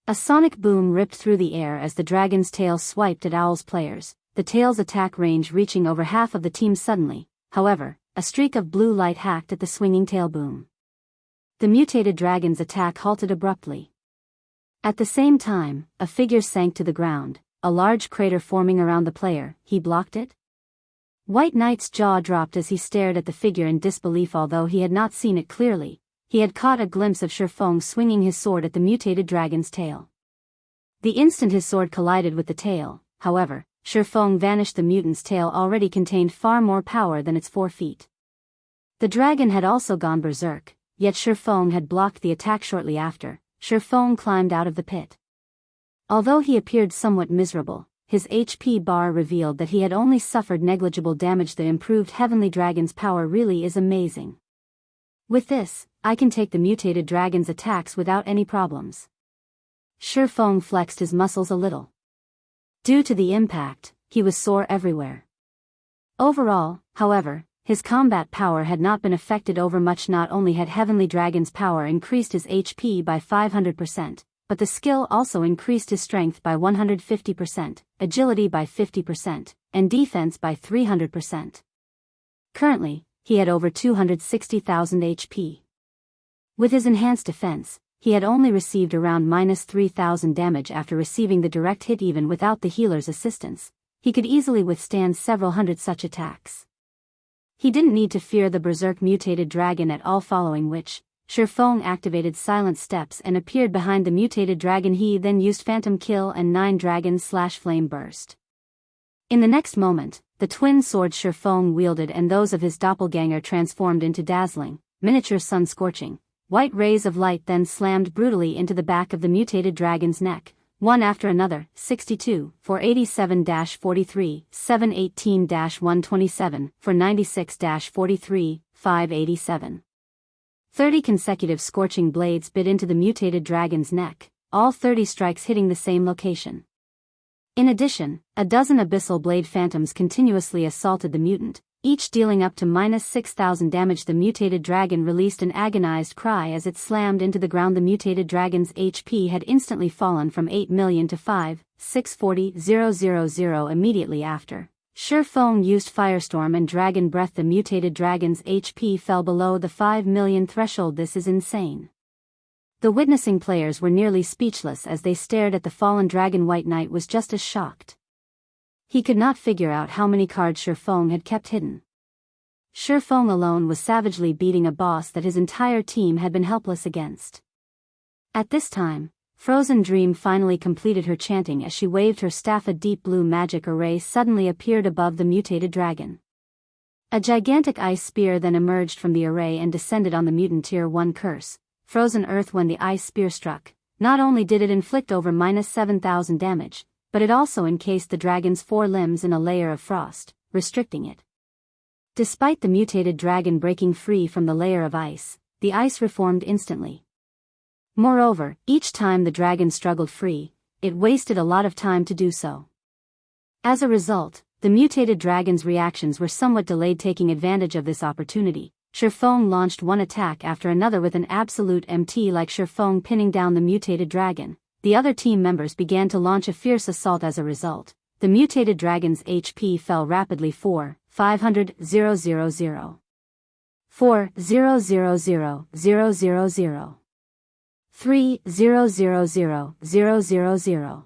A sonic boom ripped through the air as the dragon's tail swiped at Owl's players, the tail's attack range reaching over half of the team suddenly. However, a streak of blue light hacked at the swinging tail boom. The mutated dragon's attack halted abruptly. At the same time, a figure sank to the ground, a large crater forming around the player. He blocked it? White Knight's jaw dropped as he stared at the figure in disbelief. Although he had not seen it clearly, he had caught a glimpse of Feng swinging his sword at the mutated dragon's tail. The instant his sword collided with the tail, however, Feng vanished. The mutant's tail already contained far more power than its 4 feet. The dragon had also gone berserk, yet Feng had blocked the attack. Shortly after, Feng climbed out of the pit. Although he appeared somewhat miserable, his HP bar revealed that he had only suffered negligible damage. The improved heavenly dragon's power really is amazing. With this, I can take the mutated dragon's attacks without any problems. Feng flexed his muscles a little. Due to the impact, he was sore everywhere. Overall, however, his combat power had not been affected overmuch. Not only had heavenly dragon's power increased his HP by 500%, but the skill also increased his strength by 150%, agility by 50%, and defense by 300%. Currently, he had over 260,000 HP. With his enhanced defense, he had only received around -3,000 damage after receiving the direct hit. Even without the healer's assistance, he could easily withstand several hundred such attacks. He didn't need to fear the berserk mutated dragon at all, following which, Feng activated silent steps and appeared behind the mutated dragon. He then used Phantom Kill and 9 Dragon/Flame Burst. In the next moment, the twin swords Feng wielded and those of his doppelganger transformed into dazzling, miniature sun-scorching, white rays of light, then slammed brutally into the back of the mutated dragon's neck, one after another. 62, 487-43, 718-127, 496-43, 587. 30 consecutive scorching blades bit into the mutated dragon's neck, all 30 strikes hitting the same location. In addition, a dozen abyssal blade phantoms continuously assaulted the mutant, each dealing up to -6,000 damage. The mutated dragon released an agonized cry as it slammed into the ground. The mutated dragon's HP had instantly fallen from 8 million to 5,640,000 immediately after. Feng used Firestorm and Dragon Breath. The mutated dragon's HP fell below the 5 million threshold. This is insane. The witnessing players were nearly speechless as they stared at the fallen dragon. White Knight was just as shocked. He could not figure out how many cards Feng had kept hidden. Feng alone was savagely beating a boss that his entire team had been helpless against. At this time, Frozen Dream finally completed her chanting as she waved her staff. A deep blue magic array suddenly appeared above the mutated dragon. A gigantic ice spear then emerged from the array and descended on the mutant Tier 1 curse, Frozen Earth. When the ice spear struck, not only did it inflict over -7,000 damage, but it also encased the dragon's 4 limbs in a layer of frost, restricting it. Despite the mutated dragon breaking free from the layer of ice, the ice reformed instantly. Moreover, each time the dragon struggled free, it wasted a lot of time to do so. As a result, the mutated dragon's reactions were somewhat delayed. Taking advantage of this opportunity, Feng launched one attack after another with an absolute MT. Like Feng pinning down the mutated dragon, the other team members began to launch a fierce assault. As a result, the mutated dragon's HP fell rapidly. 4,500,000. 4,000,000. 3,000,000.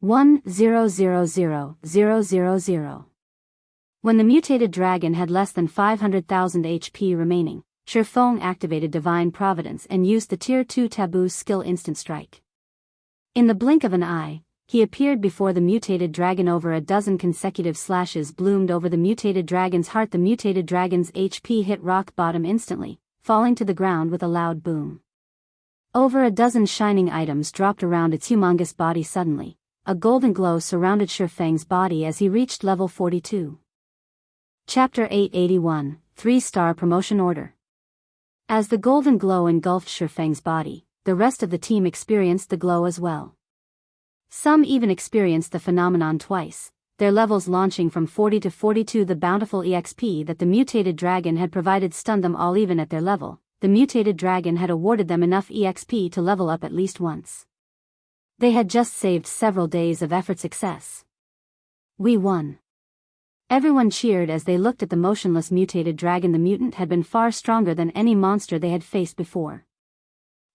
1,000,000. When the mutated dragon had less than 500,000 HP remaining, Feng activated Divine Providence and used the Tier 2 Taboo skill Instant Strike. In the blink of an eye, he appeared before the mutated dragon. Over a dozen consecutive slashes bloomed over the mutated dragon's heart. The mutated dragon's HP hit rock bottom instantly, falling to the ground with a loud boom. Over a dozen shining items dropped around its humongous body suddenly. A golden glow surrounded Feng's body as he reached level 42. Chapter 881, 3-Star Promotion Order. As the golden glow engulfed Feng's body, the rest of the team experienced the glow as well. Some even experienced the phenomenon twice, their levels launching from 40 to 42. The bountiful EXP that the mutated dragon had provided stunned them all. Even at their level, the mutated dragon had awarded them enough EXP to level up at least once. They had just saved several days of effort success. We won. Everyone cheered as they looked at the motionless mutated dragon. The mutant had been far stronger than any monster they had faced before.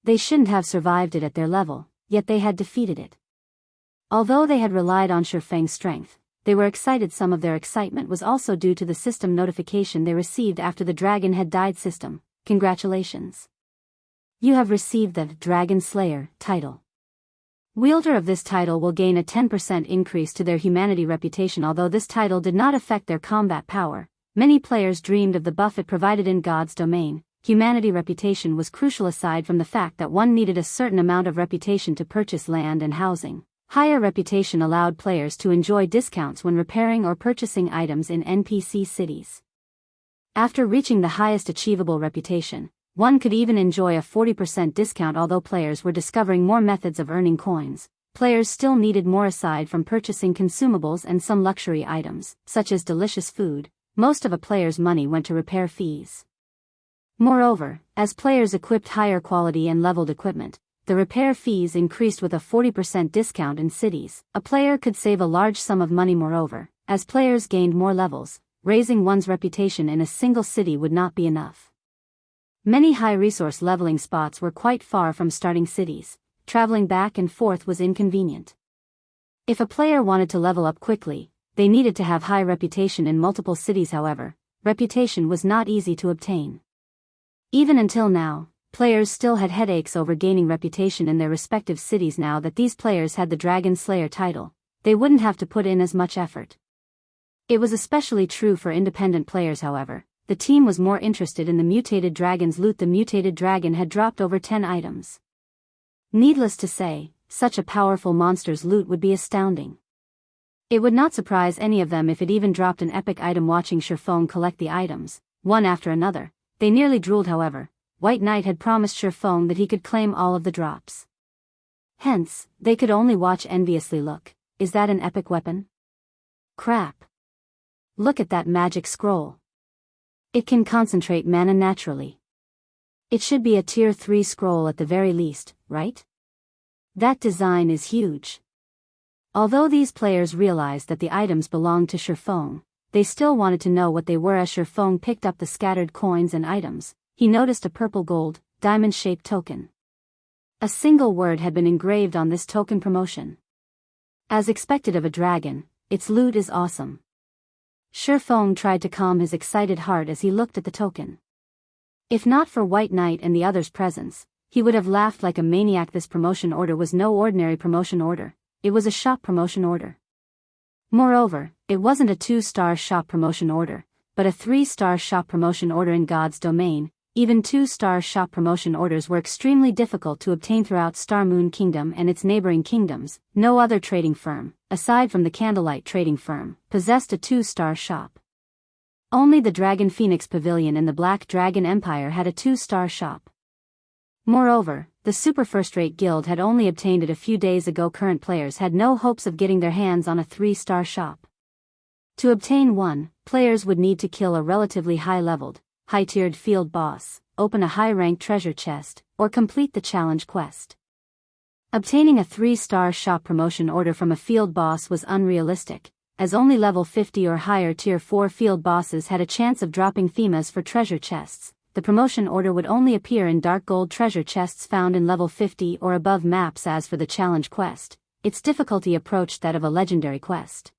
They shouldn't have survived it at their level, yet they had defeated it. Although they had relied on Feng's strength, they were excited. Some of their excitement was also due to the system notification they received after the dragon had died. System, congratulations. You have received the Dragon Slayer title. Wielder of this title will gain a 10% increase to their humanity reputation. Although this title did not affect their combat power, many players dreamed of the buff it provided. In God's domain, humanity reputation was crucial. Aside from the fact that one needed a certain amount of reputation to purchase land and housing, higher reputation allowed players to enjoy discounts when repairing or purchasing items in NPC cities. After reaching the highest achievable reputation, one could even enjoy a 40% discount. Although players were discovering more methods of earning coins, players still needed more. Aside from purchasing consumables and some luxury items, such as delicious food, most of a player's money went to repair fees. Moreover, as players equipped higher quality and leveled equipment, the repair fees increased. With a 40% discount in cities, a player could save a large sum of money. Moreover, as players gained more levels, raising one's reputation in a single city would not be enough. Many high-resource leveling spots were quite far from starting cities. Traveling back and forth was inconvenient. If a player wanted to level up quickly, they needed to have high reputation in multiple cities. However, reputation was not easy to obtain. Even until now, players still had headaches over gaining reputation in their respective cities. Now that these players had the Dragon Slayer title, they wouldn't have to put in as much effort. It was especially true for independent players. However, the team was more interested in the mutated dragon's loot. The mutated dragon had dropped over 10 items. Needless to say, such a powerful monster's loot would be astounding. It would not surprise any of them if it even dropped an epic item. Watching Feng collect the items, one after another, they nearly drooled. However, White Knight had promised Feng that he could claim all of the drops. Hence, they could only watch enviously. Look, is that an epic weapon? Crap. Look at that magic scroll. It can concentrate mana naturally. It should be a tier 3 scroll at the very least, right? That design is huge. Although these players realized that the items belonged to Feng, they still wanted to know what they were. As Feng picked up the scattered coins and items, he noticed a purple gold, diamond-shaped token. A single word had been engraved on this token: promotion. As expected of a dragon, its loot is awesome. Feng tried to calm his excited heart as he looked at the token. If not for White Knight and the others' presence, he would have laughed like a maniac. This promotion order was no ordinary promotion order, it was a shop promotion order. Moreover, it wasn't a 2-star shop promotion order, but a 3-star shop promotion order. In God's domain, even 2-star shop promotion orders were extremely difficult to obtain throughout Star Moon Kingdom and its neighboring kingdoms. No other trading firm, aside from the Candlelight Trading Firm, possessed a 2-star shop. Only the Dragon Phoenix Pavilion in the Black Dragon Empire had a 2-star shop. Moreover, the Super First-Rate Guild had only obtained it a few days ago. Current players had no hopes of getting their hands on a 3-star shop. To obtain one, players would need to kill a relatively high-leveled, high-tiered field boss, open a high-ranked treasure chest, or complete the challenge quest. Obtaining a 3-star shop promotion order from a field boss was unrealistic, as only level 50 or higher tier 4 field bosses had a chance of dropping themas for treasure chests. The promotion order would only appear in dark gold treasure chests found in level 50 or above maps. As for the challenge quest, its difficulty approached that of a legendary quest.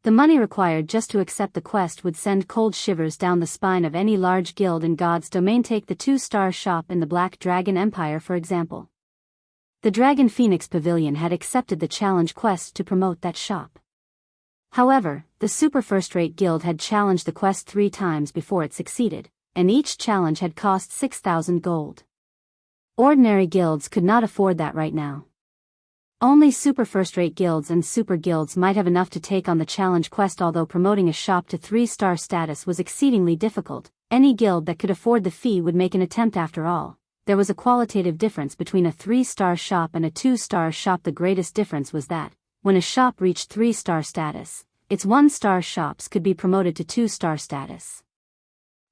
The money required just to accept the quest would send cold shivers down the spine of any large guild in God's domain. Take the 2-star shop in the Black Dragon Empire for example. The Dragon Phoenix Pavilion had accepted the challenge quest to promote that shop. However, the Super First-Rate Guild had challenged the quest 3 times before it succeeded, and each challenge had cost 6,000 gold. Ordinary guilds could not afford that right now. Only super first-rate guilds and super guilds might have enough to take on the challenge quest. Although promoting a shop to 3-star status was exceedingly difficult, any guild that could afford the fee would make an attempt after all. There was a qualitative difference between a 3-star shop and a 2-star shop. The greatest difference was that, when a shop reached 3-star status, its 1-star shops could be promoted to 2-star status.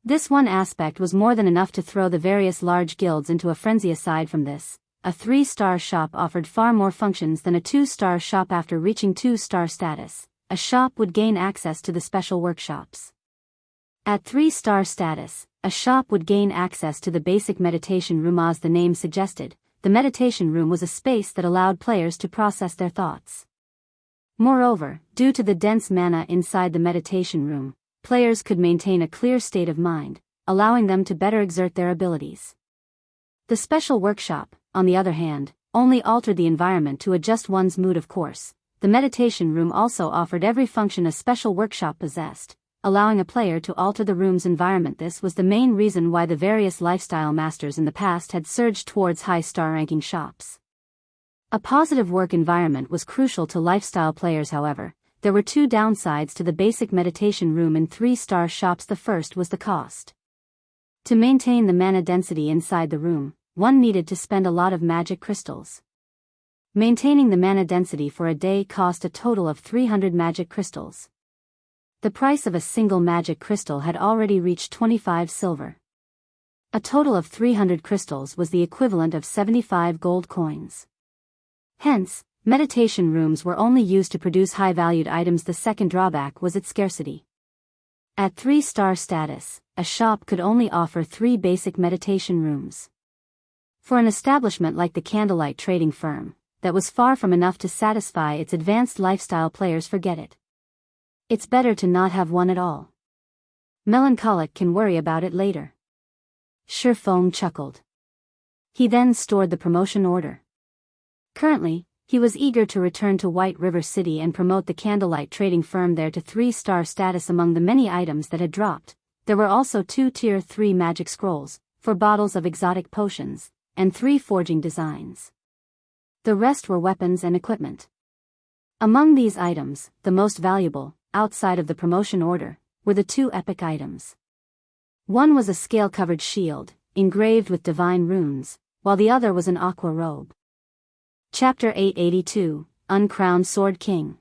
This one aspect was more than enough to throw the various large guilds into a frenzy. Aside from this, a 3-star shop offered far more functions than a 2-star shop. After reaching 2-star status, a shop would gain access to the special workshops. At 3-star status, a shop would gain access to the basic meditation room. As the name suggested, the meditation room was a space that allowed players to process their thoughts. Moreover, due to the dense mana inside the meditation room, players could maintain a clear state of mind, allowing them to better exert their abilities. The special workshop, on the other hand, only altered the environment to adjust one's mood. Of course, the meditation room also offered every function a special workshop possessed, allowing a player to alter the room's environment. This was the main reason why the various lifestyle masters in the past had surged towards high-star ranking shops. A positive work environment was crucial to lifestyle players. However, there were 2 downsides to the basic meditation room in 3-star shops. The first was the cost. To maintain the mana density inside the room, one needed to spend a lot of magic crystals. Maintaining the mana density for a day cost a total of 300 magic crystals. The price of a single magic crystal had already reached 25 silver. A total of 300 crystals was the equivalent of 75 gold coins. Hence, meditation rooms were only used to produce high-valued items. The second drawback was its scarcity. At 3-star status, a shop could only offer 3 basic meditation rooms. For an establishment like the Candlelight Trading Firm, that was far from enough to satisfy its advanced lifestyle players. Forget it. It's better to not have one at all. Melancholic can worry about it later. Feng chuckled. He then stored the promotion order. Currently, he was eager to return to White River City and promote the Candlelight Trading Firm there to 3-star status. Among the many items that had dropped, there were also 2 Tier 3 magic scrolls, 4 bottles of exotic potions, and 3 forging designs. The rest were weapons and equipment. Among these items, the most valuable, outside of the promotion order, were the 2 epic items. One was a scale-covered shield, engraved with divine runes, while the other was an aqua robe. Chapter 882, Uncrowned Sword King.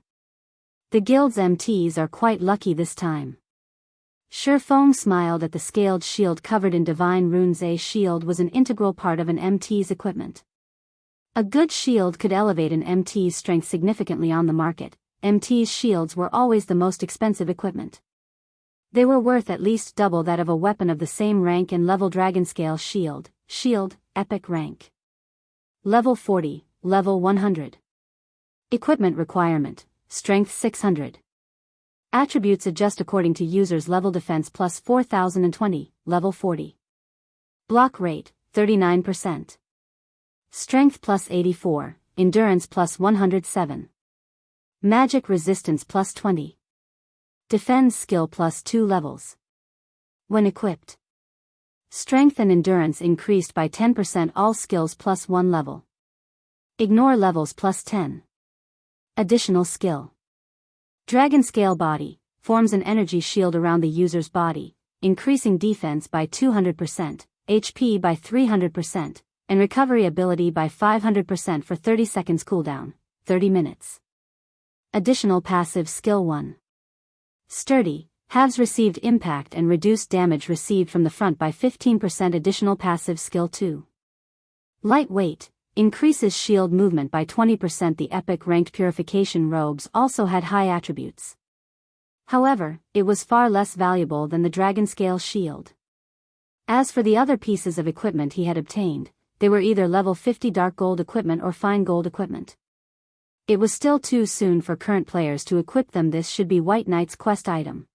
The guild's MTs are quite lucky this time. Feng smiled at the scaled shield covered in divine runes. A shield was an integral part of an MT's equipment. A good shield could elevate an MT's strength significantly on the market. MT's shields were always the most expensive equipment. They were worth at least double that of a weapon of the same rank and level. Dragonscale shield, epic rank. Level 40, level 100. Equipment requirement, strength 600. Attributes adjust according to user's level. Defense plus 4020, level 40. Block rate, 39%. Strength plus 84, endurance plus 107. Magic resistance plus 20. Defense skill plus 2 levels. When equipped, strength and endurance increased by 10%. All skills plus 1 level. Ignore levels plus 10. Additional skill. Dragonscale body, forms an energy shield around the user's body, increasing defense by 200%, HP by 300%, and recovery ability by 500% for 30 seconds cooldown, 30 minutes. Additional passive skill 1. Sturdy, halves received impact and reduced damage received from the front by 15%. Additional passive skill 2. Lightweight, increases shield movement by 20%. The epic ranked purification robes also had high attributes. However, it was far less valuable than the Dragonscale shield. As for the other pieces of equipment he had obtained, they were either level 50 dark gold equipment or fine gold equipment. It was still too soon for current players to equip them. This should be White Knight's quest item.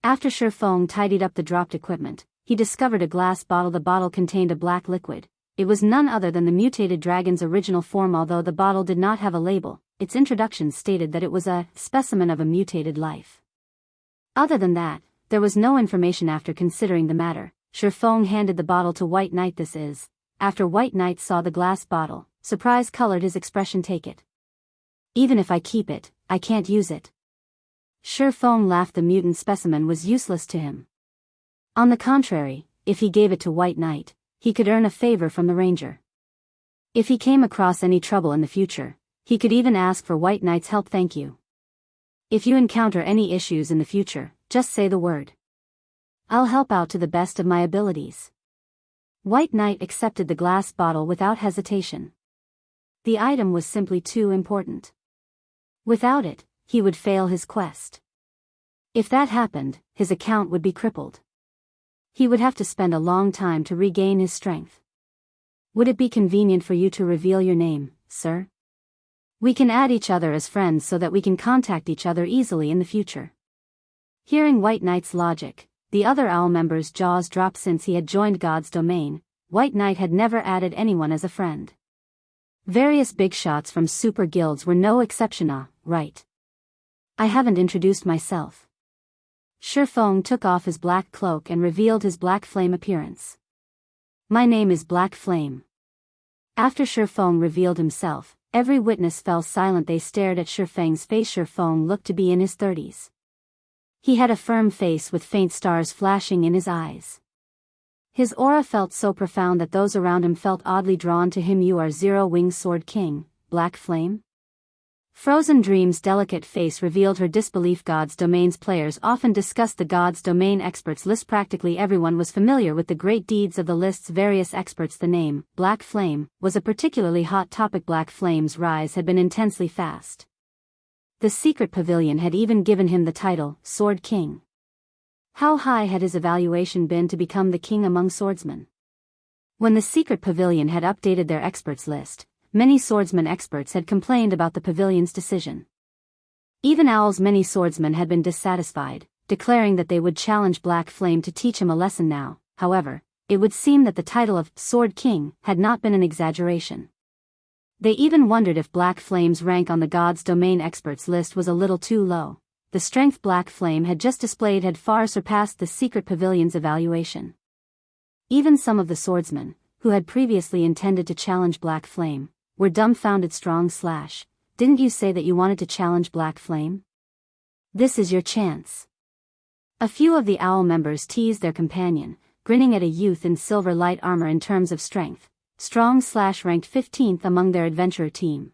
After Feng tidied up the dropped equipment, he discovered a glass bottle. The bottle contained a black liquid. It was none other than the mutated dragon's original form. Although the bottle did not have a label, its introduction stated that it was a specimen of a mutated life. Other than that, there was no information. After considering the matter, Feng handed the bottle to White Knight. This is. After White Knight saw the glass bottle, surprise colored his expression. Take it. Even if I keep it, I can't use it. Feng laughed. The mutant specimen was useless to him. On the contrary, if he gave it to White Knight, he could earn a favor from the ranger. If he came across any trouble in the future, he could even ask for White Knight's help. Thank you. If you encounter any issues in the future, just say the word. I'll help out to the best of my abilities. White Knight accepted the glass bottle without hesitation. The item was simply too important. Without it, he would fail his quest. If that happened, his account would be crippled. He would have to spend a long time to regain his strength. Would it be convenient for you to reveal your name, sir? We can add each other as friends so that we can contact each other easily in the future. Hearing White Knight's logic, the other owl members' jaws dropped. Since he had joined God's domain, White Knight had never added anyone as a friend. Various big shots from super guilds were no exception. Right. I haven't introduced myself. Feng took off his black cloak and revealed his black flame appearance. My name is Black Flame. After Feng revealed himself, every witness fell silent. They stared at Feng's face. Feng looked to be in his 30s. He had a firm face with faint stars flashing in his eyes. His aura felt so profound that those around him felt oddly drawn to him. You are Zero-Winged Sword King, Black Flame? Frozen Dream's delicate face revealed her disbelief. God's Domain's players often discussed the God's Domain experts list. Practically everyone was familiar with the great deeds of the list's various experts. The name, Black Flame, was a particularly hot topic. Black Flame's rise had been intensely fast. The secret pavilion had even given him the title, Sword King. How high had his evaluation been to become the king among swordsmen? When the secret pavilion had updated their experts list, many swordsman experts had complained about the pavilion's decision. Even Owl's many swordsmen had been dissatisfied, declaring that they would challenge Black Flame to teach him a lesson. Now, however, it would seem that the title of Sword King had not been an exaggeration. They even wondered if Black Flame's rank on the God's Domain experts list was a little too low. The strength Black Flame had just displayed had far surpassed the secret pavilion's evaluation. Even some of the swordsmen, who had previously intended to challenge Black Flame, were dumbfounded. Didn't you say that you wanted to challenge Black Flame? This is your chance. A few of the owl members teased their companion, grinning at a youth in silver light armor. In terms of strength, ranked 15th among their adventurer team.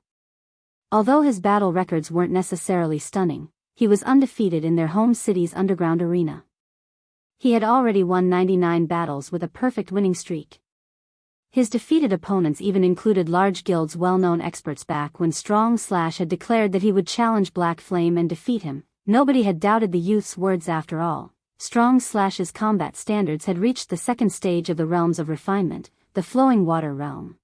Although his battle records weren't necessarily stunning, he was undefeated in their home city's underground arena. He had already won 99 battles with a perfect winning streak. His defeated opponents even included large guilds' well-known experts. Back when had declared that he would challenge Black Flame and defeat him, nobody had doubted the youth's words. After all, Strong's combat standards had reached the second stage of the realms of refinement, the flowing water realm.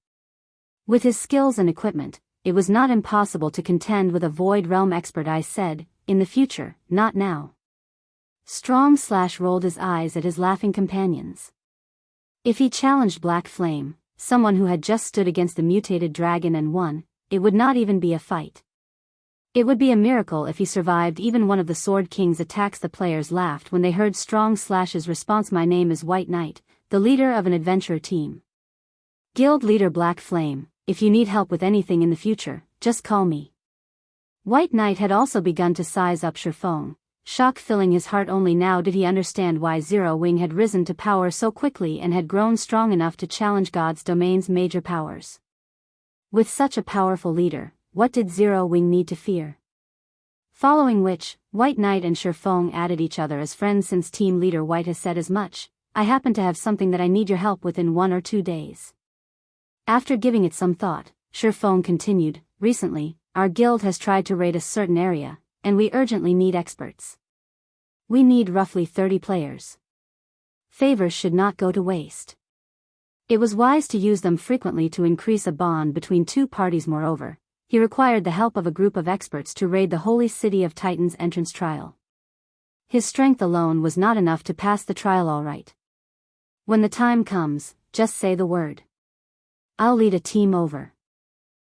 With his skills and equipment, it was not impossible to contend with a void realm expert. I said, in the future, not now. Strong rolled his eyes at his laughing companions. If he challenged Black Flame, someone who had just stood against the mutated dragon and won, it would not even be a fight. It would be a miracle if he survived even one of the Sword King's attacks. The players laughed when they heard Strong's response. My name is White Knight, the leader of an adventurer team. Guild leader Black Flame, if you need help with anything in the future, just call me. White Knight had also begun to size up Feng, shock filling his heart. Only now did he understand why Zero Wing had risen to power so quickly and had grown strong enough to challenge God's Domain's major powers. With such a powerful leader, what did Zero Wing need to fear? Following which, White Knight and Feng added each other as friends. Since team leader White has said as much, I happen to have something that I need your help with in 1 or 2 days. After giving it some thought, Feng continued, recently, our guild has tried to raid a certain area, and we urgently need experts. We need roughly 30 players. Favors should not go to waste. It was wise to use them frequently to increase a bond between two parties. Moreover, he required the help of a group of experts to raid the holy city of Titan's entrance trial. His strength alone was not enough to pass the trial. All right. When the time comes, just say the word. I'll lead a team over.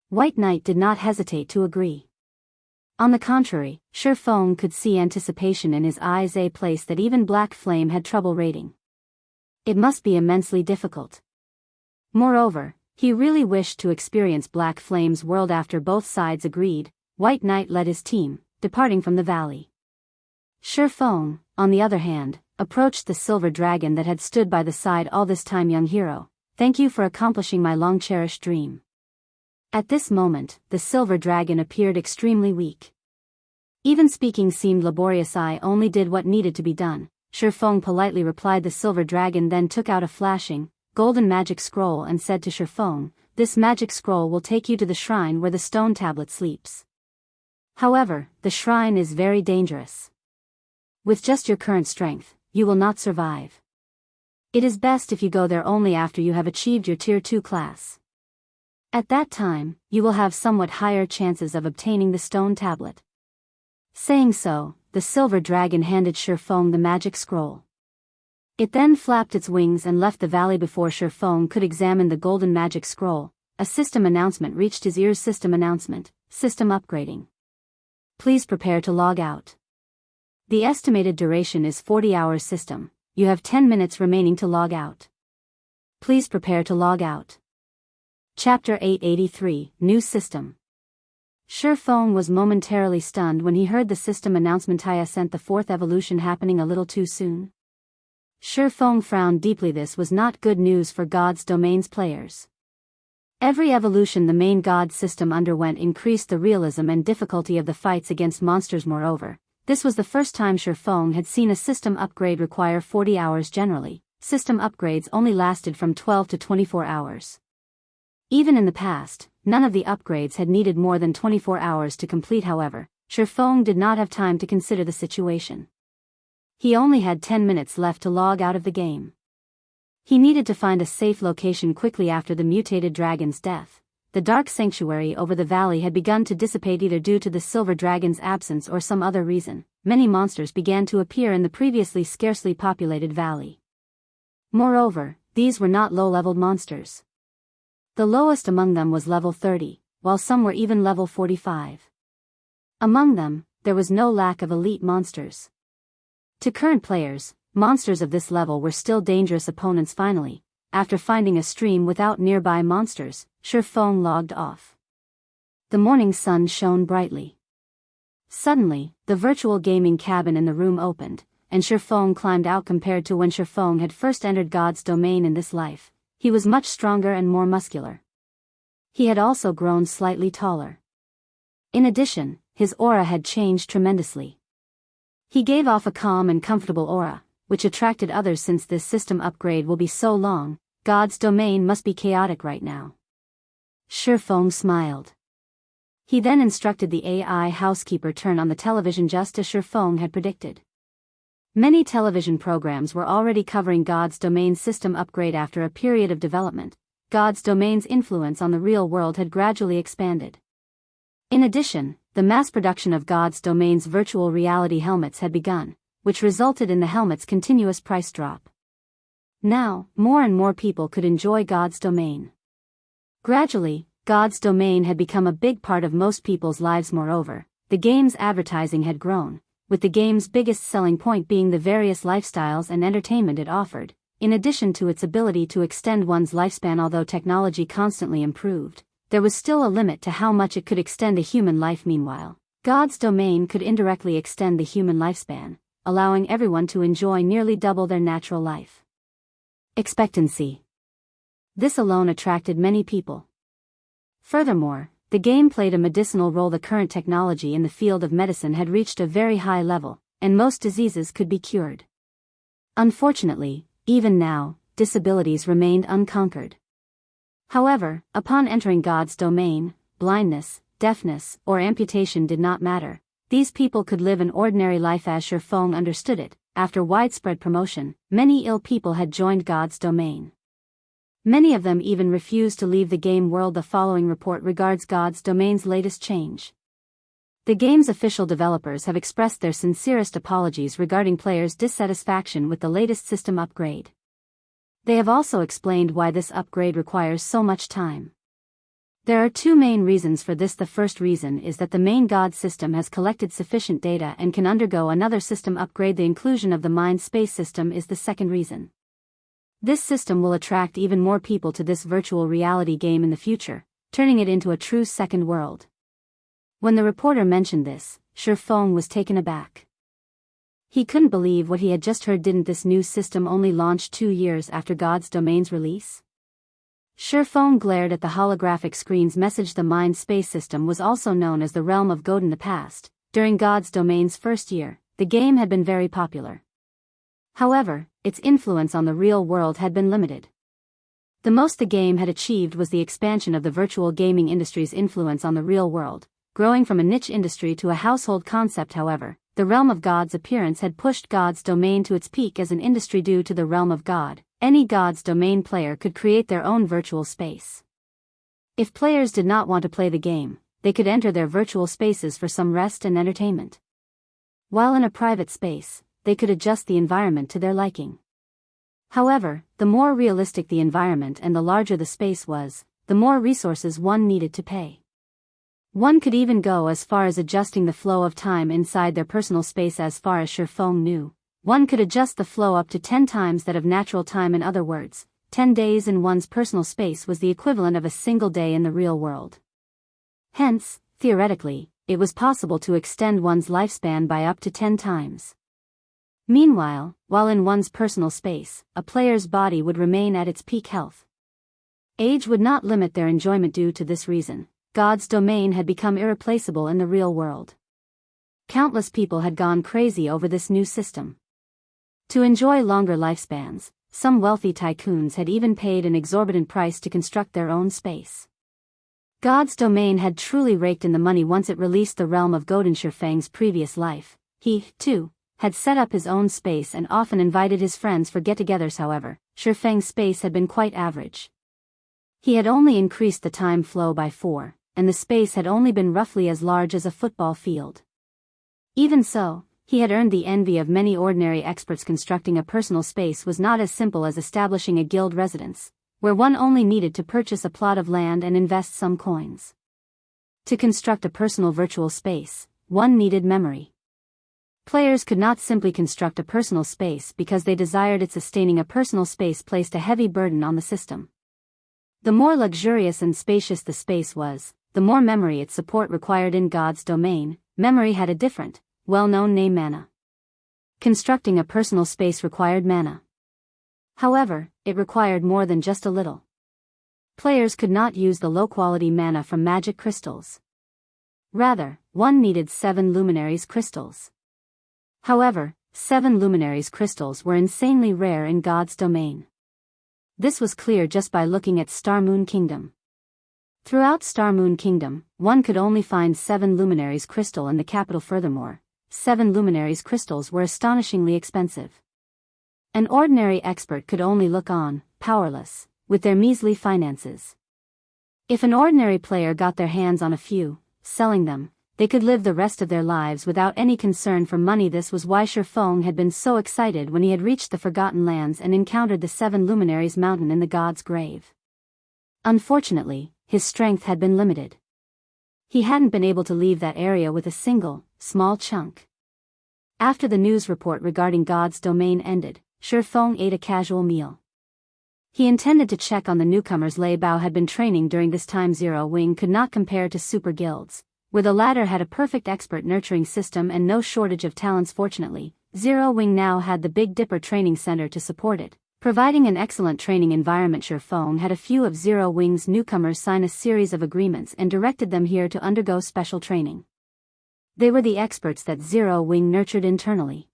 White Knight did not hesitate to agree. On the contrary, Feng could see anticipation in his eyes, a place that even Black Flame had trouble raiding. It must be immensely difficult. Moreover, he really wished to experience Black Flame's world. After both sides agreed, White Knight led his team, departing from the valley. Feng, on the other hand, approached the silver dragon that had stood by the side all this time. Young hero, thank you for accomplishing my long-cherished dream. At this moment, the silver dragon appeared extremely weak. Even speaking seemed laborious. I only did what needed to be done, Feng politely replied. The silver dragon then took out a flashing, golden magic scroll and said to Feng, this magic scroll will take you to the shrine where the stone tablet sleeps. However, the shrine is very dangerous. With just your current strength, you will not survive. It is best if you go there only after you have achieved your Tier 2 class. At that time, you will have somewhat higher chances of obtaining the stone tablet. Saying so, the silver dragon handed Feng the magic scroll. It then flapped its wings and left the valley. Before Feng could examine the golden magic scroll, a system announcement reached his ears. System announcement, system upgrading. Please prepare to log out. The estimated duration is 40 hours. System, you have 10 minutes remaining to log out. Please prepare to log out. Chapter 883, New System. Feng was momentarily stunned when he heard the system announcement. I sent the fourth evolution happening a little too soon. Feng frowned deeply. This was not good news for God's Domain's players. Every evolution the main God system underwent increased the realism and difficulty of the fights against monsters. Moreover, this was the first time Feng had seen a system upgrade require 40 hours. Generally, system upgrades only lasted from 12 to 24 hours. Even in the past, none of the upgrades had needed more than 24 hours to complete. However, Feng did not have time to consider the situation. He only had 10 minutes left to log out of the game. He needed to find a safe location quickly. After the mutated dragon's death, the dark sanctuary over the valley had begun to dissipate. Either due to the silver dragon's absence or some other reason, many monsters began to appear in the previously scarcely populated valley. Moreover, these were not low-leveled monsters. The lowest among them was level 30, while some were even level 45. Among them, there was no lack of elite monsters. To current players, monsters of this level were still dangerous opponents. Finally, after finding a stream without nearby monsters, Feng logged off. The morning sun shone brightly. Suddenly, the virtual gaming cabin in the room opened, and Feng climbed out. Compared to when Feng had first entered God's domain in this life, he was much stronger and more muscular. He had also grown slightly taller. In addition, his aura had changed tremendously. He gave off a calm and comfortable aura, which attracted others. Since this system upgrade will be so long, God's domain must be chaotic right now. Feng smiled. He then instructed the AI housekeeper turn on the television just as Feng had predicted. Many television programs were already covering God's domain system upgrade. After a period of development, God's domain's influence on the real world had gradually expanded. In addition, the mass production of God's domain's virtual reality helmets had begun, which resulted in the helmet's continuous price drop. Now, more and more people could enjoy God's domain. Gradually, God's domain had become a big part of most people's lives. Moreover, the game's advertising had grown, with the game's biggest selling point being the various lifestyles and entertainment it offered, in addition to its ability to extend one's lifespan. Although technology constantly improved, there was still a limit to how much it could extend a human life. Meanwhile, God's domain could indirectly extend the human lifespan, allowing everyone to enjoy nearly double their natural life expectancy. This alone attracted many people. Furthermore, the game played a medicinal role. The current technology in the field of medicine had reached a very high level, and most diseases could be cured. Unfortunately, even now, disabilities remained unconquered. However, upon entering God's domain, blindness, deafness, or amputation did not matter. These people could live an ordinary life as Feng understood it. After widespread promotion, many ill people had joined God's domain. Many of them even refused to leave the game world. The following report regards God's domain's latest change. The game's official developers have expressed their sincerest apologies regarding players' dissatisfaction with the latest system upgrade. They have also explained why this upgrade requires so much time. There are two main reasons for this. The first reason is that the main God system has collected sufficient data and can undergo another system upgrade. The inclusion of the mind space system is the second reason. This system will attract even more people to this virtual reality game in the future, turning it into a true second world. When the reporter mentioned this, Feng was taken aback. He couldn't believe what he had just heard. Didn't this new system only launch 2 years after God's Domain's release? Feng glared at the holographic screen's message. The Mind Space System was also known as the Realm of God in the past. During God's Domain's first year, the game had been very popular. However, its influence on the real world had been limited. The most the game had achieved was the expansion of the virtual gaming industry's influence on the real world, growing from a niche industry to a household concept. However, the Realm of God's appearance had pushed God's Domain to its peak as an industry. Due to the Realm of God, any God's Domain player could create their own virtual space. If players did not want to play the game, they could enter their virtual spaces for some rest and entertainment. While in a private space, they could adjust the environment to their liking. However, the more realistic the environment and the larger the space was, the more resources one needed to pay. One could even go as far as adjusting the flow of time inside their personal space. As far as Feng knew, one could adjust the flow up to 10 times that of natural time. In other words, 10 days in one's personal space was the equivalent of a single day in the real world. Hence, theoretically, it was possible to extend one's lifespan by up to 10 times. Meanwhile, while in one's personal space, a player's body would remain at its peak health. Age would not limit their enjoyment. Due to this reason, God's Domain had become irreplaceable in the real world. Countless people had gone crazy over this new system. To enjoy longer lifespans, some wealthy tycoons had even paid an exorbitant price to construct their own space. God's Domain had truly raked in the money once it released the Realm of God. In Feng's previous life, he, too, had set up his own space and often invited his friends for get-togethers. However, Feng's space had been quite average. He had only increased the time flow by 4, and the space had only been roughly as large as a football field. Even so, he had earned the envy of many ordinary experts. Constructing a personal space was not as simple as establishing a guild residence, where one only needed to purchase a plot of land and invest some coins. To construct a personal virtual space, one needed memory. Players could not simply construct a personal space because they desired it. Sustaining a personal space placed a heavy burden on the system. The more luxurious and spacious the space was, the more memory its support required. In God's Domain, memory had a different, well-known name: mana. Constructing a personal space required mana. However, it required more than just a little. Players could not use the low-quality mana from magic crystals. Rather, one needed 7 luminaries crystals. However, 7 luminaries crystals were insanely rare in God's Domain. This was clear just by looking at Star Moon Kingdom. Throughout Star Moon Kingdom, one could only find 7 luminaries crystal in the capital. Furthermore, 7 luminaries crystals were astonishingly expensive. An ordinary expert could only look on, powerless, with their measly finances. If an ordinary player got their hands on a few, selling them, they could live the rest of their lives without any concern for money. This was why Feng had been so excited when he had reached the Forgotten Lands and encountered the 7 Luminaries Mountain in the God's Grave. Unfortunately, his strength had been limited. He hadn't been able to leave that area with a single, small chunk. After the news report regarding God's Domain ended, Feng ate a casual meal. He intended to check on the newcomers Lei Bao had been training during this time. Zero Wing could not compare to super guilds, where the latter had a perfect expert nurturing system and no shortage of talents. Fortunately, Zero Wing now had the Big Dipper Training Center to support it, providing an excellent training environment. Feng had a few of Zero Wing's newcomers sign a series of agreements and directed them here to undergo special training. They were the experts that Zero Wing nurtured internally.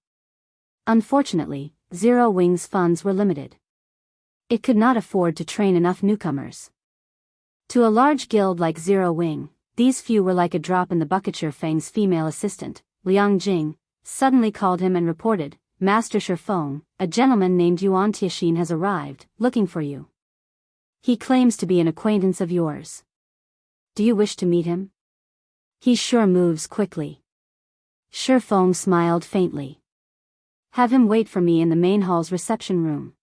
Unfortunately, Zero Wing's funds were limited. It could not afford to train enough newcomers. To a large guild like Zero Wing, these few were like a drop in the bucket. Feng's female assistant, Liang Jing, suddenly called him and reported, "Master Feng, a gentleman named Yuan Tianxin has arrived, looking for you. He claims to be an acquaintance of yours. Do you wish to meet him? He sure moves quickly." Feng smiled faintly. "Have him wait for me in the main hall's reception room.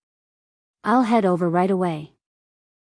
I'll head over right away."